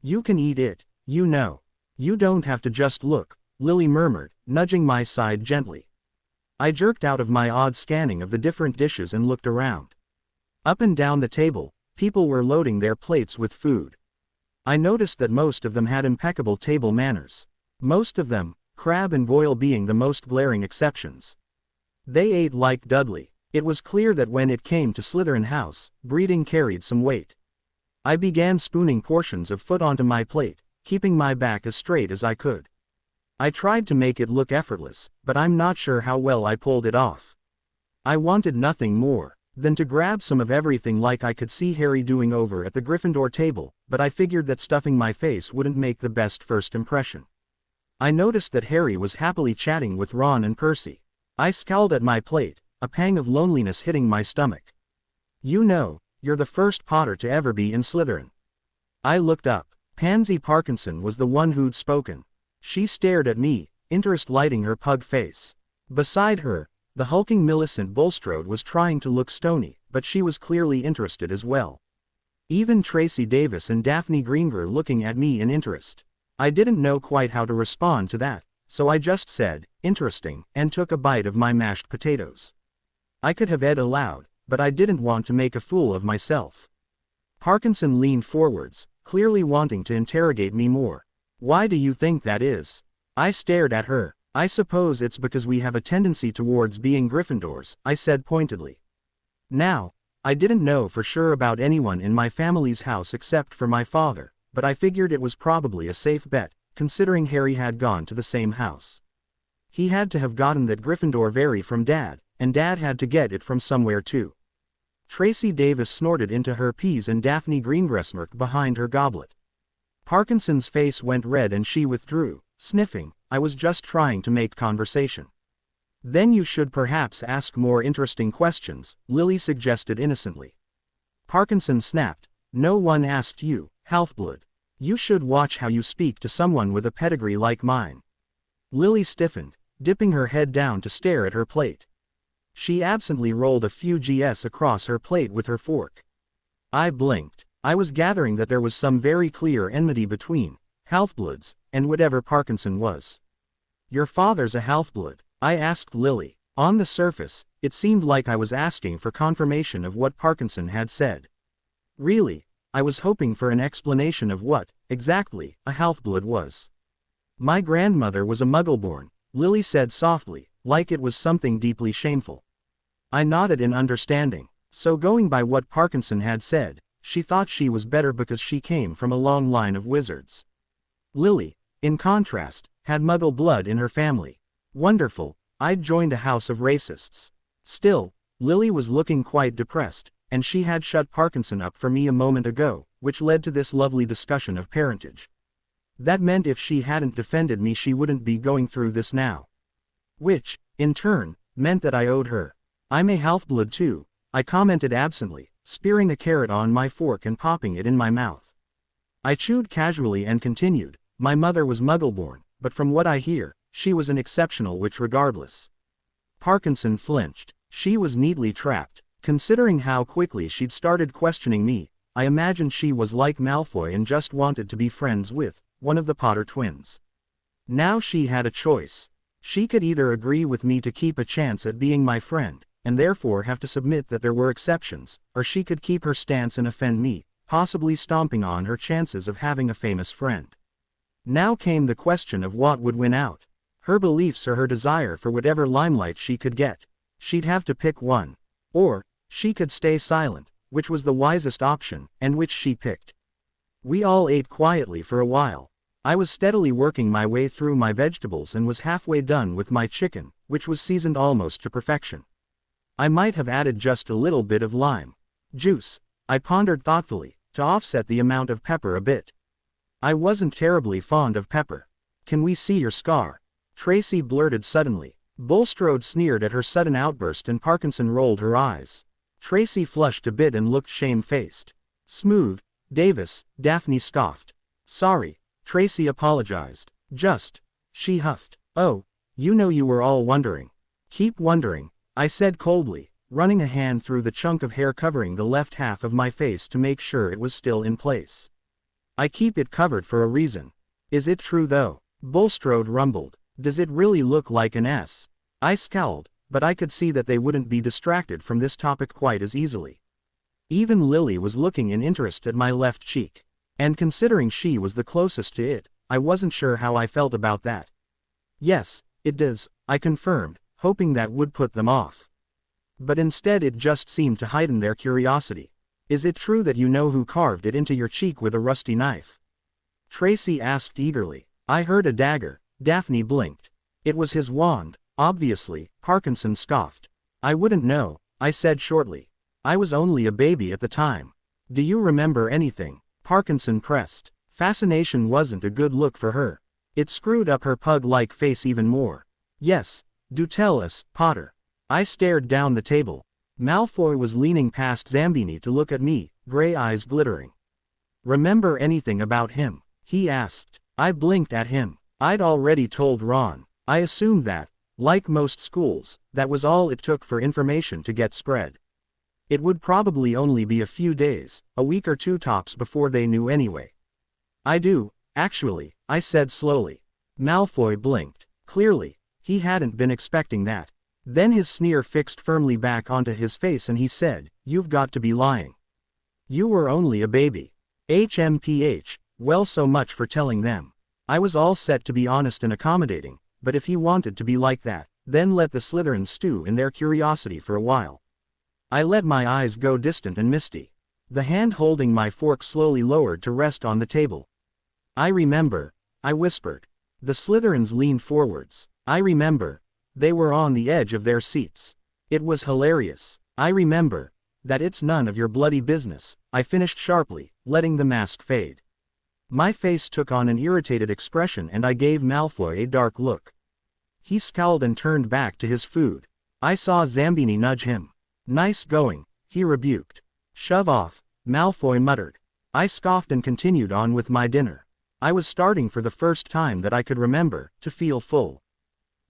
You can eat it, you know. You don't have to just look, Lily murmured, nudging my side gently. I jerked out of my odd scanning of the different dishes and looked around. Up and down the table, people were loading their plates with food. I noticed that most of them had impeccable table manners. Most of them, Crabbe and Goyle being the most glaring exceptions. They ate like Dudley. It was clear that when it came to Slytherin House, breeding carried some weight. I began spooning portions of food onto my plate, keeping my back as straight as I could. I tried to make it look effortless, but I'm not sure how well I pulled it off. I wanted nothing more than to grab some of everything like I could see Harry doing over at the Gryffindor table, but I figured that stuffing my face wouldn't make the best first impression. I noticed that Harry was happily chatting with Ron and Percy. I scowled at my plate, a pang of loneliness hitting my stomach. You know, you're the first Potter to ever be in Slytherin. I looked up. Pansy Parkinson was the one who'd spoken. She stared at me, interest lighting her pug face. Beside her, the hulking Millicent Bulstrode was trying to look stony, but she was clearly interested as well. Even Tracy Davis and Daphne Green were looking at me in interest. I didn't know quite how to respond to that, so I just said, interesting, and took a bite of my mashed potatoes. I could have ate aloud, but I didn't want to make a fool of myself. Parkinson leaned forwards, clearly wanting to interrogate me more. Why do you think that is? I stared at her. I suppose it's because we have a tendency towards being Gryffindors, I said pointedly. Now, I didn't know for sure about anyone in my family's house except for my father, but I figured it was probably a safe bet, considering Harry had gone to the same house. He had to have gotten that Gryffindor very from Dad, and Dad had to get it from somewhere too. Tracy Davis snorted into her peas and Daphne Greengrass smirked behind her goblet. Parkinson's face went red and she withdrew, sniffing. I was just trying to make conversation. Then you should perhaps ask more interesting questions, Lily suggested innocently. Parkinson snapped. No one asked you, Halfblood. You should watch how you speak to someone with a pedigree like mine. Lily stiffened, dipping her head down to stare at her plate. She absently rolled a few GS across her plate with her fork. I blinked. I was gathering that there was some very clear enmity between Halfbloods and whatever Parkinson was. Your father's a Halfblood? I asked Lily. On the surface, it seemed like I was asking for confirmation of what Parkinson had said. Really, I was hoping for an explanation of what, exactly, a Halfblood was. My grandmother was a Muggleborn, Lily said softly, like it was something deeply shameful. I nodded in understanding. So going by what Parkinson had said, she thought she was better because she came from a long line of wizards. Lily, in contrast, had Muggle blood in her family. Wonderful, I'd joined a house of racists. Still, Lily was looking quite depressed, and she had shut Parkinson up for me a moment ago, which led to this lovely discussion of parentage. That meant if she hadn't defended me she wouldn't be going through this now. Which, in turn, meant that I owed her. I'm a Halfblood too, I commented absently, spearing a carrot on my fork and popping it in my mouth. I chewed casually and continued, my mother was Muggleborn, but from what I hear, she was an exceptional witch regardless. Parkinson flinched. She was neatly trapped. Considering how quickly she'd started questioning me, I imagined she was like Malfoy and just wanted to be friends with one of the Potter twins. Now she had a choice. She could either agree with me to keep a chance at being my friend, and therefore have to submit that there were exceptions, or she could keep her stance and offend me, possibly stomping on her chances of having a famous friend. Now came the question of what would win out. Her beliefs or her desire for whatever limelight she could get. She'd have to pick one. Or, she could stay silent, which was the wisest option, and which she picked. We all ate quietly for a while. I was steadily working my way through my vegetables and was halfway done with my chicken, which was seasoned almost to perfection. I might have added just a little bit of lime juice, I pondered thoughtfully, to offset the amount of pepper a bit. I wasn't terribly fond of pepper. Can we see your scar? Tracy blurted suddenly. Bulstrode sneered at her sudden outburst and Parkinson rolled her eyes. Tracy flushed a bit and looked shamefaced. Smooth, Davis, Daphne scoffed. Sorry, Tracy apologized. She huffed. Oh, you know you were all wondering. Keep wondering, I said coldly, running a hand through the chunk of hair covering the left half of my face to make sure it was still in place. I keep it covered for a reason. Is it true though? Bulstrode rumbled. Does it really look like an S? I scowled, but I could see that they wouldn't be distracted from this topic quite as easily. Even Lily was looking in interest at my left cheek. And considering she was the closest to it, I wasn't sure how I felt about that. Yes, it does, I confirmed, hoping that would put them off. But instead it just seemed to heighten their curiosity. Is it true that you know who carved it into your cheek with a rusty knife? Tracy asked eagerly. I heard a dagger. Daphne blinked. It was his wand, obviously, Parkinson scoffed. I wouldn't know, I said shortly. I was only a baby at the time. Do you remember anything? Parkinson pressed. Fascination wasn't a good look for her. It screwed up her pug-like face even more. Yes, do tell us, Potter. I stared down the table. Malfoy was leaning past Zambini to look at me, gray eyes glittering. Remember anything about him? He asked. I blinked at him. I'd already told Ron. I assumed that, like most schools, that was all it took for information to get spread. It would probably only be a few days, a week or two tops before they knew anyway. I do, actually, I said slowly. Malfoy blinked. Clearly, he hadn't been expecting that. Then his sneer fixed firmly back onto his face and he said, You've got to be lying. You were only a baby. HMPH, well so much for telling them. I was all set to be honest and accommodating, but if he wanted to be like that, then let the Slytherins stew in their curiosity for a while. I let my eyes go distant and misty. The hand holding my fork slowly lowered to rest on the table. I remember, I whispered. The Slytherins leaned forwards. I remember. They were on the edge of their seats. It was hilarious. I remember. That it's none of your bloody business, I finished sharply, letting the mask fade. My face took on an irritated expression and I gave Malfoy a dark look. He scowled and turned back to his food. I saw Zambini nudge him. Nice going, he rebuked. Shove off, Malfoy muttered. I scoffed and continued on with my dinner. I was starting for the first time that I could remember, to feel full.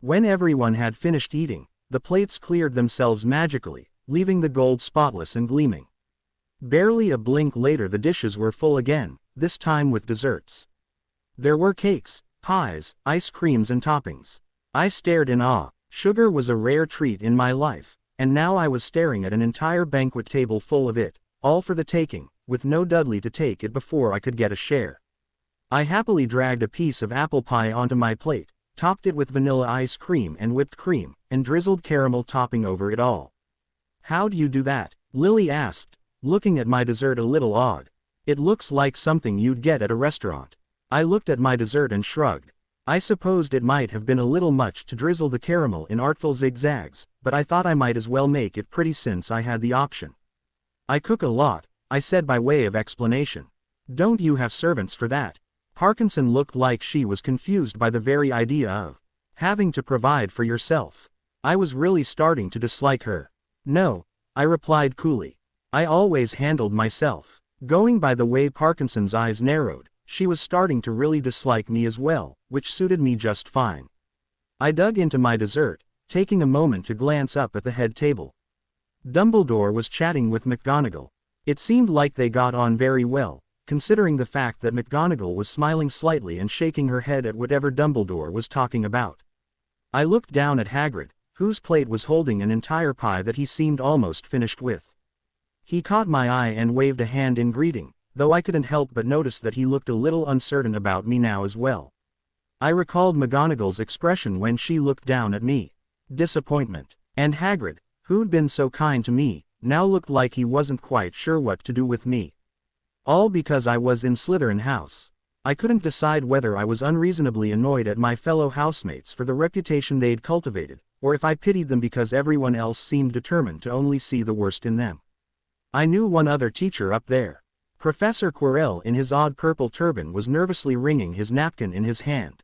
When everyone had finished eating, the plates cleared themselves magically, leaving the gold spotless and gleaming. Barely a blink later the dishes were full again, this time with desserts. There were cakes, pies, ice creams and toppings. I stared in awe. Sugar was a rare treat in my life, and now I was staring at an entire banquet table full of it, all for the taking, with no Dudley to take it before I could get a share. I happily dragged a piece of apple pie onto my plate, topped it with vanilla ice cream and whipped cream, and drizzled caramel topping over it all. How do you do that? Lily asked, looking at my dessert a little odd. It looks like something you'd get at a restaurant. I looked at my dessert and shrugged. I supposed it might have been a little much to drizzle the caramel in artful zigzags, but I thought I might as well make it pretty since I had the option. I cook a lot, I said by way of explanation. Don't you have servants for that? Parkinson looked like she was confused by the very idea of having to provide for yourself. I was really starting to dislike her. No, I replied coolly. I always handled myself. Going by the way Parkinson's eyes narrowed, she was starting to really dislike me as well, which suited me just fine. I dug into my dessert, taking a moment to glance up at the head table. Dumbledore was chatting with McGonagall. It seemed like they got on very well, considering the fact that McGonagall was smiling slightly and shaking her head at whatever Dumbledore was talking about. I looked down at Hagrid, whose plate was holding an entire pie that he seemed almost finished with. He caught my eye and waved a hand in greeting, though I couldn't help but notice that he looked a little uncertain about me now as well. I recalled McGonagall's expression when she looked down at me. Disappointment. And Hagrid, who'd been so kind to me, now looked like he wasn't quite sure what to do with me. All because I was in Slytherin House. I couldn't decide whether I was unreasonably annoyed at my fellow housemates for the reputation they'd cultivated, or if I pitied them because everyone else seemed determined to only see the worst in them. I knew one other teacher up there. Professor Quirrell in his odd purple turban was nervously wringing his napkin in his hand.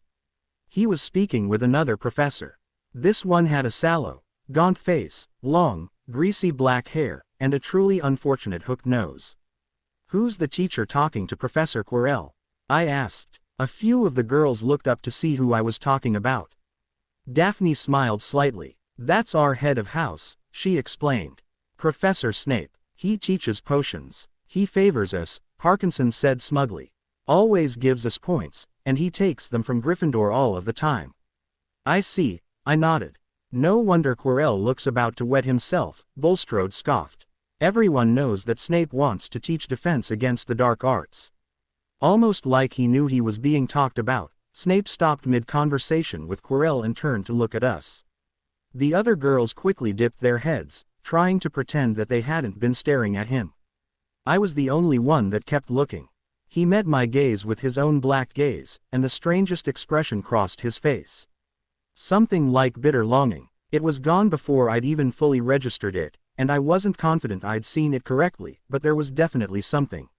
He was speaking with another professor. This one had a sallow, gaunt face, long, greasy black hair, and a truly unfortunate hooked nose. "Who's the teacher talking to Professor Quirrell?" I asked. A few of the girls looked up to see who I was talking about. Daphne smiled slightly. "That's our head of house," she explained. "Professor Snape. He teaches potions. He favors us," Parkinson said smugly. "Always gives us points, and he takes them from Gryffindor all of the time." "I see," I nodded. "No wonder Quirrell looks about to wet himself," Bulstrode scoffed. "Everyone knows that Snape wants to teach defense against the dark arts." Almost like he knew he was being talked about, Snape stopped mid-conversation with Quirrell and turned to look at us. The other girls quickly dipped their heads, trying to pretend that they hadn't been staring at him. I was the only one that kept looking. He met my gaze with his own black gaze, and the strangest expression crossed his face. Something like bitter longing. It was gone before I'd even fully registered it, and I wasn't confident I'd seen it correctly, but there was definitely something.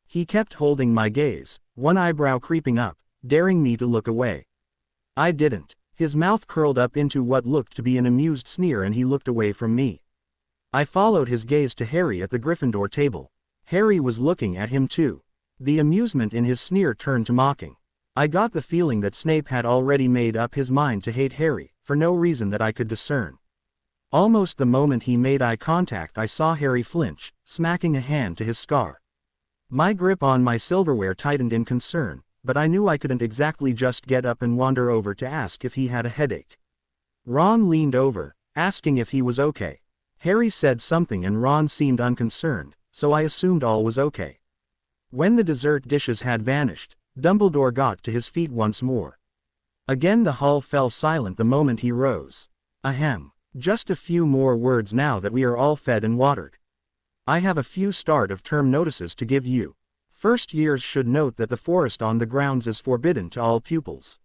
He kept holding my gaze, one eyebrow creeping up, daring me to look away. I didn't. His mouth curled up into what looked to be an amused sneer and he looked away from me. I followed his gaze to Harry at the Gryffindor table. Harry was looking at him too. The amusement in his sneer turned to mocking. I got the feeling that Snape had already made up his mind to hate Harry, for no reason that I could discern. Almost the moment he made eye contact I saw Harry flinch, smacking a hand to his scar. My grip on my silverware tightened in concern, but I knew I couldn't exactly just get up and wander over to ask if he had a headache. Ron leaned over, asking if he was okay. Harry said something and Ron seemed unconcerned, so I assumed all was okay. When the dessert dishes had vanished, Dumbledore got to his feet once more. Again the hall fell silent the moment he rose. Ahem. Just a few more words now that we are all fed and watered. I have a few start-of-term notices to give you. First years should note that the forest on the grounds is forbidden to all pupils.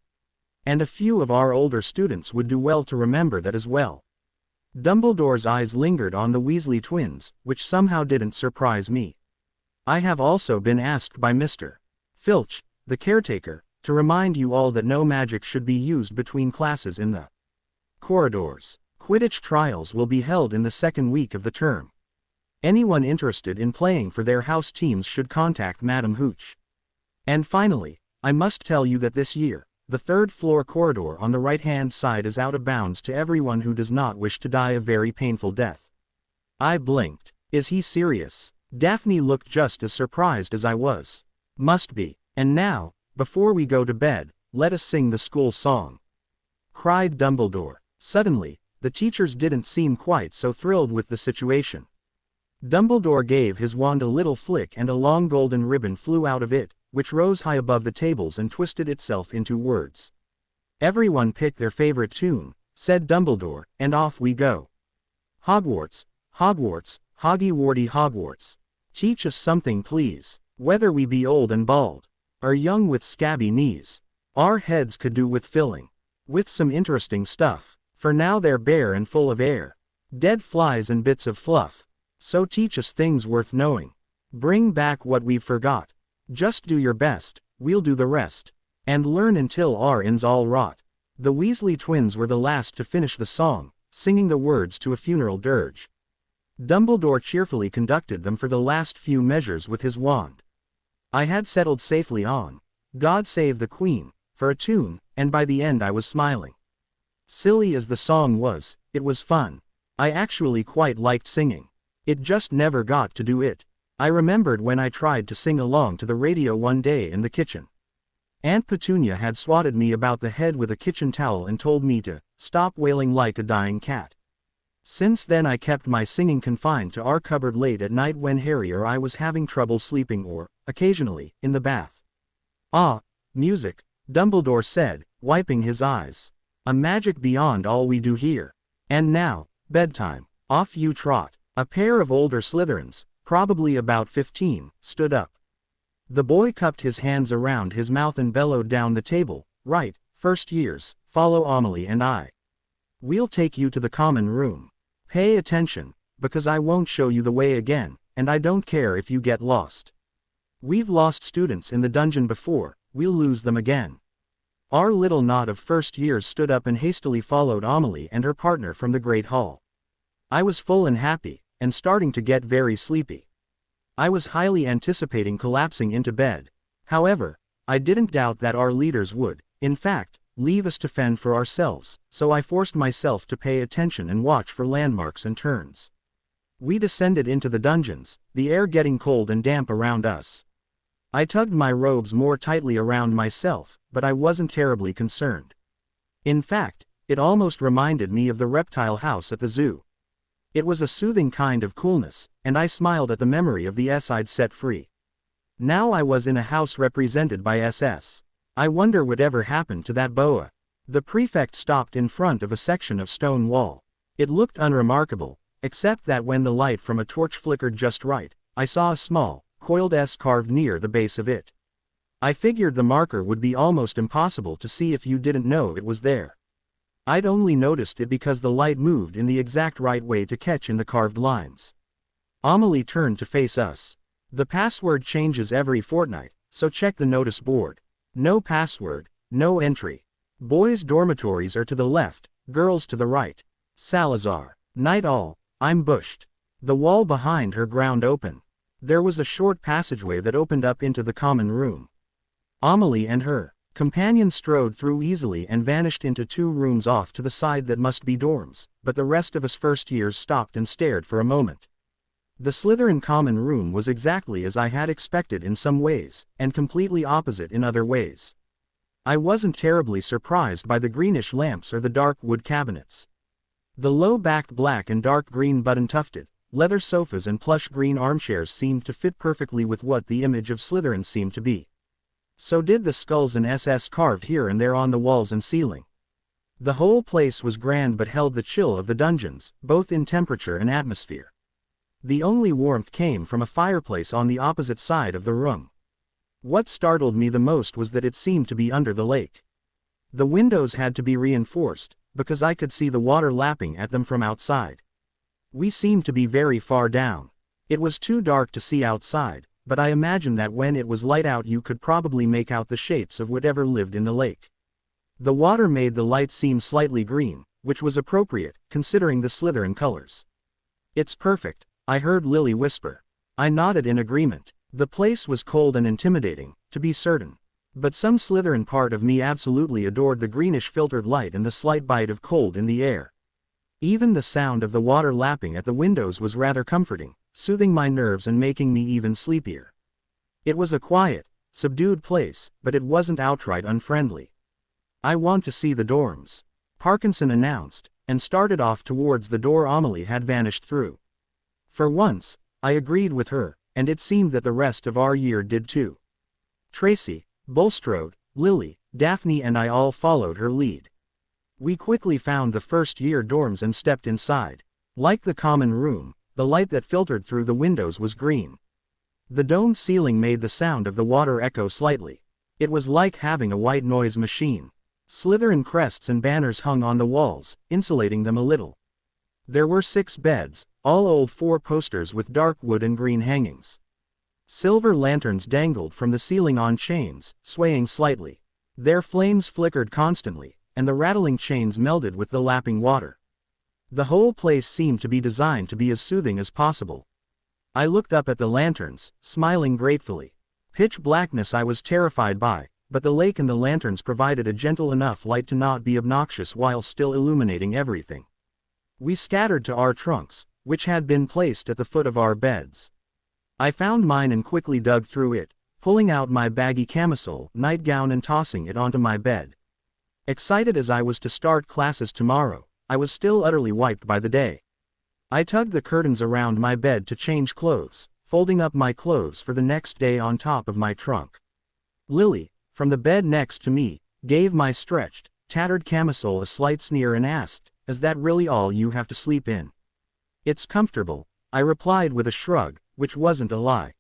And a few of our older students would do well to remember that as well. Dumbledore's eyes lingered on the Weasley twins, which somehow didn't surprise me. I have also been asked by Mr. Filch, the caretaker, to remind you all that no magic should be used between classes in the corridors. Quidditch trials will be held in the second week of the term. Anyone interested in playing for their house teams should contact Madam Hooch. And finally, I must tell you that this year, the third-floor corridor on the right-hand side is out of bounds to everyone who does not wish to die a very painful death. I blinked. Is he serious? Daphne looked just as surprised as I was. Must be. And now, before we go to bed, let us sing the school song, cried Dumbledore. Suddenly, the teachers didn't seem quite so thrilled with the situation. Dumbledore gave his wand a little flick and a long golden ribbon flew out of it, which rose high above the tables and twisted itself into words. "Everyone pick their favorite tune," said Dumbledore, and off we go. Hogwarts, Hogwarts, Hoggy-Warty Hogwarts. Teach us something please, whether we be old and bald, or young with scabby knees. Our heads could do with filling, with some interesting stuff, for now they're bare and full of air. Dead flies and bits of fluff. So teach us things worth knowing. Bring back what we've forgot. Just do your best, we'll do the rest. And learn until our ends all rot. The Weasley twins were the last to finish the song, singing the words to a funeral dirge. Dumbledore cheerfully conducted them for the last few measures with his wand. I had settled safely on "God Save the Queen" for a tune, and by the end I was smiling. Silly as the song was, it was fun. I actually quite liked singing. It just never got to do it. I remembered when I tried to sing along to the radio one day in the kitchen. Aunt Petunia had swatted me about the head with a kitchen towel and told me to stop wailing like a dying cat. Since then I kept my singing confined to our cupboard late at night when Harry or I was having trouble sleeping or, occasionally, in the bath. "Ah, music," Dumbledore said, wiping his eyes. "A magic beyond all we do here. And now, bedtime. Off you trot." A pair of older Slytherins, probably about 15, stood up. The boy cupped his hands around his mouth and bellowed down the table, "Right, first years, follow Amelie and I. We'll take you to the common room. Pay attention, because I won't show you the way again, and I don't care if you get lost. We've lost students in the dungeon before, we'll lose them again. Our little knot of first years stood up and hastily followed Amelie and her partner from the great hall. I was full and happy, and starting to get very sleepy. I was highly anticipating collapsing into bed. However, I didn't doubt that our leaders would, in fact, leave us to fend for ourselves, so I forced myself to pay attention and watch for landmarks and turns. We descended into the dungeons, the air getting cold and damp around us. I tugged my robes more tightly around myself, but I wasn't terribly concerned. In fact, it almost reminded me of the reptile house at the zoo. It was a soothing kind of coolness, and I smiled at the memory of the I'd set free. Now I was in a house represented by SS. I wonder whatever happened to that boa. The prefect stopped in front of a section of stone wall. It looked unremarkable, except that when the light from a torch flickered just right, I saw a small, coiled S carved near the base of it. I figured the marker would be almost impossible to see if you didn't know it was there. I'd only noticed it because the light moved in the exact right way to catch in the carved lines. Amelie turned to face us. The password changes every fortnight, so check the notice board. No password, no entry. Boys' dormitories are to the left, girls to the right. Salazar. Night all. I'm bushed. The wall behind her ground open. There was a short passageway that opened up into the common room. Amelie and her companion strode through easily and vanished into 2 rooms off to the side that must be dorms, but the rest of us first years stopped and stared for a moment. The Slytherin common room was exactly as I had expected in some ways, and completely opposite in other ways. I wasn't terribly surprised by the greenish lamps or the dark wood cabinets. The low-backed black and dark green button-tufted, leather sofas and plush green armchairs seemed to fit perfectly with what the image of Slytherin seemed to be. So did the skulls and SS carved here and there on the walls and ceiling. The whole place was grand but held the chill of the dungeons, both in temperature and atmosphere. The only warmth came from a fireplace on the opposite side of the room. What startled me the most was that it seemed to be under the lake. The windows had to be reinforced, because I could see the water lapping at them from outside. We seemed to be very far down. It was too dark to see outside, but I imagined that when it was light out you could probably make out the shapes of whatever lived in the lake. The water made the light seem slightly green, which was appropriate, considering the Slytherin colors. It's perfect, I heard Lily whisper. I nodded in agreement. The place was cold and intimidating, to be certain. But some Slytherin part of me absolutely adored the greenish filtered light and the slight bite of cold in the air. Even the sound of the water lapping at the windows was rather comforting, soothing my nerves and making me even sleepier. It was a quiet, subdued place, but it wasn't outright unfriendly. I want to see the dorms, Parkinson announced, and started off towards the door Amelie had vanished through. For once, I agreed with her, and it seemed that the rest of our year did too. Tracy, Bulstrode, Lily, Daphne and I all followed her lead. We quickly found the first-year dorms and stepped inside. Like the common room, the light that filtered through the windows was green. The domed ceiling made the sound of the water echo slightly. It was like having a white noise machine. Slytherin crests and banners hung on the walls, insulating them a little. There were 6 beds, all old 4 posters with dark wood and green hangings. Silver lanterns dangled from the ceiling on chains, swaying slightly. Their flames flickered constantly, and the rattling chains melded with the lapping water. The whole place seemed to be designed to be as soothing as possible. I looked up at the lanterns, smiling gratefully. Pitch blackness I was terrified by, but the lake and the lanterns provided a gentle enough light to not be obnoxious while still illuminating everything. We scattered to our trunks, which had been placed at the foot of our beds. I found mine and quickly dug through it, pulling out my baggy camisole, nightgown and tossing it onto my bed. Excited as I was to start classes tomorrow, I was still utterly wiped by the day. I tugged the curtains around my bed to change clothes, folding up my clothes for the next day on top of my trunk. Lily, from the bed next to me, gave my stretched, tattered camisole a slight sneer and asked, "Is that really all you have to sleep in?" "It's comfortable," I replied with a shrug, which wasn't a lie.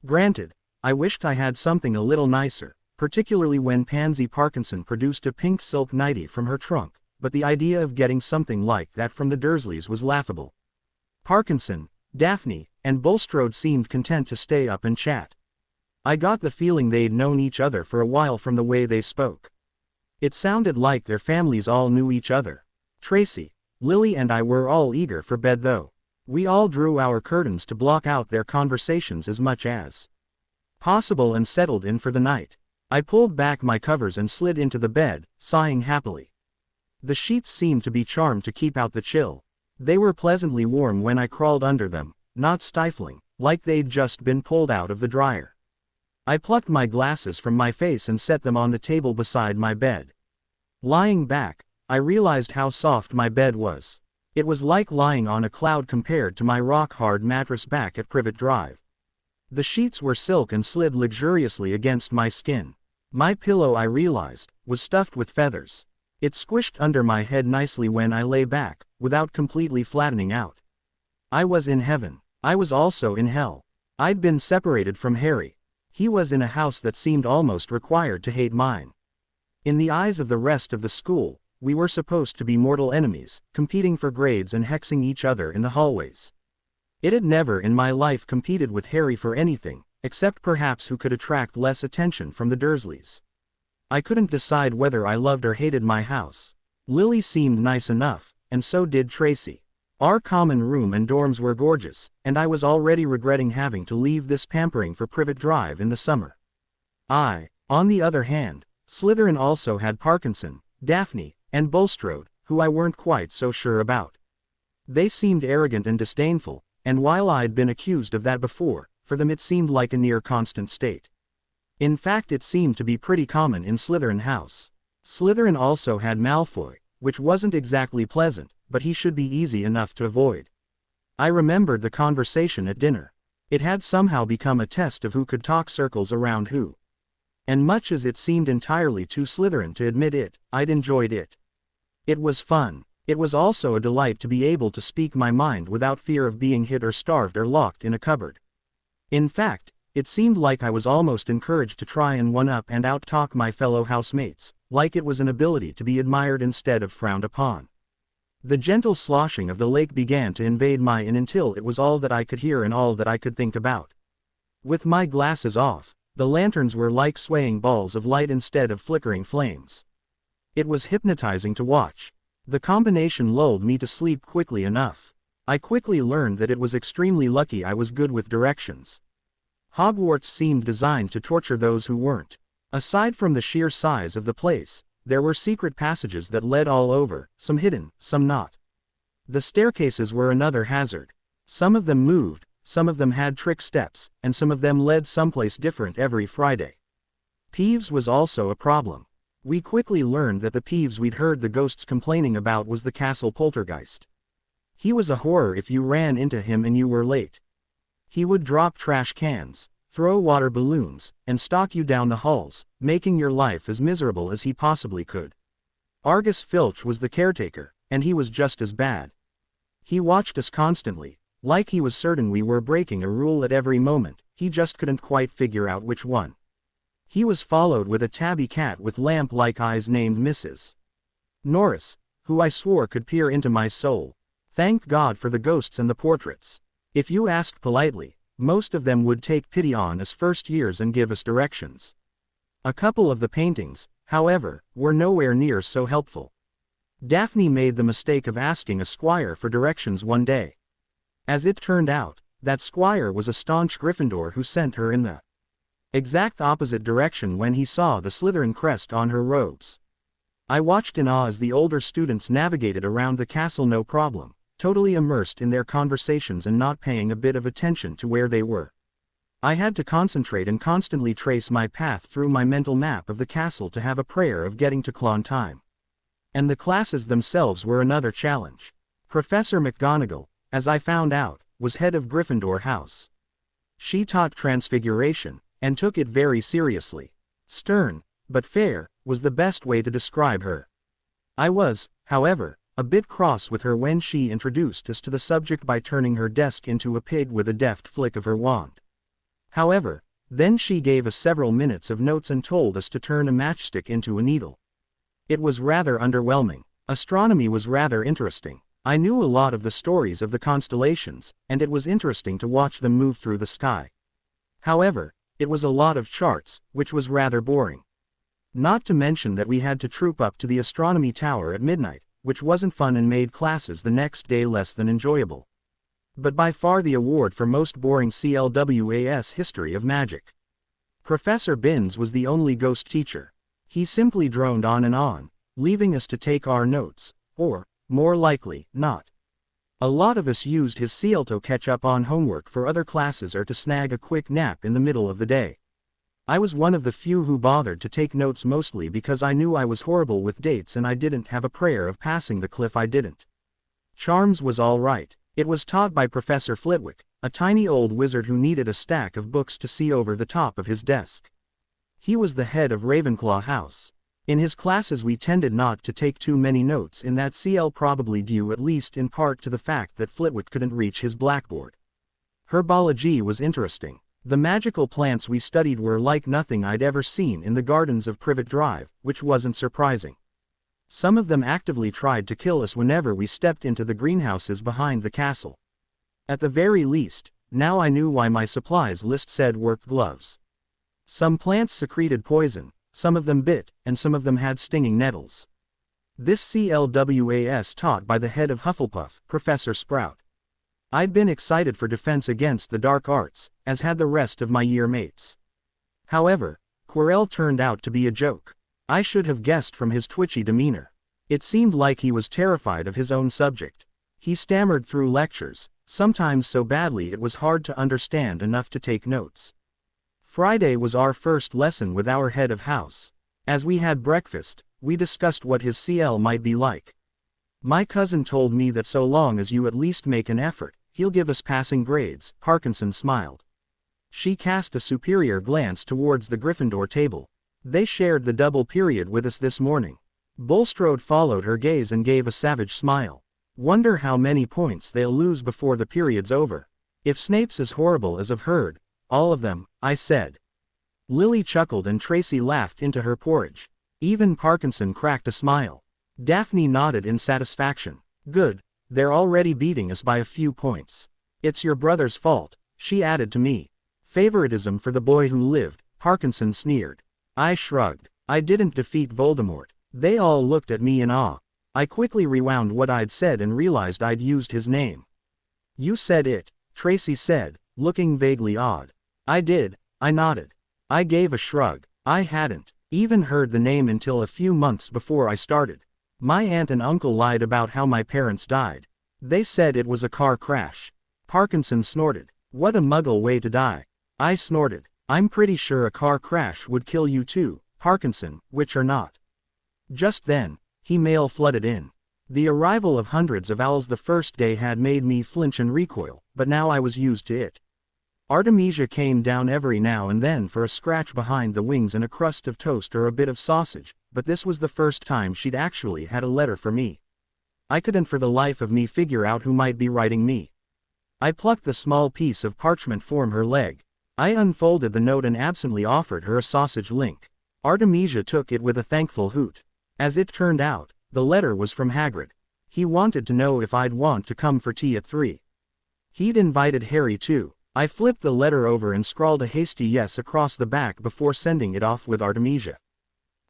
Granted, I wished I had something a little nicer, particularly when Pansy Parkinson produced a pink silk nightie from her trunk, but the idea of getting something like that from the Dursleys was laughable. Parkinson, Daphne, and Bulstrode seemed content to stay up and chat. I got the feeling they'd known each other for a while from the way they spoke. It sounded like their families all knew each other. Tracy, Lily and I were all eager for bed though. We all drew our curtains to block out their conversations as much as possible and settled in for the night. I pulled back my covers and slid into the bed, sighing happily. The sheets seemed to be charmed to keep out the chill. They were pleasantly warm when I crawled under them, not stifling, like they'd just been pulled out of the dryer. I plucked my glasses from my face and set them on the table beside my bed. Lying back, I realized how soft my bed was. It was like lying on a cloud compared to my rock-hard mattress back at Privet Drive. The sheets were silk and slid luxuriously against my skin. My pillow, I realized, was stuffed with feathers. It squished under my head nicely when I lay back, without completely flattening out. I was in heaven. I was also in hell. I'd been separated from Harry. He was in a house that seemed almost required to hate mine. In the eyes of the rest of the school, we were supposed to be mortal enemies, competing for grades and hexing each other in the hallways. It had never in my life competed with Harry for anything, except perhaps who could attract less attention from the Dursleys. I couldn't decide whether I loved or hated my house. Lily seemed nice enough, and so did Tracy. Our common room and dorms were gorgeous, and I was already regretting having to leave this pampering for Privet Drive in the summer. On the other hand, Slytherin also had Parkinson, Daphne, and Bulstrode, who I weren't quite so sure about. They seemed arrogant and disdainful, and while I'd been accused of that before, for them it seemed like a near-constant state. In fact, it seemed to be pretty common in Slytherin House. Slytherin also had Malfoy, which wasn't exactly pleasant, but he should be easy enough to avoid. I remembered the conversation at dinner. It had somehow become a test of who could talk circles around who. And much as it seemed entirely too Slytherin to admit it, I'd enjoyed it. It was fun. It was also a delight to be able to speak my mind without fear of being hit or starved or locked in a cupboard. In fact, it seemed like I was almost encouraged to try and one-up and out-talk my fellow housemates, like it was an ability to be admired instead of frowned upon. The gentle sloshing of the lake began to invade my inn until it was all that I could hear and all that I could think about. With my glasses off, the lanterns were like swaying balls of light instead of flickering flames. It was hypnotizing to watch. The combination lulled me to sleep quickly enough. I quickly learned that it was extremely lucky I was good with directions. Hogwarts seemed designed to torture those who weren't. Aside from the sheer size of the place, there were secret passages that led all over, some hidden, some not. The staircases were another hazard. Some of them moved, some of them had trick steps, and some of them led someplace different every Friday. Peeves was also a problem. We quickly learned that the Peeves we'd heard the ghosts complaining about was the castle poltergeist. He was a horror if you ran into him and you were late. He would drop trash cans, throw water balloons, and stalk you down the halls, making your life as miserable as he possibly could. Argus Filch was the caretaker, and he was just as bad. He watched us constantly, like he was certain we were breaking a rule at every moment, he just couldn't quite figure out which one. He was followed with a tabby cat with lamp-like eyes named Mrs. Norris, who I swore could peer into my soul. Thank God for the ghosts and the portraits. If you asked politely, most of them would take pity on us first years and give us directions. A couple of the paintings, however, were nowhere near so helpful. Daphne made the mistake of asking a squire for directions one day. As it turned out, that squire was a staunch Gryffindor who sent her in the exact opposite direction when he saw the Slytherin crest on her robes. I watched in awe as the older students navigated around the castle no problem, totally immersed in their conversations and not paying a bit of attention to where they were. I had to concentrate and constantly trace my path through my mental map of the castle to have a prayer of getting to Clon-time. And the classes themselves were another challenge. Professor McGonagall, as I found out, was head of Gryffindor House. She taught Transfiguration, and took it very seriously. Stern, but fair, was the best way to describe her. I was, however, a bit cross with her when she introduced us to the subject by turning her desk into a pig with a deft flick of her wand. However, then she gave us several minutes of notes and told us to turn a matchstick into a needle. It was rather underwhelming. Astronomy was rather interesting. I knew a lot of the stories of the constellations, and it was interesting to watch them move through the sky. However, it was a lot of charts, which was rather boring. Not to mention that we had to troop up to the astronomy tower at midnight, which wasn't fun and made classes the next day less than enjoyable. But by far the award for most boring CLWAS history of magic. Professor Binns was the only ghost teacher. He simply droned on, leaving us to take our notes, or, more likely, not. A lot of us used his CL to catch up on homework for other classes or to snag a quick nap in the middle of the day. I was one of the few who bothered to take notes, mostly because I knew I was horrible with dates and I didn't have a prayer of passing the cliff I didn't. Charms was all right. It was taught by Professor Flitwick, a tiny old wizard who needed a stack of books to see over the top of his desk. He was the head of Ravenclaw House. In his classes we tended not to take too many notes, in that CL, probably due at least in part to the fact that Flitwick couldn't reach his blackboard. Herbology was interesting. The magical plants we studied were like nothing I'd ever seen in the gardens of Privet Drive, which wasn't surprising. Some of them actively tried to kill us whenever we stepped into the greenhouses behind the castle. At the very least, now I knew why my supplies list said work gloves. Some plants secreted poison, some of them bit, and some of them had stinging nettles. This CLWAS taught by the head of Hufflepuff, Professor Sprout. I'd been excited for Defense Against the Dark Arts, as had the rest of my year mates. However, Quirrell turned out to be a joke. I should have guessed from his twitchy demeanor. It seemed like he was terrified of his own subject. He stammered through lectures, sometimes so badly it was hard to understand enough to take notes. Friday was our first lesson with our head of house. As we had breakfast, we discussed what his CL might be like. My cousin told me that so long as you at least make an effort, he'll give us passing grades. Parkinson smiled. She cast a superior glance towards the Gryffindor table. They shared the double period with us this morning. Bulstrode followed her gaze and gave a savage smile. Wonder how many points they'll lose before the period's over. If Snape's as horrible as I've heard. All of them, I said. Lily chuckled and Tracy laughed into her porridge. Even Parkinson cracked a smile. Daphne nodded in satisfaction. Good, they're already beating us by a few points. It's your brother's fault, she added to me. Favoritism for the boy who lived, Parkinson sneered. I shrugged. I didn't defeat Voldemort. They all looked at me in awe. I quickly rewound what I'd said and realized I'd used his name. You said it, Tracy said, looking vaguely odd. I did, I nodded. I gave a shrug. I hadn't even heard the name until a few months before I started. My aunt and uncle lied about how my parents died. They said it was a car crash. Parkinson snorted. What a muggle way to die. I snorted. I'm pretty sure a car crash would kill you too, Parkinson, which or not. Just then, he-mail flooded in. The arrival of hundreds of owls the first day had made me flinch and recoil, but now I was used to it. Artemisia came down every now and then for a scratch behind the wings and a crust of toast or a bit of sausage, but this was the first time she'd actually had a letter for me. I couldn't for the life of me figure out who might be writing me. I plucked the small piece of parchment from her leg. I unfolded the note and absently offered her a sausage link. Artemisia took it with a thankful hoot. As it turned out, the letter was from Hagrid. He wanted to know if I'd want to come for tea at 3. He'd invited Harry too. I flipped the letter over and scrawled a hasty yes across the back before sending it off with Artemisia.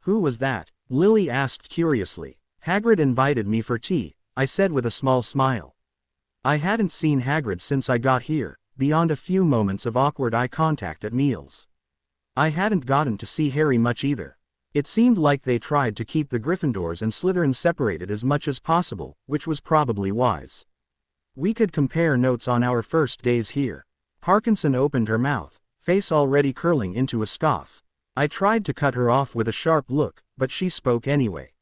Who was that? Lily asked curiously. Hagrid invited me for tea, I said with a small smile. I hadn't seen Hagrid since I got here, beyond a few moments of awkward eye contact at meals. I hadn't gotten to see Harry much either. It seemed like they tried to keep the Gryffindors and Slytherins separated as much as possible, which was probably wise. We could compare notes on our first days here. Parkinson opened her mouth, face already curling into a scoff. I tried to cut her off with a sharp look, but she spoke anyway.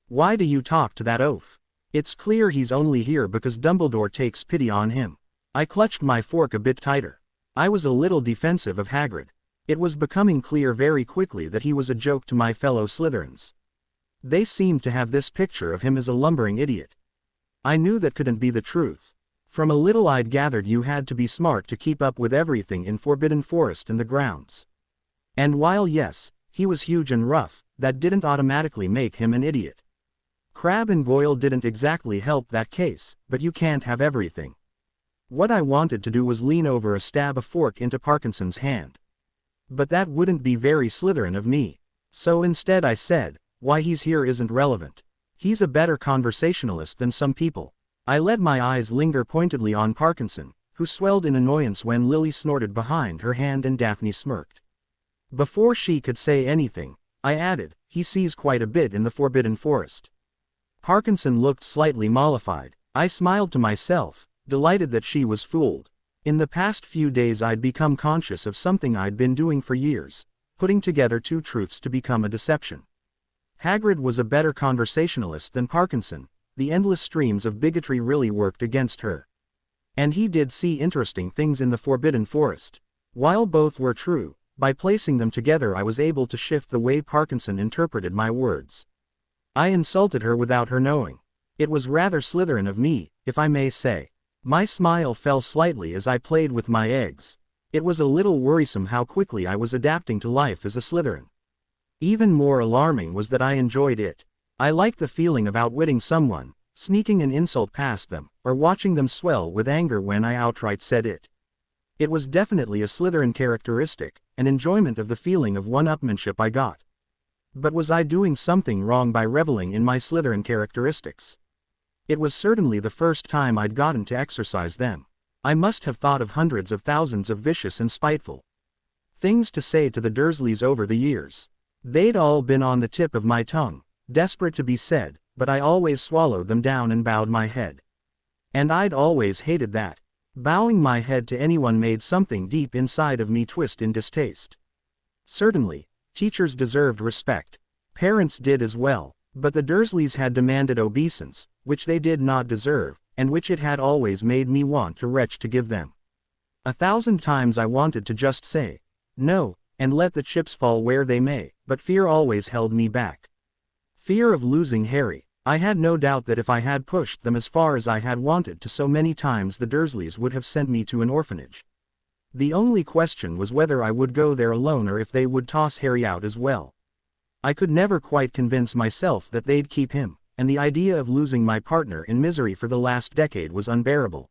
Why do you talk to that oaf? It's clear he's only here because Dumbledore takes pity on him. I clutched my fork a bit tighter. I was a little defensive of Hagrid. It was becoming clear very quickly that he was a joke to my fellow Slytherins. They seemed to have this picture of him as a lumbering idiot. I knew that couldn't be the truth. From a little I'd gathered you had to be smart to keep up with everything in Forbidden Forest and the grounds. And while yes, he was huge and rough, that didn't automatically make him an idiot. Crabbe and Goyle didn't exactly help that case, but you can't have everything. What I wanted to do was lean over and stab a fork into Parkinson's hand. But that wouldn't be very Slytherin of me. So instead I said, why he's here isn't relevant. He's a better conversationalist than some people. I let my eyes linger pointedly on Parkinson, who swelled in annoyance when Lily snorted behind her hand and Daphne smirked. Before she could say anything, I added, he sees quite a bit in the Forbidden Forest. Parkinson looked slightly mollified. I smiled to myself, delighted that she was fooled. In the past few days I'd become conscious of something I'd been doing for years, putting together two truths to become a deception. Hagrid was a better conversationalist than Parkinson. The endless streams of bigotry really worked against her. And he did see interesting things in the Forbidden Forest. While both were true, by placing them together I was able to shift the way Parkinson interpreted my words. I insulted her without her knowing. It was rather Slytherin of me, if I may say. My smile fell slightly as I played with my eggs. It was a little worrisome how quickly I was adapting to life as a Slytherin. Even more alarming was that I enjoyed it. I liked the feeling of outwitting someone, sneaking an insult past them, or watching them swell with anger when I outright said it. It was definitely a Slytherin characteristic, an enjoyment of the feeling of one-upmanship I got. But was I doing something wrong by reveling in my Slytherin characteristics? It was certainly the first time I'd gotten to exercise them. I must have thought of hundreds of thousands of vicious and spiteful things to say to the Dursleys over the years. They'd all been on the tip of my tongue, desperate to be said, but I always swallowed them down and bowed my head. And I'd always hated that. Bowing my head to anyone made something deep inside of me twist in distaste. Certainly, teachers deserved respect. Parents did as well, but the Dursleys had demanded obeisance, which they did not deserve, and which it had always made me want to retch to give them. 1,000 times I wanted to just say, no, and let the chips fall where they may, but fear always held me back. Fear of losing Harry. I had no doubt that if I had pushed them as far as I had wanted to so many times the Dursleys would have sent me to an orphanage. The only question was whether I would go there alone or if they would toss Harry out as well. I could never quite convince myself that they'd keep him, and the idea of losing my partner in misery for the last decade was unbearable.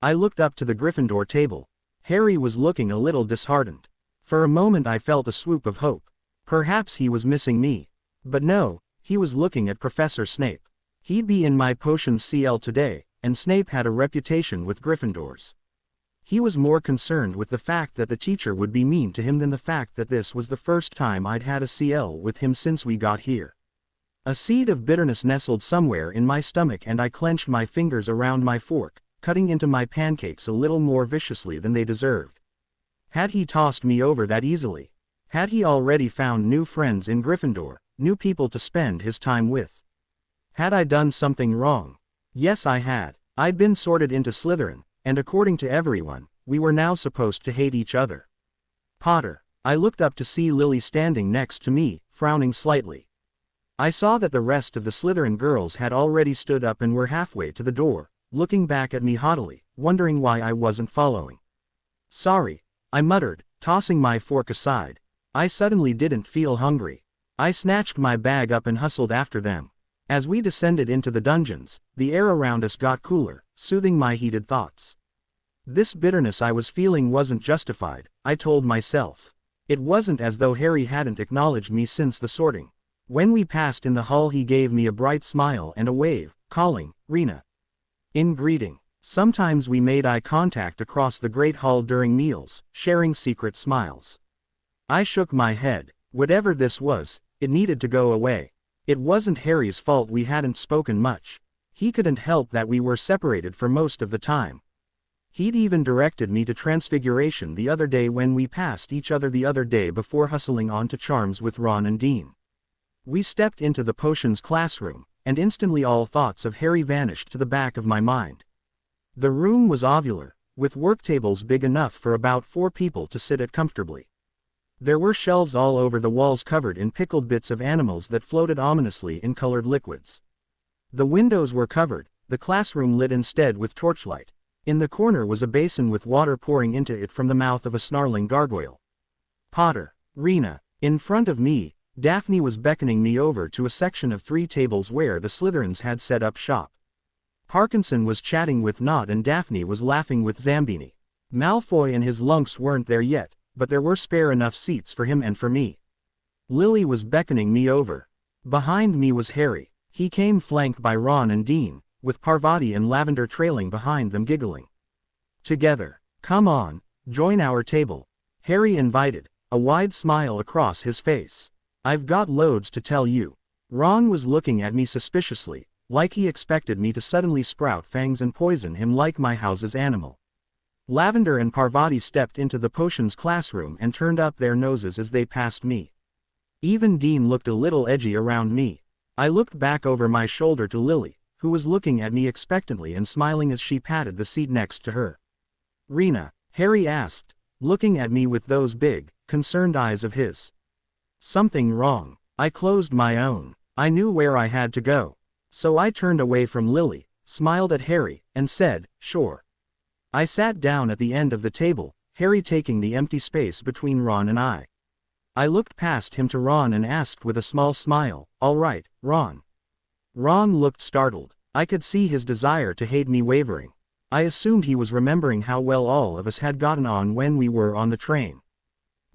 I looked up to the Gryffindor table. Harry was looking a little disheartened. For a moment I felt a swoop of hope. Perhaps he was missing me. But no, he was looking at Professor Snape. He'd be in my potions CL today, and Snape had a reputation with Gryffindors. He was more concerned with the fact that the teacher would be mean to him than the fact that this was the first time I'd had a CL with him since we got here. A seed of bitterness nestled somewhere in my stomach and I clenched my fingers around my fork, cutting into my pancakes a little more viciously than they deserved. Had he tossed me over that easily? Had he already found new friends in Gryffindor, new people to spend his time with? Had I done something wrong? Yes, I had. I'd been sorted into Slytherin, and according to everyone, we were now supposed to hate each other. Potter. I looked up to see Lily standing next to me, frowning slightly. I saw that the rest of the Slytherin girls had already stood up and were halfway to the door, looking back at me haughtily, wondering why I wasn't following. Sorry, I muttered, tossing my fork aside. I suddenly didn't feel hungry. I snatched my bag up and hustled after them. As we descended into the dungeons, the air around us got cooler, soothing my heated thoughts. This bitterness I was feeling wasn't justified, I told myself. It wasn't as though Harry hadn't acknowledged me since the sorting. When we passed in the hall he gave me a bright smile and a wave, calling, "Rena," in greeting. Sometimes we made eye contact across the great hall during meals, sharing secret smiles. I shook my head. Whatever this was, it needed to go away. It wasn't Harry's fault we hadn't spoken much. He couldn't help that we were separated for most of the time. He'd even directed me to Transfiguration the other day when we passed each other the other day before hustling on to Charms with Ron and Dean. We stepped into the potions classroom, and instantly all thoughts of Harry vanished to the back of my mind. The room was ovular, with work tables big enough for about 4 people to sit at comfortably. There were shelves all over the walls covered in pickled bits of animals that floated ominously in colored liquids. The windows were covered, the classroom lit instead with torchlight. In the corner was a basin with water pouring into it from the mouth of a snarling gargoyle. Potter. Rena. In front of me, Daphne was beckoning me over to a section of 3 tables where the Slytherins had set up shop. Parkinson was chatting with Nott and Daphne was laughing with Zambini. Malfoy and his lunks weren't there yet, but there were spare enough seats for him and for me. Lily was beckoning me over. Behind me was Harry. He came flanked by Ron and Dean, with Parvati and Lavender trailing behind them giggling. Together. Come on, join our table. Harry invited, a wide smile across his face. I've got loads to tell you. Ron was looking at me suspiciously, like he expected me to suddenly sprout fangs and poison him like my house's animal. Lavender and Parvati stepped into the potions classroom and turned up their noses as they passed me. Even Dean looked a little edgy around me. I looked back over my shoulder to Lily, who was looking at me expectantly and smiling as she patted the seat next to her. Rena, Harry asked, looking at me with those big, concerned eyes of his. Something wrong. I closed my own. I knew where I had to go. So I turned away from Lily, smiled at Harry, and said, sure. I sat down at the end of the table, Harry taking the empty space between Ron and I. I looked past him to Ron and asked with a small smile, all right, Ron. Ron looked startled. I could see his desire to hate me wavering. I assumed he was remembering how well all of us had gotten on when we were on the train.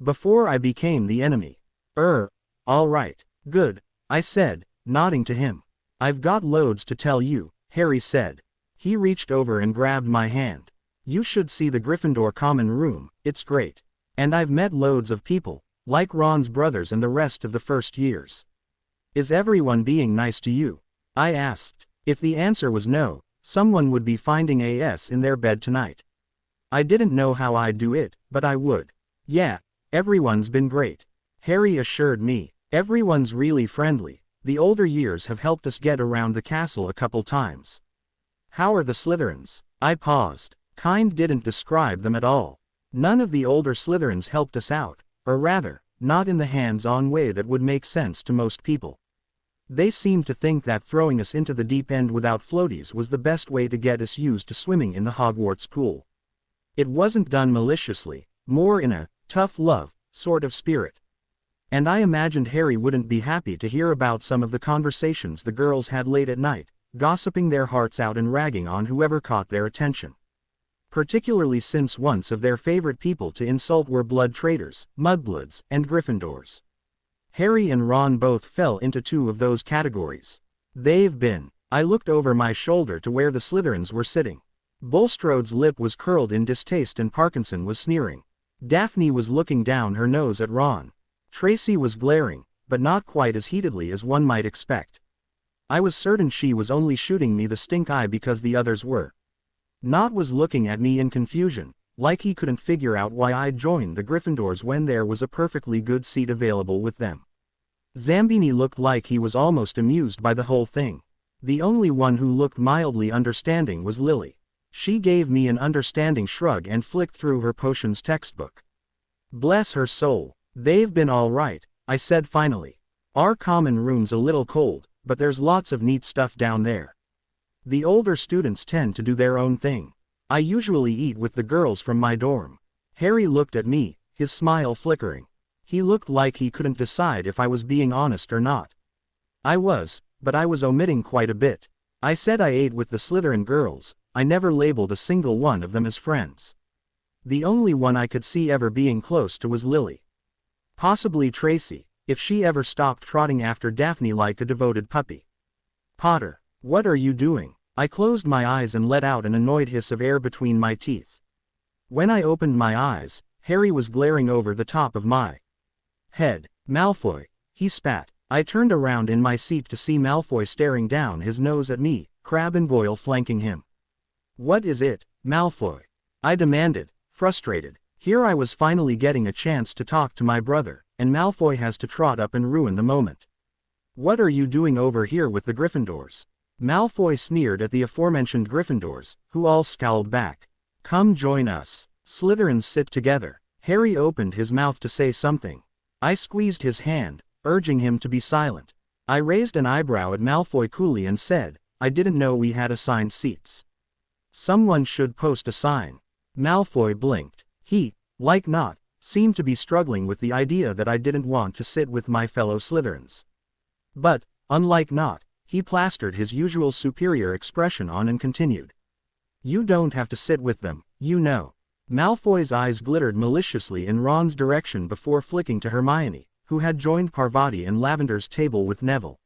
Before I became the enemy. All right, good, I said, nodding to him. I've got loads to tell you, Harry said. He reached over and grabbed my hand. You should see the Gryffindor common room, it's great. And I've met loads of people, like Ron's brothers and the rest of the first years. Is everyone being nice to you? I asked. If the answer was no, someone would be finding AS in their bed tonight. I didn't know how I'd do it, but I would. Yeah, everyone's been great. Harry assured me. Everyone's really friendly. The older years have helped us get around the castle a couple times. How are the Slytherins? I paused. Kind didn't describe them at all. None of the older Slytherins helped us out, or rather, not in the hands-on way that would make sense to most people. They seemed to think that throwing us into the deep end without floaties was the best way to get us used to swimming in the Hogwarts pool. It wasn't done maliciously, more in a tough love sort of spirit. And I imagined Harry wouldn't be happy to hear about some of the conversations the girls had late at night, gossiping their hearts out and ragging on whoever caught their attention. Particularly since once of their favorite people to insult were blood traitors, mudbloods, and Gryffindors. Harry and Ron both fell into 2 of those categories. They've been. I looked over my shoulder to where the Slytherins were sitting. Bulstrode's lip was curled in distaste and Parkinson was sneering. Daphne was looking down her nose at Ron. Tracy was glaring, but not quite as heatedly as one might expect. I was certain she was only shooting me the stink eye because the others were. Nott was looking at me in confusion, like he couldn't figure out why I'd joined the Gryffindors when there was a perfectly good seat available with them. Zambini looked like he was almost amused by the whole thing. The only one who looked mildly understanding was Lily. She gave me an understanding shrug and flicked through her potions textbook. Bless her soul. They've been all right, I said finally. Our common room's a little cold, but there's lots of neat stuff down there. The older students tend to do their own thing. I usually eat with the girls from my dorm. Harry looked at me, his smile flickering. He looked like he couldn't decide if I was being honest or not. I was, but I was omitting quite a bit. I said I ate with the Slytherin girls. I never labeled a single one of them as friends. The only one I could see ever being close to was Lily. Possibly Tracy, if she ever stopped trotting after Daphne like a devoted puppy. Potter, what are you doing? I closed my eyes and let out an annoyed hiss of air between my teeth. When I opened my eyes, Harry was glaring over the top of my head. Malfoy, he spat. I turned around in my seat to see Malfoy staring down his nose at me, Crabbe and Goyle flanking him. What is it, Malfoy? I demanded, frustrated. Here I was finally getting a chance to talk to my brother, and Malfoy has to trot up and ruin the moment. What are you doing over here with the Gryffindors? Malfoy sneered at the aforementioned Gryffindors, who all scowled back. Come join us. Slytherins sit together. Harry opened his mouth to say something. I squeezed his hand, urging him to be silent. I raised an eyebrow at Malfoy coolly and said, I didn't know we had assigned seats. Someone should post a sign. Malfoy blinked. He, like Nott, seemed to be struggling with the idea that I didn't want to sit with my fellow Slytherins. But, unlike not, he plastered his usual superior expression on and continued. You don't have to sit with them, you know. Malfoy's eyes glittered maliciously in Ron's direction before flicking to Hermione, who had joined Parvati and Lavender's table with Neville.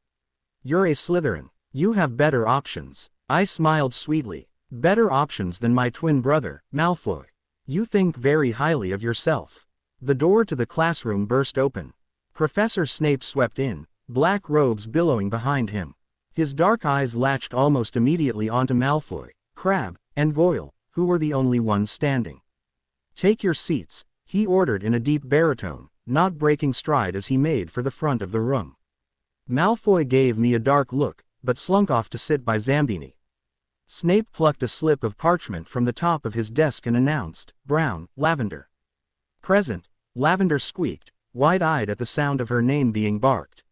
You're a Slytherin. You have better options. I smiled sweetly. Better options than my twin brother, Malfoy. You think very highly of yourself. The door to the classroom burst open. Professor Snape swept in, black robes billowing behind him. His dark eyes latched almost immediately onto Malfoy, Crabbe, and Goyle, who were the only ones standing. Take your seats, he ordered in a deep baritone, not breaking stride as he made for the front of the room. Malfoy gave me a dark look, but slunk off to sit by Zambini. Snape plucked a slip of parchment from the top of his desk and announced, Brown, Lavender. Present, Lavender squeaked, wide-eyed at the sound of her name being barked.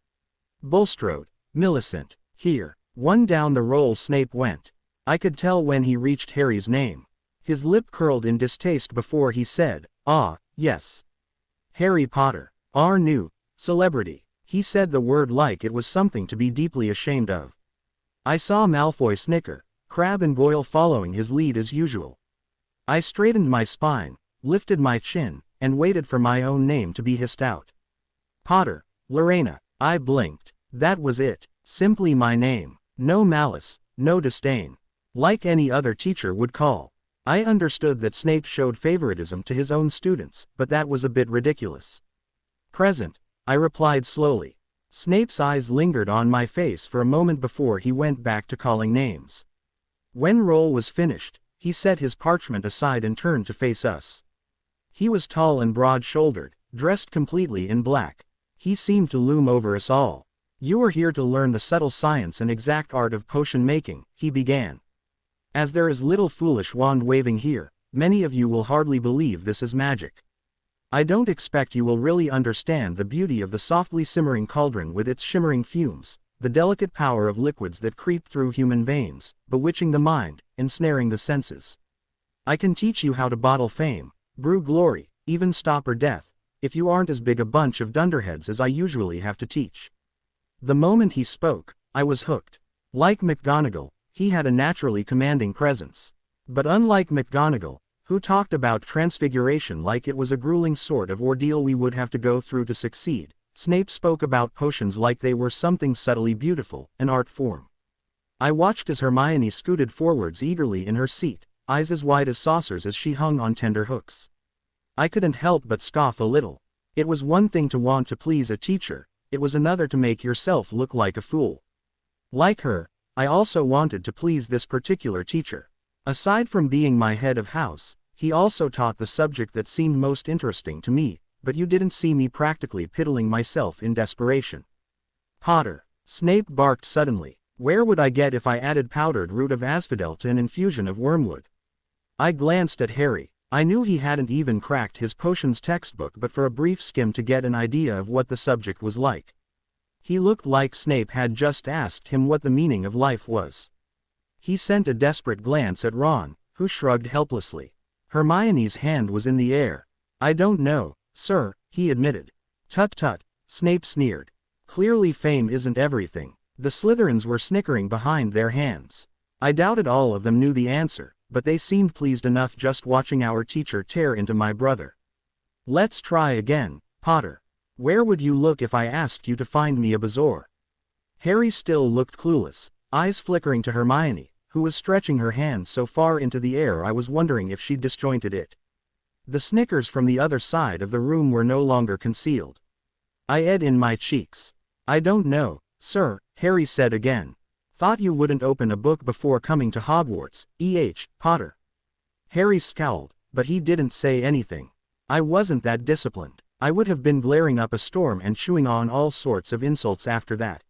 Bulstrode, Millicent, here. One down the roll Snape went. I could tell when he reached Harry's name. His lip curled in distaste before he said, ah, yes. Harry Potter, our new celebrity. He said the word like it was something to be deeply ashamed of. I saw Malfoy snicker, Crabbe and Goyle following his lead as usual. I straightened my spine, lifted my chin, and waited for my own name to be hissed out. Potter, Lorena. I blinked. That was it. Simply my name. No malice, no disdain. Like any other teacher would call. I understood that Snape showed favoritism to his own students, but that was a bit ridiculous. Present, I replied slowly. Snape's eyes lingered on my face for a moment before he went back to calling names. When roll was finished, he set his parchment aside and turned to face us. He was tall and broad-shouldered, dressed completely in black. He seemed to loom over us all. You are here to learn the subtle science and exact art of potion making, he began. As there is little foolish wand-waving here, many of you will hardly believe this is magic. I don't expect you will really understand the beauty of the softly simmering cauldron with its shimmering fumes, the delicate power of liquids that creep through human veins, bewitching the mind, ensnaring the senses. I can teach you how to bottle fame, brew glory, even stopper death, if you aren't as big a bunch of dunderheads as I usually have to teach. The moment he spoke, I was hooked. Like McGonagall, he had a naturally commanding presence. But unlike McGonagall, who talked about transfiguration like it was a grueling sort of ordeal we would have to go through to succeed, Snape spoke about potions like they were something subtly beautiful, an art form. I watched as Hermione scooted forwards eagerly in her seat, eyes as wide as saucers as she hung on tender hooks. I couldn't help but scoff a little. It was one thing to want to please a teacher, it was another to make yourself look like a fool. Like her, I also wanted to please this particular teacher. Aside from being my head of house, he also taught the subject that seemed most interesting to me, but you didn't see me practically piddling myself in desperation. Potter, Snape barked suddenly. Where would I get if I added powdered root of asphodel to an infusion of wormwood? I glanced at Harry. I knew he hadn't even cracked his potions textbook but for a brief skim to get an idea of what the subject was like. He looked like Snape had just asked him what the meaning of life was. He sent a desperate glance at Ron, who shrugged helplessly. Hermione's hand was in the air. I don't know, sir, he admitted. Tut tut, Snape sneered. Clearly fame isn't everything. The Slytherins were snickering behind their hands. I doubted all of them knew the answer, but they seemed pleased enough just watching our teacher tear into my brother. Let's try again, Potter. Where would you look if I asked you to find me a bezoar? Harry still looked clueless, eyes flickering to Hermione, who was stretching her hand so far into the air I was wondering if she'd disjointed it. The snickers from the other side of the room were no longer concealed. I ed in my cheeks. I don't know, sir, Harry said again. Thought you wouldn't open a book before coming to Hogwarts, Potter. Harry scowled, but he didn't say anything. I wasn't that disciplined. I would have been glaring up a storm and chewing on all sorts of insults after that.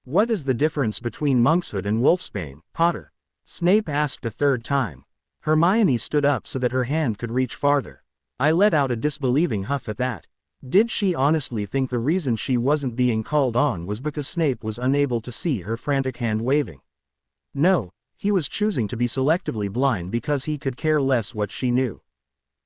What is the difference between monkshood and wolfsbane, Potter? Snape asked a third time. Hermione stood up so that her hand could reach farther. I let out a disbelieving huff at that. Did she honestly think the reason she wasn't being called on was because Snape was unable to see her frantic hand waving? No, he was choosing to be selectively blind because he could care less what she knew.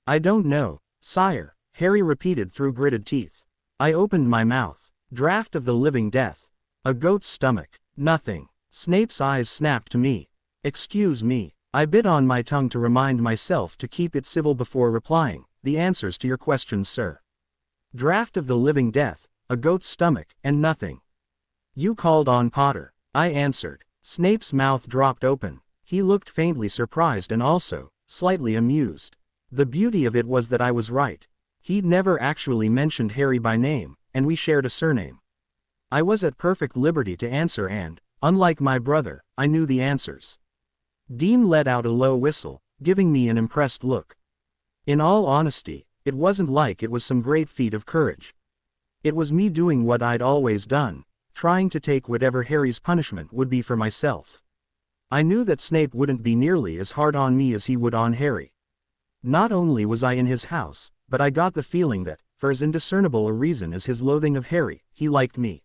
I don't know, sire, Harry repeated through gritted teeth. I opened my mouth. Draft of the living death. A goat's stomach. Nothing. Snape's eyes snapped to me. Excuse me. I bit on my tongue to remind myself to keep it civil before replying. The answers to your questions, sir. Draft of the living death, a goat's stomach, and nothing. You called on Potter. I answered. Snape's mouth dropped open. He looked faintly surprised and also slightly amused. The beauty of it was that I was right. He'd never actually mentioned Harry by name, and we shared a surname. I was at perfect liberty to answer and, unlike my brother, I knew the answers. Dean let out a low whistle, giving me an impressed look. In all honesty, it wasn't like it was some great feat of courage. It was me doing what I'd always done, trying to take whatever Harry's punishment would be for myself. I knew that Snape wouldn't be nearly as hard on me as he would on Harry. Not only was I in his house, but I got the feeling that, for as indiscernible a reason as his loathing of Harry, he liked me.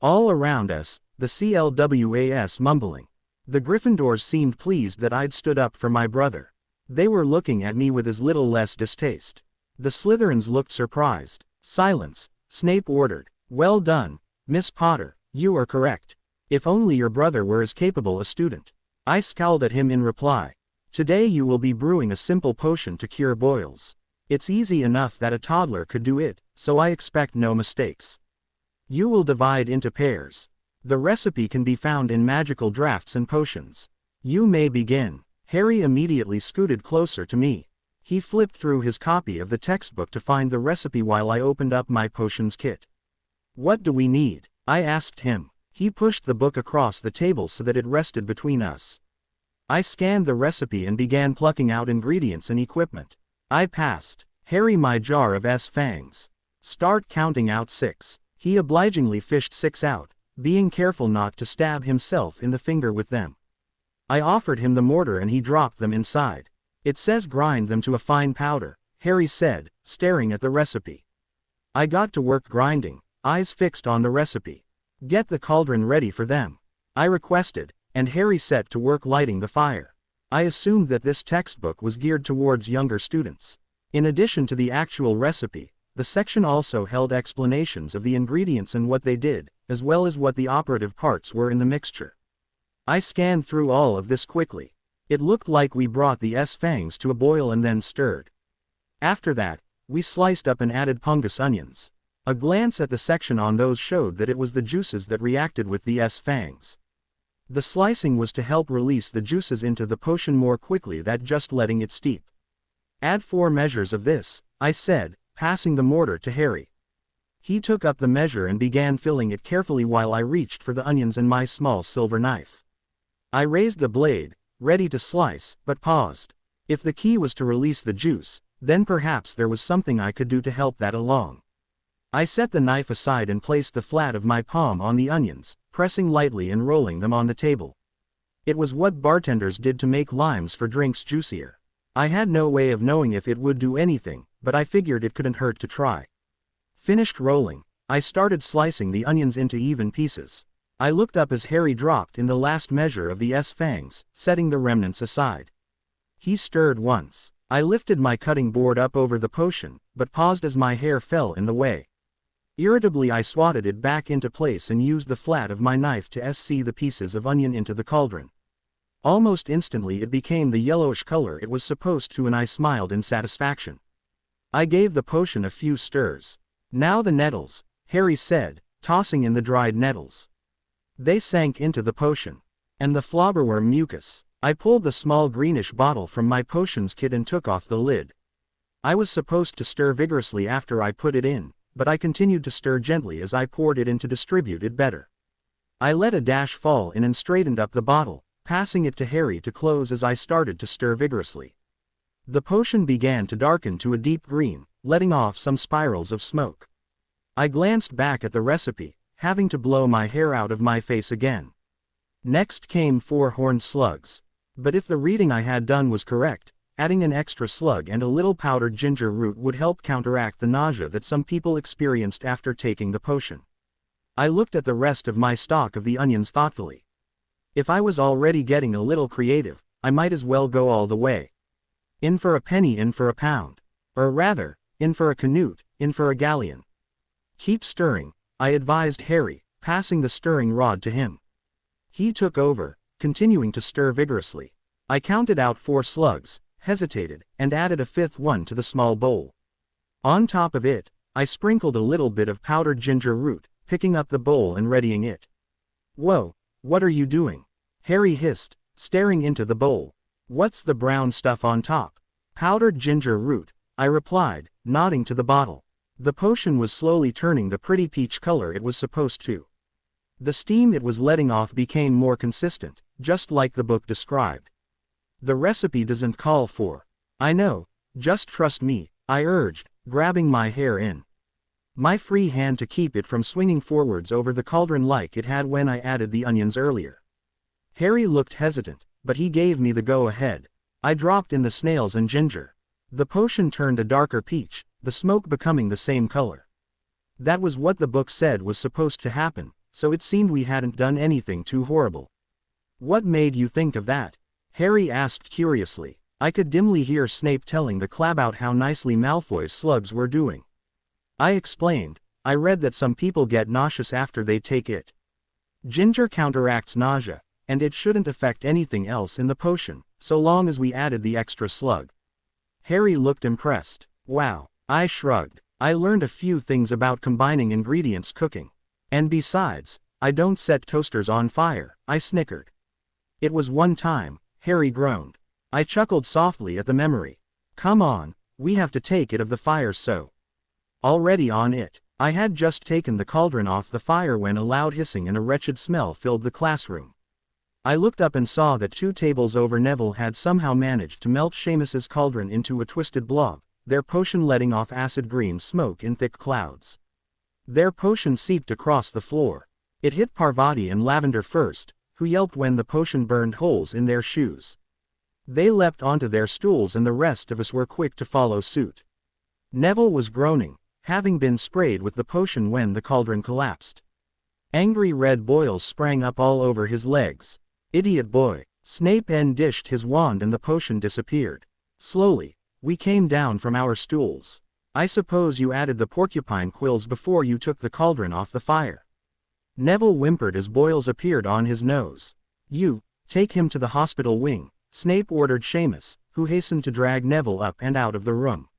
All around us, the CLWAS mumbling. The Gryffindors seemed pleased that I'd stood up for my brother. They were looking at me with as little less distaste. The Slytherins looked surprised. Silence, Snape ordered. Well done, Miss Potter, you are correct. If only your brother were as capable a student. I scowled at him in reply. Today you will be brewing a simple potion to cure boils. It's easy enough that a toddler could do it, so I expect no mistakes. You will divide into pairs. The recipe can be found in magical drafts and potions. You may begin. Harry immediately scooted closer to me. He flipped through his copy of the textbook to find the recipe while I opened up my potions kit. What do we need? I asked him. He pushed the book across the table so that it rested between us. I scanned the recipe and began plucking out ingredients and equipment. I passed Harry my jar of fangs. Start counting out 6. He obligingly fished 6 out, being careful not to stab himself in the finger with them. I offered him the mortar and he dropped them inside. It says grind them to a fine powder, Harry said, staring at the recipe. I got to work grinding, eyes fixed on the recipe. Get the cauldron ready for them, I requested, and Harry set to work lighting the fire. I assumed that this textbook was geared towards younger students. In addition to the actual recipe, the section also held explanations of the ingredients and what they did, as well as what the operative parts were in the mixture. I scanned through all of this quickly. It looked like we brought the fangs to a boil and then stirred. After that, we sliced up and added pungus onions. A glance at the section on those showed that it was the juices that reacted with the fangs. The slicing was to help release the juices into the potion more quickly than just letting it steep. Add 4 measures of this, I said, passing the mortar to Harry. He took up the measure and began filling it carefully while I reached for the onions and my small silver knife. I raised the blade, ready to slice, but paused. If the key was to release the juice, then perhaps there was something I could do to help that along. I set the knife aside and placed the flat of my palm on the onions, pressing lightly and rolling them on the table. It was what bartenders did to make limes for drinks juicier. I had no way of knowing if it would do anything, but I figured it couldn't hurt to try. Finished rolling, I started slicing the onions into even pieces. I looked up as Harry dropped in the last measure of the fangs, setting the remnants aside. He stirred once. I lifted my cutting board up over the potion, but paused as my hair fell in the way. Irritably I swatted it back into place and used the flat of my knife to sc the pieces of onion into the cauldron. Almost instantly it became the yellowish color it was supposed to and I smiled in satisfaction. I gave the potion a few stirs. Now the nettles, Harry said, tossing in the dried nettles. They sank into the potion. And the flobberworm mucus. I pulled the small greenish bottle from my potions kit and took off the lid. I was supposed to stir vigorously after I put it in, but I continued to stir gently as I poured it in to distribute it better. I let a dash fall in and straightened up the bottle, passing it to Harry to close as I started to stir vigorously. The potion began to darken to a deep green, letting off some spirals of smoke. I glanced back at the recipe, having to blow my hair out of my face again. Next came 4 horned slugs. But if the reading I had done was correct, adding an extra slug and a little powdered ginger root would help counteract the nausea that some people experienced after taking the potion. I looked at the rest of my stock of the onions thoughtfully. If I was already getting a little creative, I might as well go all the way. In for a penny, in for a pound. Or rather, In for a canute, in for a galleon. Keep stirring, I advised Harry, passing the stirring rod to him. He took over, continuing to stir vigorously. I counted out 4 slugs, hesitated, and added a 5th one to the small bowl. On top of it, I sprinkled a little bit of powdered ginger root, picking up the bowl and readying it. Whoa, what are you doing? Harry hissed, staring into the bowl. What's the brown stuff on top? Powdered ginger root, I replied, nodding to the bottle. The potion was slowly turning the pretty peach color it was supposed to. The steam it was letting off became more consistent, just like the book described. The recipe doesn't call for. I know, just trust me, I urged, grabbing my hair in my free hand to keep it from swinging forwards over the cauldron like it had when I added the onions earlier. Harry looked hesitant, but he gave me the go-ahead. I dropped in the snails and ginger. The potion turned a darker peach, the smoke becoming the same color. That was what the book said was supposed to happen, so it seemed we hadn't done anything too horrible. What made you think of that? Harry asked curiously. I could dimly hear Snape telling the Clabout how nicely Malfoy's slugs were doing. I explained, I read that some people get nauseous after they take it. Ginger counteracts nausea, and it shouldn't affect anything else in the potion, so long as we added the extra slug. Harry looked impressed. Wow, I shrugged. I learned a few things about combining ingredients cooking. And besides, I don't set toasters on fire, I snickered. It was one time, Harry groaned. I chuckled softly at the memory. Come on, we have to take it of the fire so. Already on it. I had just taken the cauldron off the fire when a loud hissing and a wretched smell filled the classroom. I looked up and saw that 2 tables over Neville had somehow managed to melt Seamus's cauldron into a twisted blob, their potion letting off acid green smoke in thick clouds. Their potion seeped across the floor. It hit Parvati and Lavender first, who yelped when the potion burned holes in their shoes. They leapt onto their stools and the rest of us were quick to follow suit. Neville was groaning, having been sprayed with the potion when the cauldron collapsed. Angry red boils sprang up all over his legs. Idiot boy. Snape dished his wand and the potion disappeared. Slowly, we came down from our stools. I suppose you added the porcupine quills before you took the cauldron off the fire. Neville whimpered as boils appeared on his nose. You, take him to the hospital wing, Snape ordered Seamus, who hastened to drag Neville up and out of the room.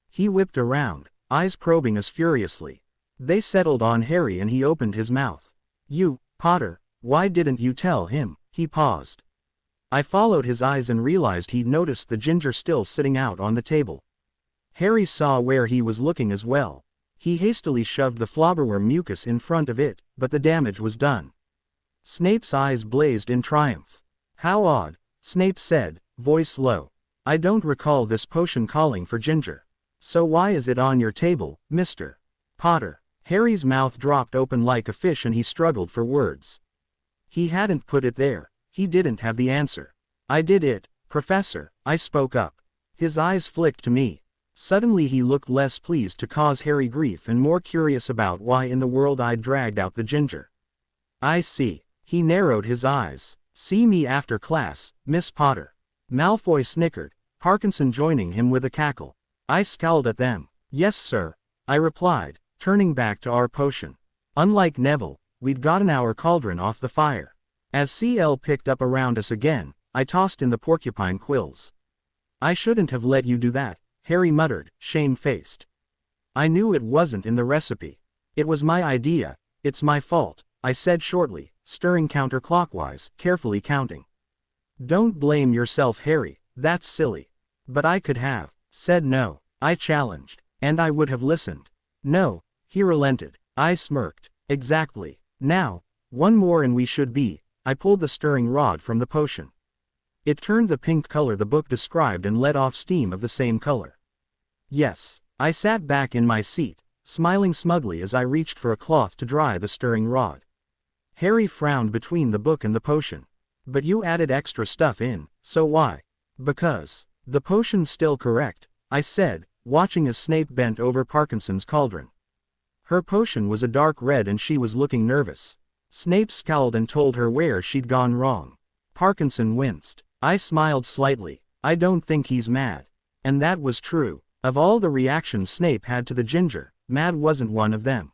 He whipped around, eyes probing us furiously. They settled on Harry and he opened his mouth. You, Potter, why didn't you tell him? He paused. I followed his eyes and realized he'd noticed the ginger still sitting out on the table. Harry saw where he was looking as well. He hastily shoved the flobberworm mucus in front of it, but the damage was done. Snape's eyes blazed in triumph. How odd, Snape said, voice low. I don't recall this potion calling for ginger. So why is it on your table, Mr. Potter? Harry's mouth dropped open like a fish and he struggled for words. He hadn't put it there. He didn't have the answer. I did it, Professor, I spoke up. His eyes flicked to me. Suddenly he looked less pleased to cause Harry grief and more curious about why in the world I'd dragged out the ginger. I see. He narrowed his eyes. See me after class, Miss Potter. Malfoy snickered, Parkinson joining him with a cackle. I scowled at them. Yes sir, I replied, turning back to our potion. Unlike Neville, we'd gotten our cauldron off the fire. As CL picked up around us again, I tossed in the porcupine quills. I shouldn't have let you do that, Harry muttered, shame-faced. I knew it wasn't in the recipe. It was my idea, it's my fault, I said shortly, stirring counterclockwise, carefully counting. Don't blame yourself, Harry, that's silly. But I could have said no, I challenged, and I would have listened. No, he relented. I smirked. Exactly. Now, one more and we should be. I pulled the stirring rod from the potion. It turned the pink color the book described and let off steam of the same color. Yes, I sat back in my seat, smiling smugly as I reached for a cloth to dry the stirring rod. Harry frowned between the book and the potion. But you added extra stuff in, so why? Because the potion's still correct, I said, watching as Snape bent over Parkinson's cauldron. Her potion was a dark red and she was looking nervous. Snape scowled and told her where she'd gone wrong. Parkinson winced. I smiled slightly. I don't think he's mad. And that was true. Of all the reactions Snape had to the ginger, mad wasn't one of them.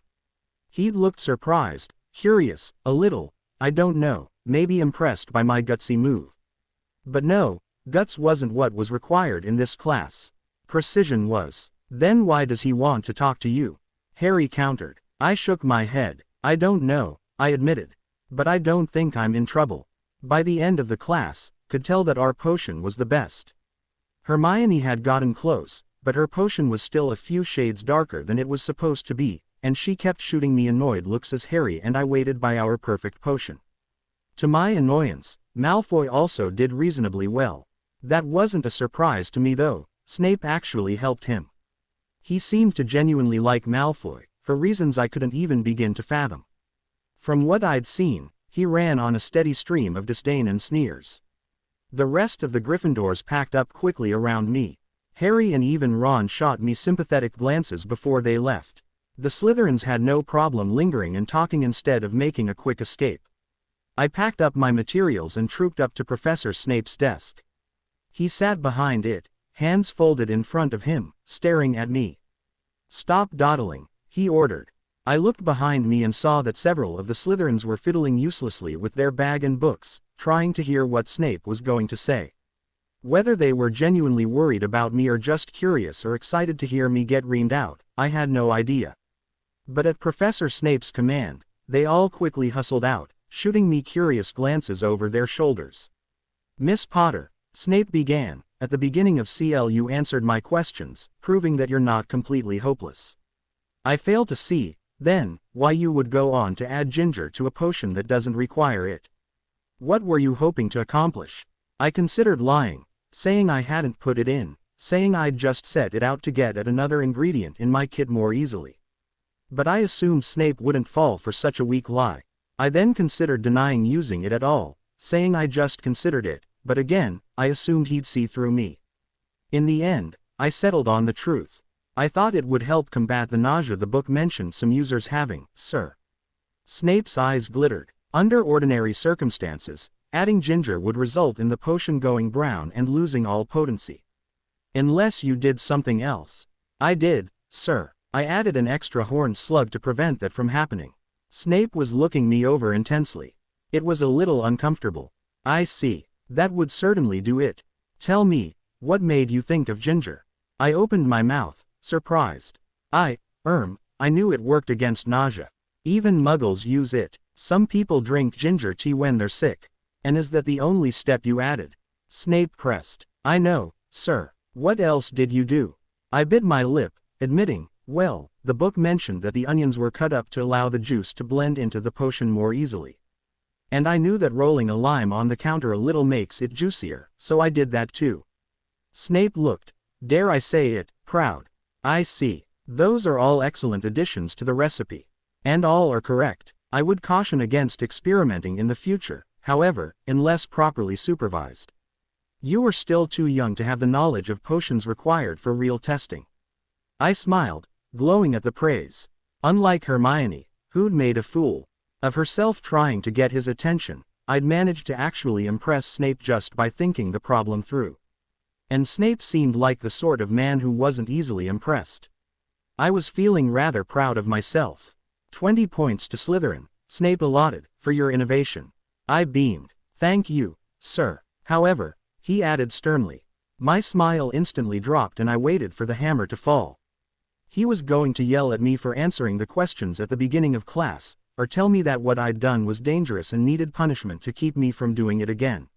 He'd looked surprised, curious, a little, I don't know, maybe impressed by my gutsy move. But no, guts wasn't what was required in this class. Precision was. Then why does he want to talk to you? Harry countered. I shook my head. I don't know, I admitted. But I don't think I'm in trouble. By the end of the class, could tell that our potion was the best. Hermione had gotten close, but her potion was still a few shades darker than it was supposed to be, and she kept shooting me annoyed looks as Harry and I waited by our perfect potion. To my annoyance, Malfoy also did reasonably well. That wasn't a surprise to me though. Snape actually helped him. He seemed to genuinely like Malfoy, for reasons I couldn't even begin to fathom. From what I'd seen, he ran on a steady stream of disdain and sneers. The rest of the Gryffindors packed up quickly around me. Harry and even Ron shot me sympathetic glances before they left. The Slytherins had no problem lingering and talking instead of making a quick escape. I packed up my materials and trooped up to Professor Snape's desk. He sat behind it, hands folded in front of him, staring at me. Stop dawdling, he ordered. I looked behind me and saw that several of the Slytherins were fiddling uselessly with their bag and books, trying to hear what Snape was going to say. Whether they were genuinely worried about me or just curious or excited to hear me get reamed out, I had no idea. But at Professor Snape's command, they all quickly hustled out, shooting me curious glances over their shoulders. Miss Potter, Snape began, at the beginning of CL you answered my questions, proving that you're not completely hopeless. I fail to see, then, why you would go on to add ginger to a potion that doesn't require it. What were you hoping to accomplish? I considered lying, saying I hadn't put it in, saying I'd just set it out to get at another ingredient in my kit more easily. But I assumed Snape wouldn't fall for such a weak lie. I then considered denying using it at all, saying I just considered it, but again, I assumed he'd see through me. In the end, I settled on the truth. I thought it would help combat the nausea the book mentioned some users having, sir. Snape's eyes glittered. Under ordinary circumstances, adding ginger would result in the potion going brown and losing all potency. Unless you did something else. I did, sir. I added an extra horned slug to prevent that from happening. Snape was looking me over intensely. It was a little uncomfortable. I see. That would certainly do it. Tell me, what made you think of ginger? I opened my mouth, surprised. I knew it worked against nausea. Even muggles use it. Some people drink ginger tea when they're sick. And is that the only step you added? Snape pressed. I know, sir. What else did you do? I bit my lip, admitting, well, the book mentioned that the onions were cut up to allow the juice to blend into the potion more easily. And I knew that rolling a lime on the counter a little makes it juicier, so I did that too. Snape looked, dare I say it, proud. I see. Those are all excellent additions to the recipe. And all are correct. I would caution against experimenting in the future, however, unless properly supervised. You are still too young to have the knowledge of potions required for real testing. I smiled, glowing at the praise. Unlike Hermione, who'd made a fool of herself trying to get his attention, I'd managed to actually impress Snape just by thinking the problem through. And Snape seemed like the sort of man who wasn't easily impressed. I was feeling rather proud of myself. 20 points to Slytherin, Snape allotted, for your innovation. I beamed. Thank you, sir. However, he added sternly. My smile instantly dropped and I waited for the hammer to fall. He was going to yell at me for answering the questions at the beginning of class, or tell me that what I'd done was dangerous and needed punishment to keep me from doing it again.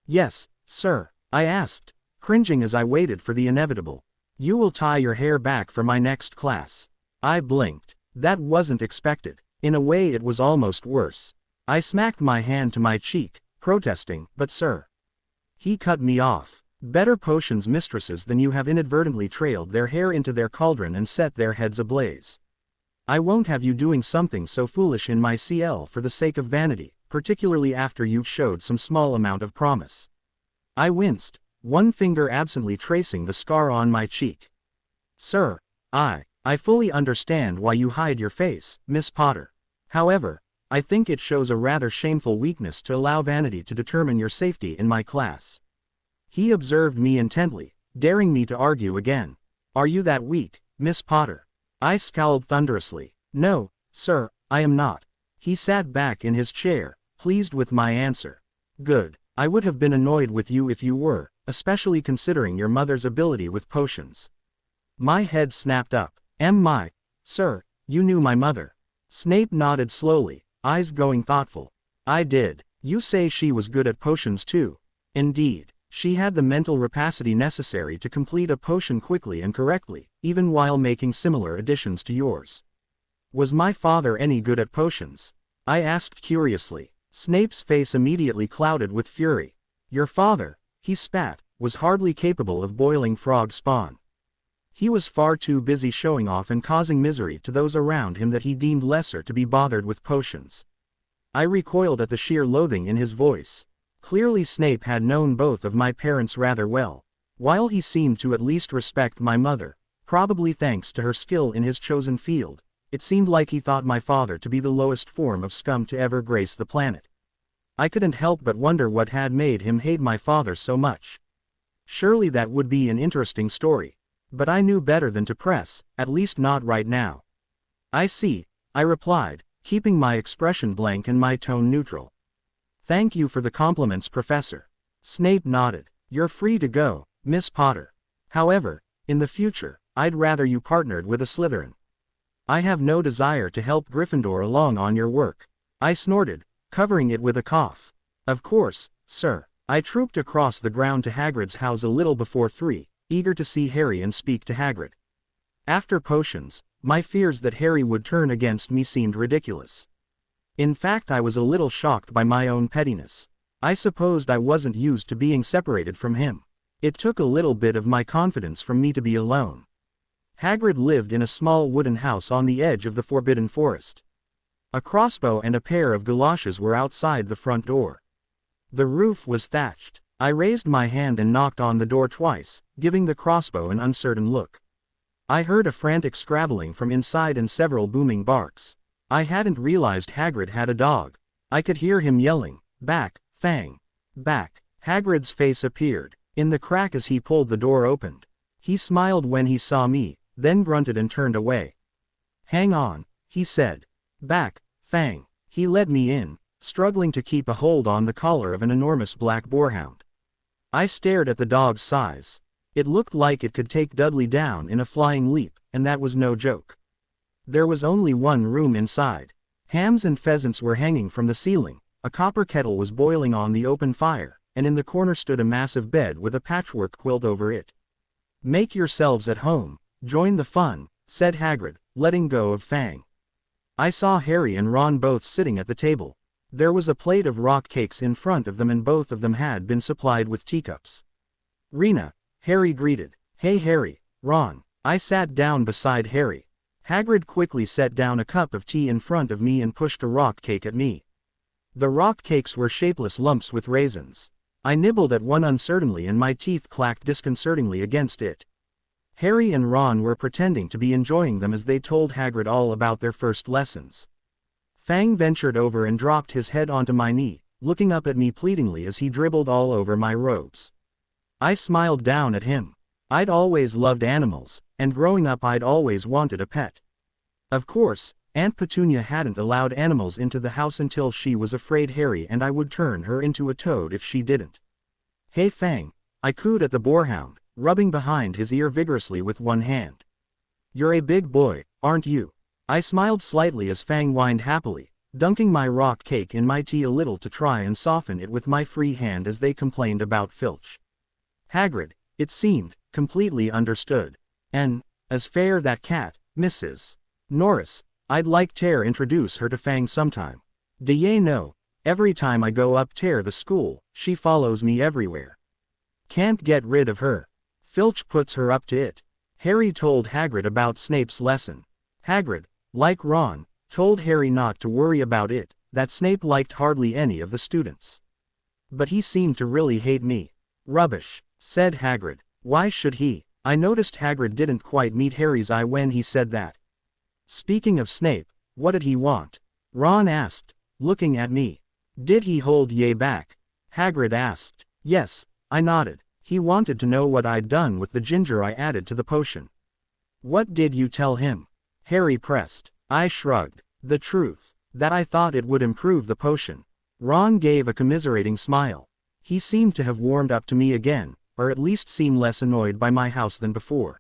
Yes, sir, I asked, cringing as I waited for the inevitable. You will tie your hair back for my next class. I blinked. That wasn't expected. In a way it was almost worse. I smacked my hand to my cheek, protesting, but sir. He cut me off. Better potions mistresses than you have inadvertently trailed their hair into their cauldron and set their heads ablaze. I won't have you doing something so foolish in my CL for the sake of vanity, particularly after you've showed some small amount of promise. I winced, one finger absently tracing the scar on my cheek. Sir, I fully understand why you hide your face, Miss Potter. However, I think it shows a rather shameful weakness to allow vanity to determine your safety in my class. He observed me intently, daring me to argue again. Are you that weak, Miss Potter? I scowled thunderously. No, sir, I am not. He sat back in his chair, pleased with my answer. Good. I would have been annoyed with you if you were, especially considering your mother's ability with potions. My head snapped up. Sir, you knew my mother. Snape nodded slowly, eyes going thoughtful. I did. You say she was good at potions too. Indeed. She had the mental rapacity necessary to complete a potion quickly and correctly, even while making similar additions to yours. Was my father any good at potions? I asked curiously. Snape's face immediately clouded with fury. Your father, he spat, was hardly capable of boiling frog spawn. He was far too busy showing off and causing misery to those around him that he deemed lesser to be bothered with potions. I recoiled at the sheer loathing in his voice. Clearly Snape had known both of my parents rather well. While he seemed to at least respect my mother, probably thanks to her skill in his chosen field, it seemed like he thought my father to be the lowest form of scum to ever grace the planet. I couldn't help but wonder what had made him hate my father so much. Surely that would be an interesting story. But I knew better than to press, at least not right now. I see, I replied, keeping my expression blank and my tone neutral. Thank you for the compliments, Professor. Snape nodded. You're free to go, Miss Potter. However, in the future, I'd rather you partnered with a Slytherin. I have no desire to help Gryffindor along on your work. I snorted, covering it with a cough. Of course, sir. I trooped across the ground to Hagrid's house a little before 3, eager to see Harry and speak to Hagrid. After potions, my fears that Harry would turn against me seemed ridiculous. In fact, I was a little shocked by my own pettiness. I supposed I wasn't used to being separated from him. It took a little bit of my confidence from me to be alone. Hagrid lived in a small wooden house on the edge of the Forbidden Forest. A crossbow and a pair of galoshes were outside the front door. The roof was thatched. I raised my hand and knocked on the door twice, giving the crossbow an uncertain look. I heard a frantic scrabbling from inside and several booming barks. I hadn't realized Hagrid had a dog. I could hear him yelling, "Back, Fang! Back!" Hagrid's face appeared in the crack as he pulled the door open. He smiled when he saw me, then grunted and turned away. "Hang on," he said. "Back, Fang." He led me in, struggling to keep a hold on the collar of an enormous black boarhound. I stared at the dog's size. It looked like it could take Dudley down in a flying leap, and that was no joke. There was only one room inside. Hams and pheasants were hanging from the ceiling, a copper kettle was boiling on the open fire, and in the corner stood a massive bed with a patchwork quilt over it. "Make yourselves at home, join the fun," said Hagrid, letting go of Fang. I saw Harry and Ron both sitting at the table. There was a plate of rock cakes in front of them and both of them had been supplied with teacups. "Rena," Harry greeted. "Hey Harry, Ron." I sat down beside Harry. Hagrid quickly set down a cup of tea in front of me and pushed a rock cake at me. The rock cakes were shapeless lumps with raisins. I nibbled at one uncertainly and my teeth clacked disconcertingly against it. Harry and Ron were pretending to be enjoying them as they told Hagrid all about their first lessons. Fang ventured over and dropped his head onto my knee, looking up at me pleadingly as he dribbled all over my robes. I smiled down at him. I'd always loved animals, and growing up I'd always wanted a pet. Of course, Aunt Petunia hadn't allowed animals into the house until she was afraid Harry and I would turn her into a toad if she didn't. "Hey Fang," I cooed at the boarhound, rubbing behind his ear vigorously with one hand. "You're a big boy, aren't you?" I smiled slightly as Fang whined happily, dunking my rock cake in my tea a little to try and soften it with my free hand as they complained about Filch. Hagrid, it seemed, completely understood. "And, as fair that cat, Mrs. Norris, I'd like ter introduce her to Fang sometime. D'ye know, every time I go up ter the school, she follows me everywhere. Can't get rid of her. Filch puts her up to it." Harry told Hagrid about Snape's lesson. Hagrid, like Ron, told Harry not to worry about it, that Snape liked hardly any of the students. "But he seemed to really hate me." "Rubbish," said Hagrid. "Why should he?" I noticed Hagrid didn't quite meet Harry's eye when he said that. "Speaking of Snape, what did he want?" Ron asked, looking at me. "Did he hold ye back?" Hagrid asked. "Yes," I nodded. "He wanted to know what I'd done with the ginger I added to the potion." What did you tell him? Harry pressed. I shrugged. The truth. That I thought it would improve the potion. Ron gave a commiserating smile. He seemed to have warmed up to me again, or at least seemed less annoyed by my house than before.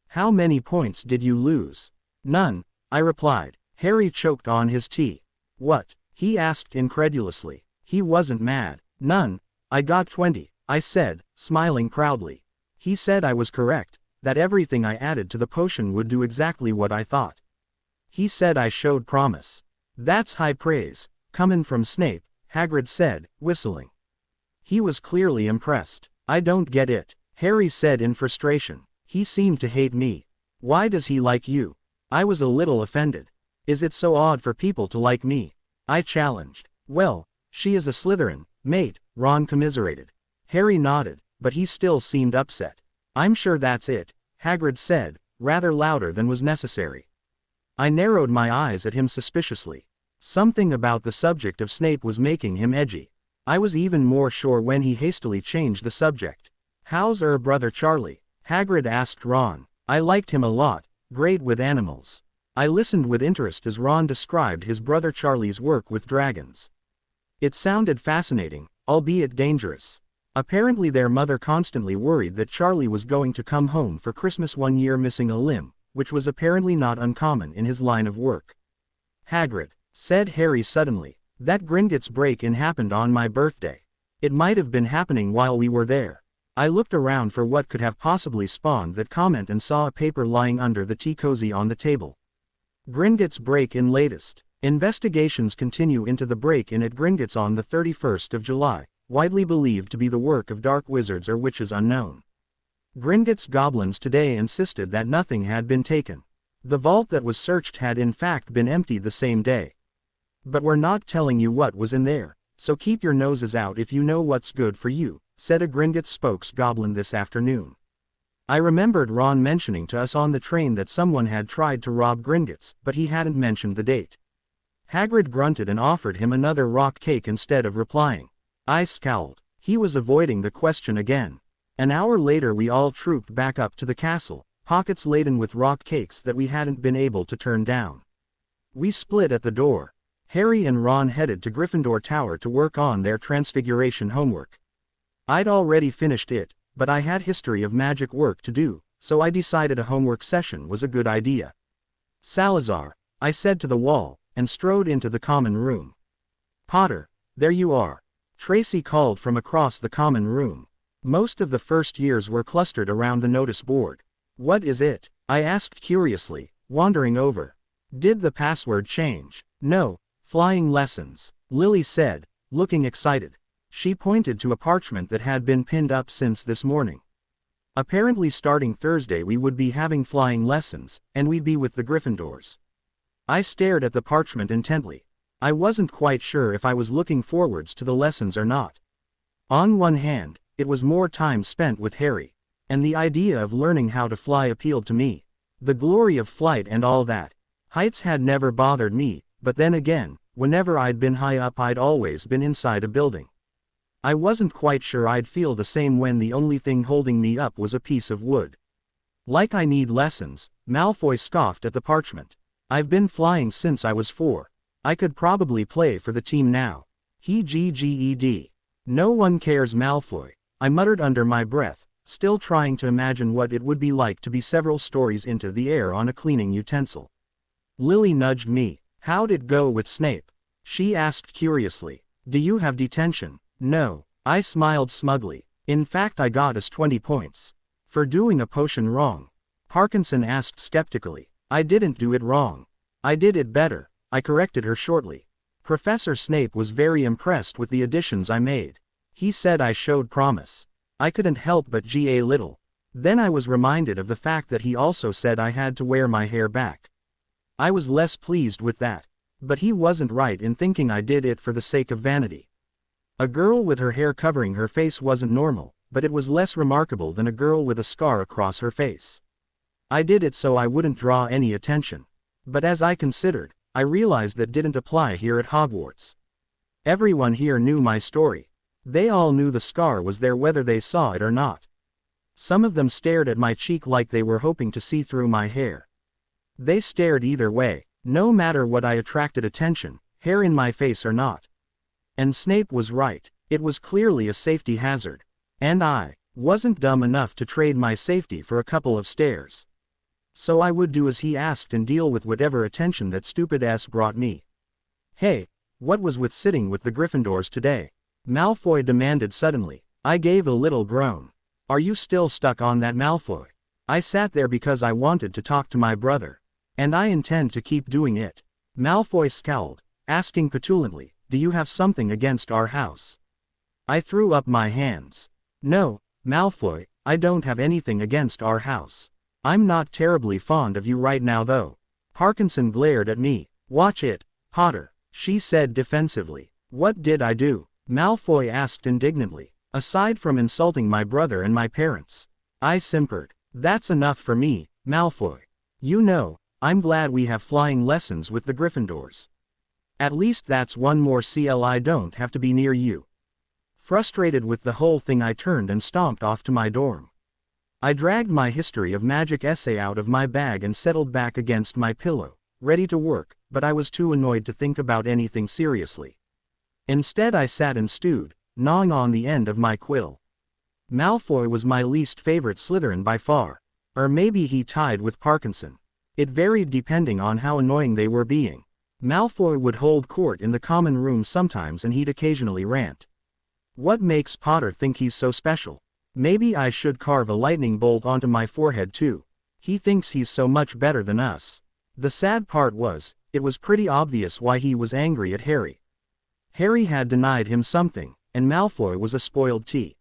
How many points did you lose? None, I replied. Harry choked on his tea. What? He asked incredulously. He wasn't mad. None. I got 20, I said, smiling proudly. He said I was correct, that everything I added to the potion would do exactly what I thought. He said I showed promise. That's high praise, comin' from Snape, Hagrid said, whistling. He was clearly impressed. I don't get it, Harry said in frustration. He seemed to hate me. Why does he like you? I was a little offended. Is it so odd for people to like me? I challenged. Well, she is a Slytherin, mate, Ron commiserated. Harry nodded, but he still seemed upset. I'm sure that's it, Hagrid said, rather louder than was necessary. I narrowed my eyes at him suspiciously. Something about the subject of Snape was making him edgy. I was even more sure when he hastily changed the subject. How's brother Charlie? Hagrid asked Ron. I liked him a lot, great with animals. I listened with interest as Ron described his brother Charlie's work with dragons. It sounded fascinating, albeit dangerous. Apparently their mother constantly worried that Charlie was going to come home for Christmas one year missing a limb, which was apparently not uncommon in his line of work. Hagrid, said Harry suddenly, that Gringotts break-in happened on my birthday. It might have been happening while we were there. I looked around for what could have possibly spawned that comment and saw a paper lying under the tea cozy on the table. Gringotts break-in latest. Investigations continue into the break-in at Gringotts on the 31st of July, widely believed to be the work of dark wizards or witches unknown. Gringotts goblins today insisted that nothing had been taken. The vault that was searched had in fact been emptied the same day. But we're not telling you what was in there, so keep your noses out if you know what's good for you, said a Gringotts spokes-goblin this afternoon. I remembered Ron mentioning to us on the train that someone had tried to rob Gringotts, but he hadn't mentioned the date. Hagrid grunted and offered him another rock cake instead of replying. I scowled. He was avoiding the question again. An hour later we all trooped back up to the castle, pockets laden with rock cakes that we hadn't been able to turn down. We split at the door. Harry and Ron headed to Gryffindor Tower to work on their Transfiguration homework. I'd already finished it, but I had history of magic work to do, so I decided a homework session was a good idea. Salazar, I said to the wall, and strode into the common room. Potter, there you are. Tracy called from across the common room. Most of the first years were clustered around the notice board. What is it? I asked curiously, wandering over. Did the password change? No, flying lessons, Lily said, looking excited. She pointed to a parchment that had been pinned up since this morning. Apparently starting Thursday we would be having flying lessons, and we'd be with the Gryffindors. I stared at the parchment intently. I wasn't quite sure if I was looking forwards to the lessons or not. On one hand, it was more time spent with Harry, and the idea of learning how to fly appealed to me. The glory of flight and all that. Heights had never bothered me, but then again, whenever I'd been high up I'd always been inside a building. I wasn't quite sure I'd feel the same when the only thing holding me up was a piece of wood. Like I need lessons, Malfoy scoffed at the parchment. I've been flying since I was 4. I could probably play for the team now. He GGED. No one cares Malfoy, I muttered under my breath, still trying to imagine what it would be like to be several stories into the air on a cleaning utensil. Lily nudged me. How'd it go with Snape? She asked curiously. Do you have detention? No, I smiled smugly. In fact I got us 20 points. For doing a potion wrong. Parkinson asked skeptically. I didn't do it wrong. I did it better, I corrected her shortly. Professor Snape was very impressed with the additions I made. He said I showed promise. I couldn't help but gag a little. Then I was reminded of the fact that he also said I had to wear my hair back. I was less pleased with that. But he wasn't right in thinking I did it for the sake of vanity. A girl with her hair covering her face wasn't normal, but it was less remarkable than a girl with a scar across her face. I did it so I wouldn't draw any attention. But as I considered, I realized that didn't apply here at Hogwarts. Everyone here knew my story. They all knew the scar was there whether they saw it or not. Some of them stared at my cheek like they were hoping to see through my hair. They stared either way, no matter what I attracted attention, hair in my face or not. And Snape was right, it was clearly a safety hazard. And I wasn't dumb enough to trade my safety for a couple of stares. So I would do as he asked and deal with whatever attention that stupid ass brought me. Hey, what was with sitting with the Gryffindors today? Malfoy demanded suddenly. I gave a little groan. Are you still stuck on that, Malfoy? I sat there because I wanted to talk to my brother. And I intend to keep doing it. Malfoy scowled, asking petulantly, do you have something against our house? I threw up my hands. No, Malfoy, I don't have anything against our house. I'm not terribly fond of you right now though. Parkinson glared at me. Watch it, Potter, she said defensively. What did I do? Malfoy asked indignantly. Aside from insulting my brother and my parents. I simpered. That's enough for me, Malfoy. You know, I'm glad we have flying lessons with the Gryffindors. At least that's one more CL I don't have to be near you. Frustrated with the whole thing, I turned and stomped off to my dorm. I dragged my history of magic essay out of my bag and settled back against my pillow, ready to work, but I was too annoyed to think about anything seriously. Instead I sat and stewed, gnawing on the end of my quill. Malfoy was my least favorite Slytherin by far. Or maybe he tied with Parkinson. It varied depending on how annoying they were being. Malfoy would hold court in the common room sometimes and he'd occasionally rant. What makes Potter think he's so special? Maybe I should carve a lightning bolt onto my forehead too. He thinks he's so much better than us. The sad part was, it was pretty obvious why he was angry at Harry. Harry had denied him something, and Malfoy was a spoiled tea.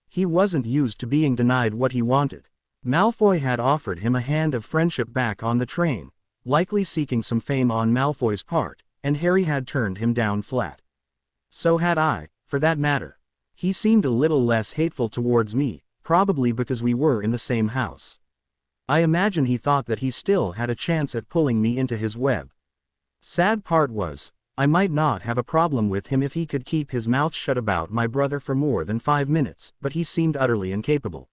He wasn't used to being denied what he wanted. Malfoy had offered him a hand of friendship back on the train, likely seeking some fame on Malfoy's part, and Harry had turned him down flat. So had I, for that matter. He seemed a little less hateful towards me, probably because we were in the same house. I imagine he thought that he still had a chance at pulling me into his web. Sad part was, I might not have a problem with him if he could keep his mouth shut about my brother for more than 5 minutes, but he seemed utterly incapable.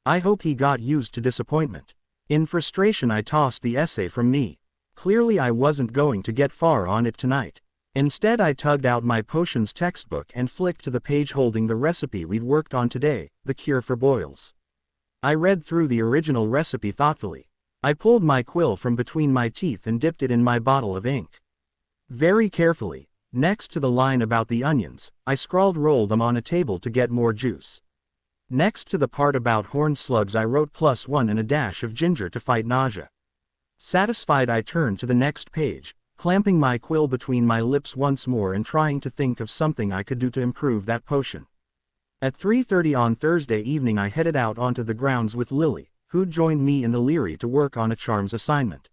I hope he got used to disappointment. In frustration I tossed the essay from me. Clearly I wasn't going to get far on it tonight. Instead I tugged out my potions textbook and flicked to the page holding the recipe we'd worked on today, the cure for boils. I read through the original recipe thoughtfully. I pulled my quill from between my teeth and dipped it in my bottle of ink. Very carefully, next to the line about the onions, I scrawled roll them on a table to get more juice. Next to the part about horned slugs I wrote +1 and a dash of ginger to fight nausea. Satisfied I turned to the next page, clamping my quill between my lips once more and trying to think of something I could do to improve that potion. At 3:30 on Thursday evening I headed out onto the grounds with Lily, who'd joined me in the Leary to work on a charms assignment.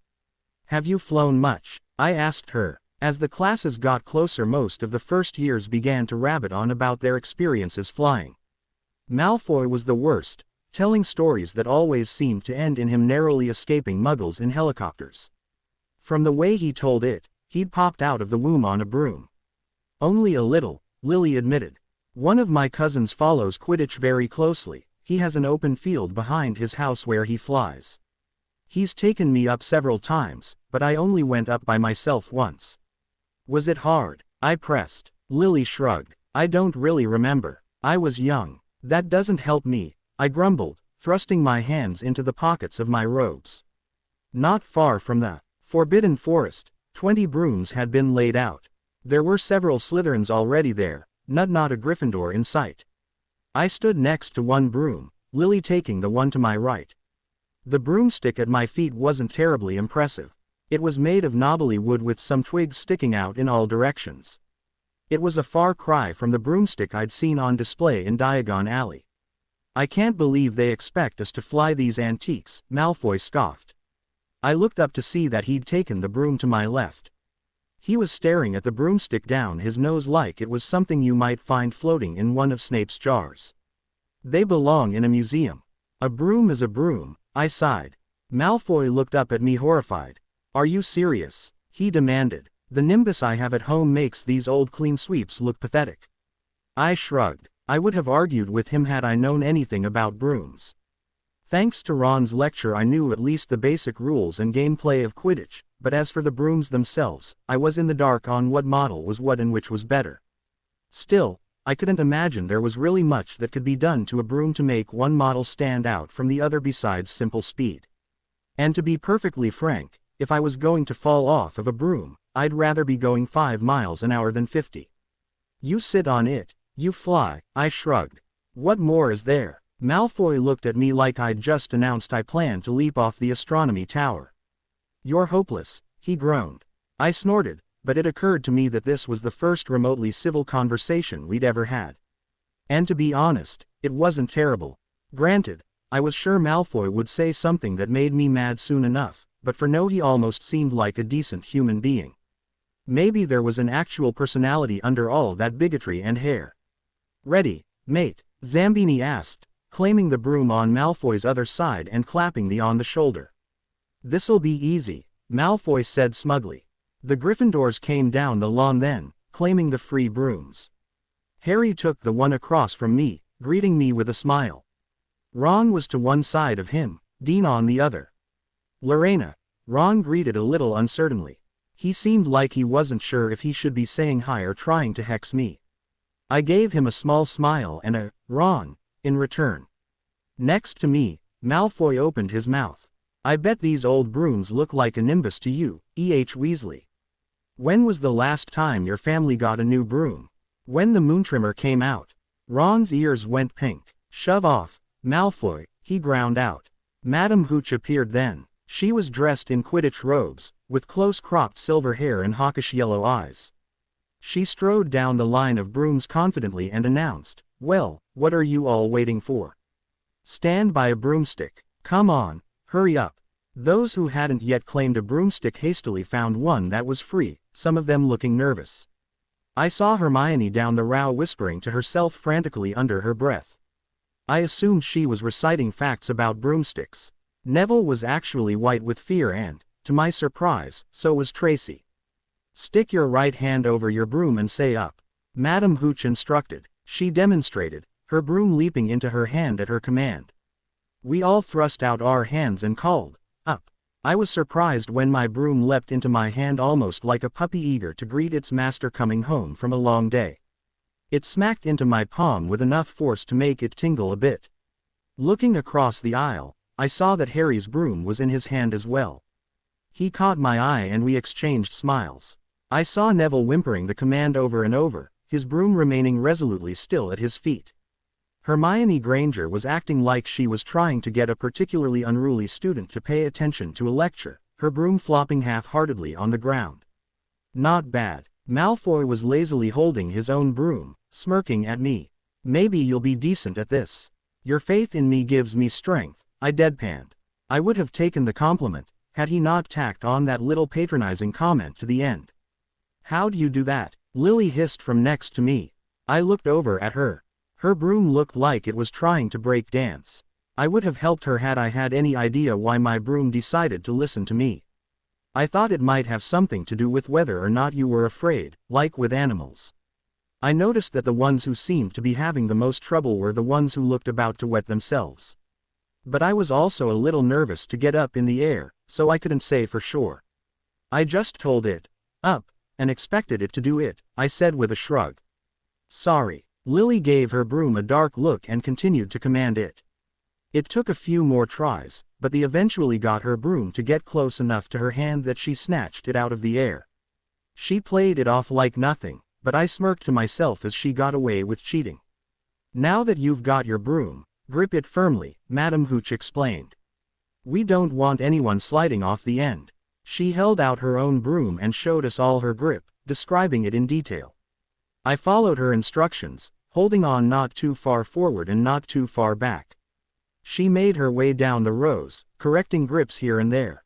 Have you flown much? I asked her. As the classes got closer most of the first years began to rabbit on about their experiences flying. Malfoy was the worst, telling stories that always seemed to end in him narrowly escaping muggles in helicopters. From the way he told it, he'd popped out of the womb on a broom. Only a little, Lily admitted. One of my cousins follows Quidditch very closely. He has an open field behind his house where he flies. He's taken me up several times, but I only went up by myself once. Was it hard? I pressed. Lily shrugged. I don't really remember. I was young. That doesn't help me, I grumbled, thrusting my hands into the pockets of my robes. Not far from the Forbidden Forest, 20 brooms had been laid out. There were several Slytherins already there, not a Gryffindor in sight. I stood next to one broom, Lily taking the one to my right. The broomstick at my feet wasn't terribly impressive. It was made of knobbly wood with some twigs sticking out in all directions. It was a far cry from the broomstick I'd seen on display in Diagon Alley. I can't believe they expect us to fly these antiques, Malfoy scoffed. I looked up to see that he'd taken the broom to my left. He was staring at the broomstick down his nose like it was something you might find floating in one of Snape's jars. They belong in a museum. A broom is a broom, I sighed. Malfoy looked up at me horrified. Are you serious? He demanded. The nimbus I have at home makes these old clean sweeps look pathetic. I shrugged. I would have argued with him had I known anything about brooms. Thanks to Ron's lecture I knew at least the basic rules and gameplay of Quidditch, but as for the brooms themselves, I was in the dark on what model was what and which was better. Still, I couldn't imagine there was really much that could be done to a broom to make one model stand out from the other besides simple speed. And to be perfectly frank, if I was going to fall off of a broom, I'd rather be going 5 miles an hour than 50. You sit on it, you fly, I shrugged. What more is there? Malfoy looked at me like I'd just announced I planned to leap off the astronomy tower. You're hopeless, he groaned. I snorted, but it occurred to me that this was the first remotely civil conversation we'd ever had. And to be honest, it wasn't terrible. Granted, I was sure Malfoy would say something that made me mad soon enough, but for no, he almost seemed like a decent human being. Maybe there was an actual personality under all that bigotry and hair. Ready, mate? Zambini asked, claiming the broom on Malfoy's other side and clapping the on the shoulder. This'll be easy, Malfoy said smugly. The Gryffindors came down the lawn then, claiming the free brooms. Harry took the one across from me, greeting me with a smile. Ron was to one side of him, Dean on the other. Lorena, Ron greeted a little uncertainly. He seemed like he wasn't sure if he should be saying hi or trying to hex me. I gave him a small smile and a, Ron, in return. Next to me, Malfoy opened his mouth. I bet these old brooms look like a nimbus to you, E.H. Weasley. When was the last time your family got a new broom? When the Moontrimmer came out. Ron's ears went pink. Shove off, Malfoy, he ground out. Madame Hooch appeared then. She was dressed in Quidditch robes, with close-cropped silver hair and hawkish yellow eyes. She strode down the line of brooms confidently and announced, "Well, what are you all waiting for? Stand by a broomstick. Come on, hurry up." Those who hadn't yet claimed a broomstick hastily found one that was free, some of them looking nervous. I saw Hermione down the row whispering to herself frantically under her breath. I assumed she was reciting facts about broomsticks. Neville was actually white with fear and, to my surprise, so was Tracy. "Stick your right hand over your broom and say up," Madame Hooch instructed. She demonstrated, her broom leaping into her hand at her command. We all thrust out our hands and called, "Up." I was surprised when my broom leapt into my hand almost like a puppy eager to greet its master coming home from a long day. It smacked into my palm with enough force to make it tingle a bit. Looking across the aisle, I saw that Harry's broom was in his hand as well. He caught my eye and we exchanged smiles. I saw Neville whimpering the command over and over, his broom remaining resolutely still at his feet. Hermione Granger was acting like she was trying to get a particularly unruly student to pay attention to a lecture, her broom flopping half-heartedly on the ground. Not bad. Malfoy was lazily holding his own broom, smirking at me. "Maybe you'll be decent at this. Your faith in me gives me strength," I deadpanned. I would have taken the compliment, had he not tacked on that little patronizing comment to the end. "How'd you do that?" Lily hissed from next to me. I looked over at her. Her broom looked like it was trying to break dance. I would have helped her had I had any idea why my broom decided to listen to me. I thought it might have something to do with whether or not you were afraid, like with animals. I noticed that the ones who seemed to be having the most trouble were the ones who looked about to wet themselves. But I was also a little nervous to get up in the air, so I couldn't say for sure. I just told it, "Up," and expected it to do it, I said with a shrug. "Sorry." Lily gave her broom a dark look and continued to command it. It took a few more tries, but they eventually got her broom to get close enough to her hand that she snatched it out of the air. She played it off like nothing, but I smirked to myself as she got away with cheating. "Now that you've got your broom, grip it firmly," Madame Hooch explained. "We don't want anyone sliding off the end." She held out her own broom and showed us all her grip, describing it in detail. I followed her instructions, holding on not too far forward and not too far back. She made her way down the rows, correcting grips here and there.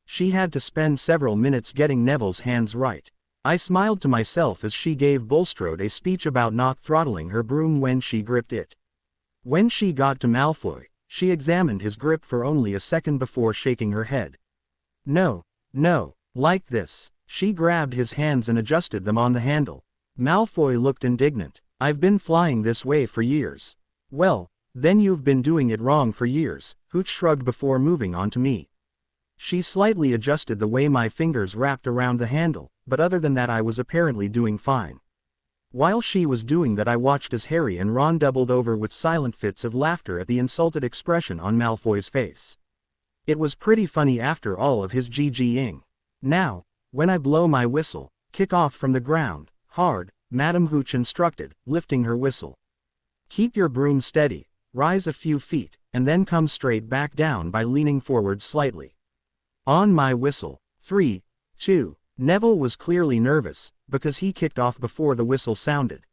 She had to spend several minutes getting Neville's hands right. I smiled to myself as she gave Bulstrode a speech about not throttling her broom when she gripped it. When she got to Malfoy, she examined his grip for only a second before shaking her head. No, like this." She grabbed his hands and adjusted them on the handle. Malfoy looked indignant. "I've been flying this way for years." "Well, Then you've been doing it wrong for years, Hooch shrugged before moving on to me. She slightly adjusted the way my fingers wrapped around the handle, but other than that I was apparently doing fine. While she was doing that I watched as Harry and Ron doubled over with silent fits of laughter at the insulted expression on Malfoy's face. It was pretty funny after all of his GGing. Now, when I blow my whistle, kick off from the ground, hard, Madam Hooch instructed, lifting her whistle. Keep your broom steady, rise a few feet, and then come straight back down by leaning forward slightly. On my whistle, 3, 2, Neville was clearly nervous, because he kicked off before the whistle sounded.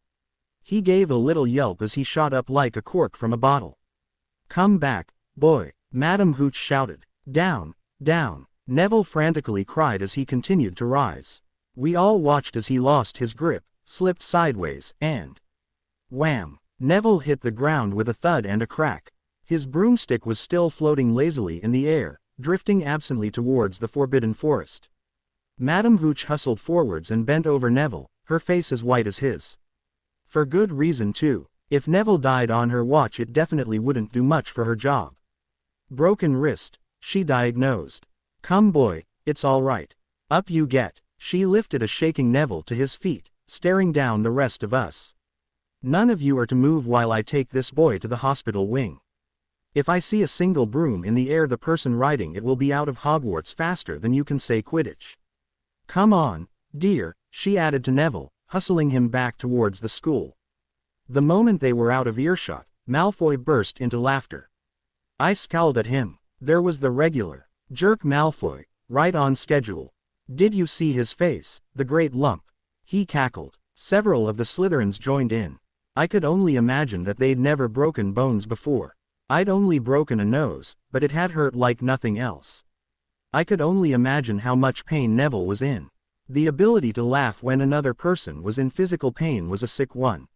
He gave a little yelp as he shot up like a cork from a bottle. Come back, boy, Madam Hooch shouted. Down, down, Neville frantically cried as he continued to rise. We all watched as he lost his grip, slipped sideways, and wham! Neville hit the ground with a thud and a crack. His broomstick was still floating lazily in the air, drifting absently towards the forbidden forest. Madam Hooch hustled forwards and bent over Neville, her face as white as his. For good reason too. If Neville died on her watch it definitely wouldn't do much for her job. Broken wrist, she diagnosed. Come boy, it's all right. Up you get. She lifted a shaking Neville to his feet, staring down the rest of us. None of you are to move while I take this boy to the hospital wing. If I see a single broom in the air the person riding it will be out of Hogwarts faster than you can say Quidditch. Come on, dear, she added to Neville, hustling him back towards the school. The moment they were out of earshot, Malfoy burst into laughter. I scowled at him. There was the regular jerk Malfoy, right on schedule. Did you see his face, the great lump? He cackled. Several of the Slytherins joined in. I could only imagine that they'd never broken bones before. I'd only broken a nose, but it had hurt like nothing else. I could only imagine how much pain Neville was in. The ability to laugh when another person was in physical pain was a sick one.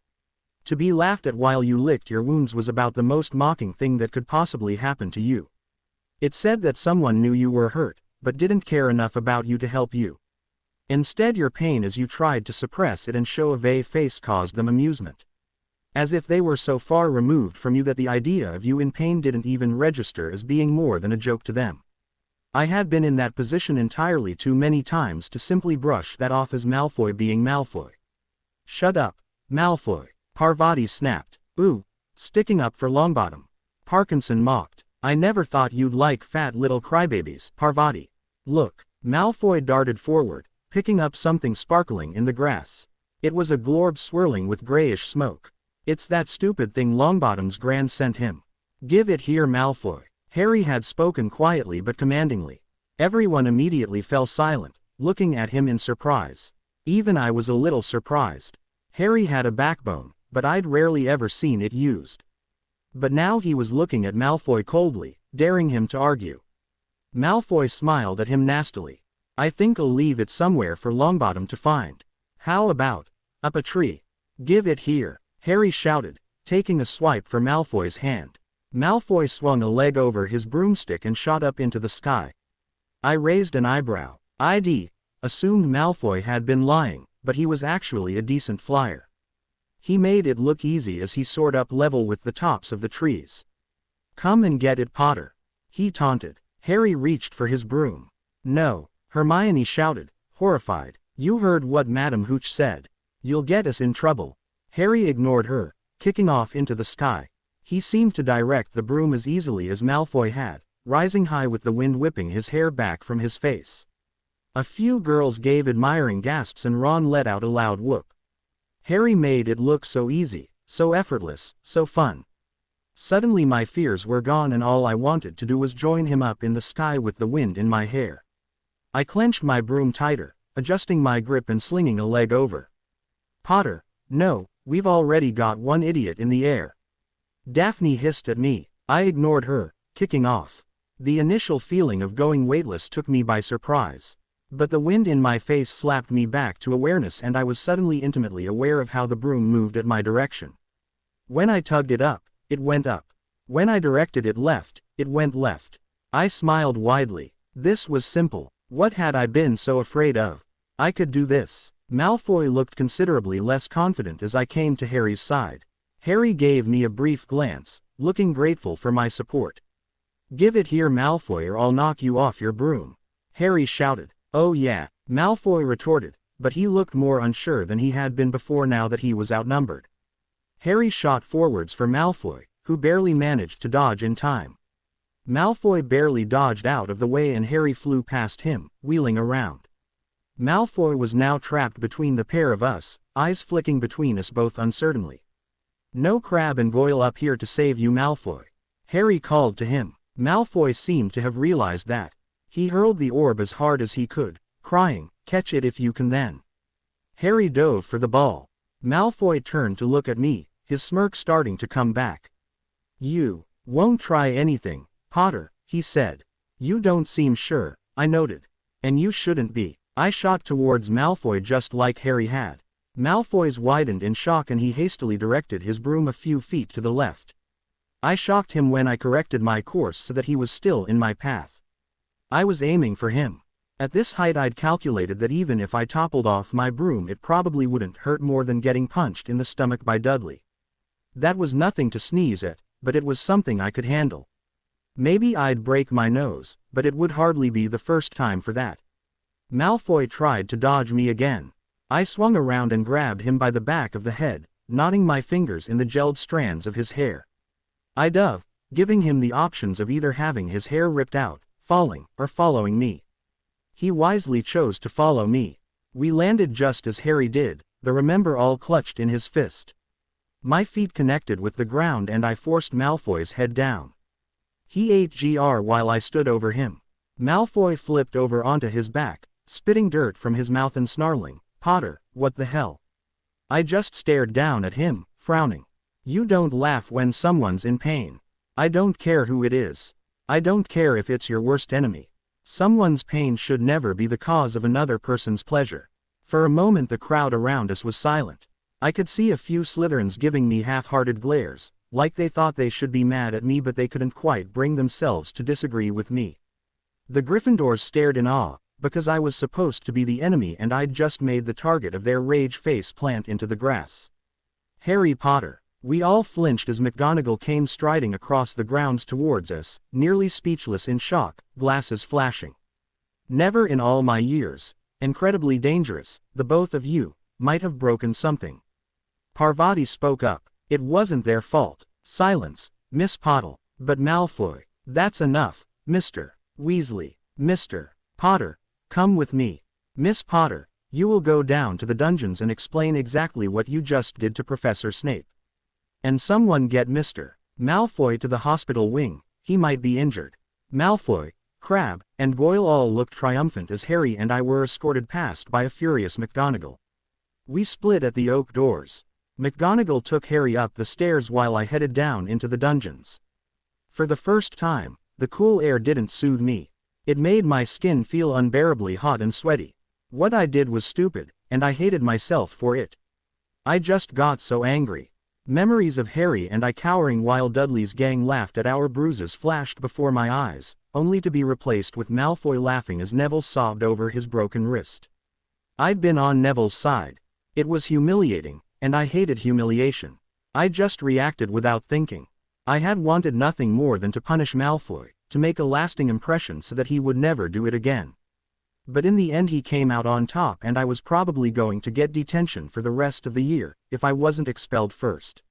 To be laughed at while you licked your wounds was about the most mocking thing that could possibly happen to you. It said that someone knew you were hurt, but didn't care enough about you to help you. Instead your pain as you tried to suppress it and show a vague face caused them amusement. As if they were so far removed from you that the idea of you in pain didn't even register as being more than a joke to them. I had been in that position entirely too many times to simply brush that off as Malfoy being Malfoy. Shut up, Malfoy, Parvati snapped. Ooh, sticking up for Longbottom. Parkinson mocked. I never thought you'd like fat little crybabies, Parvati. Look, Malfoy darted forward, picking up something sparkling in the grass. It was a glorb swirling with grayish smoke. It's that stupid thing Longbottom's Gran sent him. Give it here, Malfoy. Harry had spoken quietly but commandingly. Everyone immediately fell silent, looking at him in surprise. Even I was a little surprised. Harry had a backbone, but I'd rarely ever seen it used. But now he was looking at Malfoy coldly, daring him to argue. Malfoy smiled at him nastily. I think I'll leave it somewhere for Longbottom to find. How about up a tree? Give it here, Harry shouted, taking a swipe for Malfoy's hand. Malfoy swung a leg over his broomstick and shot up into the sky. I raised an eyebrow. I'd assumed Malfoy had been lying, but he was actually a decent flyer. He made it look easy as he soared up level with the tops of the trees. Come and get it, Potter, he taunted. Harry reached for his broom. No, Hermione shouted, horrified. You heard what Madam Hooch said. You'll get us in trouble. Harry ignored her, kicking off into the sky. He seemed to direct the broom as easily as Malfoy had, rising high with the wind whipping his hair back from his face. A few girls gave admiring gasps and Ron let out a loud whoop. Harry made it look so easy, so effortless, so fun. Suddenly my fears were gone and all I wanted to do was join him up in the sky with the wind in my hair. I clenched my broom tighter, adjusting my grip and slinging a leg over. Potter, no, we've already got one idiot in the air. Daphne hissed at me. I ignored her, kicking off. The initial feeling of going weightless took me by surprise. But the wind in my face slapped me back to awareness and I was suddenly intimately aware of how the broom moved at my direction. When I tugged it up, it went up. When I directed it left, it went left. I smiled widely. This was simple. What had I been so afraid of? I could do this. Malfoy looked considerably less confident as I came to Harry's side. Harry gave me a brief glance, looking grateful for my support. "Give it here, Malfoy, or I'll knock you off your broom," Harry shouted. "Oh yeah," Malfoy retorted, but he looked more unsure than he had been before now that he was outnumbered. Harry shot forwards for Malfoy, who barely managed to dodge in time. Malfoy barely dodged out of the way and Harry flew past him, wheeling around. Malfoy was now trapped between the pair of us, eyes flicking between us both uncertainly. "No Crabbe and Goyle up here to save you, Malfoy," Harry called to him. Malfoy seemed to have realized that. He hurled the orb as hard as he could, crying, "Catch it if you can then." Harry dove for the ball. Malfoy turned to look at me, his smirk starting to come back. "You won't try anything, Potter," he said. "You don't seem sure," I noted. "And you shouldn't be." I shot towards Malfoy just like Harry had. Malfoy's widened in shock and he hastily directed his broom a few feet to the left. I shocked him when I corrected my course so that he was still in my path. I was aiming for him. At this height I'd calculated that even if I toppled off my broom it probably wouldn't hurt more than getting punched in the stomach by Dudley. That was nothing to sneeze at, but it was something I could handle. Maybe I'd break my nose, but it would hardly be the first time for that. Malfoy tried to dodge me again. I swung around and grabbed him by the back of the head, knotting my fingers in the gelled strands of his hair. I dove, giving him the options of either having his hair ripped out, falling, or following me. He wisely chose to follow me. We landed just as Harry did, the remember all clutched in his fist. My feet connected with the ground and I forced Malfoy's head down. He ate GR while I stood over him. Malfoy flipped over onto his back, spitting dirt from his mouth and snarling, "Potter, what the hell?" I just stared down at him, frowning. "You don't laugh when someone's in pain. I don't care who it is. I don't care if it's your worst enemy. Someone's pain should never be the cause of another person's pleasure." For a moment the crowd around us was silent. I could see a few Slytherins giving me half-hearted glares, like they thought they should be mad at me but they couldn't quite bring themselves to disagree with me. The Gryffindors stared in awe, because I was supposed to be the enemy and I'd just made the target of their rage face plant into the grass. "Harry Potter." We all flinched as McGonagall came striding across the grounds towards us, nearly speechless in shock, glasses flashing. "Never in all my years. Incredibly dangerous, the both of you, might have broken something." Parvati spoke up. "It wasn't their fault." "Silence, Miss Potter." "But Malfoy." "That's enough, Mr. Weasley." "Mr. Potter, come with me." "Miss Potter, you will go down to the dungeons and explain exactly what you just did to Professor Snape. And someone get Mr. Malfoy to the hospital wing, he might be injured." Malfoy, Crabbe, and Goyle all looked triumphant as Harry and I were escorted past by a furious McGonagall. We split at the oak doors. McGonagall took Harry up the stairs while I headed down into the dungeons. For the first time, the cool air didn't soothe me. It made my skin feel unbearably hot and sweaty. What I did was stupid, and I hated myself for it. I just got so angry. Memories of Harry and I cowering while Dudley's gang laughed at our bruises flashed before my eyes, only to be replaced with Malfoy laughing as Neville sobbed over his broken wrist. I'd been on Neville's side. It was humiliating, and I hated humiliation. I just reacted without thinking. I had wanted nothing more than to punish Malfoy, to make a lasting impression so that he would never do it again. But in the end he came out on top and I was probably going to get detention for the rest of the year, if I wasn't expelled first.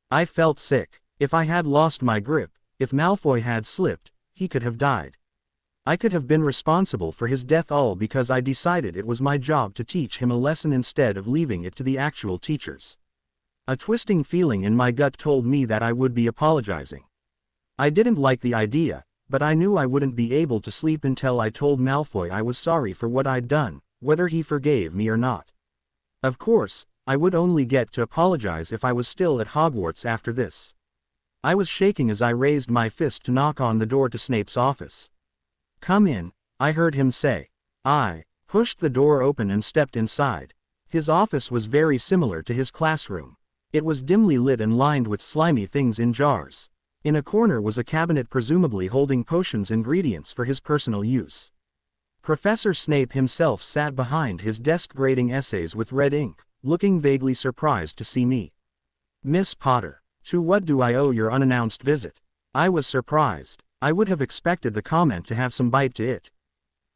I felt sick. If I had lost my grip, if Malfoy had slipped, he could have died. I could have been responsible for his death all because I decided it was my job to teach him a lesson instead of leaving it to the actual teachers. A twisting feeling in my gut told me that I would be apologizing. I didn't like the idea, but I knew I wouldn't be able to sleep until I told Malfoy I was sorry for what I'd done, whether he forgave me or not. Of course, I would only get to apologize if I was still at Hogwarts after this. I was shaking as I raised my fist to knock on the door to Snape's office. "Come in," I heard him say. I pushed the door open and stepped inside. His office was very similar to his classroom. It was dimly lit and lined with slimy things in jars. In a corner was a cabinet presumably holding potions ingredients for his personal use. Professor Snape himself sat behind his desk grading essays with red ink, looking vaguely surprised to see me. "Miss Potter." To what do I owe your unannounced visit? I was surprised. I would have expected the comment to have some bite to it.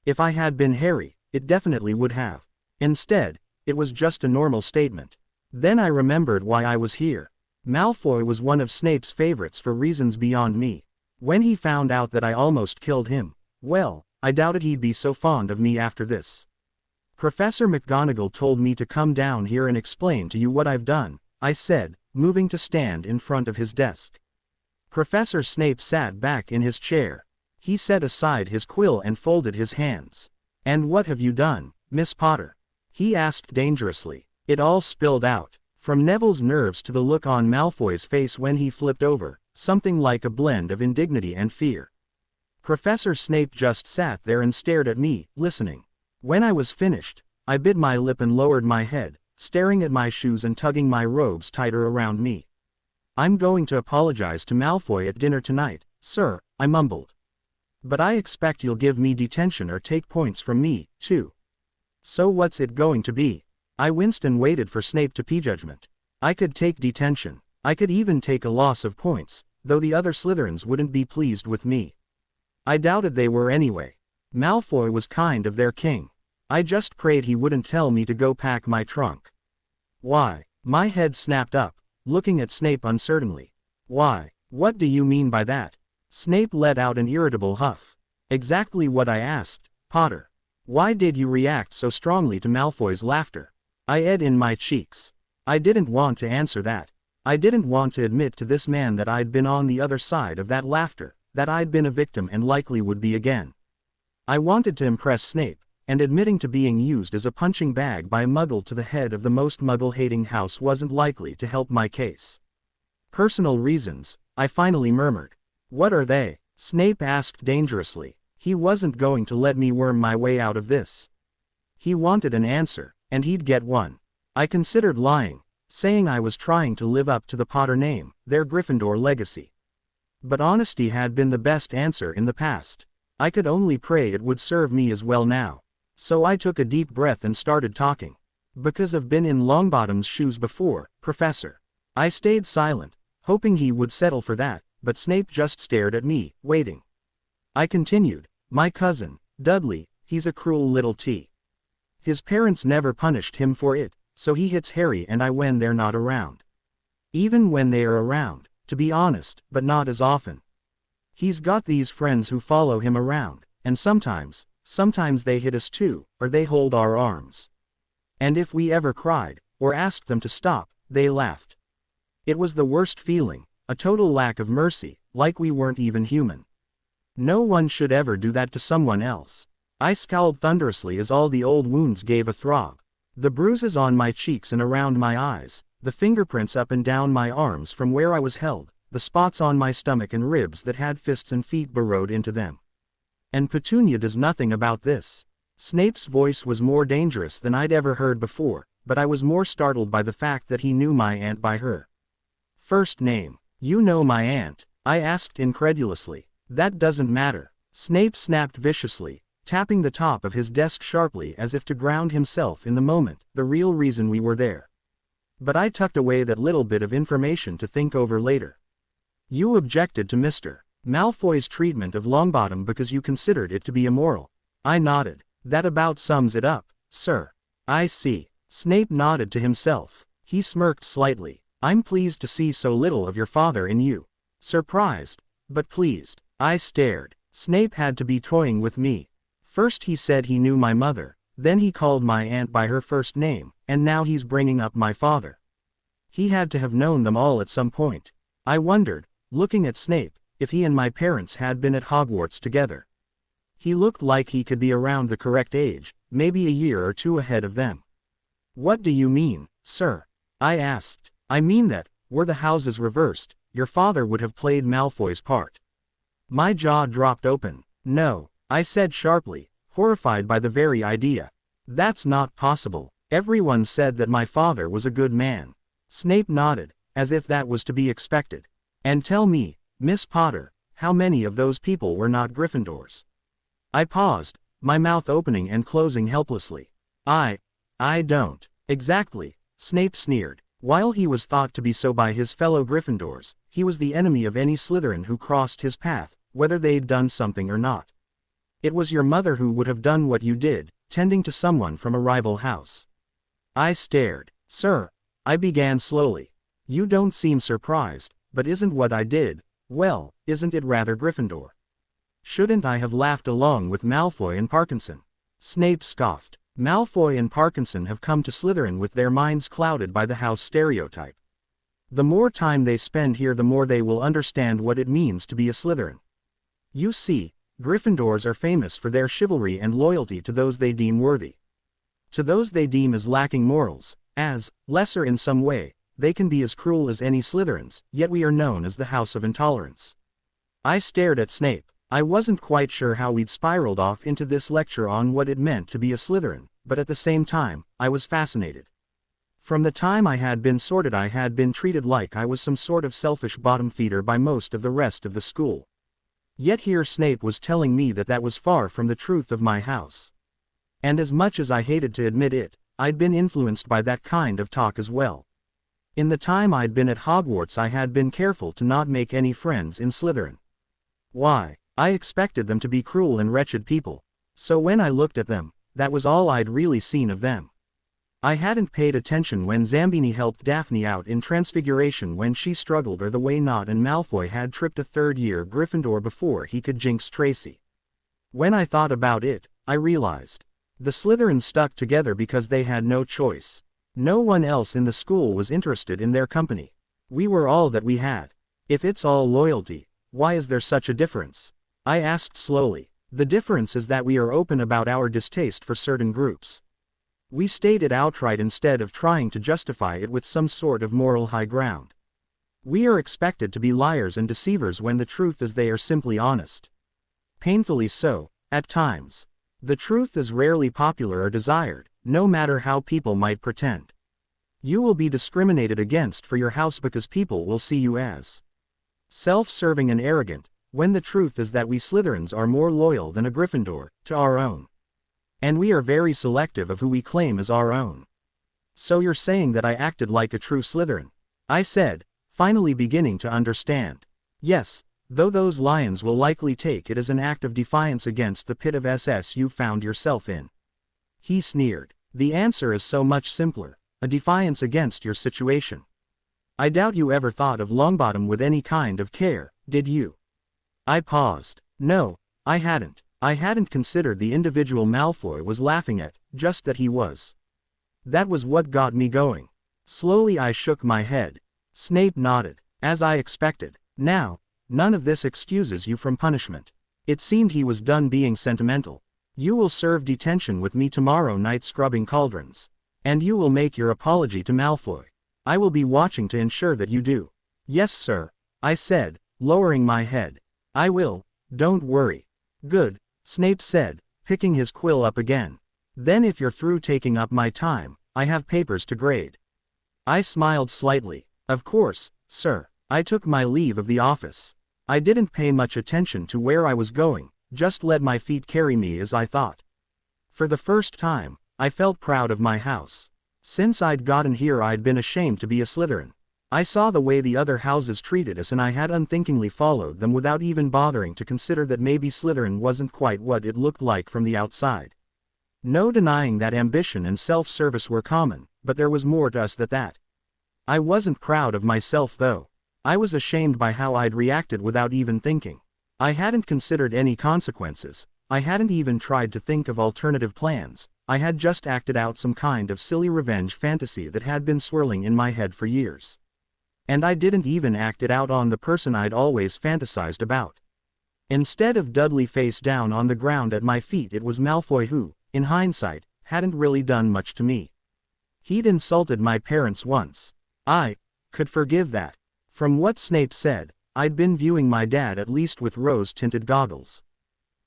If I had been Harry, it definitely would have. Instead, it was just a normal statement. Then I remembered why I was here. Malfoy was one of Snape's favorites for reasons beyond me. When he found out that I almost killed him, well, I doubted he'd be so fond of me after this. Professor McGonagall told me to come down here and explain to you what I've done, I said, moving to stand in front of his desk. Professor Snape sat back in his chair. He set aside his quill and folded his hands. And what have you done, Miss Potter? He asked dangerously. It all spilled out. From Neville's nerves to the look on Malfoy's face when he flipped over, something like a blend of indignity and fear. Professor Snape just sat there and stared at me, listening. When I was finished, I bit my lip and lowered my head, staring at my shoes and tugging my robes tighter around me. I'm going to apologize to Malfoy at dinner tonight, sir, I mumbled. But I expect you'll give me detention or take points from me, too. So what's it going to be? I winced and waited for Snape to prejudgment. I could take detention. I could even take a loss of points, though the other Slytherins wouldn't be pleased with me. I doubted they were anyway. Malfoy was kind of their king. I just prayed he wouldn't tell me to go pack my trunk. Why? My head snapped up, looking at Snape uncertainly. Why? What do you mean by that? Snape let out an irritable huff. Exactly what I asked, Potter. Why did you react so strongly to Malfoy's laughter? I ed in my cheeks. I didn't want to answer that. I didn't want to admit to this man that I'd been on the other side of that laughter, that I'd been a victim and likely would be again. I wanted to impress Snape, and admitting to being used as a punching bag by a Muggle to the head of the most Muggle-hating house wasn't likely to help my case. Personal reasons, I finally murmured. What are they? Snape asked dangerously. He wasn't going to let me worm my way out of this. He wanted an answer, and he'd get one. I considered lying, saying I was trying to live up to the Potter name, their Gryffindor legacy. But honesty had been the best answer in the past. I could only pray it would serve me as well now. So I took a deep breath and started talking. Because I've been in Longbottom's shoes before, Professor. I stayed silent, hoping he would settle for that, but Snape just stared at me, waiting. I continued, my cousin, Dudley, he's a cruel little T. His parents never punished him for it, so he hits Harry and I when they're not around. Even when they are around, to be honest, but not as often. He's got these friends who follow him around, and sometimes they hit us too, or they hold our arms. And if we ever cried, or asked them to stop, they laughed. It was the worst feeling, a total lack of mercy, like we weren't even human. No one should ever do that to someone else. I scowled thunderously as all the old wounds gave a throb. The bruises on my cheeks and around my eyes, the fingerprints up and down my arms from where I was held, the spots on my stomach and ribs that had fists and feet burrowed into them. And Petunia does nothing about this. Snape's voice was more dangerous than I'd ever heard before, but I was more startled by the fact that he knew my aunt by her first name. You know my aunt? I asked incredulously. That doesn't matter. Snape snapped viciously, tapping the top of his desk sharply as if to ground himself in the moment, the real reason we were there. But I tucked away that little bit of information to think over later. You objected to Mr. Malfoy's treatment of Longbottom because you considered it to be immoral. I nodded. That about sums it up, sir. I see. Snape nodded to himself. He smirked slightly. I'm pleased to see so little of your father in you. Surprised, but pleased. I stared. Snape had to be toying with me. First he said he knew my mother, then he called my aunt by her first name, and now he's bringing up my father. He had to have known them all at some point. I wondered, looking at Snape, if he and my parents had been at Hogwarts together. He looked like he could be around the correct age, maybe a year or two ahead of them. What do you mean, sir? I asked. I mean that, were the houses reversed, your father would have played Malfoy's part. My jaw dropped open. No, I said sharply, horrified by the very idea. That's not possible. Everyone said that my father was a good man. Snape nodded, as if that was to be expected. And tell me, Miss Potter, how many of those people were not Gryffindors? I paused, my mouth opening and closing helplessly. I don't. Exactly, Snape sneered. While he was thought to be so by his fellow Gryffindors, he was the enemy of any Slytherin who crossed his path, whether they'd done something or not. It was your mother who would have done what you did, tending to someone from a rival house. I stared. Sir, I began slowly. You don't seem surprised, but isn't what I did, well, isn't it rather Gryffindor? Shouldn't I have laughed along with Malfoy and Parkinson? Snape scoffed. Malfoy and Parkinson have come to Slytherin with their minds clouded by the house stereotype. The more time they spend here, the more they will understand what it means to be a Slytherin. You see, Gryffindors are famous for their chivalry and loyalty to those they deem worthy. To those they deem as lacking morals, as lesser in some way, they can be as cruel as any Slytherins, yet we are known as the House of Intolerance. I stared at Snape. I wasn't quite sure how we'd spiraled off into this lecture on what it meant to be a Slytherin, but at the same time, I was fascinated. From the time I had been sorted, I had been treated like I was some sort of selfish bottom feeder by most of the rest of the school. Yet here Snape was telling me that that was far from the truth of my house. And as much as I hated to admit it, I'd been influenced by that kind of talk as well. In the time I'd been at Hogwarts, I had been careful to not make any friends in Slytherin. Why? I expected them to be cruel and wretched people. So when I looked at them, that was all I'd really seen of them. I hadn't paid attention when Zambini helped Daphne out in Transfiguration when she struggled, or the way Nott and Malfoy had tripped a third-year Gryffindor before he could jinx Tracy. When I thought about it, I realized. The Slytherins stuck together because they had no choice. No one else in the school was interested in their company. We were all that we had. If it's all loyalty, why is there such a difference? I asked slowly. The difference is that we are open about our distaste for certain groups. We state it outright instead of trying to justify it with some sort of moral high ground. We are expected to be liars and deceivers when the truth is they are simply honest. Painfully so, at times. The truth is rarely popular or desired, no matter how people might pretend. You will be discriminated against for your house because people will see you as self-serving and arrogant, when the truth is that we Slytherins are more loyal than a Gryffindor, to our own. And we are very selective of who we claim as our own. So you're saying that I acted like a true Slytherin? I said, finally beginning to understand. Yes, though those lions will likely take it as an act of defiance against the pit of SS you found yourself in. He sneered. The answer is so much simpler, a defiance against your situation. I doubt you ever thought of Longbottom with any kind of care, did you? I paused. No, I hadn't. I hadn't considered the individual Malfoy was laughing at, just that he was. That was what got me going. Slowly I shook my head. Snape nodded. As I expected. Now, none of this excuses you from punishment. It seemed he was done being sentimental. You will serve detention with me tomorrow night scrubbing cauldrons. And you will make your apology to Malfoy. I will be watching to ensure that you do. Yes, sir, I said, lowering my head. I will, don't worry. Good, Snape said, picking his quill up again. Then if you're through taking up my time, I have papers to grade. I smiled slightly. Of course, sir. I took my leave of the office. I didn't pay much attention to where I was going, just let my feet carry me as I thought. For the first time, I felt proud of my house. Since I'd gotten here I'd been ashamed to be a Slytherin. I saw the way the other houses treated us and I had unthinkingly followed them without even bothering to consider that maybe Slytherin wasn't quite what it looked like from the outside. No denying that ambition and self-service were common, but there was more to us than that. I wasn't proud of myself though. I was ashamed by how I'd reacted without even thinking. I hadn't considered any consequences. I hadn't even tried to think of alternative plans. I had just acted out some kind of silly revenge fantasy that had been swirling in my head for years. And I didn't even act it out on the person I'd always fantasized about. Instead of Dudley face down on the ground at my feet, it was Malfoy who, in hindsight, hadn't really done much to me. He'd insulted my parents once. I could forgive that. From what Snape said, I'd been viewing my dad at least with rose-tinted goggles.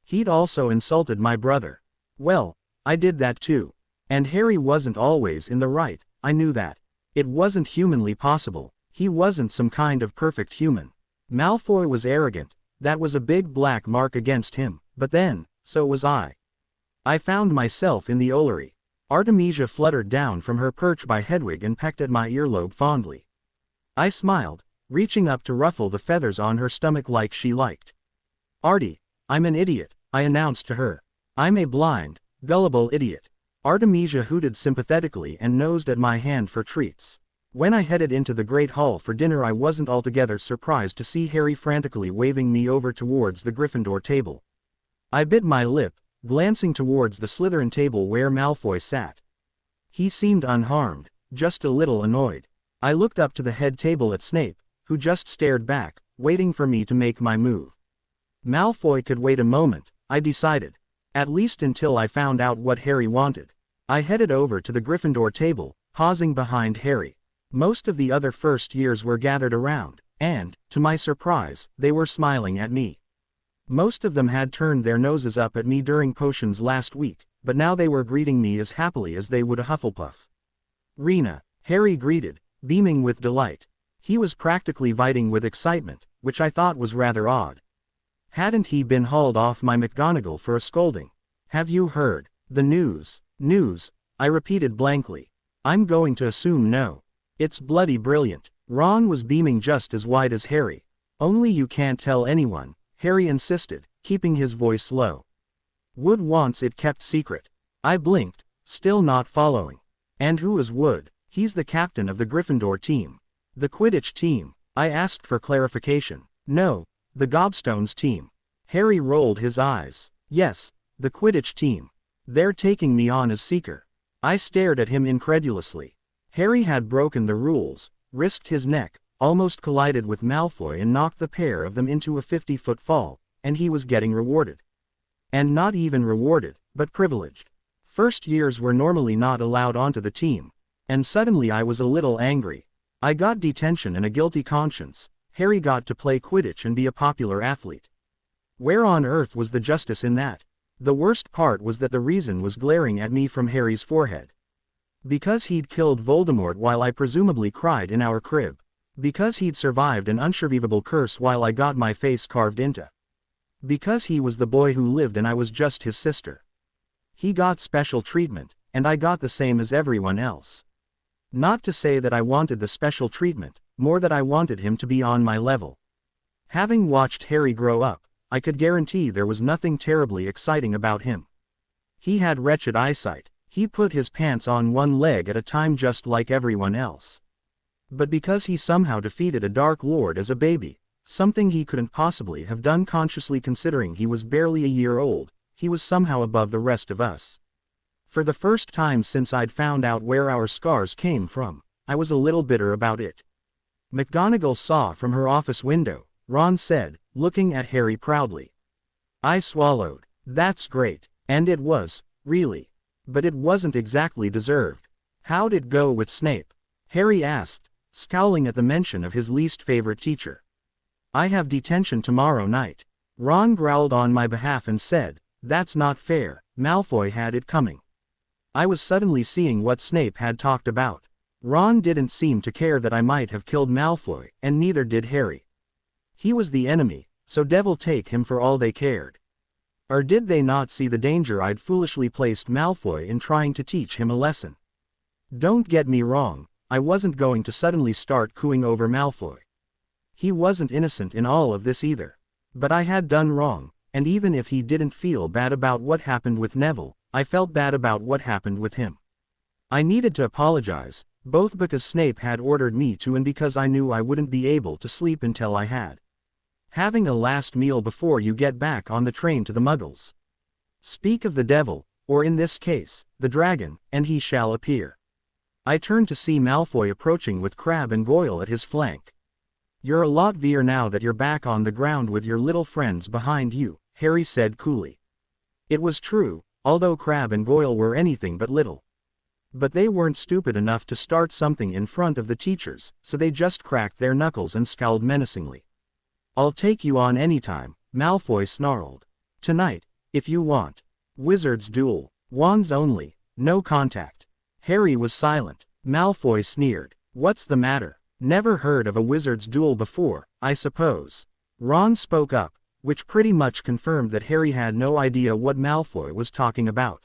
He'd also insulted my brother. Well, I did that too. And Harry wasn't always in the right, I knew that. It wasn't humanly possible. He wasn't some kind of perfect human. Malfoy was arrogant, that was a big black mark against him, but then, so was I. I found myself in the Ollery. Artemisia fluttered down from her perch by Hedwig and pecked at my earlobe fondly. I smiled, reaching up to ruffle the feathers on her stomach like she liked. Artie, I'm an idiot, I announced to her. I'm a blind, gullible idiot. Artemisia hooted sympathetically and nosed at my hand for treats. When I headed into the great hall for dinner, I wasn't altogether surprised to see Harry frantically waving me over towards the Gryffindor table. I bit my lip, glancing towards the Slytherin table where Malfoy sat. He seemed unharmed, just a little annoyed. I looked up to the head table at Snape, who just stared back, waiting for me to make my move. Malfoy could wait a moment, I decided. At least until I found out what Harry wanted. I headed over to the Gryffindor table, pausing behind Harry. Most of the other first years were gathered around, and, to my surprise, they were smiling at me. Most of them had turned their noses up at me during potions last week, but now they were greeting me as happily as they would a Hufflepuff. Rena, Harry greeted, beaming with delight. He was practically viting with excitement, which I thought was rather odd. Hadn't he been hauled off my McGonagall for a scolding? Have you heard the news? News, I repeated blankly. I'm going to assume no. It's bloody brilliant. Ron was beaming just as wide as Harry. Only you can't tell anyone, Harry insisted, keeping his voice low. Wood wants it kept secret. I blinked, still not following. And who is Wood? He's the captain of the Gryffindor team. The Quidditch team, I asked for clarification. No, the Gobstones team. Harry rolled his eyes. Yes, the Quidditch team. They're taking me on as seeker. I stared at him incredulously. Harry had broken the rules, risked his neck, almost collided with Malfoy and knocked the pair of them into a 50-foot fall, and he was getting rewarded. And not even rewarded, but privileged. First years were normally not allowed onto the team. And suddenly I was a little angry. I got detention and a guilty conscience. Harry got to play Quidditch and be a popular athlete. Where on earth was the justice in that? The worst part was that the reason was glaring at me from Harry's forehead. Because he'd killed Voldemort while I presumably cried in our crib. Because he'd survived an unsurvivable curse while I got my face carved into. Because he was the boy who lived and I was just his sister. He got special treatment, and I got the same as everyone else. Not to say that I wanted the special treatment, more that I wanted him to be on my level. Having watched Harry grow up, I could guarantee there was nothing terribly exciting about him. He had wretched eyesight. He put his pants on one leg at a time just like everyone else. But because he somehow defeated a Dark Lord as a baby, something he couldn't possibly have done consciously considering he was barely a year old, he was somehow above the rest of us. For the first time since I'd found out where our scars came from, I was a little bitter about it. McGonagall saw from her office window, Ron said, looking at Harry proudly. I swallowed. That's great. And it was, really. But it wasn't exactly deserved. How'd it go with Snape? Harry asked, scowling at the mention of his least favorite teacher. I have detention tomorrow night. Ron growled on my behalf and said, that's not fair. Malfoy had it coming. I was suddenly seeing what Snape had talked about. Ron didn't seem to care that I might have killed Malfoy, and neither did Harry. He was the enemy, so devil take him for all they cared. Or did they not see the danger I'd foolishly placed Malfoy in trying to teach him a lesson? Don't get me wrong, I wasn't going to suddenly start cooing over Malfoy. He wasn't innocent in all of this either. But I had done wrong, and even if he didn't feel bad about what happened with Neville, I felt bad about what happened with him. I needed to apologize, both because Snape had ordered me to and because I knew I wouldn't be able to sleep until I had. Having a last meal before you get back on the train to the Muggles. Speak of the devil, or in this case, the dragon, and he shall appear. I turned to see Malfoy approaching with Crabbe and Goyle at his flank. You're a lot veer now that you're back on the ground with your little friends behind you, Harry said coolly. It was true, although Crabbe and Goyle were anything but little. But they weren't stupid enough to start something in front of the teachers, so they just cracked their knuckles and scowled menacingly. I'll take you on anytime, Malfoy snarled. Tonight, if you want. Wizards duel. Wands only, no contact. Harry was silent. Malfoy sneered. What's the matter? Never heard of a wizard's duel before, I suppose. Ron spoke up, which pretty much confirmed that Harry had no idea what Malfoy was talking about.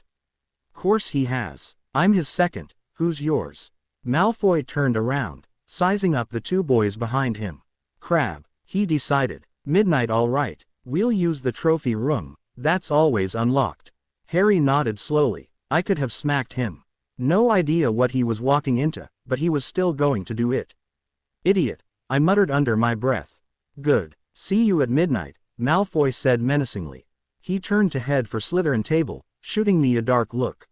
Course he has. I'm his second. Who's yours? Malfoy turned around, sizing up the two boys behind him. Crabbe, he decided. Midnight, all right. We'll use the trophy room. That's always unlocked. Harry nodded slowly. I could have smacked him. No idea what he was walking into, but he was still going to do it. Idiot, I muttered under my breath. Good. See you at midnight, Malfoy said menacingly. He turned to head for Slytherin table, shooting me a dark look.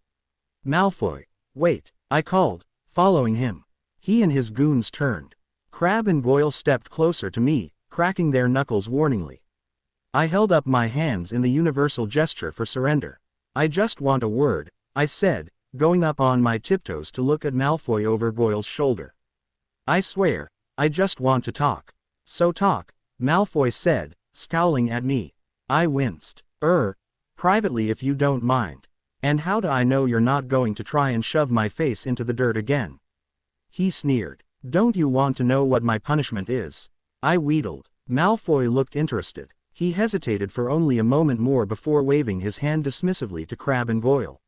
Malfoy, wait, I called, following him. He and his goons turned. Crabbe and Goyle stepped closer to me, cracking their knuckles warningly. I held up my hands in the universal gesture for surrender. I just want a word, I said, going up on my tiptoes to look at Malfoy over Goyle's shoulder. I swear, I just want to talk. So talk, Malfoy said, scowling at me. I winced. Privately if you don't mind. And how do I know you're not going to try and shove my face into the dirt again? He sneered. Don't you want to know what my punishment is? I wheedled. Malfoy looked interested. He hesitated for only a moment more before waving his hand dismissively to Crabbe and Goyle.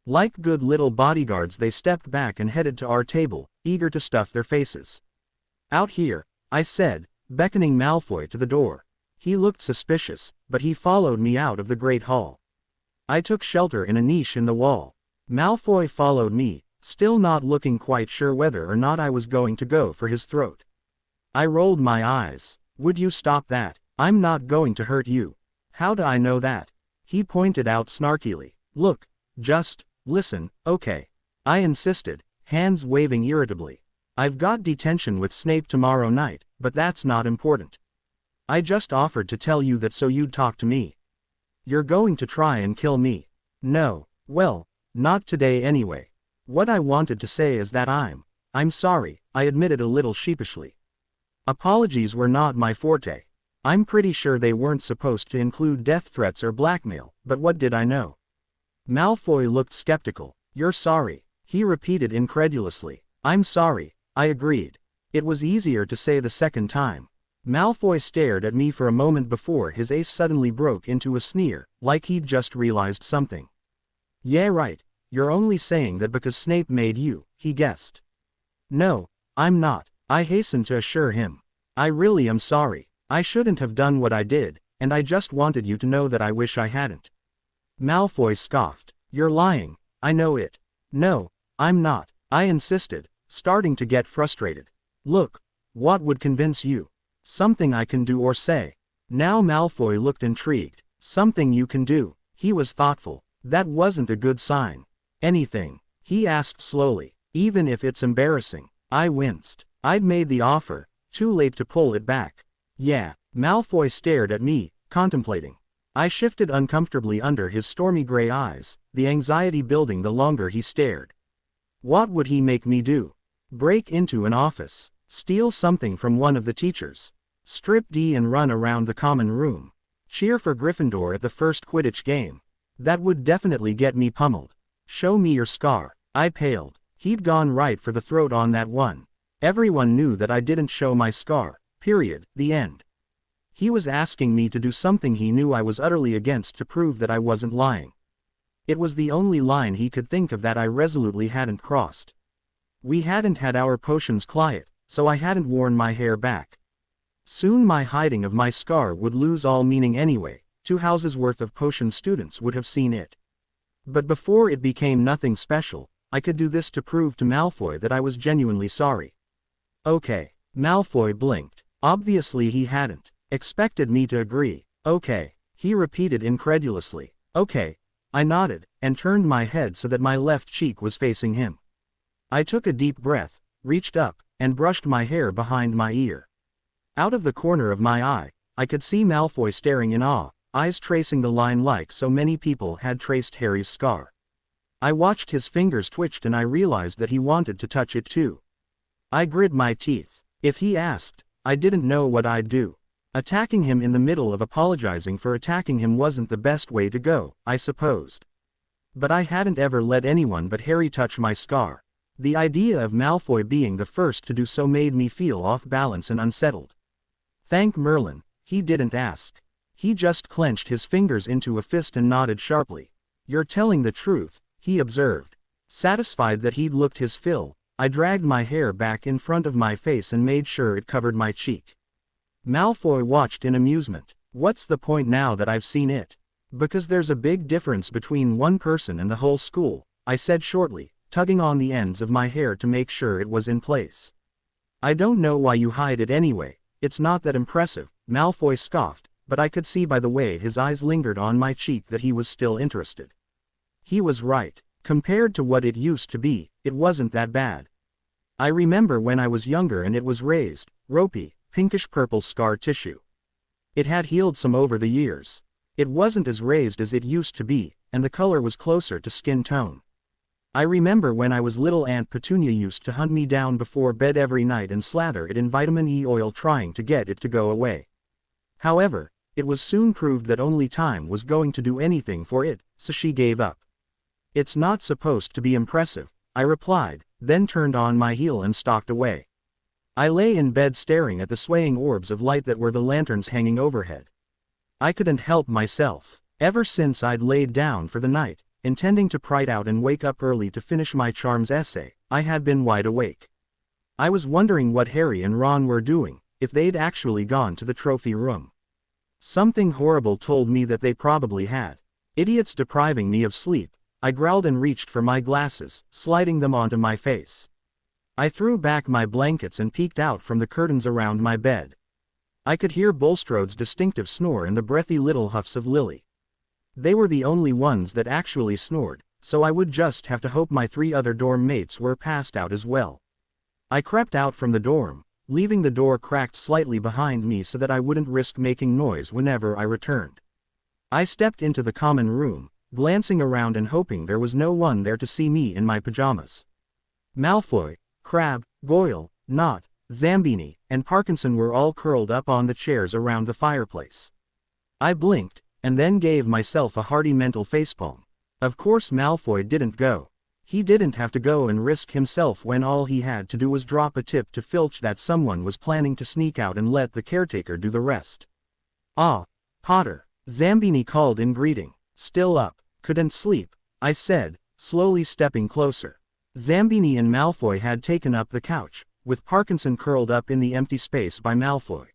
Like good little bodyguards they stepped back and headed to our table, eager to stuff their faces. Out here, I said, beckoning Malfoy to the door. He looked suspicious, but he followed me out of the great hall. I took shelter in a niche in the wall. Malfoy followed me, still not looking quite sure whether or not I was going to go for his throat. I rolled my eyes. Would you stop that? I'm not going to hurt you. How do I know that? He pointed out snarkily. Look, just listen, okay? I insisted, hands waving irritably. I've got detention with Snape tomorrow night, but that's not important. I just offered to tell you that so you'd talk to me. You're going to try and kill me. No, well, not today anyway. What I wanted to say is that I'm sorry, I admitted a little sheepishly. Apologies were not my forte. I'm pretty sure they weren't supposed to include death threats or blackmail, but what did I know? Malfoy looked skeptical. You're sorry, he repeated incredulously. I'm sorry, I agreed. It was easier to say the second time. Malfoy stared at me for a moment before his ace suddenly broke into a sneer, like he'd just realized something. Yeah, right, you're only saying that because Snape made you, he guessed. No, I'm not, I hastened to assure him. I really am sorry. I shouldn't have done what I did, and I just wanted you to know that I wish I hadn't. Malfoy scoffed. You're lying, I know it. No, I'm not, I insisted, starting to get frustrated. Look, what would convince you? Something I can do or say. Now Malfoy looked intrigued. Something you can do. He was thoughtful. That wasn't a good sign. Anything? He asked slowly. Even if it's embarrassing. I winced. I'd made the offer. Too late to pull it back. Yeah. Malfoy stared at me, contemplating. I shifted uncomfortably under his stormy gray eyes, the anxiety building the longer he stared. What would he make me do? Break into an office. Steal something from one of the teachers. Strip D and run around the common room. Cheer for Gryffindor at the first Quidditch game. That would definitely get me pummeled. Show me your scar. I paled. He'd gone right for the throat on that one. Everyone knew that I didn't show my scar. Period. The end. He was asking me to do something he knew I was utterly against to prove that I wasn't lying. It was the only line he could think of that I resolutely hadn't crossed. We hadn't had our potions quiet, so I hadn't worn my hair back. Soon my hiding of my scar would lose all meaning anyway. 2 houses worth of potion students would have seen it. But before it became nothing special, I could do this to prove to Malfoy that I was genuinely sorry. Okay. Malfoy blinked. Obviously he hadn't expected me to agree. Okay. He repeated incredulously. Okay. I nodded, and turned my head so that my left cheek was facing him. I took a deep breath, reached up, and brushed my hair behind my ear. Out of the corner of my eye, I could see Malfoy staring in awe, eyes tracing the line like so many people had traced Harry's scar. I watched his fingers twitched and I realized that he wanted to touch it too. I grit my teeth. If he asked, I didn't know what I'd do. Attacking him in the middle of apologizing for attacking him wasn't the best way to go, I supposed. But I hadn't ever let anyone but Harry touch my scar. The idea of Malfoy being the first to do so made me feel off balance and unsettled. Thank Merlin, he didn't ask. He just clenched his fingers into a fist and nodded sharply. You're telling the truth, he observed. Satisfied that he'd looked his fill, I dragged my hair back in front of my face and made sure it covered my cheek. Malfoy watched in amusement. What's the point now that I've seen it? Because there's a big difference between one person and the whole school, I said shortly, tugging on the ends of my hair to make sure it was in place. I don't know why you hide it anyway, it's not that impressive, Malfoy scoffed, but I could see by the way his eyes lingered on my cheek that he was still interested. He was right. Compared to what it used to be, it wasn't that bad. I remember when I was younger and it was raised, ropey, pinkish-purple scar tissue. It had healed some over the years. It wasn't as raised as it used to be, and the color was closer to skin tone. I remember when I was little, Aunt Petunia used to hunt me down before bed every night and slather it in vitamin E oil trying to get it to go away. However, it was soon proved that only time was going to do anything for it, so she gave up. It's not supposed to be impressive, I replied, then turned on my heel and stalked away. I lay in bed staring at the swaying orbs of light that were the lanterns hanging overhead. I couldn't help myself. Ever since I'd laid down for the night, intending to pride out and wake up early to finish my charms essay, I had been wide awake. I was wondering what Harry and Ron were doing, if they'd actually gone to the trophy room. Something horrible told me that they probably had. Idiots depriving me of sleep. I growled and reached for my glasses, sliding them onto my face. I threw back my blankets and peeked out from the curtains around my bed. I could hear Bulstrode's distinctive snore and the breathy little huffs of Lily. They were the only ones that actually snored, so I would just have to hope my 3 other dorm mates were passed out as well. I crept out from the dorm, leaving the door cracked slightly behind me so that I wouldn't risk making noise whenever I returned. I stepped into the common room, glancing around and hoping there was no one there to see me in my pajamas. Malfoy, Crabbe, Goyle, Nott, Zambini, and Parkinson were all curled up on the chairs around the fireplace. I blinked, and then gave myself a hearty mental facepalm. Of course Malfoy didn't go. He didn't have to go and risk himself when all he had to do was drop a tip to Filch that someone was planning to sneak out and let the caretaker do the rest. "Ah, Potter," Zambini called in greeting. "Still up? Couldn't sleep?" I said, slowly stepping closer. Zambini and Malfoy had taken up the couch, with Parkinson curled up in the empty space by Malfoy.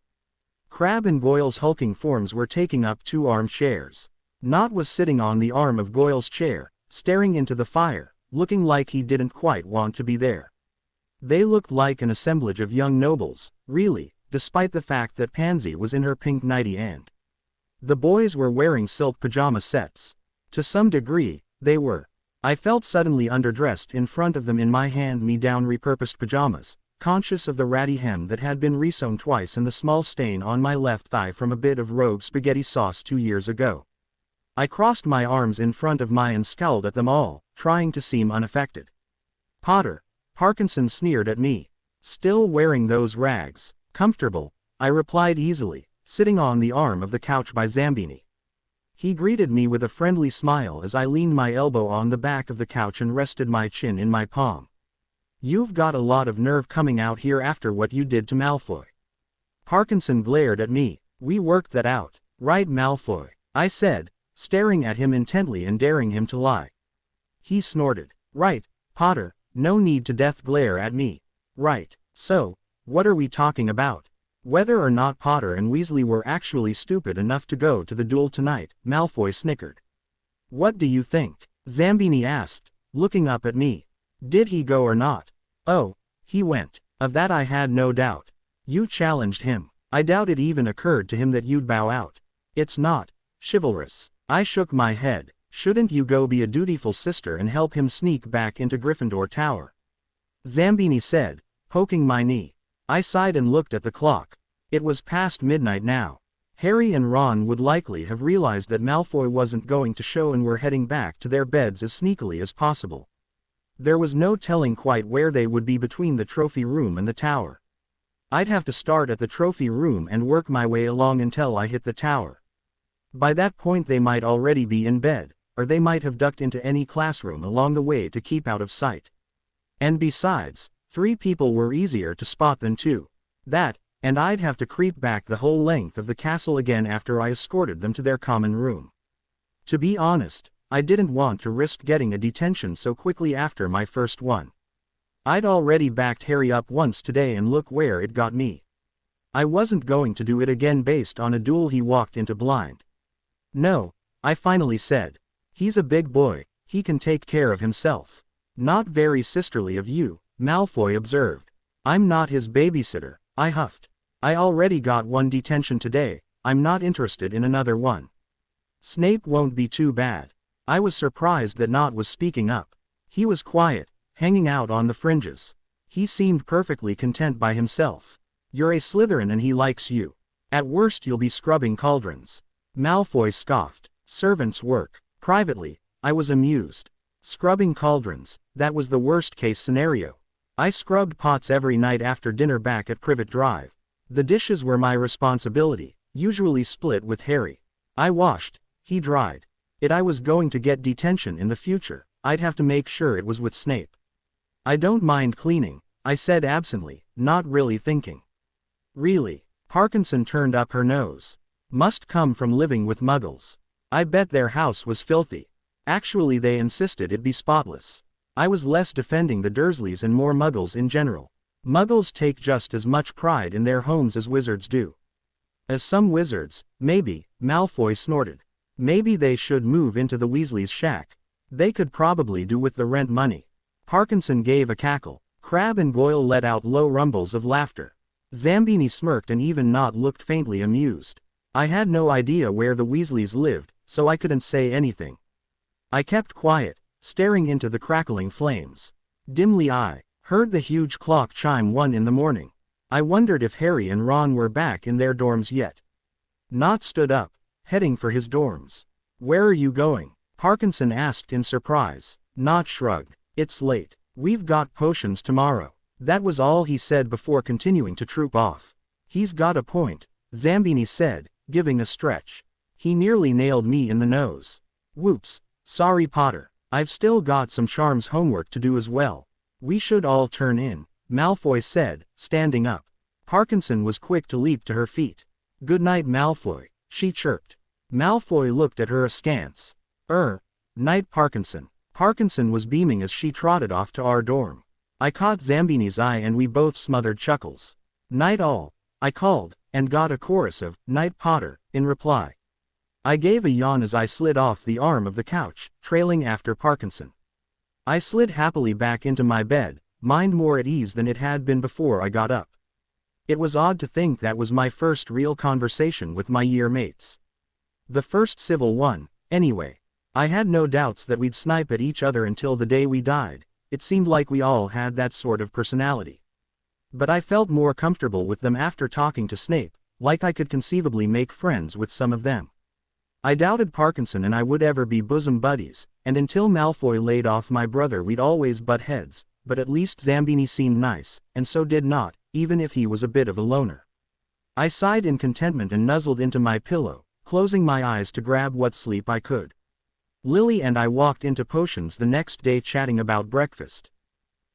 Crabbe and Goyle's hulking forms were taking up 2 armchairs. Nott was sitting on the arm of Goyle's chair, staring into the fire, looking like he didn't quite want to be there. They looked like an assemblage of young nobles, really, despite the fact that Pansy was in her pink nightie and the boys were wearing silk pajama sets. To some degree, they were. I felt suddenly underdressed in front of them in my hand-me-down repurposed pajamas, conscious of the ratty hem that had been resewn twice and the small stain on my left thigh from a bit of rogue spaghetti sauce 2 years ago. I crossed my arms in front of me and scowled at them all, trying to seem unaffected. "Potter," Parkinson sneered at me. "Still wearing those rags? Comfortable," I replied easily, sitting on the arm of the couch by Zambini. He greeted me with a friendly smile as I leaned my elbow on the back of the couch and rested my chin in my palm. "You've got a lot of nerve coming out here after what you did to Malfoy." Parkinson glared at me. "We worked that out, right, Malfoy?" I said, staring at him intently and daring him to lie. He snorted. "Right, Potter, no need to death glare at me. Right, so, what are we talking about?" "Whether or not Potter and Weasley were actually stupid enough to go to the duel tonight," Malfoy snickered. "What do you think?" Zambini asked, looking up at me. "Did he go or not?" "Oh, he went. Of that I had no doubt. You challenged him. I doubt it even occurred to him that you'd bow out. It's not chivalrous." I shook my head. "Shouldn't you go be a dutiful sister and help him sneak back into Gryffindor Tower?" Zambini said, poking my knee. I sighed and looked at the clock. It was past midnight now. Harry and Ron would likely have realized that Malfoy wasn't going to show and were heading back to their beds as sneakily as possible. There was no telling quite where they would be between the trophy room and the tower. I'd have to start at the trophy room and work my way along until I hit the tower. By that point they might already be in bed, or they might have ducked into any classroom along the way to keep out of sight. And besides, 3 people were easier to spot than 2. That, and I'd have to creep back the whole length of the castle again after I escorted them to their common room. To be honest, I didn't want to risk getting a detention so quickly after my first one. I'd already backed Harry up once today and look where it got me. I wasn't going to do it again based on a duel he walked into blind. No, I finally said. He's a big boy, he can take care of himself. Not very sisterly of you, Malfoy observed. I'm not his babysitter, I huffed. I already got one detention today, I'm not interested in another one. Snape won't be too bad. I was surprised that Nott was speaking up. He was quiet, hanging out on the fringes. He seemed perfectly content by himself. You're a Slytherin and he likes you. At worst you'll be scrubbing cauldrons. Malfoy scoffed. Servants' work. Privately, I was amused. Scrubbing cauldrons, that was the worst case scenario. I scrubbed pots every night after dinner back at Privet Drive. The dishes were my responsibility, usually split with Harry. I washed, he dried. I was going to get detention in the future, I'd have to make sure it was with Snape. I don't mind cleaning, I said absently, not really thinking. Really? Parkinson turned up her nose. Must come from living with muggles. I bet their house was filthy. Actually they insisted it be spotless. I was less defending the Dursleys and more muggles in general. Muggles take just as much pride in their homes as wizards do. As some wizards, maybe, Malfoy snorted. Maybe they should move into the Weasleys' shack. They could probably do with the rent money. Parkinson gave a cackle. Crabbe and Goyle let out low rumbles of laughter. Zambini smirked and even Nott looked faintly amused. I had no idea where the Weasleys lived, so I couldn't say anything. I kept quiet, staring into the crackling flames. Dimly I heard the huge clock chime 1 in the morning. I wondered if Harry and Ron were back in their dorms yet. Nott stood up, heading for his dorms. Where are you going? Parkinson asked in surprise. Nott shrugged. It's late. We've got potions tomorrow. That was all he said before continuing to troop off. He's got a point, Zambini said, giving a stretch. He nearly nailed me in the nose. Whoops. Sorry Potter. I've still got some charms homework to do as well. We should all turn in, Malfoy said, standing up. Parkinson was quick to leap to her feet. Good night Malfoy, she chirped. Malfoy looked at her askance. Night Parkinson. Parkinson was beaming as she trotted off to our dorm. I caught Zambini's eye and we both smothered chuckles. Night all, I called, and got a chorus of, Night Potter, in reply. I gave a yawn as I slid off the arm of the couch, trailing after Parkinson. I slid happily back into my bed, mind more at ease than it had been before I got up. It was odd to think that was my first real conversation with my year mates. The first civil one, anyway. I had no doubts that we'd snipe at each other until the day we died. It seemed like we all had that sort of personality. But I felt more comfortable with them after talking to Snape, like I could conceivably make friends with some of them. I doubted Parkinson and I would ever be bosom buddies, and until Malfoy laid off my brother we'd always butt heads, but at least Zambini seemed nice, and so did Nott, even if he was a bit of a loner. I sighed in contentment and nuzzled into my pillow, closing my eyes to grab what sleep I could. Lily and I walked into Potions the next day chatting about breakfast.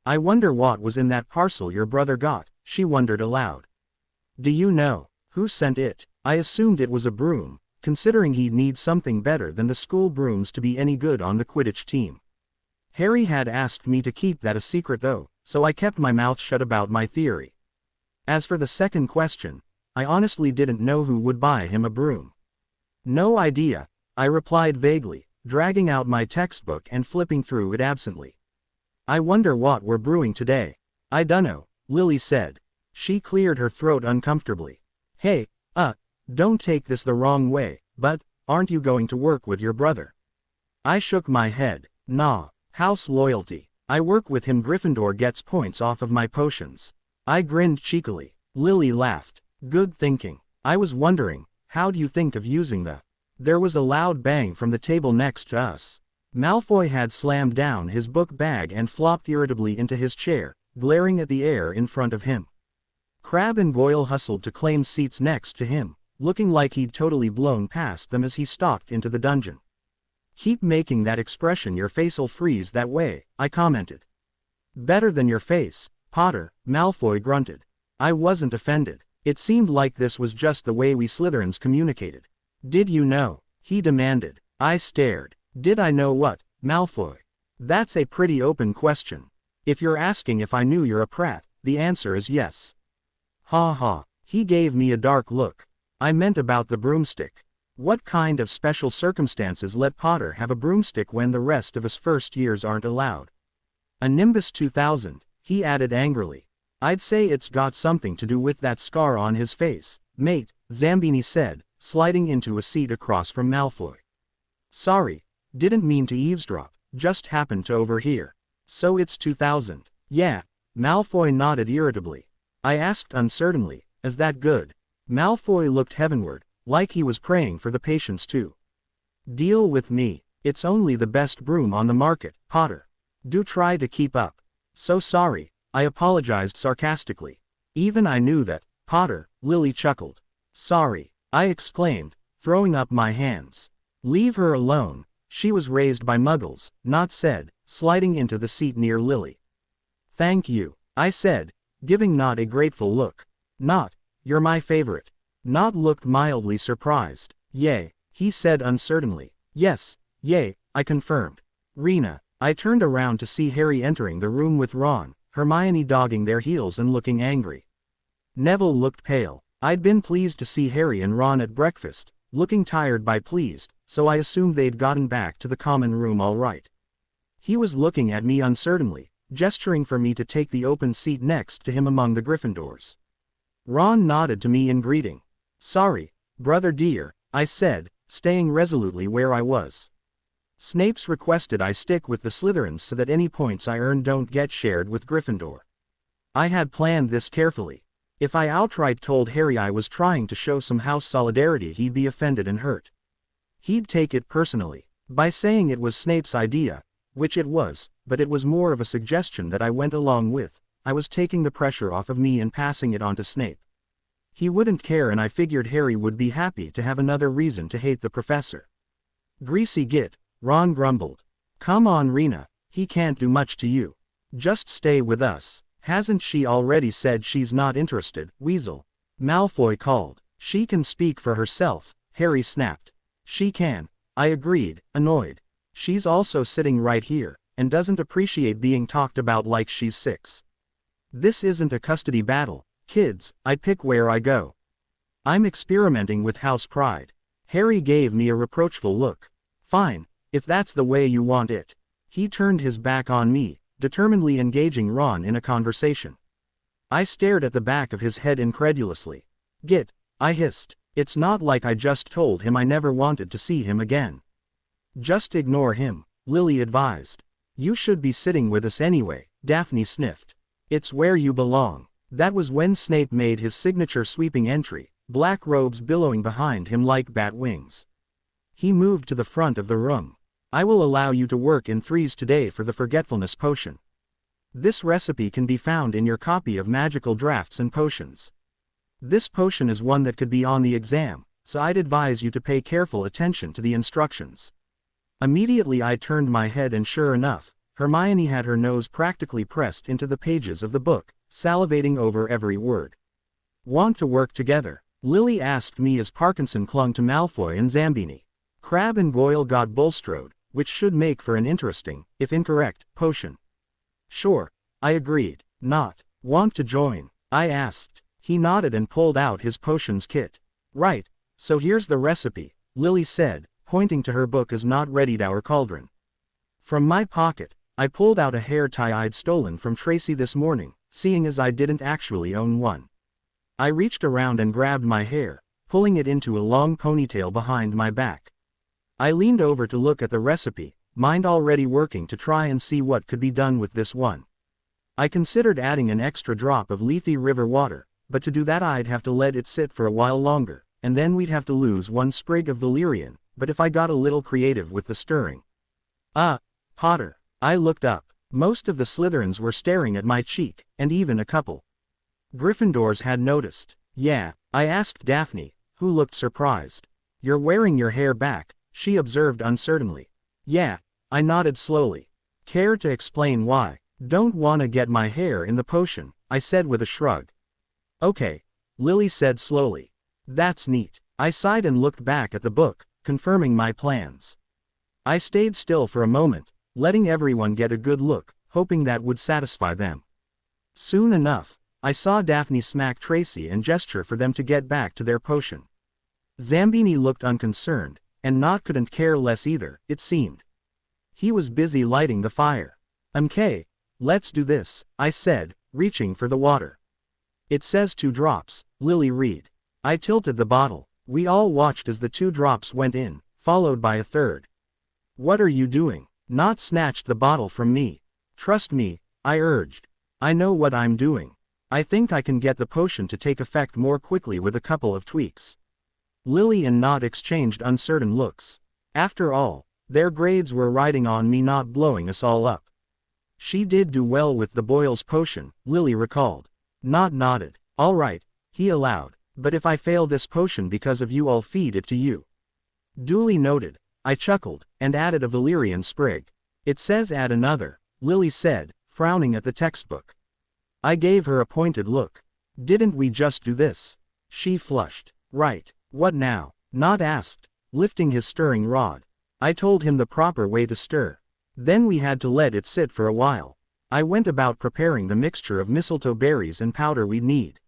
I wonder what was in that parcel your brother got, she wondered aloud. Do you know who sent it? I assumed it was a broom, considering he'd need something better than the school brooms to be any good on the Quidditch team. Harry had asked me to keep that a secret though, so I kept my mouth shut about my theory. As for the second question, I honestly didn't know who would buy him a broom. No idea, I replied vaguely, dragging out my textbook and flipping through it absently. I wonder what we're brewing today. I dunno, Lily said. She cleared her throat uncomfortably. Hey, don't take this the wrong way, but, aren't you going to work with your brother? I shook my head. Nah, house loyalty. I work with him. Gryffindor gets points off of my potions. I grinned cheekily. Lily laughed. Good thinking. I was wondering, how'd you think of using the... There was a loud bang from the table next to us. Malfoy had slammed down his book bag and flopped irritably into his chair, glaring at the air in front of him. Crabbe and Goyle hustled to claim seats next to him, looking like he'd totally blown past them as he stalked into the dungeon. Keep making that expression, your face'll freeze that way, I commented. Better than your face, Potter, Malfoy grunted. I wasn't offended. It seemed like this was just the way we Slytherins communicated. Did you know? He demanded. I stared. Did I know what, Malfoy? That's a pretty open question. If you're asking if I knew you're a prat, the answer is yes. Ha ha, he gave me a dark look. I meant about the broomstick. What kind of special circumstances let Potter have a broomstick when the rest of us first years aren't allowed? A Nimbus 2000, he added angrily. I'd say it's got something to do with that scar on his face, mate, Zambini said, sliding into a seat across from Malfoy. Sorry, didn't mean to eavesdrop, just happened to overhear. So it's 2000. Yeah, Malfoy nodded irritably. I asked uncertainly, is that good? Malfoy looked heavenward, like he was praying for the patience too. Deal with me, it's only the best broom on the market, Potter. Do try to keep up. So sorry, I apologized sarcastically. Even I knew that, Potter, Lily chuckled. Sorry, I exclaimed, throwing up my hands. Leave her alone, she was raised by muggles, not said, sliding into the seat near Lily. Thank you, I said, giving Nott a grateful look. Nott, you're my favorite. Nott looked mildly surprised. Yay, he said uncertainly. Yes, yay, I confirmed. Rena, I turned around to see Harry entering the room with Ron, Hermione dogging their heels and looking angry. Neville looked pale. I'd been pleased to see Harry and Ron at breakfast, looking tired by pleased, so I assumed they'd gotten back to the common room all right. He was looking at me uncertainly, gesturing for me to take the open seat next to him among the Gryffindors. Ron nodded to me in greeting. Sorry, brother dear, I said, staying resolutely where I was. Snape's requested I stick with the Slytherins so that any points I earn don't get shared with Gryffindor. I had planned this carefully. If I outright told Harry I was trying to show some house solidarity, he'd be offended and hurt. He'd take it personally. By saying it was Snape's idea, which it was, but it was more of a suggestion that I went along with, I was taking the pressure off of me and passing it on to Snape. He wouldn't care, and I figured Harry would be happy to have another reason to hate the professor. Greasy git, Ron grumbled. Come on Rena, he can't do much to you. Just stay with us. Hasn't she already said she's not interested, Weasel? Malfoy called. She can speak for herself, Harry snapped. She can, I agreed, annoyed. She's also sitting right here, and doesn't appreciate being talked about like she's 6. This isn't a custody battle, kids, I pick where I go. I'm experimenting with house pride. Harry gave me a reproachful look. Fine, if that's the way you want it. He turned his back on me, determinedly engaging Ron in a conversation. I stared at the back of his head incredulously. Git, I hissed. It's not like I just told him I never wanted to see him again. Just ignore him, Lily advised. You should be sitting with us anyway, Daphne sniffed. It's where you belong. That was when Snape made his signature sweeping entry, black robes billowing behind him like bat wings. He moved to the front of the room. I will allow you to work in 3s today for the forgetfulness potion. This recipe can be found in your copy of Magical Drafts and Potions. This potion is one that could be on the exam, so I'd advise you to pay careful attention to the instructions. Immediately I turned my head, and sure enough, Hermione had her nose practically pressed into the pages of the book, salivating over every word. Want to work together? Lily asked me as Parkinson clung to Malfoy and Zambini. Crabbe and Goyle got Bulstrode, which should make for an interesting, if incorrect, potion. Sure, I agreed. Not. Want to join? I asked. He nodded and pulled out his potions kit. Right, so here's the recipe, Lily said, pointing to her book as Nott readied our cauldron. From my pocket, I pulled out a hair tie I'd stolen from Tracy this morning, seeing as I didn't actually own one. I reached around and grabbed my hair, pulling it into a long ponytail behind my back. I leaned over to look at the recipe, mind already working to try and see what could be done with this one. I considered adding an extra drop of Lethe River water, but to do that I'd have to let it sit for a while longer, and then we'd have to lose one sprig of valerian, but if I got a little creative with the stirring. Potter. I looked up. Most of the Slytherins were staring at my cheek, and even a couple Gryffindors had noticed. Yeah, I asked Daphne, who looked surprised. You're wearing your hair back, she observed uncertainly. Yeah, I nodded slowly. Care to explain why? Don't wanna get my hair in the potion, I said with a shrug. Okay, Lily said slowly. That's neat. I sighed and looked back at the book, confirming my plans. I stayed still for a moment, letting everyone get a good look, hoping that would satisfy them. Soon enough, I saw Daphne smack Tracy and gesture for them to get back to their potion. Zambini looked unconcerned, and Not couldn't care less either, it seemed. He was busy lighting the fire. "Okay, let's do this," I said, reaching for the water. "It says 2 drops, Lily read." I tilted the bottle. We all watched as the 2 drops went in, followed by a third. "What are you doing?" Not snatched the bottle from me. "Trust me," I urged. "I know what I'm doing. I think I can get the potion to take effect more quickly with a couple of tweaks." Lily and Not exchanged uncertain looks. After all, their grades were riding on me not blowing us all up. "She did do well with the Boyle's potion," Lily recalled. Not nodded. "All right," he allowed, "but if I fail this potion because of you, I'll feed it to you." Duly noted. I chuckled, and added a valerian sprig. "It says add another," Lily said, frowning at the textbook. I gave her a pointed look. "Didn't we just do this?" She flushed. "Right. What now?" Not asked, lifting his stirring rod. I told him the proper way to stir. Then we had to let it sit for a while. I went about preparing the mixture of mistletoe berries and powder we'd need.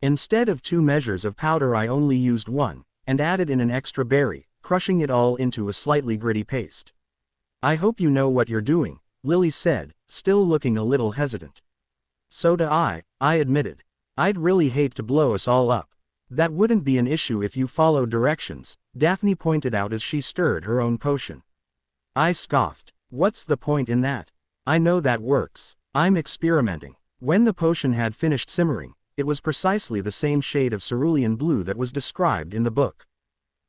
Instead of 2 measures of powder, I only used 1, and added in an extra berry, crushing it all into a slightly gritty paste. "I hope you know what you're doing," Lily said, still looking a little hesitant. "So do I admitted. "I'd really hate to blow us all up." "That wouldn't be an issue if you followed directions," Daphne pointed out as she stirred her own potion. I scoffed. "What's the point in that? I know that works. I'm experimenting." When the potion had finished simmering, it was precisely the same shade of cerulean blue that was described in the book.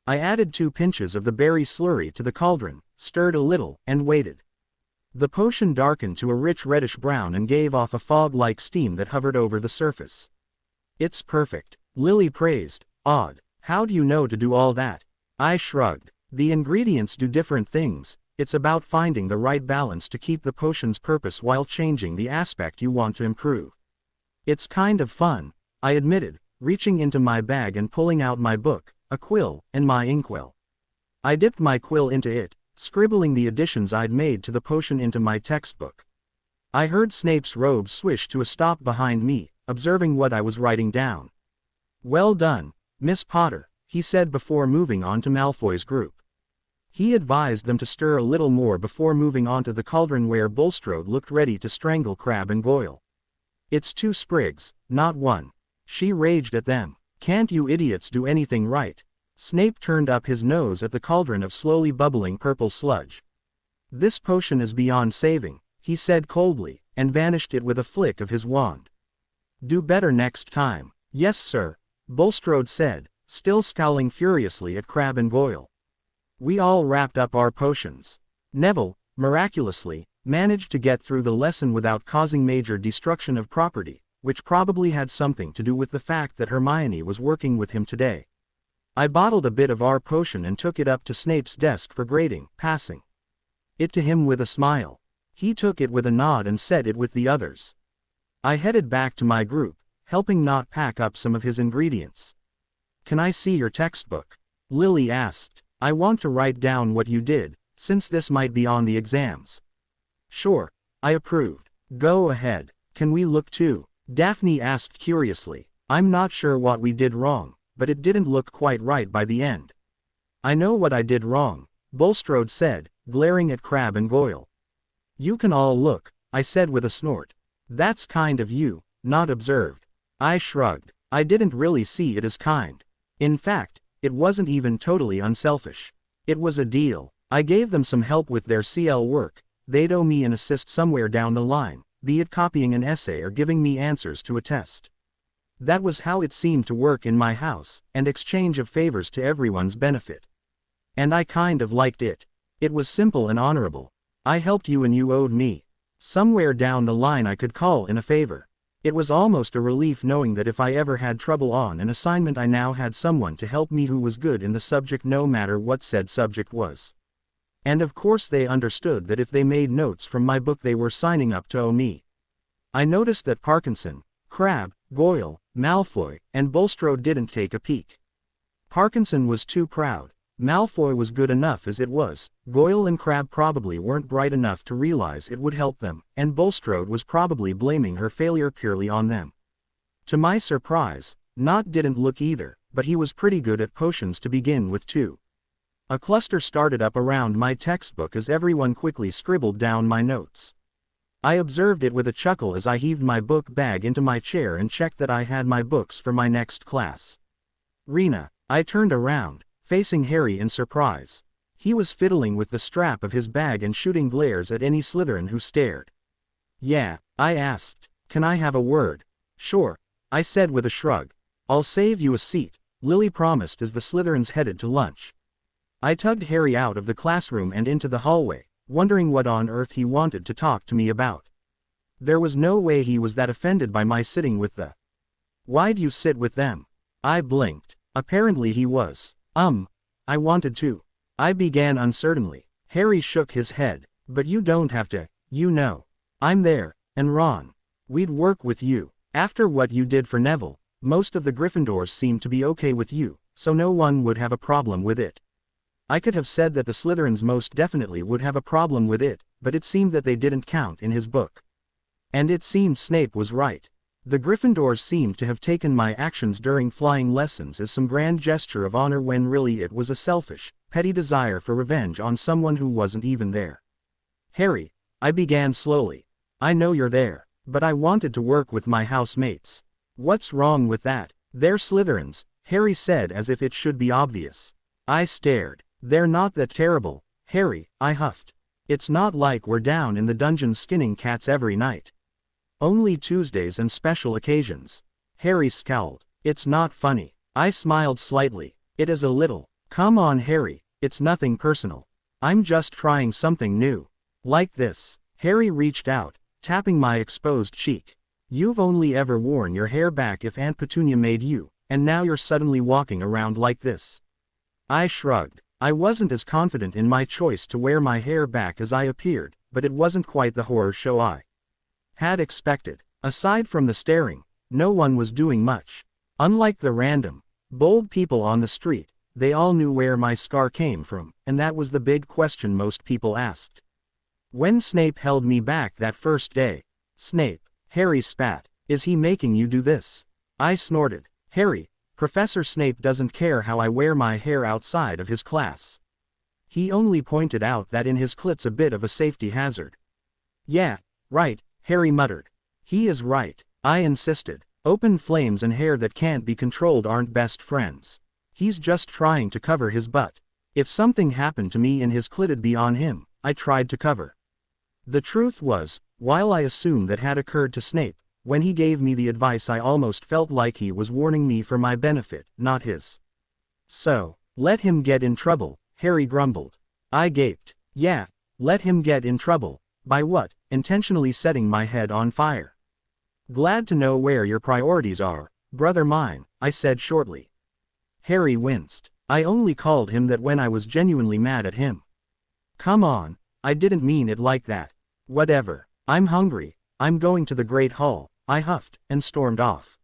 I added 2 pinches of the berry slurry to the cauldron, stirred a little, and waited. The potion darkened to a rich reddish brown and gave off a fog-like steam that hovered over the surface. "It's perfect," Lily praised. "Odd. How do you know to do all that?" I shrugged. "The ingredients do different things. It's about finding the right balance to keep the potion's purpose while changing the aspect you want to improve." "It's kind of fun," I admitted, reaching into my bag and pulling out my book, a quill, and my inkwell. I dipped my quill into it, scribbling the additions I'd made to the potion into my textbook. I heard Snape's robe swish to a stop behind me, observing what I was writing down. "Well done, Miss Potter," he said before moving on to Malfoy's group. He advised them to stir a little more before moving on to the cauldron where Bulstrode looked ready to strangle Crabbe and Goyle. "It's 2 sprigs, not 1. She raged at them. "Can't you idiots do anything right?" Snape turned up his nose at the cauldron of slowly bubbling purple sludge. "This potion is beyond saving," he said coldly, and vanished it with a flick of his wand. "Do better next time." "Yes, sir," Bulstrode said, still scowling furiously at Crabbe and Goyle. We all wrapped up our potions. Neville, miraculously, managed to get through the lesson without causing major destruction of property, which probably had something to do with the fact that Hermione was working with him today. I bottled a bit of our potion and took it up to Snape's desk for grading, passing it to him with a smile. He took it with a nod and set it with the others. I headed back to my group, helping Not pack up some of his ingredients. "Can I see your textbook?" Lily asked. "I want to write down what you did, since this might be on the exams." "Sure," I approved. "Go ahead. Can we look too?" Daphne asked curiously. "I'm not sure what we did wrong, but it didn't look quite right by the end." "I know what I did wrong," Bulstrode said, glaring at Crabbe and Goyle. "You can all look," I said with a snort. "That's kind of you," Not observed. I shrugged. I didn't really see it as kind. In fact, it wasn't even totally unselfish. It was a deal. I gave them some help with their CL work. They'd owe me an assist somewhere down the line, be it copying an essay or giving me answers to a test. That was how it seemed to work in my house, and exchange of favors to everyone's benefit. And I kind of liked it. It was simple and honorable. I helped you and you owed me. Somewhere down the line I could call in a favor. It was almost a relief knowing that if I ever had trouble on an assignment I now had someone to help me who was good in the subject no matter what said subject was. And of course they understood that if they made notes from my book they were signing up to owe me. I noticed that Parkinson, Crabbe, Goyle, Malfoy, and Bulstrode didn't take a peek. Parkinson was too proud. Malfoy was good enough as it was, Goyle and Crabbe probably weren't bright enough to realize it would help them, and Bulstrode was probably blaming her failure purely on them. To my surprise, Nott didn't look either, but he was pretty good at potions to begin with too. A cluster started up around my textbook as everyone quickly scribbled down my notes. I observed it with a chuckle as I heaved my book bag into my chair and checked that I had my books for my next class. Rena, I turned around, facing Harry in surprise. He was fiddling with the strap of his bag and shooting glares at any Slytherin who stared. Yeah, I asked, can I have a word? Sure, I said with a shrug. I'll save you a seat, Lily promised as the Slytherins headed to lunch. I tugged Harry out of the classroom and into the hallway, wondering what on earth he wanted to talk to me about. There was no way he was that offended by my sitting with the... Why'd you sit with them? I blinked. Apparently he was. I wanted to. I began uncertainly. Harry shook his head. But you don't have to, you know. I'm there, and Ron. We'd work with you. After what you did for Neville, most of the Gryffindors seemed to be okay with you, so no one would have a problem with it. I could have said that the Slytherins most definitely would have a problem with it, but it seemed that they didn't count in his book. And it seemed Snape was right. The Gryffindors seemed to have taken my actions during flying lessons as some grand gesture of honor when really it was a selfish, petty desire for revenge on someone who wasn't even there. Harry, I began slowly. I know you're there, but I wanted to work with my housemates. What's wrong with that? They're Slytherins, Harry said as if it should be obvious. I stared. They're not that terrible, Harry, I huffed. It's not like we're down in the dungeon skinning cats every night. Only Tuesdays and special occasions. Harry scowled. It's not funny. I smiled slightly. It is a little. Come on Harry, it's nothing personal. I'm just trying something new. Like this. Harry reached out, tapping my exposed cheek. You've only ever worn your hair back if Aunt Petunia made you, and now you're suddenly walking around like this. I shrugged. I wasn't as confident in my choice to wear my hair back as I appeared, but it wasn't quite the horror show I had expected. Aside from the staring, no one was doing much. Unlike the random, bold people on the street, they all knew where my scar came from, and that was the big question most people asked. When Snape held me back that first day. Snape, Harry spat. Is he making you do this? I snorted. Harry, Professor Snape doesn't care how I wear my hair outside of his class. He only pointed out that in his clit's a bit of a safety hazard. Yeah, right, Harry muttered. He is right, I insisted. Open flames and hair that can't be controlled aren't best friends. He's just trying to cover his butt. If something happened to me in his clit it'd be on him, I tried to cover. The truth was, while I assumed that had occurred to Snape, when he gave me the advice I almost felt like he was warning me for my benefit, not his. So, let him get in trouble, Harry grumbled. I gaped. Yeah, let him get in trouble. By what? Intentionally setting my head on fire. Glad to know where your priorities are, brother mine, I said shortly. Harry winced. I only called him that when I was genuinely mad at him. Come on, I didn't mean it like that. Whatever. I'm hungry. I'm going to the Great Hall, I huffed, and stormed off.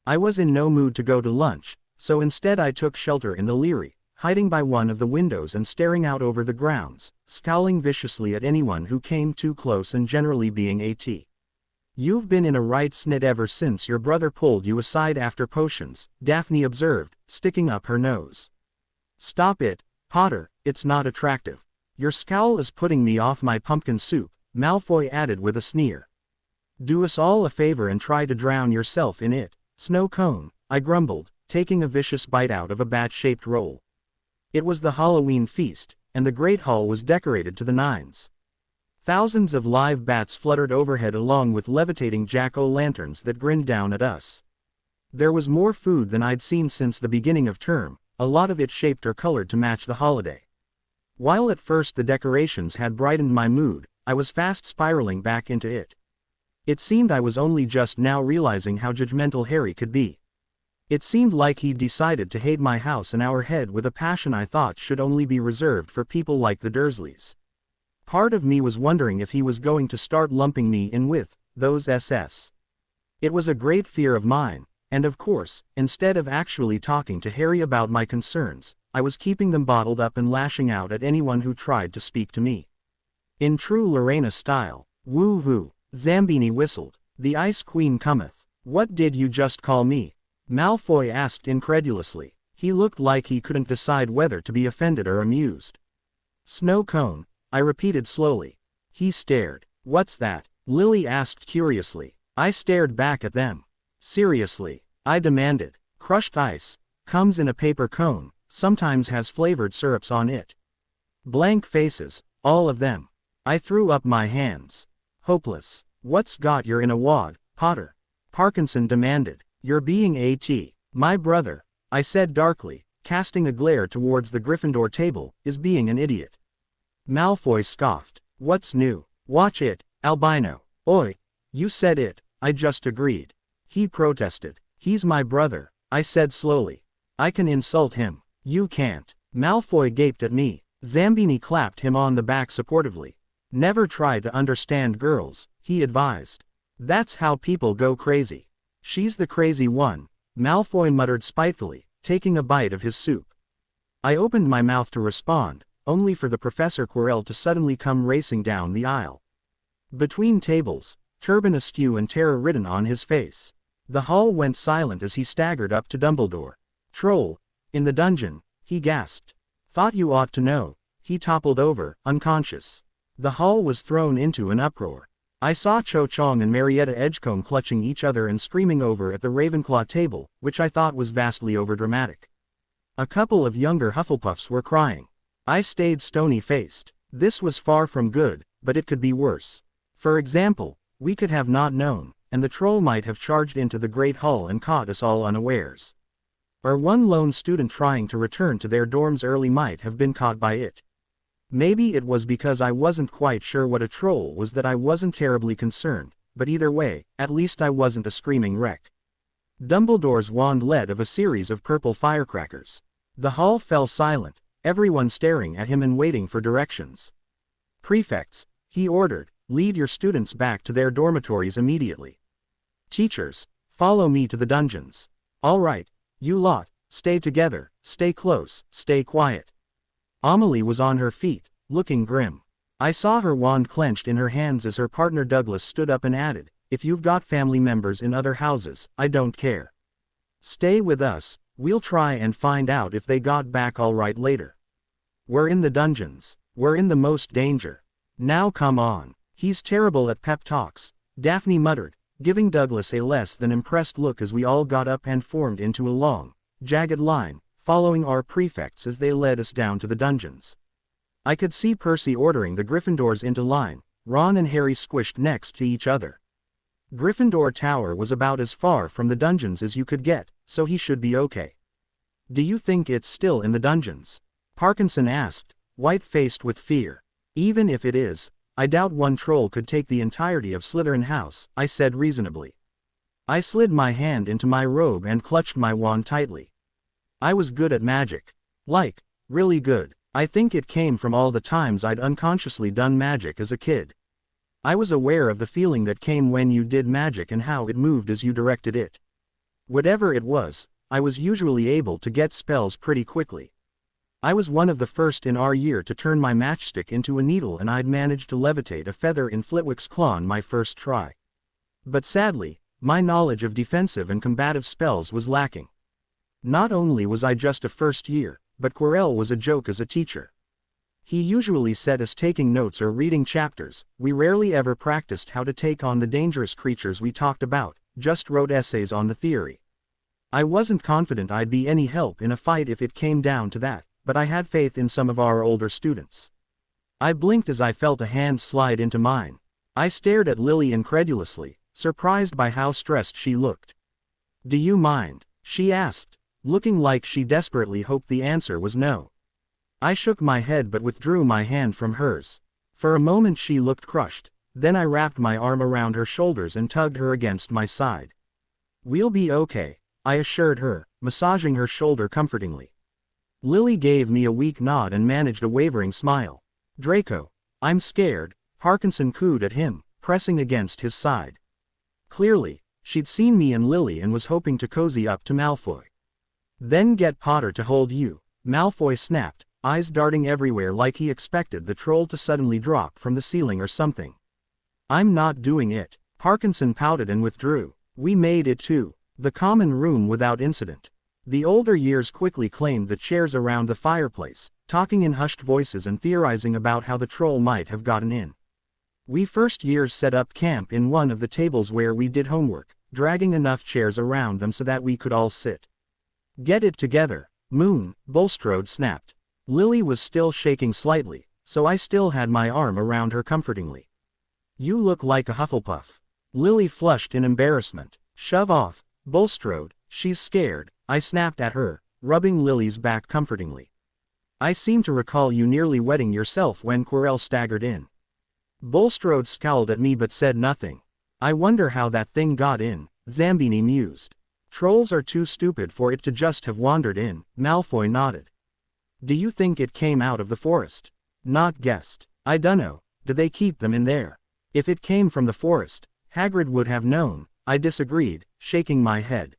I was in no mood to go to lunch, so instead I took shelter in the Leary, hiding by one of the windows and staring out over the grounds, scowling viciously at anyone who came too close and generally being a.t. You've been in a right snit ever since your brother pulled you aside after potions, Daphne observed, sticking up her nose. Stop it, Potter, it's not attractive. Your scowl is putting me off my pumpkin soup, Malfoy added with a sneer. Do us all a favor and try to drown yourself in it, Snow Cone, I grumbled, taking a vicious bite out of a bat-shaped roll. It was the Halloween feast, and the Great Hall was decorated to the nines. Thousands of live bats fluttered overhead along with levitating jack-o'-lanterns that grinned down at us. There was more food than I'd seen since the beginning of term, a lot of it shaped or colored to match the holiday. While at first the decorations had brightened my mood, I was fast spiraling back into it. It seemed I was only just now realizing how judgmental Harry could be. It seemed like he'd decided to hate my house and our head with a passion I thought should only be reserved for people like the Dursleys. Part of me was wondering if he was going to start lumping me in with those SS. It was a great fear of mine, and of course, instead of actually talking to Harry about my concerns, I was keeping them bottled up and lashing out at anyone who tried to speak to me. In true Lorena style, woo-woo, Zambini whistled, "The Ice Queen cometh." "What did you just call me?" Malfoy asked incredulously. He looked like he couldn't decide whether to be offended or amused. "Snow cone," I repeated slowly. He stared. "What's that?" Lily asked curiously. I stared back at them. "Seriously?" I demanded. "Crushed ice. Comes in a paper cone, sometimes has flavored syrups on it." Blank faces, all of them. I threw up my hands. Hopeless. "What's got you in a wad, Potter?" Parkinson demanded. "You're being my brother," I said darkly, casting a glare towards the Gryffindor table, "is being an idiot." Malfoy scoffed. "What's new? Watch it, albino." "Oi. You said it," I just agreed. He protested. "He's my brother," I said slowly. "I can insult him. You can't." Malfoy gaped at me. Zambini clapped him on the back supportively. "Never try to understand girls," he advised. "That's how people go crazy." "She's the crazy one," Malfoy muttered spitefully, taking a bite of his soup. I opened my mouth to respond, only for the Professor Quirrell to suddenly come racing down the aisle. Between tables, turban askew and terror written on his face. The hall went silent as he staggered up to Dumbledore. "Troll. In the dungeon," he gasped. "Thought you ought to know." He toppled over, unconscious. The hall was thrown into an uproar. I saw Cho Chang and Marietta Edgecombe clutching each other and screaming over at the Ravenclaw table, which I thought was vastly overdramatic. A couple of younger Hufflepuffs were crying. I stayed stony-faced. This was far from good, but it could be worse. For example, we could have not known, and the troll might have charged into the Great Hall and caught us all unawares. Or one lone student trying to return to their dorms early might have been caught by it. Maybe it was because I wasn't quite sure what a troll was that I wasn't terribly concerned, but either way, at least I wasn't a screaming wreck. Dumbledore's wand led of a series of purple firecrackers. The hall fell silent, everyone staring at him and waiting for directions. "Prefects," he ordered, "lead your students back to their dormitories immediately. Teachers, follow me to the dungeons. All right, you lot, stay together, stay close, stay quiet." Amelie was on her feet, looking grim. I saw her wand clenched in her hands as her partner Douglas stood up and added, "If you've got family members in other houses, I don't care. Stay with us, we'll try and find out if they got back all right later. We're in the dungeons. We're in the most danger. Now come on." "He's terrible at pep talks," Daphne muttered, giving Douglas a less than impressed look as we all got up and formed into a long, jagged line, following our prefects as they led us down to the dungeons. I could see Percy ordering the Gryffindors into line, Ron and Harry squished next to each other. Gryffindor Tower was about as far from the dungeons as you could get, so he should be okay. "Do you think it's still in the dungeons?" Parkinson asked, white-faced with fear. "Even if it is, I doubt one troll could take the entirety of Slytherin House," I said reasonably. I slid my hand into my robe and clutched my wand tightly. I was good at magic. Like, really good. I think it came from all the times I'd unconsciously done magic as a kid. I was aware of the feeling that came when you did magic and how it moved as you directed it. Whatever it was, I was usually able to get spells pretty quickly. I was one of the first in our year to turn my matchstick into a needle, and I'd managed to levitate a feather in Flitwick's claw on my first try. But sadly, my knowledge of defensive and combative spells was lacking. Not only was I just a first year, but Quirrell was a joke as a teacher. He usually set us taking notes or reading chapters. We rarely ever practiced how to take on the dangerous creatures we talked about, just wrote essays on the theory. I wasn't confident I'd be any help in a fight if it came down to that, but I had faith in some of our older students. I blinked as I felt a hand slide into mine. I stared at Lily incredulously, surprised by how stressed she looked. "Do you mind?" she asked, looking like she desperately hoped the answer was no. I shook my head but withdrew my hand from hers. For a moment she looked crushed, then I wrapped my arm around her shoulders and tugged her against my side. "We'll be okay," I assured her, massaging her shoulder comfortingly. Lily gave me a weak nod and managed a wavering smile. "Draco, I'm scared," Parkinson cooed at him, pressing against his side. Clearly, she'd seen me and Lily and was hoping to cozy up to Malfoy. "Then get Potter to hold you," Malfoy snapped, eyes darting everywhere like he expected the troll to suddenly drop from the ceiling or something. I'm not doing it. Parkinson pouted and withdrew. We made it to the common room without incident. The older years quickly claimed the chairs around the fireplace, talking in hushed voices and theorizing about how the troll might have gotten in. We first years set up camp in one of the tables where we did homework, dragging enough chairs around them so that we could all sit. Get it together, Moon, Bulstrode snapped. Lily was still shaking slightly, so I still had my arm around her comfortingly. You look like a Hufflepuff. Lily flushed in embarrassment. Shove off, Bulstrode, she's scared, I snapped at her, rubbing Lily's back comfortingly. I seem to recall you nearly wetting yourself when Quirrell staggered in. Bulstrode scowled at me but said nothing. I wonder how that thing got in, Zambini mused. Trolls are too stupid for it to just have wandered in, Malfoy nodded. Do you think it came out of the forest? Not guessed. I dunno, do they keep them in there? If it came from the forest, Hagrid would have known, I disagreed, shaking my head.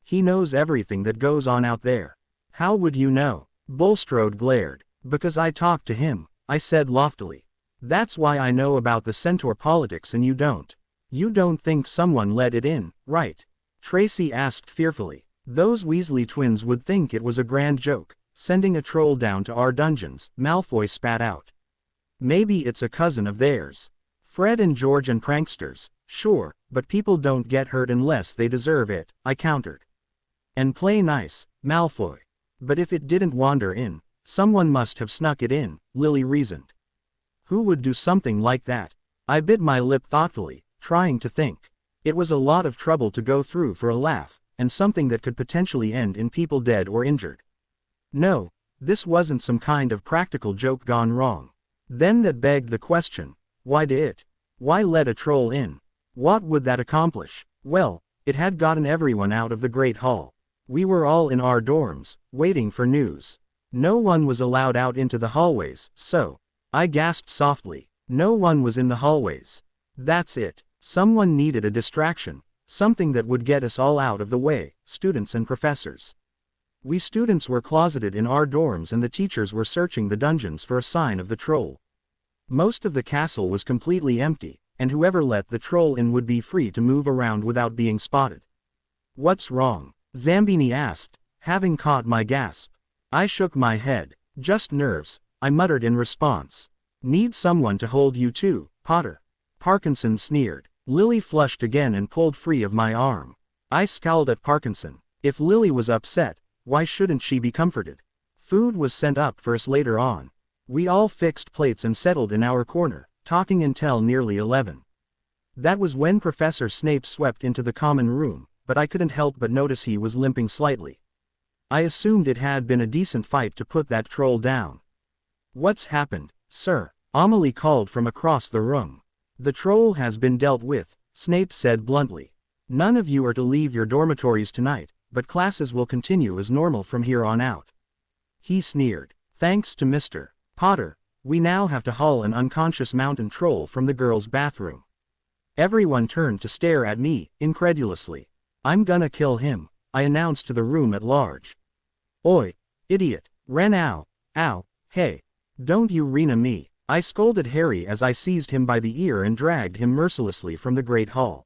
He knows everything that goes on out there. How would you know? Bulstrode glared. Because I talked to him, I said loftily. That's why I know about the centaur politics and you don't. You don't think someone let it in, right? Tracy asked fearfully. Those Weasley twins would think it was a grand joke, sending a troll down to our dungeons, Malfoy spat out. Maybe it's a cousin of theirs. Fred and George and pranksters, sure, but people don't get hurt unless they deserve it, I countered. And play nice, Malfoy. But if it didn't wander in, someone must have snuck it in, Lily reasoned. Who would do something like that? I bit my lip thoughtfully, trying to think. It was a lot of trouble to go through for a laugh, and something that could potentially end in people dead or injured. No, this wasn't some kind of practical joke gone wrong. Then that begged the question, why did it? Why let a troll in? What would that accomplish? Well, it had gotten everyone out of the Great Hall. We were all in our dorms, waiting for news. No one was allowed out into the hallways, so, I gasped softly, no one was in the hallways. That's it. Someone needed a distraction, something that would get us all out of the way, students and professors. We students were closeted in our dorms and the teachers were searching the dungeons for a sign of the troll. Most of the castle was completely empty, and whoever let the troll in would be free to move around without being spotted. What's wrong? Zambini asked, having caught my gasp. I shook my head. Just nerves, I muttered in response. Need someone to hold you too, Potter. Parkinson sneered. Lily flushed again and pulled free of my arm. I scowled at Parkinson. If Lily was upset, why shouldn't she be comforted? Food was sent up for us later on. We all fixed plates and settled in our corner, talking until nearly 11. That was when Professor Snape swept into the common room, but I couldn't help but notice he was limping slightly. I assumed it had been a decent fight to put that troll down. What's happened, sir? Amelie called from across the room. The troll has been dealt with, Snape said bluntly. None of you are to leave your dormitories tonight, but classes will continue as normal from here on out. He sneered. Thanks to Mr. Potter, we now have to haul an unconscious mountain troll from the girls' bathroom. Everyone turned to stare at me, incredulously. I'm gonna kill him, I announced to the room at large. Oi, idiot, Ren ow, hey, don't you Rena me, I scolded Harry as I seized him by the ear and dragged him mercilessly from the Great Hall.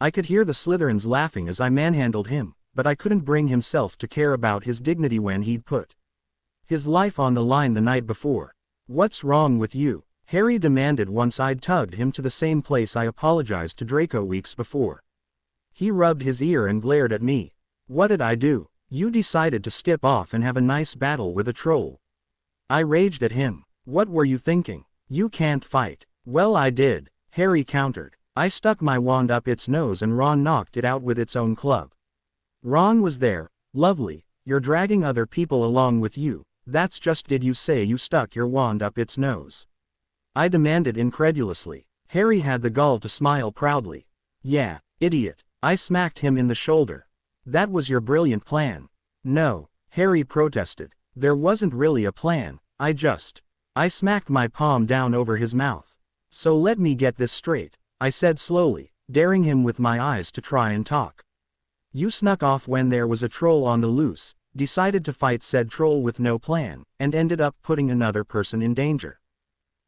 I could hear the Slytherins laughing as I manhandled him, but I couldn't bring himself to care about his dignity when he'd put his life on the line the night before. What's wrong with you? Harry demanded once I'd tugged him to the same place I apologized to Draco weeks before. He rubbed his ear and glared at me. What did I do? You decided to skip off and have a nice battle with a troll. I raged at him. What were you thinking? You can't fight. Well, I did, Harry countered. I stuck my wand up its nose and Ron knocked it out with its own club. Ron was there. Lovely, you're dragging other people along with you. That's just did you say you stuck your wand up its nose? I demanded incredulously. Harry had the gall to smile proudly. Yeah, idiot. I smacked him in the shoulder. That was your brilliant plan. No, Harry protested. There wasn't really a plan, I smacked my palm down over his mouth. So let me get this straight, I said slowly, daring him with my eyes to try and talk. You snuck off when there was a troll on the loose, decided to fight said troll with no plan, and ended up putting another person in danger.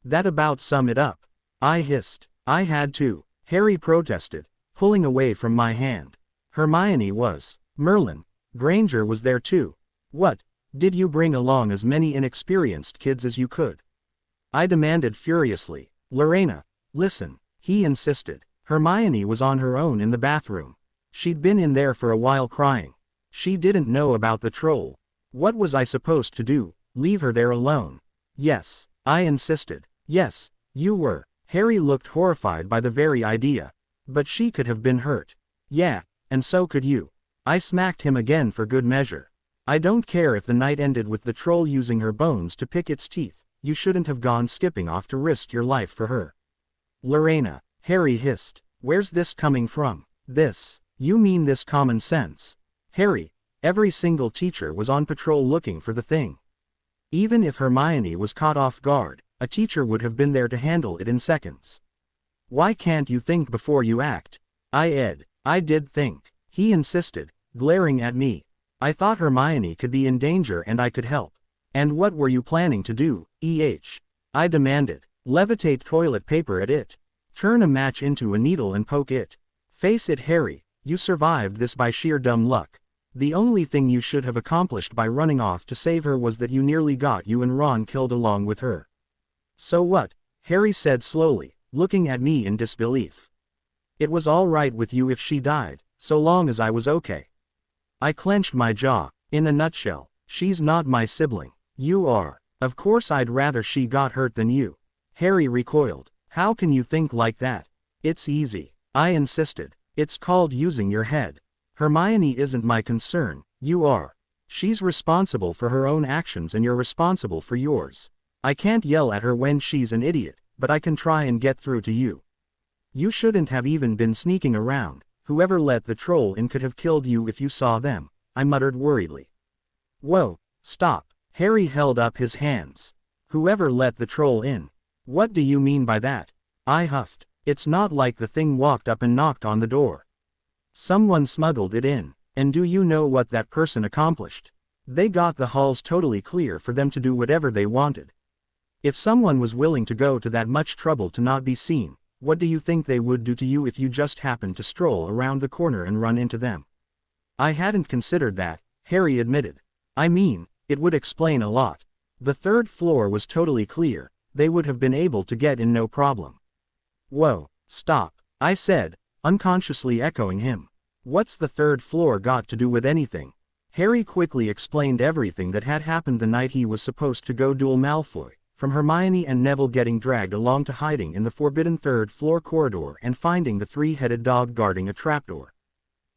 That about sum it up. I hissed. I had to. Harry protested, pulling away from my hand. Hermione was. Merlin. Granger was there too. What? Did you bring along as many inexperienced kids as you could? I demanded furiously. Lorena. Listen. He insisted. Hermione was on her own in the bathroom. She'd been in there for a while crying. She didn't know about the troll. What was I supposed to do? Leave her there alone? Yes. I insisted. Yes, you were. Harry looked horrified by the very idea. But she could have been hurt. Yeah, and so could you. I smacked him again for good measure. I don't care if the night ended with the troll using her bones to pick its teeth. You shouldn't have gone skipping off to risk your life for her. Lorena. Harry hissed. Where's this coming from? This. You mean this common sense? Harry. Every single teacher was on patrol looking for the thing. Even if Hermione was caught off guard, a teacher would have been there to handle it in seconds. Why can't you think before you act? I did think. He insisted, glaring at me. I thought Hermione could be in danger and I could help. And what were you planning to do, I demanded. Levitate toilet paper at it. Turn a match into a needle and poke it. Face it, Harry, you survived this by sheer dumb luck. The only thing you should have accomplished by running off to save her was that you nearly got you and Ron killed along with her. So what? Harry said slowly, looking at me in disbelief. It was all right with you if she died, so long as I was okay. I clenched my jaw. In a nutshell, she's not my sibling. You are. Of course I'd rather she got hurt than you. Harry recoiled. How can you think like that? It's easy. I insisted. It's called using your head. Hermione isn't my concern, you are. She's responsible for her own actions and you're responsible for yours. I can't yell at her when she's an idiot, but I can try and get through to you. You shouldn't have even been sneaking around. Whoever let the troll in could have killed you if you saw them, I muttered worriedly. Whoa, stop. Harry held up his hands. Whoever let the troll in? What do you mean by that? I huffed. It's not like the thing walked up and knocked on the door. Someone smuggled it in, and do you know what that person accomplished? They got the halls totally clear for them to do whatever they wanted. If someone was willing to go to that much trouble to not be seen, what do you think they would do to you if you just happened to stroll around the corner and run into them? I hadn't considered that, Harry admitted. I mean, it would explain a lot. The third floor was totally clear, they would have been able to get in no problem. Whoa, stop, I said, unconsciously echoing him. What's the third floor got to do with anything? Harry quickly explained everything that had happened the night he was supposed to go duel Malfoy, from Hermione and Neville getting dragged along to hiding in the forbidden third floor corridor and finding the three-headed dog guarding a trapdoor.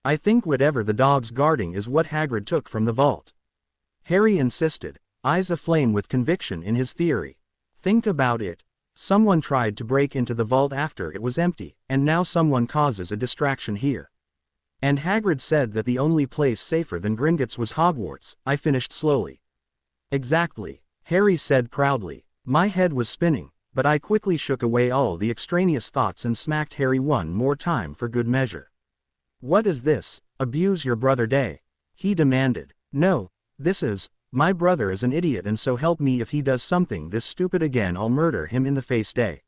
I think whatever the dog's guarding is what Hagrid took from the vault. Harry insisted, eyes aflame with conviction in his theory. Think about it. Someone tried to break into the vault after it was empty, and now someone causes a distraction here. And Hagrid said that the only place safer than Gringotts was Hogwarts, I finished slowly. Exactly, Harry said proudly. My head was spinning, but I quickly shook away all the extraneous thoughts and smacked Harry one more time for good measure. What is this, abuse your brother day? He demanded. No, this is, my brother is an idiot and so help me if he does something this stupid again I'll murder him in the face day.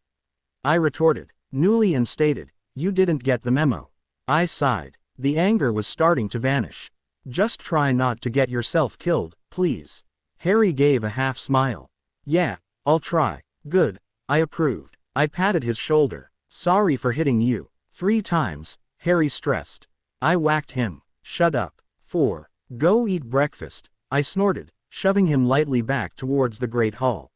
I retorted, newly instated, you didn't get the memo. I sighed. The anger was starting to vanish. Just try not to get yourself killed, please. Harry gave a half smile. Yeah, I'll try. Good, I approved. I patted his shoulder. Sorry for hitting you. 3 times, Harry stressed. I whacked him. Shut up. 4. Go eat breakfast, I snorted, shoving him lightly back towards the Great Hall.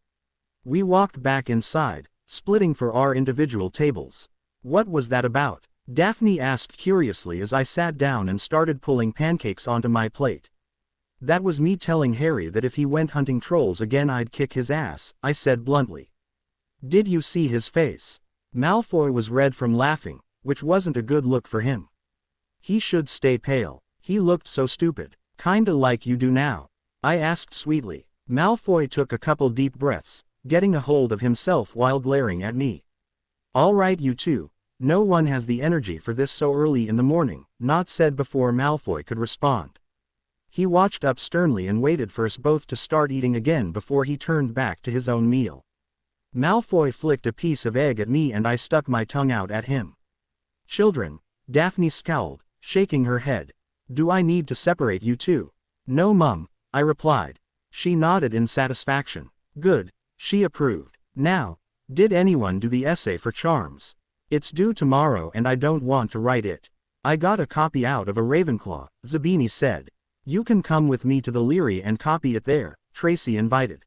We walked back inside, splitting for our individual tables. What was that about? Daphne asked curiously as I sat down and started pulling pancakes onto my plate. That was me telling Harry that if he went hunting trolls again I'd kick his ass, I said bluntly. Did you see his face? Malfoy was red from laughing, which wasn't a good look for him. He should stay pale. He looked so stupid, kinda like you do now. I asked sweetly. Malfoy took a couple deep breaths, getting a hold of himself while glaring at me. All right you two. No one has the energy for this so early in the morning, not said before Malfoy could respond. He watched up sternly and waited for us both to start eating again before he turned back to his own meal. Malfoy flicked a piece of egg at me and I stuck my tongue out at him. Children, Daphne scowled, shaking her head. Do I need to separate you two? No, Mum, I replied. She nodded in satisfaction. Good, she approved. Now, did anyone do the essay for charms? It's due tomorrow and I don't want to write it. I got a copy out of a Ravenclaw, Zabini said. You can come with me to the Leary and copy it there, Tracy invited.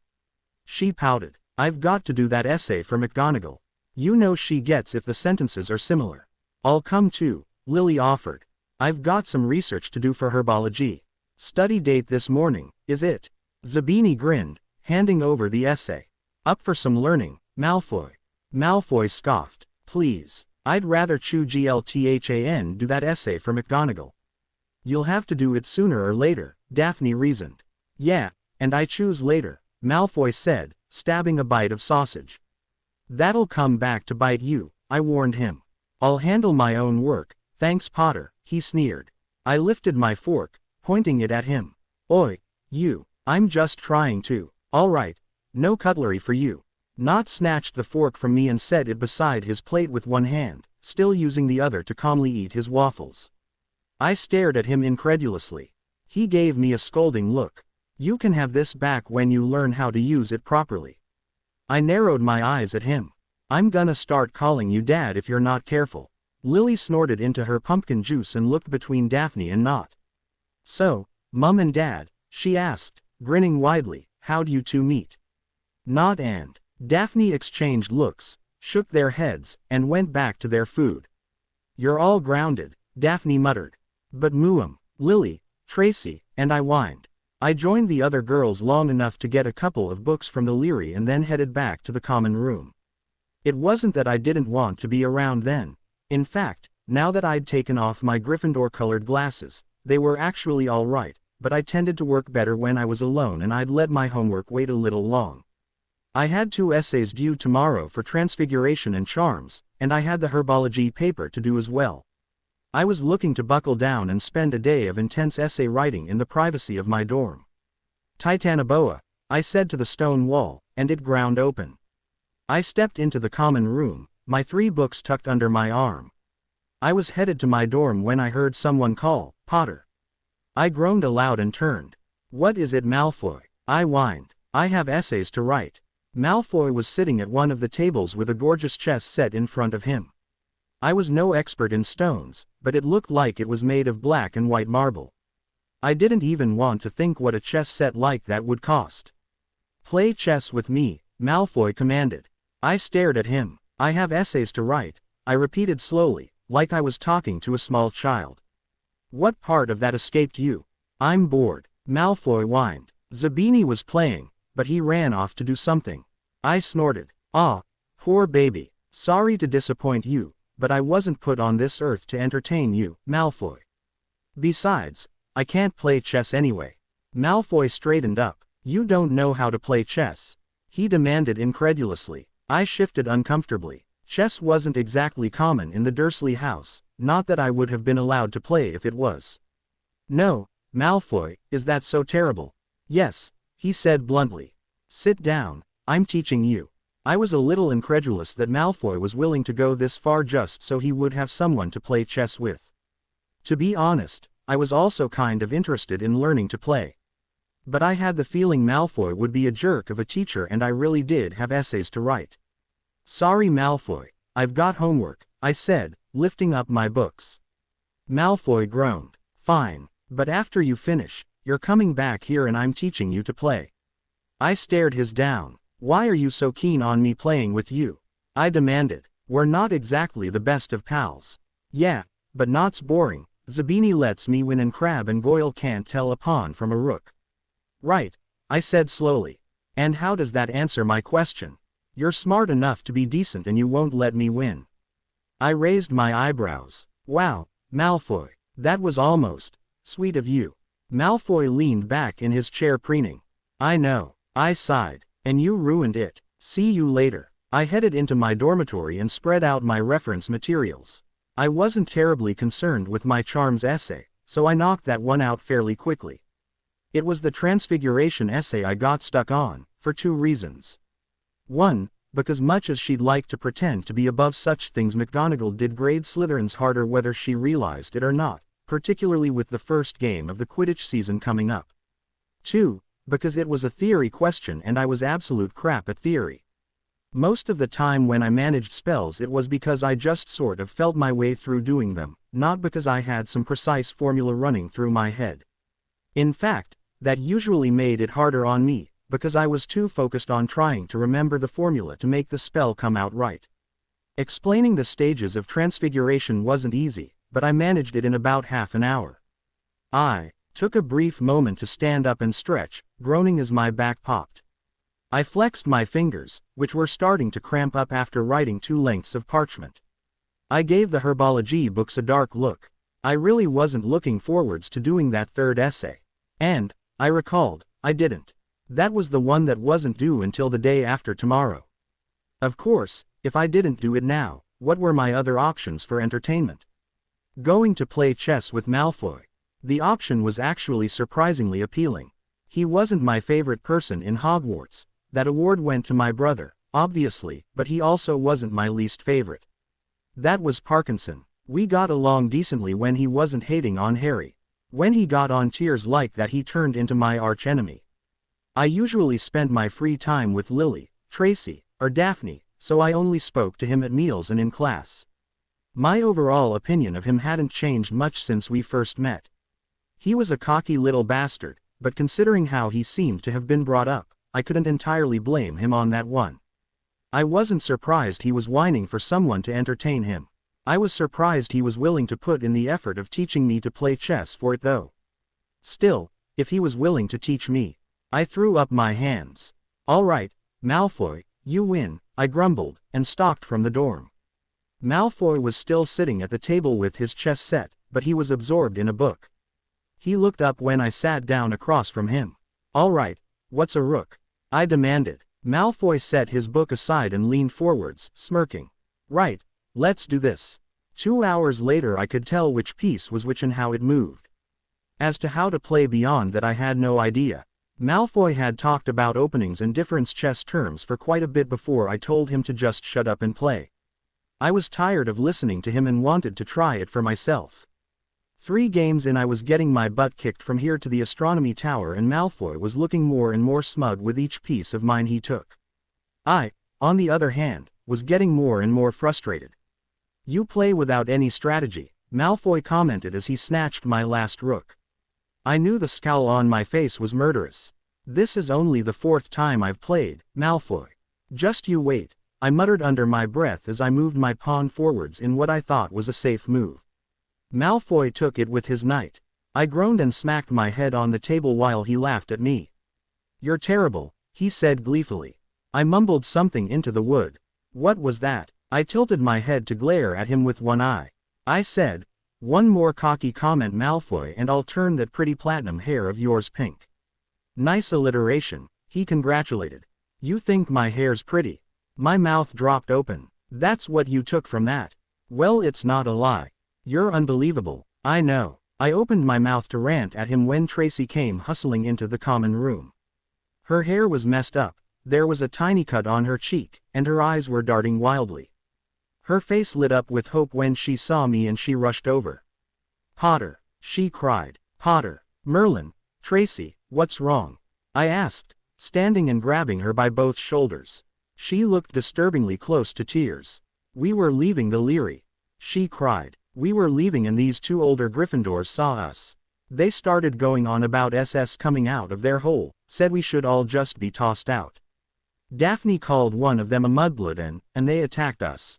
She pouted. I've got to do that essay for McGonagall. You know she gets if the sentences are similar. I'll come too, Lily offered. I've got some research to do for herbology. Study date this morning, is it? Zabini grinned, handing over the essay. Up for some learning, Malfoy. Malfoy scoffed. Please, I'd rather chew GLTHAN do that essay for McGonagall. You'll have to do it sooner or later, Daphne reasoned. Yeah, and I choose later, Malfoy said, stabbing a bite of sausage. That'll come back to bite you, I warned him. I'll handle my own work, thanks Potter, he sneered. I lifted my fork, pointing it at him. Oi, you, I'm just trying to. All right, no cutlery for you. Nott snatched the fork from me and set it beside his plate with one hand, still using the other to calmly eat his waffles. I stared at him incredulously. He gave me a scolding look. You can have this back when you learn how to use it properly. I narrowed my eyes at him. I'm gonna start calling you Dad if you're not careful. Lily snorted into her pumpkin juice and looked between Daphne and Nott. So, Mum and Dad, she asked, grinning widely, how'd you two meet? Nott and Daphne exchanged looks, shook their heads, and went back to their food. You're all grounded, Daphne muttered. But Muum, Lily, Tracy, and I whined. I joined the other girls long enough to get a couple of books from the Leary and then headed back to the common room. It wasn't that I didn't want to be around then. In fact, now that I'd taken off my Gryffindor-colored glasses, they were actually all right, but I tended to work better when I was alone and I'd let my homework wait a little long. I had 2 essays due tomorrow for Transfiguration and Charms, and I had the herbology paper to do as well. I was looking to buckle down and spend a day of intense essay writing in the privacy of my dorm. Titanoboa, I said to the stone wall, and it ground open. I stepped into the common room, my 3 books tucked under my arm. I was headed to my dorm when I heard someone call, Potter. I groaned aloud and turned. What is it, Malfoy? I whined. I have essays to write. Malfoy was sitting at one of the tables with a gorgeous chess set in front of him. I was no expert in stones, but it looked like it was made of black and white marble. I didn't even want to think what a chess set like that would cost. Play chess with me, Malfoy commanded. I stared at him. I have essays to write, I repeated slowly, like I was talking to a small child. What part of that escaped you? I'm bored, Malfoy whined. Zabini was playing, but he ran off to do something. I snorted. Ah, poor baby. Sorry to disappoint you, but I wasn't put on this earth to entertain you, Malfoy. Besides, I can't play chess anyway. Malfoy straightened up. You don't know how to play chess? He demanded incredulously. I shifted uncomfortably. Chess wasn't exactly common in the Dursley house, not that I would have been allowed to play if it was. No, Malfoy, is that so terrible? Yes, he said bluntly. Sit down, I'm teaching you. I was a little incredulous that Malfoy was willing to go this far just so he would have someone to play chess with. To be honest, I was also kind of interested in learning to play. But I had the feeling Malfoy would be a jerk of a teacher and I really did have essays to write. Sorry Malfoy, I've got homework, I said, lifting up my books. Malfoy groaned. Fine, but after you finish, you're coming back here and I'm teaching you to play. I stared his down. Why are you so keen on me playing with you? I demanded. We're not exactly the best of pals. Yeah, but Nott's boring. Zabini lets me win and Crabbe and Goyle can't tell a pawn from a rook. Right, I said slowly. And how does that answer my question? You're smart enough to be decent and you won't let me win. I raised my eyebrows. Wow, Malfoy, that was almost sweet of you. Malfoy leaned back in his chair preening. I know, I sighed, and you ruined it. See you later. I headed into my dormitory and spread out my reference materials. I wasn't terribly concerned with my charms essay, so I knocked that one out fairly quickly. It was the Transfiguration essay I got stuck on, for two reasons. One, because much as she'd like to pretend to be above such things, McGonagall did grade Slytherins harder whether she realized it or not, particularly with the first game of the Quidditch season coming up. Two, because it was a theory question and I was absolute crap at theory. Most of the time when I managed spells it was because I just sort of felt my way through doing them, not because I had some precise formula running through my head. In fact, that usually made it harder on me, because I was too focused on trying to remember the formula to make the spell come out right. Explaining the stages of transfiguration wasn't easy, but I managed it in about half an hour. I took a brief moment to stand up and stretch, groaning as my back popped. I flexed my fingers, which were starting to cramp up after writing 2 lengths of parchment. I gave the herbology books a dark look. I really wasn't looking forwards to doing that third essay. And, I recalled, I didn't. That was the one that wasn't due until the day after tomorrow. Of course, if I didn't do it now, what were my other options for entertainment? Going to play chess with Malfoy. The option was actually surprisingly appealing. He wasn't my favorite person in Hogwarts. That award went to my brother, obviously, but he also wasn't my least favorite. That was Parkinson. We got along decently when he wasn't hating on Harry. When he got on tiers like that he turned into my archenemy. I usually spent my free time with Lily, Tracy, or Daphne, so I only spoke to him at meals and in class. My overall opinion of him hadn't changed much since we first met. He was a cocky little bastard, but considering how he seemed to have been brought up, I couldn't entirely blame him on that one. I wasn't surprised he was whining for someone to entertain him. I was surprised he was willing to put in the effort of teaching me to play chess for it though. Still, if he was willing to teach me, I threw up my hands. All right, Malfoy, you win, I grumbled, and stalked from the dorm. Malfoy was still sitting at the table with his chess set, but he was absorbed in a book. He looked up when I sat down across from him. All right, what's a rook? I demanded. Malfoy set his book aside and leaned forwards, smirking. Right, let's do this. 2 hours later I could tell which piece was which and how it moved. As to how to play beyond that I had no idea. Malfoy had talked about openings and difference chess terms for quite a bit before I told him to just shut up and play. I was tired of listening to him and wanted to try it for myself. 3 games in I was getting my butt kicked from here to the astronomy tower and Malfoy was looking more and more smug with each piece of mine he took. I, on the other hand, was getting more and more frustrated. You play without any strategy, Malfoy commented as he snatched my last rook. I knew the scowl on my face was murderous. This is only the 4th time I've played, Malfoy. Just you wait, I muttered under my breath as I moved my pawn forwards in what I thought was a safe move. Malfoy took it with his knight. I groaned and smacked my head on the table while he laughed at me. You're terrible, he said gleefully. I mumbled something into the wood. What was that? I tilted my head to glare at him with one eye. I said, one more cocky comment, Malfoy, and I'll turn that pretty platinum hair of yours pink. Nice alliteration, he congratulated. You think my hair's pretty? My mouth dropped open. That's what you took from that. Well, it's not a lie. You're unbelievable, I know. I opened my mouth to rant at him when Tracy came hustling into the common room. Her hair was messed up, there was a tiny cut on her cheek, and her eyes were darting wildly. Her face lit up with hope when she saw me and she rushed over. Potter, she cried. Potter, Merlin, Tracy, what's wrong? I asked, standing and grabbing her by both shoulders. She looked disturbingly close to tears. We were leaving the Leary. She cried. We were leaving and these 2 older Gryffindors saw us. They started going on about SS coming out of their hole, said we should all just be tossed out. Daphne called one of them a mudblood and they attacked us.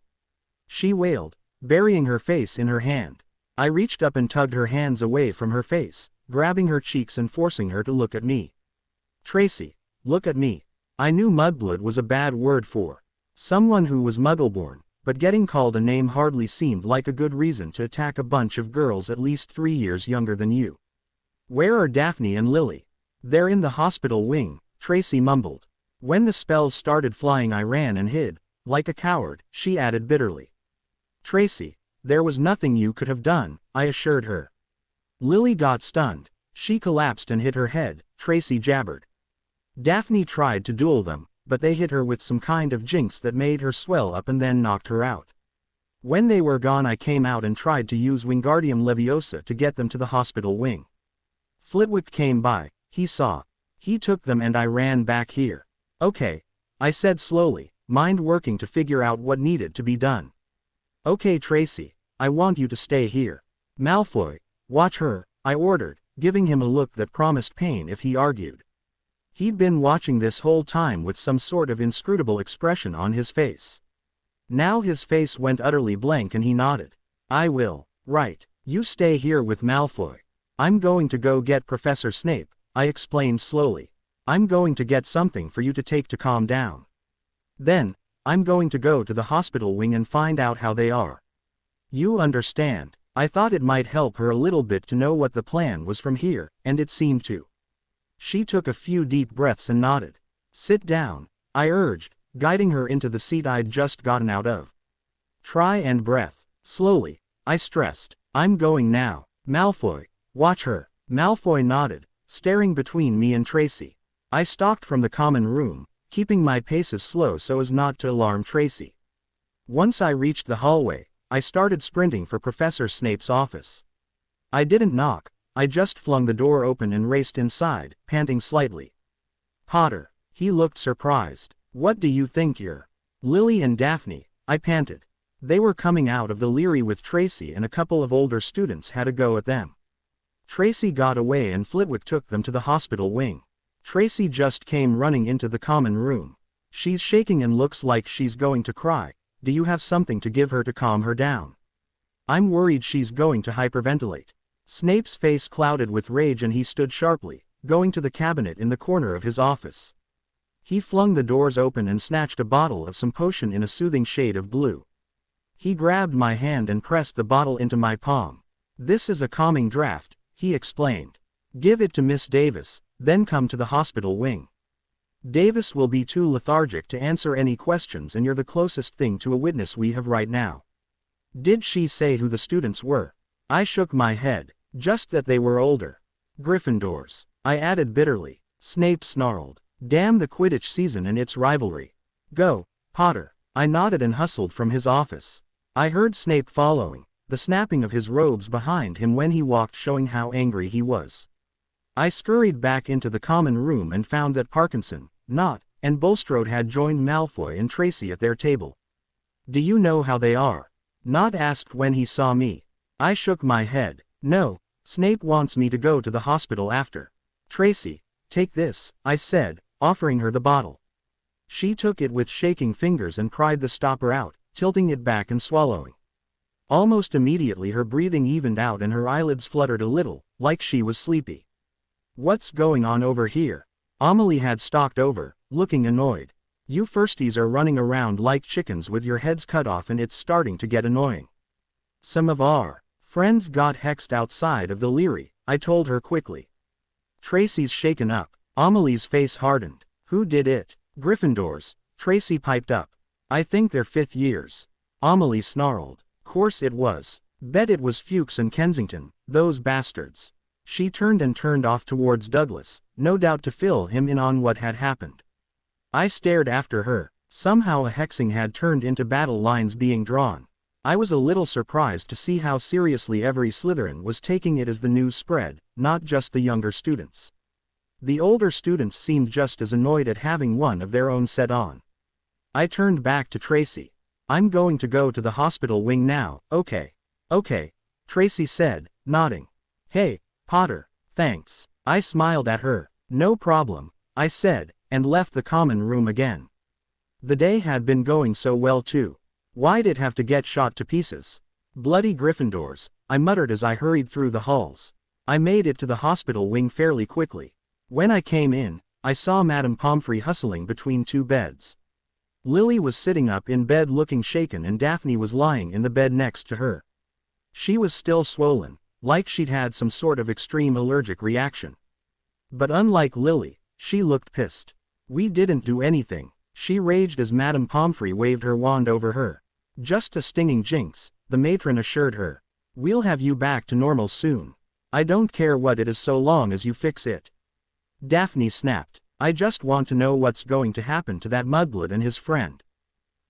She wailed, burying her face in her hand. I reached up and tugged her hands away from her face, grabbing her cheeks and forcing her to look at me. Tracy, look at me. I knew mudblood was a bad word for someone who was Muggleborn, but getting called a name hardly seemed like a good reason to attack a bunch of girls at least 3 years younger than you. Where are Daphne and Lily? They're in the hospital wing, Tracy mumbled. When the spells started flying I ran and hid, like a coward, she added bitterly. Tracy, there was nothing you could have done, I assured her. Lily got stunned. She collapsed and hit her head, Tracy jabbered. Daphne tried to duel them, but they hit her with some kind of jinx that made her swell up and then knocked her out. When they were gone, I came out and tried to use Wingardium Leviosa to get them to the hospital wing. Flitwick came by, he saw. He took them and I ran back here. Okay, I said slowly, mind working to figure out what needed to be done. Okay Tracy, I want you to stay here. Malfoy, watch her, I ordered, giving him a look that promised pain if he argued. He'd been watching this whole time with some sort of inscrutable expression on his face. Now his face went utterly blank and he nodded. I will. Right, you stay here with Malfoy. I'm going to go get Professor Snape, I explained slowly. I'm going to get something for you to take to calm down. Then, I'm going to go to the hospital wing and find out how they are. You understand? I thought it might help her a little bit to know what the plan was from here, and it seemed to. She took a few deep breaths and nodded. Sit down, I urged, guiding her into the seat I'd just gotten out of. Try and breath. Slowly, I stressed. I'm going now. Malfoy, watch her. Malfoy nodded, staring between me and Tracy. I stalked from the common room, keeping my paces slow so as not to alarm Tracy. Once I reached the hallway, I started sprinting for Professor Snape's office. I didn't knock, I just flung the door open and raced inside, panting slightly. Potter, he looked surprised. What do you think you're? Lily and Daphne, I panted. They were coming out of the Leary with Tracy and a couple of older students had a go at them. Tracy got away and Flitwick took them to the hospital wing. Tracy just came running into the common room. She's shaking and looks like she's going to cry. Do you have something to give her to calm her down? I'm worried she's going to hyperventilate. Snape's face clouded with rage and he stood sharply, going to the cabinet in the corner of his office. He flung the doors open and snatched a bottle of some potion in a soothing shade of blue. He grabbed my hand and pressed the bottle into my palm. This is a calming draft, he explained. Give it to Miss Davis, then come to the hospital wing. Davis will be too lethargic to answer any questions and you're the closest thing to a witness we have right now. Did she say who the students were? I shook my head, just that they were older. Gryffindors, I added bitterly. Snape snarled. Damn the Quidditch season and its rivalry. Go, Potter. I nodded and hustled from his office. I heard Snape following, the snapping of his robes behind him when he walked showing how angry he was. I scurried back into the common room and found that Parkinson, Nott, and Bulstrode had joined Malfoy and Tracy at their table. Do you know how they are? Nott asked when he saw me. I shook my head. No, Snape wants me to go to the hospital after. Tracy, take this, I said, offering her the bottle. She took it with shaking fingers and pried the stopper out, tilting it back and swallowing. Almost immediately her breathing evened out and her eyelids fluttered a little, like she was sleepy. What's going on over here? Amelie had stalked over, looking annoyed. You firsties are running around like chickens with your heads cut off and it's starting to get annoying. Some of our friends got hexed outside of the Leary, I told her quickly. Tracy's shaken up. Amelie's face hardened. Who did it? Gryffindors, Tracy piped up. I think they're 5th years. Amelie snarled. Course it was. Bet it was Fuchs and Kensington, those bastards. She turned off towards Douglas, no doubt to fill him in on what had happened. I stared after her. Somehow a hexing had turned into battle lines being drawn. I was a little surprised to see how seriously every Slytherin was taking it as the news spread, not just the younger students. The older students seemed just as annoyed at having one of their own set on. I turned back to Tracy. I'm going to go to the hospital wing now, okay. Okay, Tracy said, nodding. Hey, Potter, thanks. I smiled at her. No problem, I said, and left the common room again. The day had been going so well too. Why'd it have to get shot to pieces? Bloody Gryffindors, I muttered as I hurried through the halls. I made it to the hospital wing fairly quickly. When I came in, I saw Madame Pomfrey hustling between 2 beds. Lily was sitting up in bed looking shaken and Daphne was lying in the bed next to her. She was still swollen, like she'd had some sort of extreme allergic reaction. But unlike Lily, she looked pissed. We didn't do anything, she raged as Madame Pomfrey waved her wand over her. Just a stinging jinx, the matron assured her. We'll have you back to normal soon. I don't care what it is so long as you fix it. Daphne snapped. I just want to know what's going to happen to that mudblood and his friend.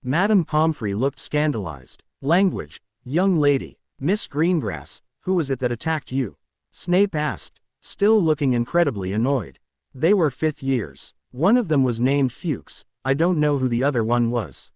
Madame Pomfrey looked scandalized. Language, young lady. Miss Greengrass, who was it that attacked you? Snape asked, still looking incredibly annoyed. They were fifth years. One of them was named Fuchs, I don't know who the other one was.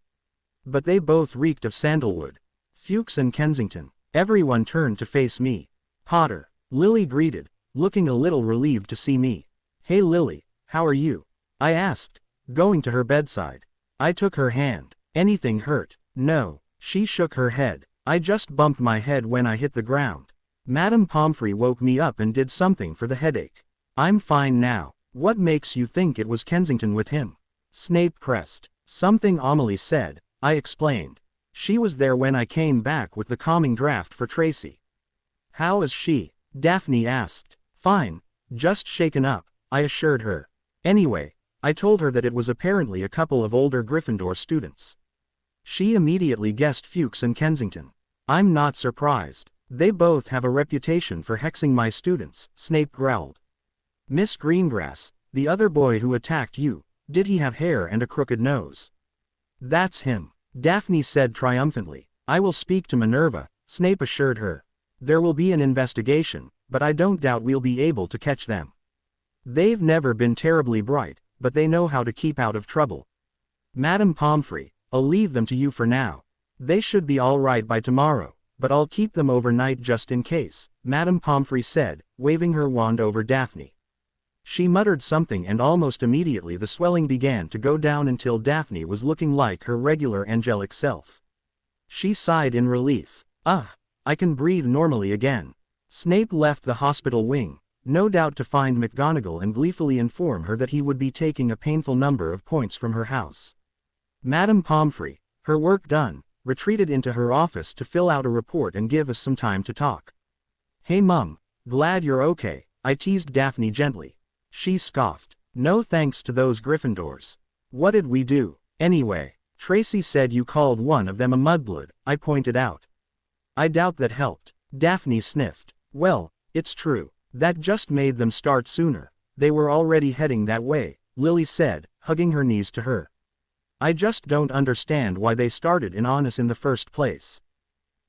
But they both reeked of sandalwood. Fuchs and Kensington. Everyone turned to face me. Potter. Lily greeted, looking a little relieved to see me. Hey Lily, how are you? I asked, going to her bedside. I took her hand. Anything hurt? No. She shook her head. I just bumped my head when I hit the ground. Madame Pomfrey woke me up and did something for the headache. I'm fine now. What makes you think it was Kensington with him? Snape pressed. Something Amelie said, I explained. She was there when I came back with the calming draft for Tracy. How is she? Daphne asked. Fine. Just shaken up, I assured her. Anyway, I told her that it was apparently a couple of older Gryffindor students. She immediately guessed Fuchs and Kensington. I'm not surprised. They both have a reputation for hexing my students, Snape growled. Miss Greengrass, the other boy who attacked you, did he have hair and a crooked nose? That's him, Daphne said triumphantly. I will speak to Minerva, Snape assured her. There will be an investigation, but I don't doubt we'll be able to catch them. They've never been terribly bright, but they know how to keep out of trouble. Madame Pomfrey, I'll leave them to you for now. They should be all right by tomorrow, but I'll keep them overnight just in case, Madame Pomfrey said, waving her wand over Daphne. She muttered something and almost immediately the swelling began to go down until Daphne was looking like her regular angelic self. She sighed in relief. I can breathe normally again. Snape left the hospital wing, no doubt to find McGonagall and gleefully inform her that he would be taking a painful number of points from her house. Madame Pomfrey, her work done, retreated into her office to fill out a report and give us some time to talk. Hey Mum, glad you're okay, I teased Daphne gently. She scoffed. No thanks to those Gryffindors. What did we do, anyway? Tracy said you called one of them a mudblood, I pointed out. I doubt that helped. Daphne sniffed. Well, it's true. That just made them start sooner. They were already heading that way, Lily said, hugging her knees to her. I just don't understand why they started in on us in the first place.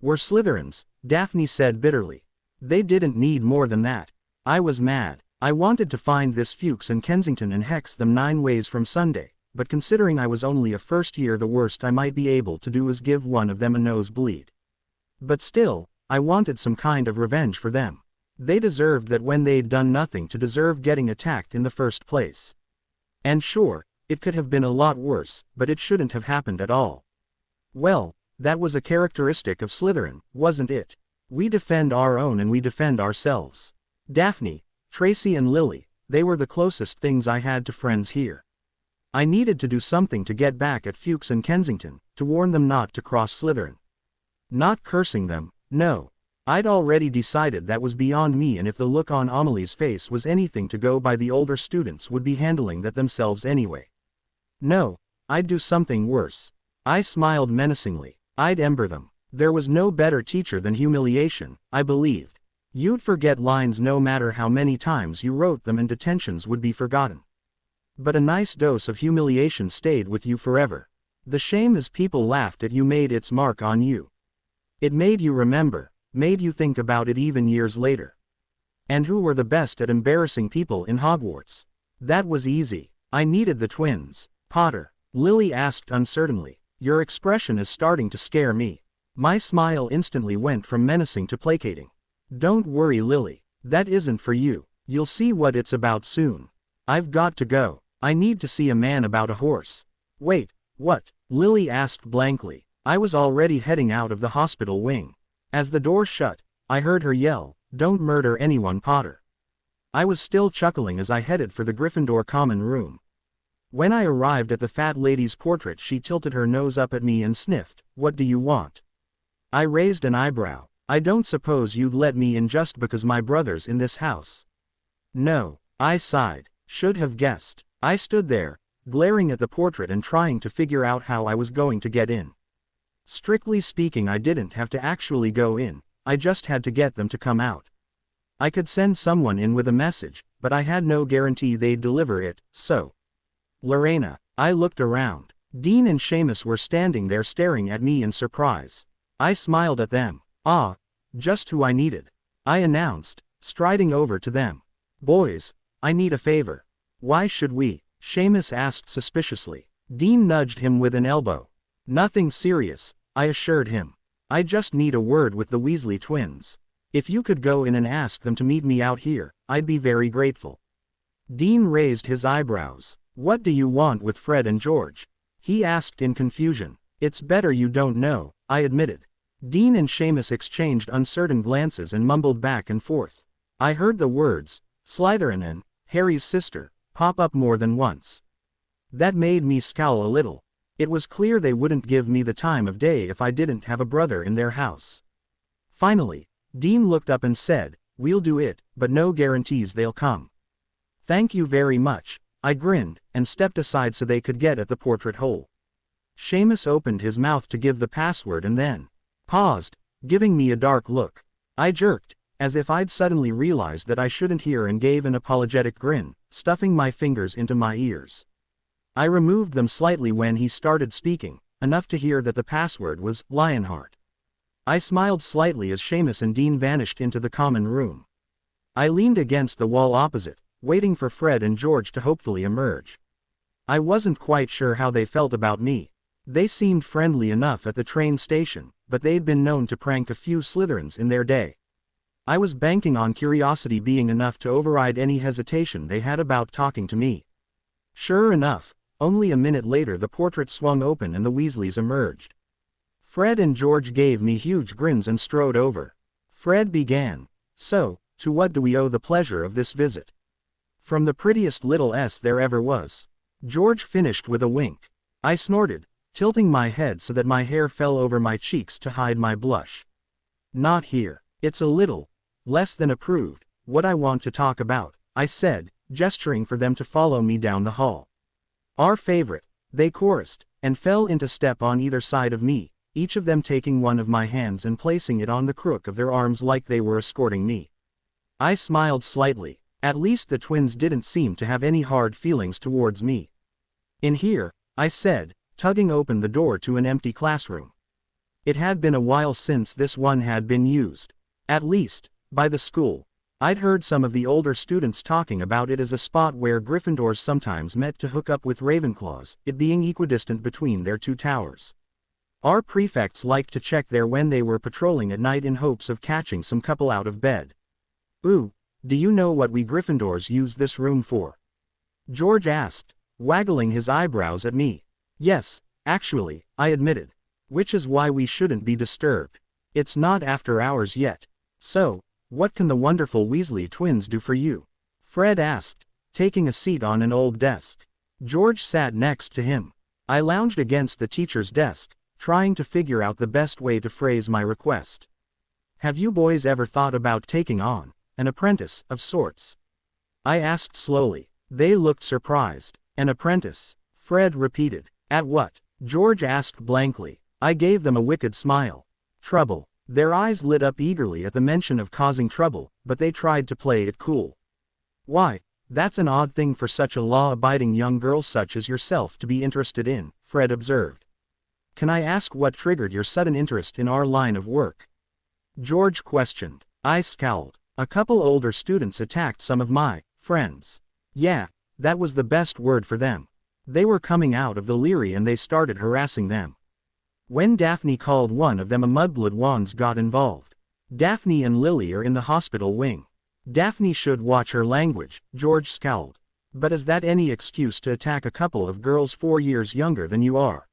We're Slytherins, Daphne said bitterly. They didn't need more than that. I was mad. I wanted to find this Fuchs and Kensington and hex them 9 ways from Sunday, but considering I was only a first year, the worst I might be able to do is give one of them a nosebleed. But still, I wanted some kind of revenge for them. They deserved that when they'd done nothing to deserve getting attacked in the first place. And sure, it could have been a lot worse, but it shouldn't have happened at all. Well, that was a characteristic of Slytherin, wasn't it? We defend our own and we defend ourselves. Daphne, Tracy and Lily, they were the closest things I had to friends here. I needed to do something to get back at Fuchs and Kensington, to warn them not to cross Slytherin. Not cursing them, no. I'd already decided that was beyond me, and if the look on Amelie's face was anything to go by, the older students would be handling that themselves anyway. No, I'd do something worse. I smiled menacingly. I'd ember them. There was no better teacher than humiliation, I believed. You'd forget lines no matter how many times you wrote them, and detentions would be forgotten. But a nice dose of humiliation stayed with you forever. The shame as people laughed at you made its mark on you. It made you remember, made you think about it even years later. And who were the best at embarrassing people in Hogwarts? That was easy. I needed the twins. Potter, Lily asked uncertainly. Your expression is starting to scare me. My smile instantly went from menacing to placating. Don't worry Lily, that isn't for you. You'll see what it's about soon. I've got to go. I need to see a man about a horse. Wait, what? Lily asked blankly. I was already heading out of the hospital wing. As the door shut, I heard her yell, "Don't murder anyone, Potter." I was still chuckling as I headed for the Gryffindor common room. When I arrived at the fat lady's portrait, she tilted her nose up at me and sniffed, "What do you want?" I raised an eyebrow. I don't suppose you'd let me in just because my brother's in this house. No, I sighed. Should have guessed. I stood there, glaring at the portrait and trying to figure out how I was going to get in. Strictly speaking, I didn't have to actually go in, I just had to get them to come out. I could send someone in with a message, but I had no guarantee they'd deliver it, so. Lorena. I looked around. Dean and Seamus were standing there staring at me in surprise. I smiled at them. Ah, just who I needed. I announced, striding over to them. Boys, I need a favor. Why should we? Seamus asked suspiciously. Dean nudged him with an elbow. Nothing serious, I assured him. I just need a word with the Weasley twins. If you could go in and ask them to meet me out here, I'd be very grateful. Dean raised his eyebrows. What do you want with Fred and George? He asked in confusion. It's better you don't know, I admitted. Dean and Seamus exchanged uncertain glances and mumbled back and forth. I heard the words, Slytherin and Harry's sister, pop up more than once. That made me scowl a little. It was clear they wouldn't give me the time of day if I didn't have a brother in their house. Finally, Dean looked up and said, we'll do it, but no guarantees they'll come. Thank you very much. I grinned, and stepped aside so they could get at the portrait hole. Seamus opened his mouth to give the password and then paused, giving me a dark look. I jerked, as if I'd suddenly realized that I shouldn't hear, and gave an apologetic grin, stuffing my fingers into my ears. I removed them slightly when he started speaking, enough to hear that the password was Lionheart. I smiled slightly as Seamus and Dean vanished into the common room. I leaned against the wall opposite, waiting for Fred and George to hopefully emerge. I wasn't quite sure how they felt about me. They seemed friendly enough at the train station, but they'd been known to prank a few Slytherins in their day. I was banking on curiosity being enough to override any hesitation they had about talking to me. Sure enough, only a minute later the portrait swung open and the Weasleys emerged. Fred and George gave me huge grins and strode over. Fred began. So, to what do we owe the pleasure of this visit? From the prettiest little S there ever was. George finished with a wink. I snorted, tilting my head so that my hair fell over my cheeks to hide my blush. Not here. It's a little less than approved, what I want to talk about, I said, gesturing for them to follow me down the hall. Our favorite, they chorused, and fell into step on either side of me, each of them taking one of my hands and placing it on the crook of their arms like they were escorting me. I smiled slightly. At least the twins didn't seem to have any hard feelings towards me. In here, I said, tugging open the door to an empty classroom. It had been a while since this one had been used. At least, by the school. I'd heard some of the older students talking about it as a spot where Gryffindors sometimes met to hook up with Ravenclaws, it being equidistant between their two towers. Our prefects liked to check there when they were patrolling at night in hopes of catching some couple out of bed. Ooh. Do you know what we Gryffindors use this room for? George asked, waggling his eyebrows at me. Yes, actually, I admitted. Which is why we shouldn't be disturbed. It's not after hours yet. So, what can the wonderful Weasley twins do for you? Fred asked, taking a seat on an old desk. George sat next to him. I lounged against the teacher's desk, trying to figure out the best way to phrase my request. Have you boys ever thought about taking on an apprentice, of sorts? I asked slowly. They looked surprised. An apprentice? Fred repeated. At what? George asked blankly. I gave them a wicked smile. Trouble. Their eyes lit up eagerly at the mention of causing trouble, but they tried to play it cool. Why, that's an odd thing for such a law-abiding young girl such as yourself to be interested in, Fred observed. Can I ask what triggered your sudden interest in our line of work? George questioned. I scowled. A couple older students attacked some of my friends. Yeah, that was the best word for them. They were coming out of the Leary and they started harassing them. When Daphne called one of them a mudblood, Wands got involved. Daphne and Lily are in the hospital wing. Daphne should watch her language, George scowled. But is that any excuse to attack a couple of girls 4 years younger than you are?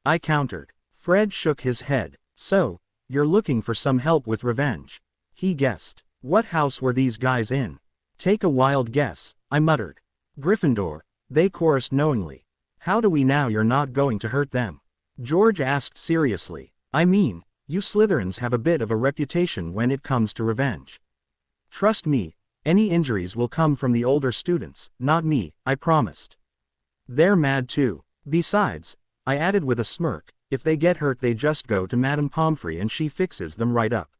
I countered. Fred shook his head. So, you're looking for some help with revenge? He guessed. What house were these guys in? Take a wild guess, I muttered. Gryffindor, they chorused knowingly. How do we know you're not going to hurt them? George asked seriously. I mean, you Slytherins have a bit of a reputation when it comes to revenge. Trust me, any injuries will come from the older students, not me, I promised. They're mad too. Besides, I added with a smirk, if they get hurt they just go to Madame Pomfrey and she fixes them right up.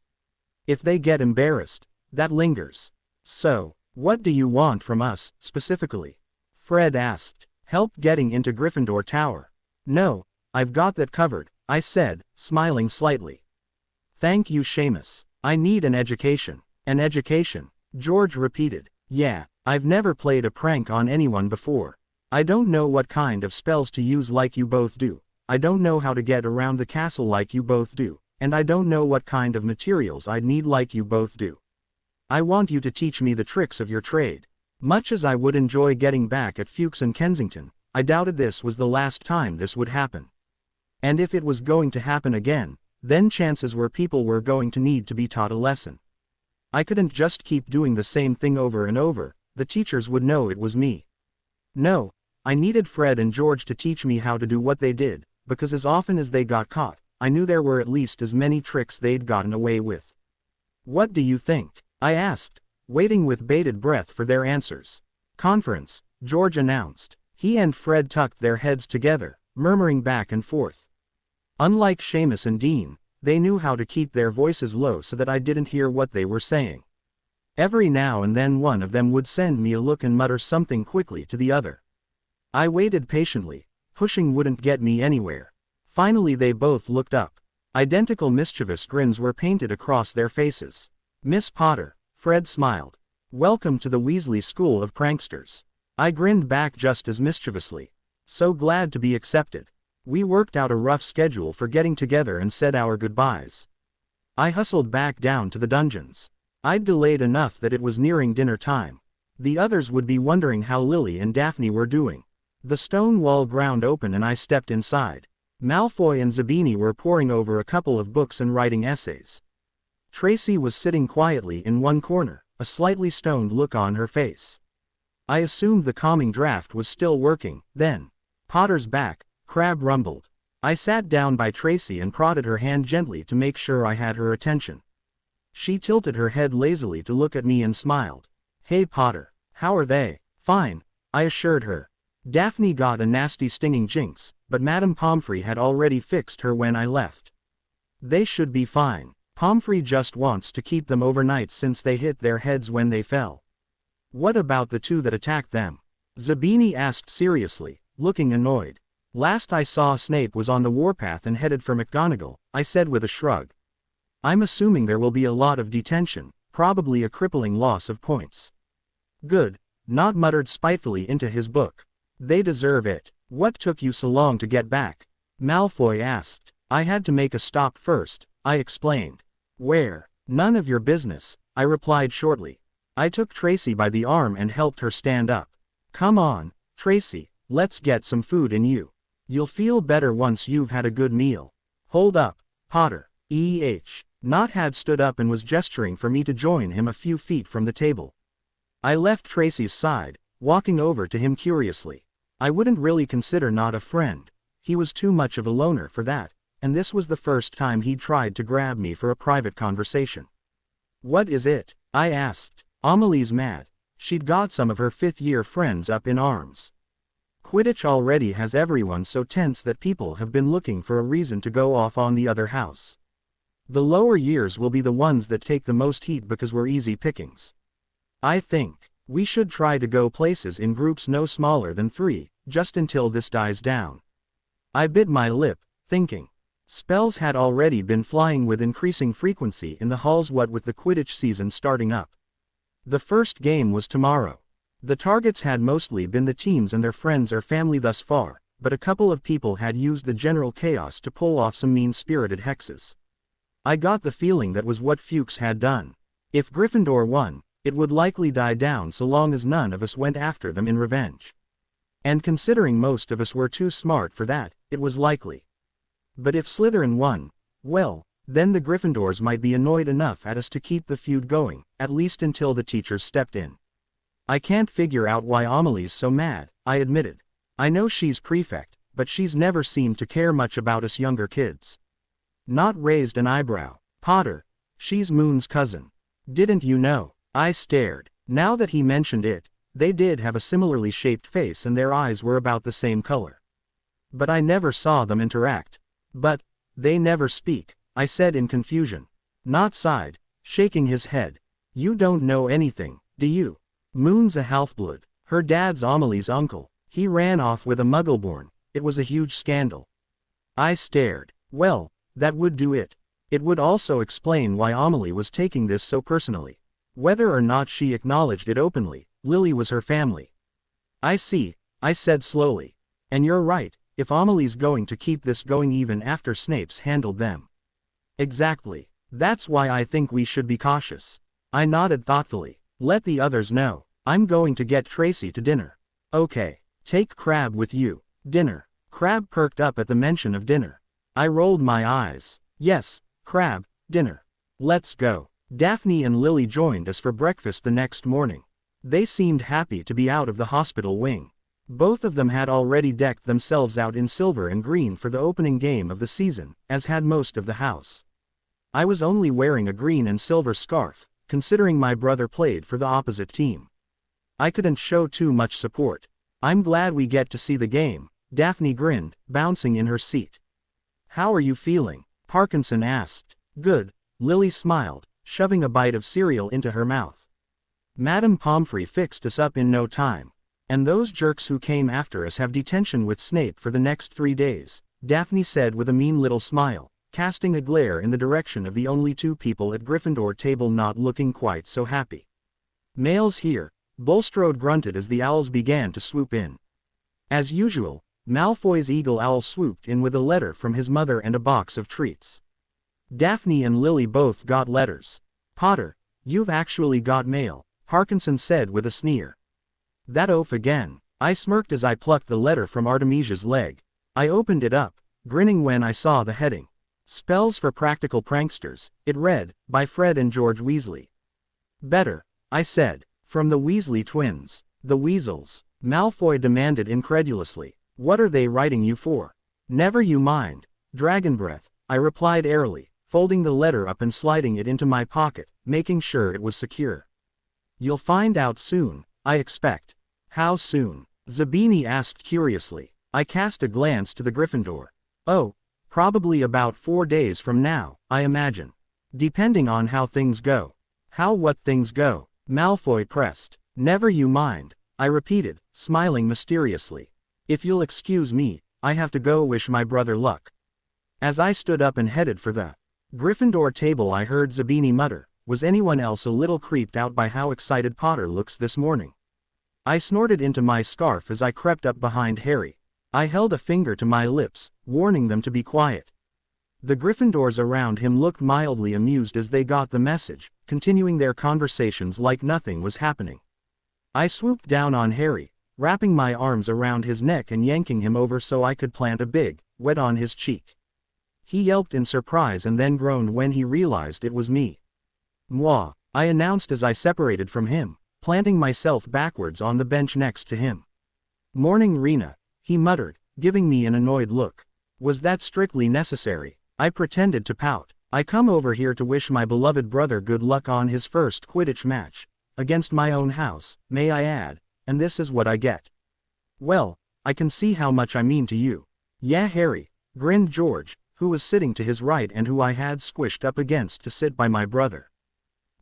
If they get embarrassed, That lingers. So, what do you want from us, specifically? Fred asked. Help getting into Gryffindor Tower. No, I've got that covered, I said, smiling slightly. Thank you, Seamus. I need an education. An education, George repeated. Yeah, I've never played a prank on anyone before. I don't know what kind of spells to use like you both do. I don't know how to get around the castle like you both do. And I don't know what kind of materials I'd need like you both do. I want you to teach me the tricks of your trade. Much as I would enjoy getting back at Fuchs and Kensington, I doubted this was the last time this would happen. And if it was going to happen again, then chances were people were going to need to be taught a lesson. I couldn't just keep doing the same thing over and over, the teachers would know it was me. No, I needed Fred and George to teach me how to do what they did, because as often as they got caught, I knew there were at least as many tricks they'd gotten away with. What do you think? I asked, waiting with bated breath for their answers. Conference, George announced. He and Fred tucked their heads together, murmuring back and forth. Unlike Seamus and Dean, they knew how to keep their voices low so that I didn't hear what they were saying. Every now and then one of them would send me a look and mutter something quickly to the other. I waited patiently. Pushing wouldn't get me anywhere. Finally they both looked up. Identical mischievous grins were painted across their faces. Miss Potter, Fred smiled. Welcome to the Weasley School of Pranksters. I grinned back just as mischievously. So glad to be accepted. We worked out a rough schedule for getting together and said our goodbyes. I hustled back down to the dungeons. I'd delayed enough that it was nearing dinner time. The others would be wondering how Lily and Daphne were doing. The stone wall ground open and I stepped inside. Malfoy and Zabini were poring over a couple of books and writing essays. Tracy was sitting quietly in one corner, a slightly stoned look on her face. I assumed the calming draft was still working, then. Potter's back, Crabbe rumbled. I sat down by Tracy and prodded her hand gently to make sure I had her attention. She tilted her head lazily to look at me and smiled. Hey Potter, how are they? Fine, I assured her. Daphne got a nasty stinging jinx, but Madame Pomfrey had already fixed her when I left. They should be fine. Pomfrey just wants to keep them overnight since they hit their heads when they fell. What about the two that attacked them? Zabini asked seriously, looking annoyed. Last I saw Snape was on the warpath and headed for McGonagall, I said with a shrug. I'm assuming there will be a lot of detention, probably a crippling loss of points. Good, Nod muttered spitefully into his book. They deserve it. What took you so long to get back? Malfoy asked. I had to make a stop first, I explained. Where? None of your business, I replied shortly. I took Tracy by the arm and helped her stand up. Come on, Tracy, let's get some food in you. You'll feel better once you've had a good meal. Hold up, Potter. Nod had stood up and was gesturing for me to join him a few feet from the table. I left Tracy's side, walking over to him curiously. I wouldn't really consider Nod a friend. He was too much of a loner for that, and this was the first time he'd tried to grab me for a private conversation. What is it? I asked. Amelie's mad. She'd got some of her fifth-year friends up in arms. Quidditch already has everyone so tense that people have been looking for a reason to go off on the other house. The lower years will be the ones that take the most heat because we're easy pickings. I think we should try to go places in groups no smaller than 3, just until this dies down. I bit my lip, thinking. Spells had already been flying with increasing frequency in the halls what with the Quidditch season starting up. The first game was tomorrow. The targets had mostly been the teams and their friends or family thus far, but a couple of people had used the general chaos to pull off some mean-spirited hexes. I got the feeling that was what Fuchs had done. If Gryffindor won, it would likely die down so long as none of us went after them in revenge. And considering most of us were too smart for that, it was likely. But if Slytherin won, well, then the Gryffindors might be annoyed enough at us to keep the feud going, at least until the teachers stepped in. I can't figure out why Amelie's so mad, I admitted. I know she's prefect, but she's never seemed to care much about us younger kids. Nod raised an eyebrow. Potter, she's Moon's cousin. Didn't you know? I stared. Now that he mentioned it, they did have a similarly shaped face and their eyes were about the same color. But I never saw them interact. But they never speak, I said in confusion. Nod sighed, shaking his head. You don't know anything, do you? Moon's a half-blood. Her dad's Amelie's uncle. He ran off with a Muggleborn. It was a huge scandal. I stared. Well, that would do it. It would also explain why Amelie was taking this so personally. Whether or not she acknowledged it openly, Lily was her family. I see, I said slowly. And you're right, if Amelie's going to keep this going even after Snape's handled them. Exactly. That's why I think we should be cautious. I nodded thoughtfully. Let the others know. I'm going to get Tracy to dinner. Okay. Take Crabbe with you. Dinner. Crabbe perked up at the mention of dinner. I rolled my eyes. Yes, Crabbe, dinner. Let's go. Daphne and Lily joined us for breakfast the next morning. They seemed happy to be out of the hospital wing. Both of them had already decked themselves out in silver and green for the opening game of the season, as had most of the house. I was only wearing a green and silver scarf, considering my brother played for the opposite team. I couldn't show too much support. I'm glad we get to see the game, Daphne grinned, bouncing in her seat. How are you feeling? Parkinson asked. Good, Lily smiled, shoving a bite of cereal into her mouth. Madame Pomfrey fixed us up in no time. And those jerks who came after us have detention with Snape for the next 3 days, Daphne said with a mean little smile, casting a glare in the direction of the only 2 people at Gryffindor table not looking quite so happy. Mail's here, Bulstrode grunted as the owls began to swoop in. As usual, Malfoy's eagle owl swooped in with a letter from his mother and a box of treats. Daphne and Lily both got letters. Potter, you've actually got mail, Parkinson said with a sneer. That oaf again. I smirked as I plucked the letter from Artemisia's leg. I opened it up, grinning when I saw the heading. Spells for Practical Pranksters, it read, by Fred and George Weasley. Better, I said. From the Weasley twins. The Weasels. Malfoy demanded incredulously. What are they writing you for? Never you mind. Dragon breath, I replied airily, folding the letter up and sliding it into my pocket, making sure it was secure. You'll find out soon, I expect. How soon? Zabini asked curiously. I cast a glance to the Gryffindor. Oh, probably about 4 days from now, I imagine. Depending on how things go. How what things go? Malfoy pressed. Never you mind, I repeated, smiling mysteriously. If you'll excuse me, I have to go wish my brother luck. As I stood up and headed for the Gryffindor table, I heard Zabini mutter, was anyone else a little creeped out by how excited Potter looks this morning? I snorted into my scarf as I crept up behind Harry. I held a finger to my lips, warning them to be quiet. The Gryffindors around him looked mildly amused as they got the message, continuing their conversations like nothing was happening. I swooped down on Harry, wrapping my arms around his neck and yanking him over so I could plant a big, wet on his cheek. He yelped in surprise and then groaned when he realized it was me. Moi, I announced as I separated from him, planting myself backwards on the bench next to him. Morning, Rena, he muttered, giving me an annoyed look. Was that strictly necessary? I pretended to pout. I come over here to wish my beloved brother good luck on his first Quidditch match. Against my own house, may I add, and this is what I get. Well, I can see how much I mean to you. Yeah, Harry, grinned George, who was sitting to his right and who I had squished up against to sit by my brother.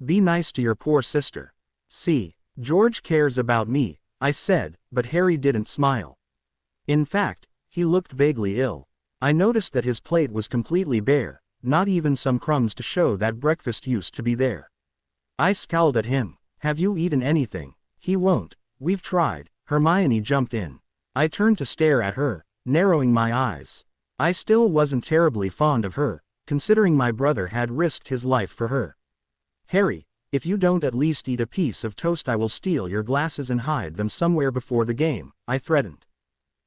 Be nice to your poor sister. See, George cares about me, I said, but Harry didn't smile. In fact, he looked vaguely ill. I noticed that his plate was completely bare, not even some crumbs to show that breakfast used to be there. I scowled at him. Have you eaten anything? He won't. We've tried. Hermione jumped in. I turned to stare at her, narrowing my eyes. I still wasn't terribly fond of her, considering my brother had risked his life for her. Harry, if you don't at least eat a piece of toast, I will steal your glasses and hide them somewhere before the game, I threatened.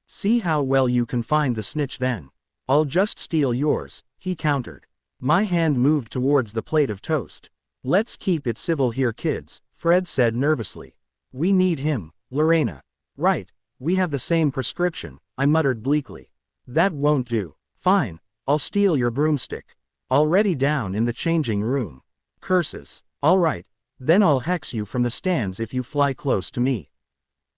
See how well you can find the snitch then. I'll just steal yours, he countered. My hand moved towards the plate of toast. Let's keep it civil here, kids, Fred said nervously. We need him, Lorena. Right, we have the same prescription, I muttered bleakly. That won't do. Fine, I'll steal your broomstick. Already down in the changing room. Curses. All right, then I'll hex you from the stands if you fly close to me.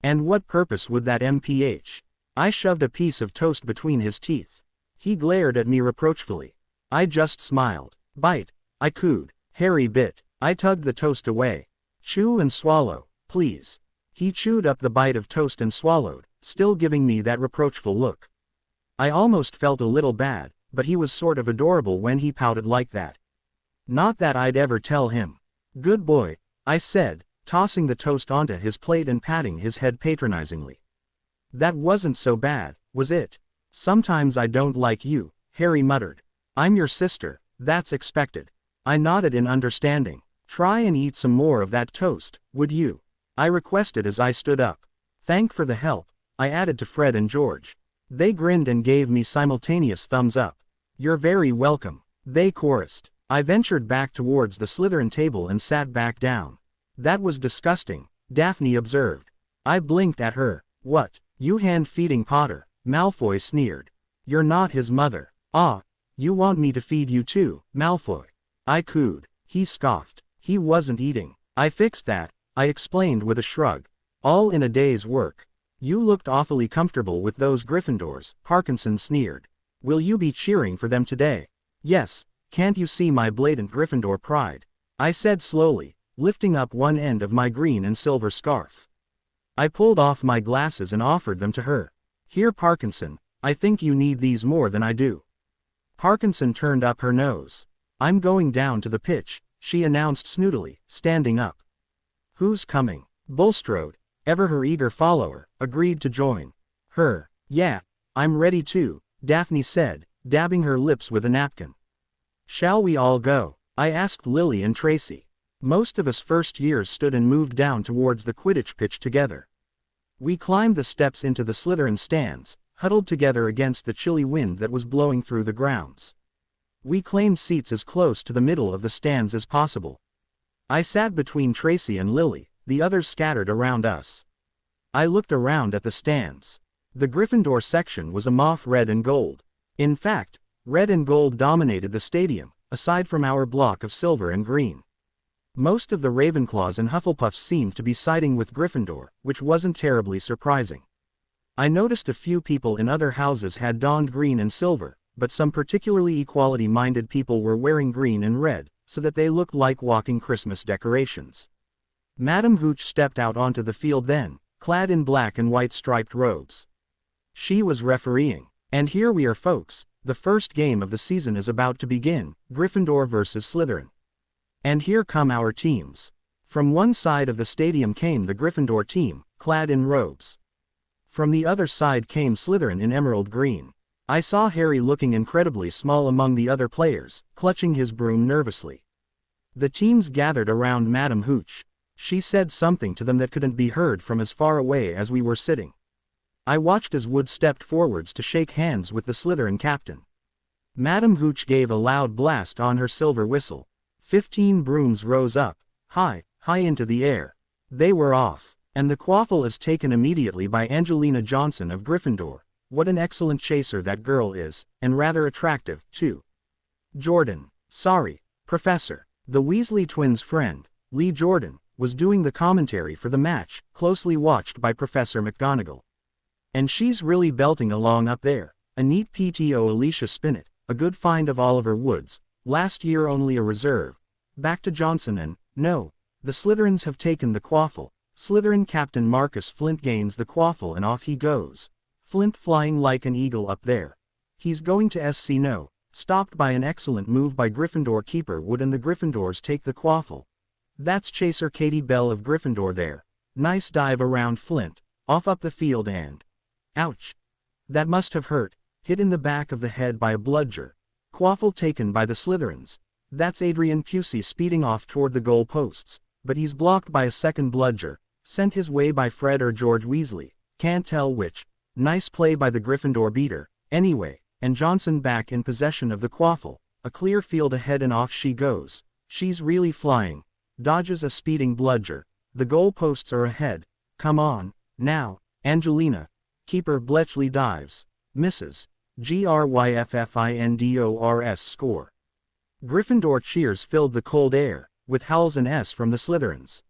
And what purpose would that mph? I shoved a piece of toast between his teeth. He glared at me reproachfully. I just smiled. Bite, I cooed. Harry bit. I tugged the toast away. Chew and swallow, please. He chewed up the bite of toast and swallowed, still giving me that reproachful look. I almost felt a little bad, but he was sort of adorable when he pouted like that. Not that I'd ever tell him. Good boy, I said, tossing the toast onto his plate and patting his head patronizingly. That wasn't so bad, was it? Sometimes I don't like you, Harry muttered. I'm your sister, that's expected. I nodded in understanding. Try and eat some more of that toast, would you? I requested as I stood up. Thank for the help, I added to Fred and George. They grinned and gave me simultaneous thumbs up. You're very welcome, they chorused. I ventured back towards the Slytherin table and sat back down. That was disgusting, Daphne observed. I blinked at her. What, you hand-feeding Potter? Malfoy sneered. You're not his mother. Ah, you want me to feed you too, Malfoy? I cooed. He scoffed. He wasn't eating. I fixed that, I explained with a shrug. All in a day's work. You looked awfully comfortable with those Gryffindors, Parkinson sneered. Will you be cheering for them today? Yes, can't you see my blatant Gryffindor pride? I said slowly, lifting up one end of my green and silver scarf. I pulled off my glasses and offered them to her. Here, Parkinson, I think you need these more than I do. Parkinson turned up her nose. I'm going down to the pitch, she announced snootily, standing up. Who's coming? Bulstrode, ever her eager follower, agreed to join. Her. Yeah, I'm ready too, Daphne said, dabbing her lips with a napkin. Shall we all go? I asked Lily and Tracy. Most of us first years stood and moved down towards the Quidditch pitch together. We climbed the steps into the Slytherin stands, huddled together against the chilly wind that was blowing through the grounds. We claimed seats as close to the middle of the stands as possible. I sat between Tracy and Lily, the others scattered around us. I looked around at the stands. The Gryffindor section was a mauve red and gold. In fact, red and gold dominated the stadium, aside from our block of silver and green. Most of the Ravenclaws and Hufflepuffs seemed to be siding with Gryffindor, which wasn't terribly surprising. I noticed a few people in other houses had donned green and silver, but some particularly equality-minded people were wearing green and red, so that they looked like walking Christmas decorations. Madame Hooch stepped out onto the field then, clad in black and white striped robes. She was refereeing. And here we are, folks, the first game of the season is about to begin, Gryffindor versus Slytherin. And here come our teams. From one side of the stadium came the Gryffindor team, clad in robes. From the other side came Slytherin in emerald green. I saw Harry looking incredibly small among the other players, clutching his broom nervously. The teams gathered around Madame Hooch. She said something to them that couldn't be heard from as far away as we were sitting. I watched as Wood stepped forwards to shake hands with the Slytherin captain. Madame Hooch gave a loud blast on her silver whistle. 15 brooms rose up, high into the air. They were off, and the quaffle is taken immediately by Angelina Johnson of Gryffindor. What an excellent chaser that girl is, and rather attractive, too. Jordan, sorry, Professor, the Weasley twins' friend, Lee Jordan, was doing the commentary for the match, closely watched by Professor McGonagall. And she's really belting along up there. A neat PTO, Alicia Spinnet, a good find of Oliver Woods, last year only a reserve. Back to Johnson and, no, the Slytherins have taken the quaffle. Slytherin captain Marcus Flint gains the quaffle and off he goes. Flint flying like an eagle up there. He's going to SC no, stopped by an excellent move by Gryffindor keeper Wood, and the Gryffindors take the quaffle. That's chaser Katie Bell of Gryffindor there. Nice dive around Flint, off up the field and... ouch! That must have hurt, hit in the back of the head by a bludger. Quaffle taken by the Slytherins. That's Adrian Pusey speeding off toward the goal posts, but he's blocked by a second bludger, sent his way by Fred or George Weasley, can't tell which. Nice play by the Gryffindor beater, anyway, and Johnson back in possession of the quaffle, a clear field ahead and off she goes. She's really flying. Dodges a speeding bludger. The goal posts are ahead. Come on, now, Angelina. Keeper Bletchley dives. Misses. Gryffindors score. Gryffindor cheers filled the cold air, with howls and S from the Slytherins.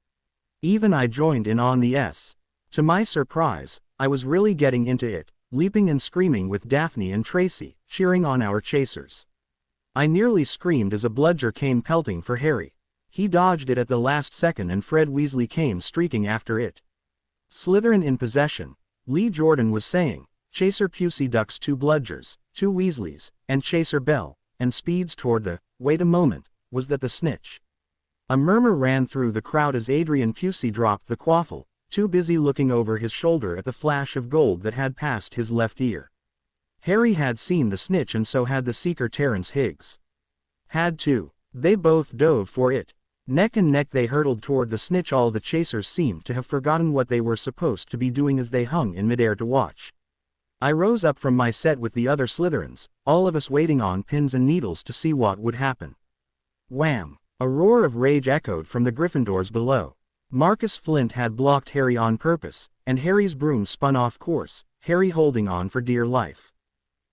Even I joined in on the S. To my surprise, I was really getting into it, leaping and screaming with Daphne and Tracy, cheering on our chasers. I nearly screamed as a bludger came pelting for Harry. He dodged it at the last second and Fred Weasley came streaking after it. Slytherin in possession, Lee Jordan was saying. Chaser Pusey ducks 2 Bludgers, 2 Weasleys, and Chaser Bell, and speeds toward the, wait a moment, was that the snitch? A murmur ran through the crowd as Adrian Pusey dropped the quaffle, too busy looking over his shoulder at the flash of gold that had passed his left ear. Harry had seen the snitch and so had the seeker Terence Higgs. Had too. They both dove for it. Neck and neck they hurtled toward the snitch. All the chasers seemed to have forgotten what they were supposed to be doing as they hung in midair to watch. I rose up from my set with the other Slytherins, all of us waiting on pins and needles to see what would happen. Wham! A roar of rage echoed from the Gryffindors below. Marcus Flint had blocked Harry on purpose, and Harry's broom spun off course, Harry holding on for dear life.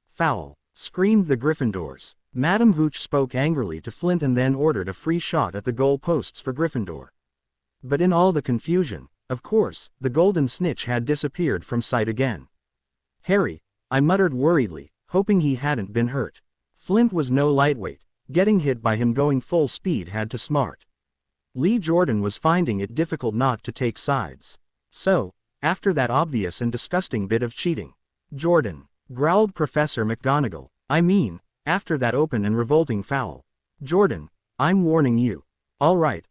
Foul! Screamed the Gryffindors. Madame Hooch spoke angrily to Flint and then ordered a free shot at the goal posts for Gryffindor. But in all the confusion, of course, the golden snitch had disappeared from sight again. Harry, I muttered worriedly, hoping he hadn't been hurt. Flint was no lightweight. Getting hit by him going full speed had to smart. Lee Jordan was finding it difficult not to take sides. So, after that obvious and disgusting bit of cheating, Jordan, growled Professor McGonagall, I mean, after that open and revolting foul. Jordan, I'm warning you. All right.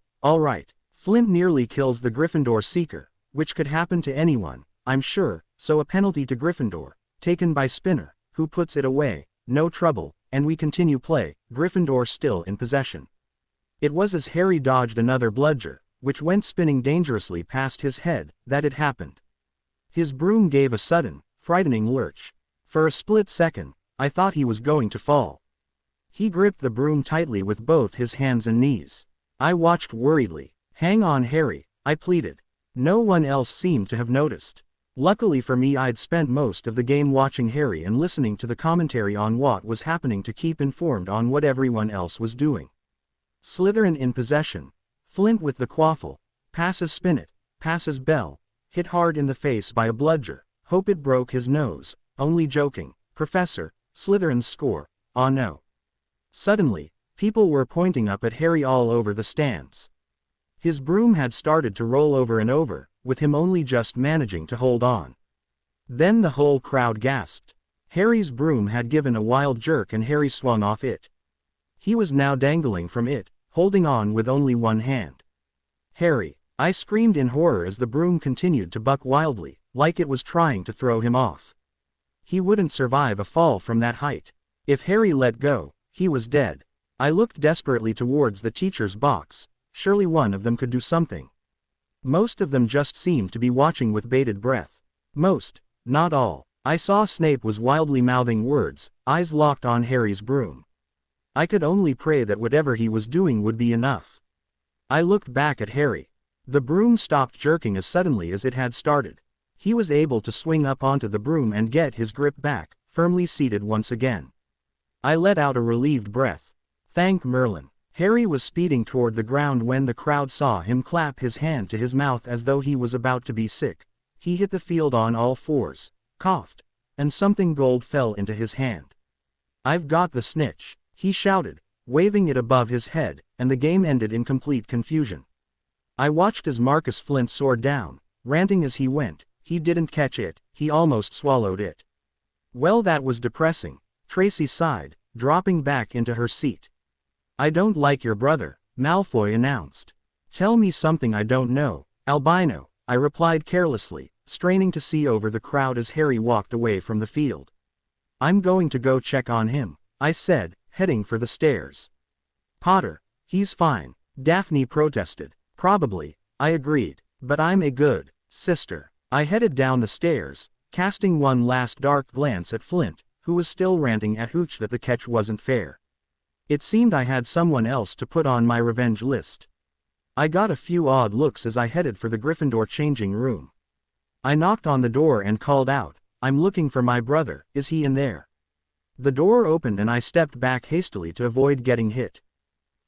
Flint nearly kills the Gryffindor seeker, which could happen to anyone, I'm sure, so a penalty to Gryffindor, taken by Spinner, who puts it away, no trouble, and we continue play, Gryffindor still in possession. It was as Harry dodged another bludger, which went spinning dangerously past his head, that it happened. His broom gave a sudden, frightening lurch. For a split second, I thought he was going to fall. He gripped the broom tightly with both his hands and knees. I watched worriedly. Hang on, Harry, I pleaded. No one else seemed to have noticed. Luckily for me, I'd spent most of the game watching Harry and listening to the commentary on what was happening to keep informed on what everyone else was doing. Slytherin in possession. Flint with the quaffle. Passes Spinnet. Passes Bell. Hit hard in the face by a bludger. Hope it broke his nose. Only joking. Professor. Slytherin's score. Ah no. Suddenly, people were pointing up at Harry all over the stands. His broom had started to roll over and over, with him only just managing to hold on. Then the whole crowd gasped. Harry's broom had given a wild jerk and Harry swung off it. He was now dangling from it, holding on with only one hand. Harry, I screamed in horror as the broom continued to buck wildly, like it was trying to throw him off. He wouldn't survive a fall from that height. If Harry let go, he was dead. I looked desperately towards the teacher's box. Surely one of them could do something. Most of them just seemed to be watching with bated breath. Most, not all. I saw Snape was wildly mouthing words, eyes locked on Harry's broom. I could only pray that whatever he was doing would be enough. I looked back at Harry. The broom stopped jerking as suddenly as it had started. He was able to swing up onto the broom and get his grip back, firmly seated once again. I let out a relieved breath. Thank Merlin. Harry was speeding toward the ground when the crowd saw him clap his hand to his mouth as though he was about to be sick. He hit the field on all fours, coughed, and something gold fell into his hand. I've got the snitch, he shouted, waving it above his head, and the game ended in complete confusion. I watched as Marcus Flint soared down, ranting as he went. He didn't catch it, he almost swallowed it. Well, that was depressing, Tracy sighed, dropping back into her seat. I don't like your brother, Malfoy announced. Tell me something I don't know, Albino, I replied carelessly, straining to see over the crowd as Harry walked away from the field. I'm going to go check on him, I said, heading for the stairs. Potter, he's fine, Daphne protested. Probably, I agreed, but I'm a good sister. I headed down the stairs, casting one last dark glance at Flint, who was still ranting at Hooch that the catch wasn't fair. It seemed I had someone else to put on my revenge list. I got a few odd looks as I headed for the Gryffindor changing room. I knocked on the door and called out, I'm looking for my brother, is he in there? The door opened and I stepped back hastily to avoid getting hit.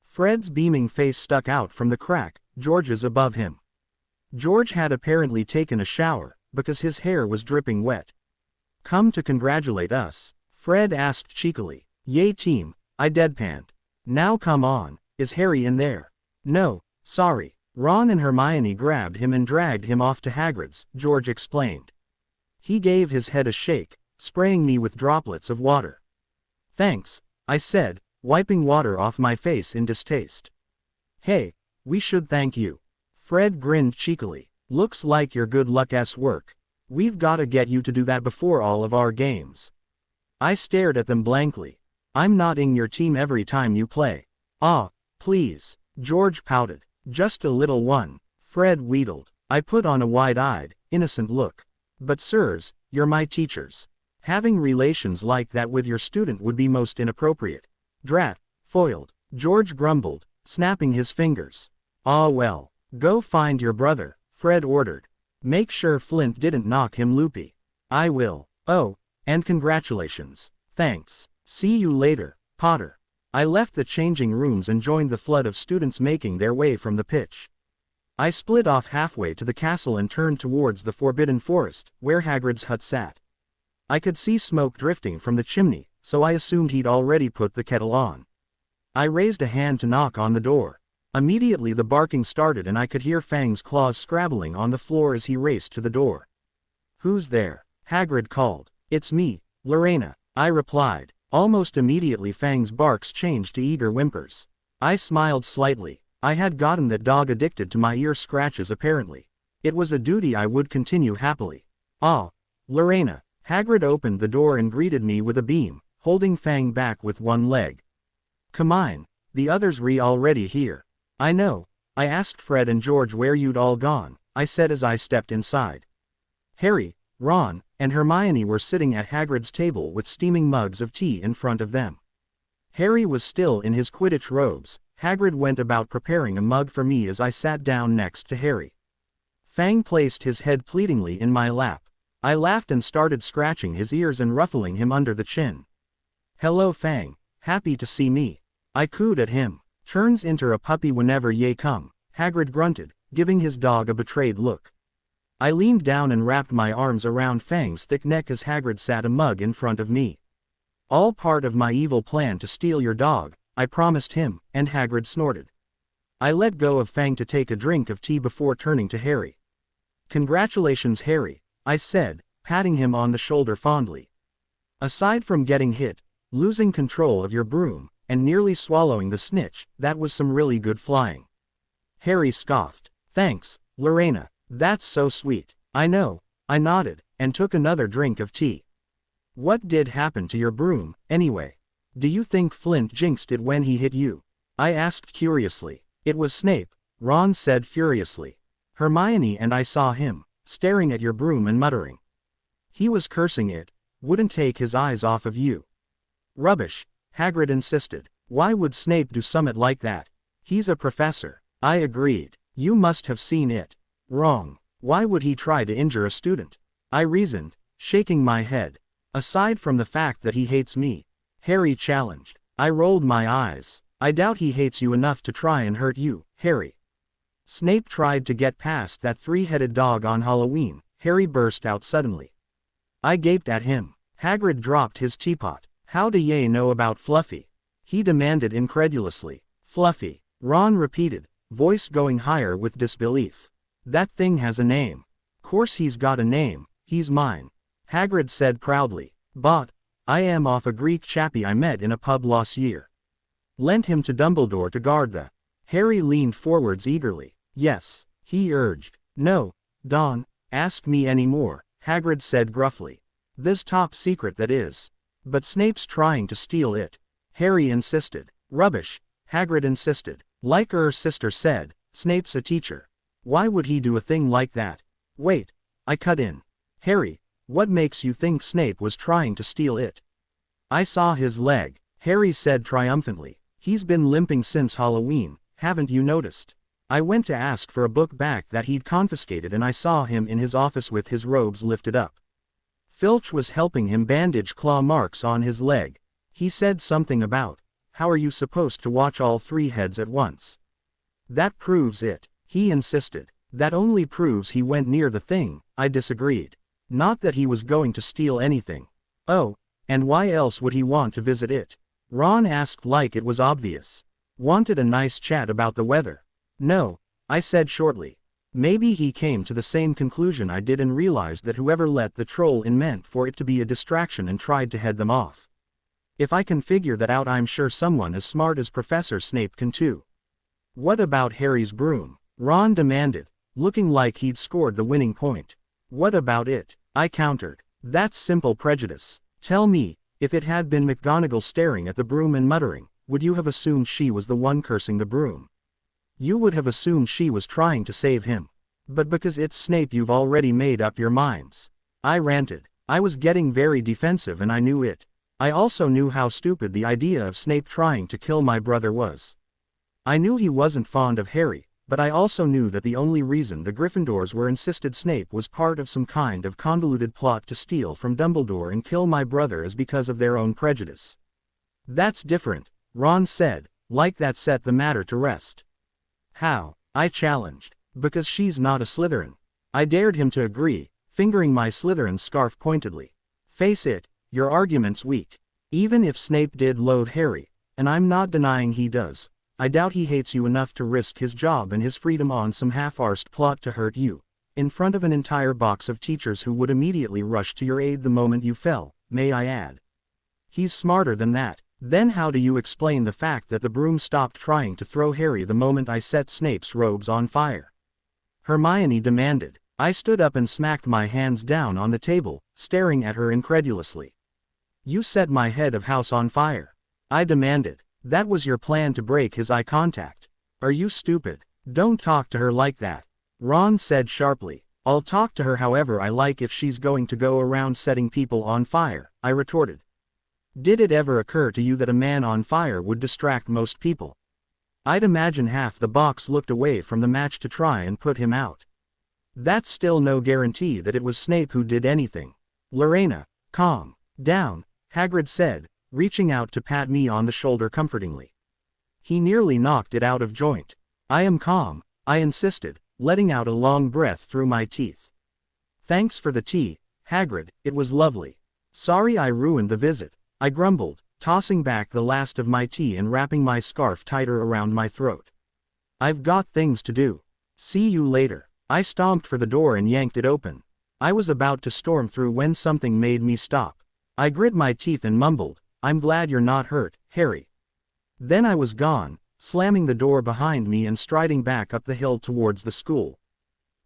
Fred's beaming face stuck out from the crack, George's above him. George had apparently taken a shower, because his hair was dripping wet. Come to congratulate us? Fred asked cheekily. Yay team, I deadpanned. Now come on, is Harry in there? No, sorry. Ron and Hermione grabbed him and dragged him off to Hagrid's, George explained. He gave his head a shake, spraying me with droplets of water. Thanks, I said, wiping water off my face in distaste. Hey, we should thank you. Fred grinned cheekily. Looks like your good luck's work. We've gotta get you to do that before all of our games. I stared at them blankly. I'm not in your team every time you play. Ah, please. George pouted. Just a little one. Fred wheedled. I put on a wide-eyed, innocent look. But sirs, you're my teachers. Having relations like that with your student would be most inappropriate. Drat, foiled. George grumbled, snapping his fingers. Ah well, go find your brother, Fred ordered. Make sure Flint didn't knock him loopy. I will. Oh, and congratulations. Thanks. See you later, Potter. I left the changing rooms and joined the flood of students making their way from the pitch. I split off halfway to the castle and turned towards the Forbidden Forest, where Hagrid's hut sat. I could see smoke drifting from the chimney, so I assumed he'd already put the kettle on. I raised a hand to knock on the door. Immediately the barking started and I could hear Fang's claws scrabbling on the floor as he raced to the door. Who's there? Hagrid called. It's me, Lorena, I replied. Almost immediately Fang's barks changed to eager whimpers. I smiled slightly. I had gotten that dog addicted to my ear scratches apparently. It was a duty I would continue happily. Ah, Lorena. Hagrid opened the door and greeted me with a beam, holding Fang back with one leg. Come on, the others already here. I know. I asked Fred and George where you'd all gone, I said as I stepped inside. Harry, Ron, and Hermione were sitting at Hagrid's table with steaming mugs of tea in front of them. Harry was still in his Quidditch robes. Hagrid went about preparing a mug for me as I sat down next to Harry. Fang placed his head pleadingly in my lap. I laughed and started scratching his ears and ruffling him under the chin. Hello Fang, happy to see me. I cooed at him. Turns into a puppy whenever ye come, Hagrid grunted, giving his dog a betrayed look. I leaned down and wrapped my arms around Fang's thick neck as Hagrid sat a mug in front of me. All part of my evil plan to steal your dog, I promised him, and Hagrid snorted. I let go of Fang to take a drink of tea before turning to Harry. Congratulations Harry, I said, patting him on the shoulder fondly. Aside from getting hit, losing control of your broom, and nearly swallowing the snitch, that was some really good flying. Harry scoffed. Thanks, Lorena, that's so sweet. I know, I nodded, and took another drink of tea. What did happen to your broom, anyway? Do you think Flint jinxed it when he hit you? I asked curiously. It was Snape, Ron said furiously. Hermione and I saw him, staring at your broom and muttering. He was cursing it, wouldn't take his eyes off of you. Rubbish, Hagrid insisted. Why would Snape do summit like that? He's a professor. I agreed. You must have seen it. Wrong. Why would he try to injure a student? I reasoned, shaking my head. Aside from the fact that he hates me, Harry challenged. I rolled my eyes. I doubt he hates you enough to try and hurt you, Harry. Snape tried to get past that three-headed dog on Halloween, Harry burst out suddenly. I gaped at him. Hagrid dropped his teapot. How do ye know about Fluffy? He demanded incredulously. Fluffy, Ron repeated, voice going higher with disbelief. That thing has a name. Course he's got a name, he's mine. Hagrid said proudly. But, I am off a Greek chappie I met in a pub last year. Lent him to Dumbledore to guard the. Harry leaned forwards eagerly. Yes, he urged. No, Don, ask me any more, Hagrid said gruffly. This top secret that is. But Snape's trying to steal it. Harry insisted. Rubbish, Hagrid insisted. Like sister said, Snape's a teacher. Why would he do a thing like that? Wait, I cut in. Harry, what makes you think Snape was trying to steal it? I saw his leg, Harry said triumphantly. He's been limping since Halloween, haven't you noticed? I went to ask for a book back that he'd confiscated and I saw him in his office with his robes lifted up. Filch was helping him bandage claw marks on his leg. He said something about, how are you supposed to watch all three heads at once? That proves it, he insisted. That only proves he went near the thing, I disagreed. Not that he was going to steal anything. Oh, and why else would he want to visit it? Ron asked like it was obvious. Wanted a nice chat about the weather. No, I said shortly. Maybe he came to the same conclusion I did and realized that whoever let the troll in meant for it to be a distraction and tried to head them off. If I can figure that out, I'm sure someone as smart as Professor Snape can too. What about Harry's broom? Ron demanded, looking like he'd scored the winning point. What about it? I countered. That's simple prejudice. Tell me, if it had been McGonagall staring at the broom and muttering, would you have assumed she was the one cursing the broom? You would have assumed she was trying to save him. But because it's Snape, you've already made up your minds. I ranted. I was getting very defensive and I knew it. I also knew how stupid the idea of Snape trying to kill my brother was. I knew he wasn't fond of Harry, but I also knew that the only reason the Gryffindors were insisted Snape was part of some kind of convoluted plot to steal from Dumbledore and kill my brother is because of their own prejudice. That's different, Ron said, like that set the matter to rest. How? I challenged. Because she's not a Slytherin. I dared him to agree, fingering my Slytherin scarf pointedly. Face it, your argument's weak. Even if Snape did loathe Harry, and I'm not denying he does, I doubt he hates you enough to risk his job and his freedom on some half-arsed plot to hurt you, in front of an entire box of teachers who would immediately rush to your aid the moment you fell, may I add. He's smarter than that. Then how do you explain the fact that the broom stopped trying to throw Harry the moment I set Snape's robes on fire? Hermione demanded. I stood up and smacked my hands down on the table, staring at her incredulously. You set my head of house on fire. I demanded. That was your plan to break his eye contact. Are you stupid? Don't talk to her like that. Ron said sharply. I'll talk to her however I like if she's going to go around setting people on fire, I retorted. Did it ever occur to you that a man on fire would distract most people? I'd imagine half the box looked away from the match to try and put him out. That's still no guarantee that it was Snape who did anything. Lorena, calm down, Hagrid said, reaching out to pat me on the shoulder comfortingly. He nearly knocked it out of joint. I am calm, I insisted, letting out a long breath through my teeth. Thanks for the tea, Hagrid, it was lovely. Sorry I ruined the visit, I grumbled, tossing back the last of my tea and wrapping my scarf tighter around my throat. I've got things to do. See you later. I stomped for the door and yanked it open. I was about to storm through when something made me stop. I grit my teeth and mumbled, I'm glad you're not hurt, Harry. Then I was gone, slamming the door behind me and striding back up the hill towards the school.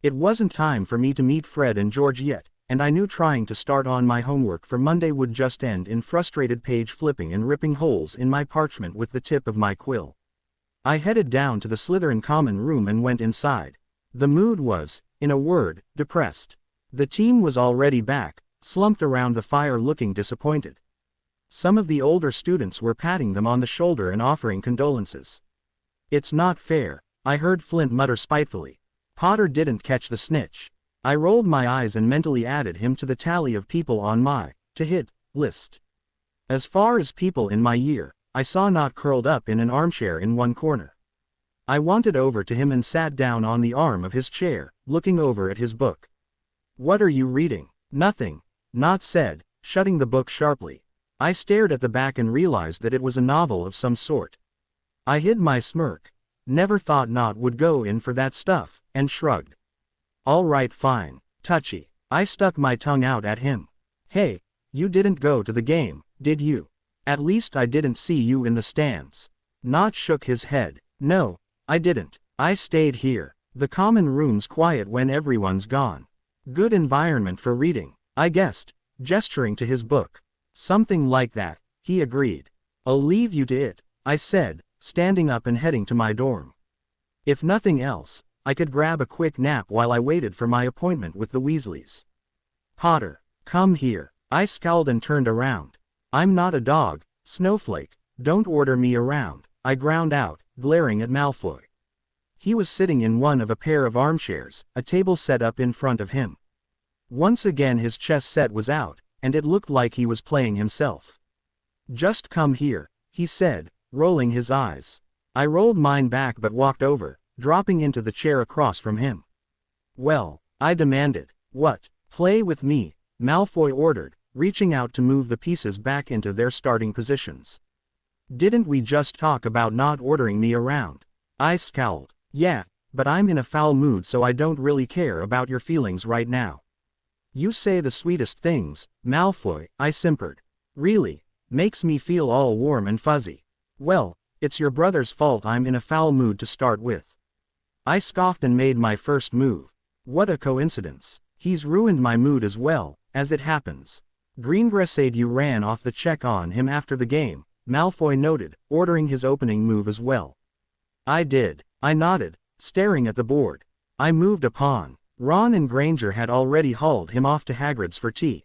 It wasn't time for me to meet Fred and George yet, and I knew trying to start on my homework for Monday would just end in frustrated page flipping and ripping holes in my parchment with the tip of my quill. I headed down to the Slytherin common room and went inside. The mood was, in a word, depressed. The team was already back, slumped around the fire looking disappointed. Some of the older students were patting them on the shoulder and offering condolences. It's not fair, I heard Flint mutter spitefully. Potter didn't catch the snitch. I rolled my eyes and mentally added him to the tally of people on my to-hit list. As far as people in my year, I saw Nott curled up in an armchair in one corner. I wandered over to him and sat down on the arm of his chair, looking over at his book. What are you reading? Nothing, Nott said, shutting the book sharply. I stared at the back and realized that it was a novel of some sort. I hid my smirk. Never thought Nott would go in for that stuff, and shrugged. All right, fine, touchy. I stuck my tongue out at him. Hey, you didn't go to the game, did you? At least I didn't see you in the stands. Nott shook his head. No, I didn't. I stayed here. The common room's quiet when everyone's gone. Good environment for reading, I guessed, gesturing to his book. Something like that, he agreed. I'll leave you to it, I said, standing up and heading to my dorm. If nothing else, I could grab a quick nap while I waited for my appointment with the Weasleys. Potter, come here. I scowled and turned around. I'm not a dog, Snowflake, don't order me around, I ground out, glaring at Malfoy. He was sitting in one of a pair of armchairs, a table set up in front of him. Once again his chess set was out, and it looked like he was playing himself. Just come here, he said, rolling his eyes. I rolled mine back but walked over, dropping into the chair across from him. Well, I demanded. What? Play with me, Malfoy ordered, reaching out to move the pieces back into their starting positions. Didn't we just talk about not ordering me around? I scowled. Yeah, but I'm in a foul mood so I don't really care about your feelings right now. You say the sweetest things, Malfoy, I simpered. Really? Makes me feel all warm and fuzzy. Well, it's your brother's fault I'm in a foul mood to start with. I scoffed and made my first move. What a coincidence. He's ruined my mood as well, as it happens. Greengressade you ran off the check on him after the game, Malfoy noted, ordering his opening move as well. I did. I nodded, staring at the board. I moved a pawn. Ron and Granger had already hauled him off to Hagrid's for tea.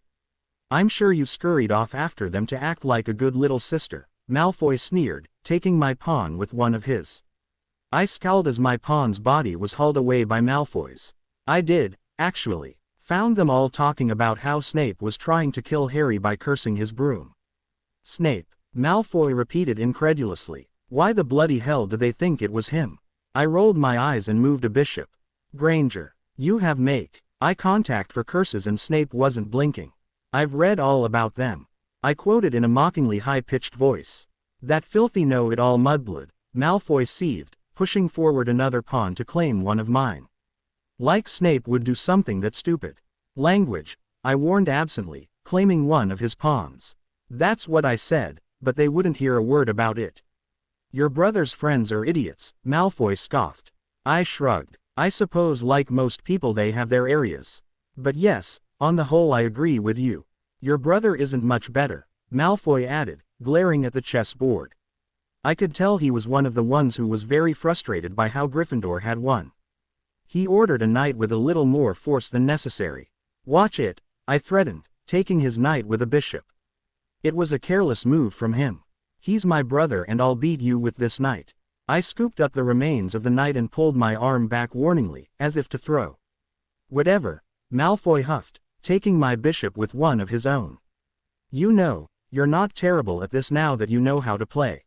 I'm sure you scurried off after them to act like a good little sister, Malfoy sneered, taking my pawn with one of his. I scowled as my pawn's body was hauled away by Malfoy's. I did, actually. Found them all talking about how Snape was trying to kill Harry by cursing his broom. Snape, Malfoy repeated incredulously. Why the bloody hell do they think it was him? I rolled my eyes and moved a bishop. Granger, you have make eye contact for curses and Snape wasn't blinking. I've read all about them. I quoted in a mockingly high-pitched voice. That filthy know-it-all mudblood, Malfoy seethed, pushing forward another pawn to claim one of mine. Like Snape would do something that stupid. Language, I warned absently, claiming one of his pawns. That's what I said, but they wouldn't hear a word about it. Your brother's friends are idiots, Malfoy scoffed. I shrugged. I suppose like most people they have their areas. But yes, on the whole I agree with you. Your brother isn't much better, Malfoy added, glaring at the chessboard. I could tell he was one of the ones who was very frustrated by how Gryffindor had won. He ordered a knight with a little more force than necessary. Watch it, I threatened, taking his knight with a bishop. It was a careless move from him. He's my brother and I'll beat you with this knight. I scooped up the remains of the knight and pulled my arm back warningly, as if to throw. Whatever, Malfoy huffed, taking my bishop with one of his own. You know, you're not terrible at this now that you know how to play.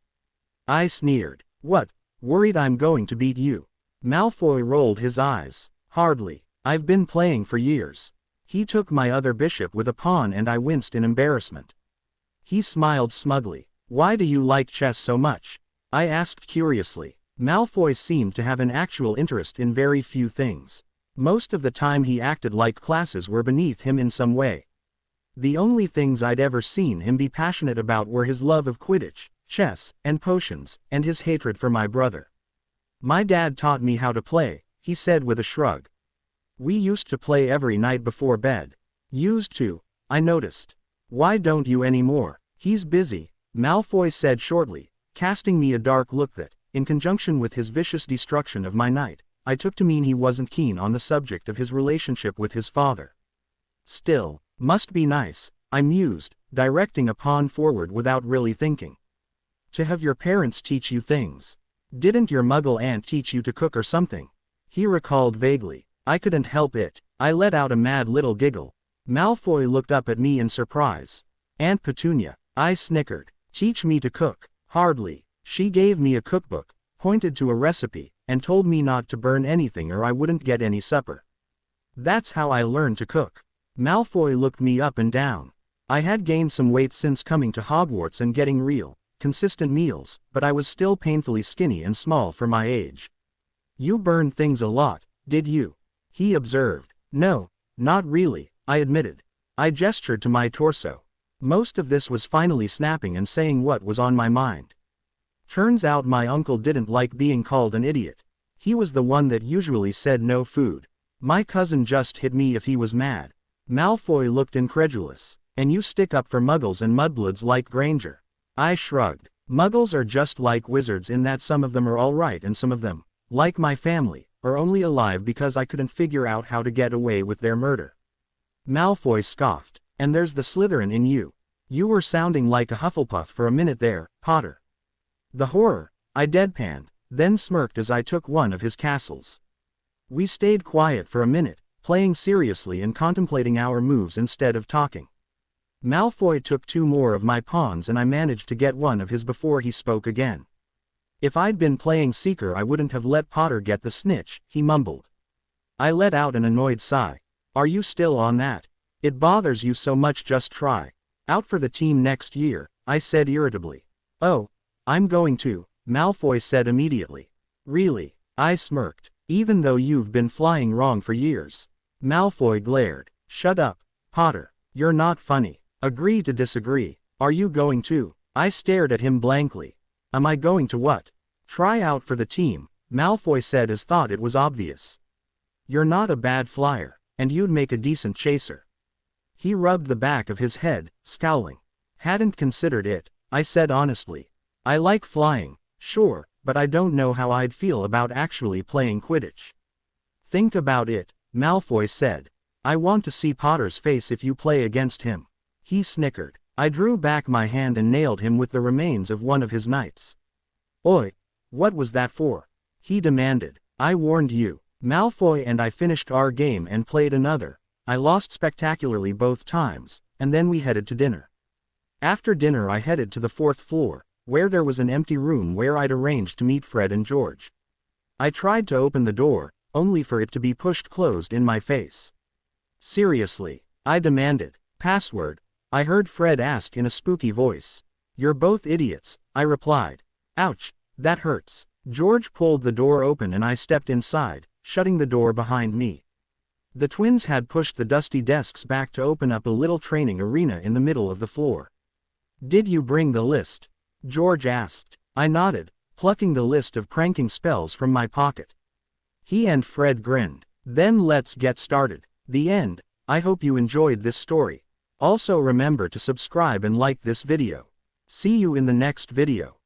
I sneered. What, worried I'm going to beat you? Malfoy rolled his eyes. Hardly. I've been playing for years. He took my other bishop with a pawn and I winced in embarrassment. He smiled smugly. Why do you like chess so much? I asked curiously. Malfoy seemed to have an actual interest in very few things. Most of the time he acted like classes were beneath him in some way. The only things I'd ever seen him be passionate about were his love of Quidditch, chess, and potions, and his hatred for my brother. My dad taught me how to play, he said with a shrug. We used to play every night before bed. Used to, I noticed. Why don't you anymore? He's busy, Malfoy said shortly, casting me a dark look that, in conjunction with his vicious destruction of my knight, I took to mean he wasn't keen on the subject of his relationship with his father. Still, must be nice, I mused, directing a pawn forward without really thinking. To have your parents teach you things. Didn't your muggle aunt teach you to cook or something? He recalled vaguely. I couldn't help it. I let out a mad little giggle. Malfoy looked up at me in surprise. Aunt Petunia, I snickered. Teach me to cook? Hardly. She gave me a cookbook, pointed to a recipe, and told me not to burn anything or I wouldn't get any supper. That's how I learned to cook. Malfoy looked me up and down. I had gained some weight since coming to Hogwarts and getting real, consistent meals, but I was still painfully skinny and small for my age. You burned things a lot, did you? He observed. No, not really, I admitted. I gestured to my torso. Most of this was finally snapping and saying what was on my mind. Turns out my uncle didn't like being called an idiot. He was the one that usually said no food. My cousin just hit me if he was mad. Malfoy looked incredulous. And you stick up for muggles and mudbloods like Granger. I shrugged. Muggles are just like wizards in that some of them are alright and some of them, like my family, are only alive because I couldn't figure out how to get away with their murder. Malfoy scoffed. And there's the Slytherin in you. You were sounding like a Hufflepuff for a minute there, Potter. The horror, I deadpanned, then smirked as I took one of his castles. We stayed quiet for a minute, playing seriously and contemplating our moves instead of talking. Malfoy took two more of my pawns and I managed to get one of his before he spoke again. If I'd been playing Seeker I wouldn't have let Potter get the snitch, he mumbled. I let out an annoyed sigh. Are you still on that? It bothers you so much, just try. Out for the team next year, I said irritably. Oh, I'm going to, Malfoy said immediately. Really? I smirked. Even though you've been flying wrong for years. Malfoy glared. Shut up, Potter. You're not funny. Agree to disagree. Are you going to? I stared at him blankly. Am I going to what? Try out for the team, Malfoy said as thought it was obvious. You're not a bad flyer, and you'd make a decent chaser. He rubbed the back of his head, scowling. Hadn't considered it, I said honestly. I like flying, sure, but I don't know how I'd feel about actually playing Quidditch. Think about it, Malfoy said. I want to see Potter's face if you play against him. He snickered. I drew back my hand and nailed him with the remains of one of his knights. Oi! What was that for? He demanded. I warned you. Malfoy and I finished our game and played another. I lost spectacularly both times, and then we headed to dinner. After dinner I headed to the 4th floor, where there was an empty room where I'd arranged to meet Fred and George. I tried to open the door, only for it to be pushed closed in my face. Seriously, I demanded. Password? I heard Fred ask in a spooky voice. You're both idiots, I replied. Ouch, that hurts. George pulled the door open and I stepped inside, shutting the door behind me. The twins had pushed the dusty desks back to open up a little training arena in the middle of the floor. Did you bring the list? George asked. I nodded, plucking the list of pranking spells from my pocket. He and Fred grinned. Then let's get started. The end. I hope you enjoyed this story. Also remember to subscribe and like this video. See you in the next video.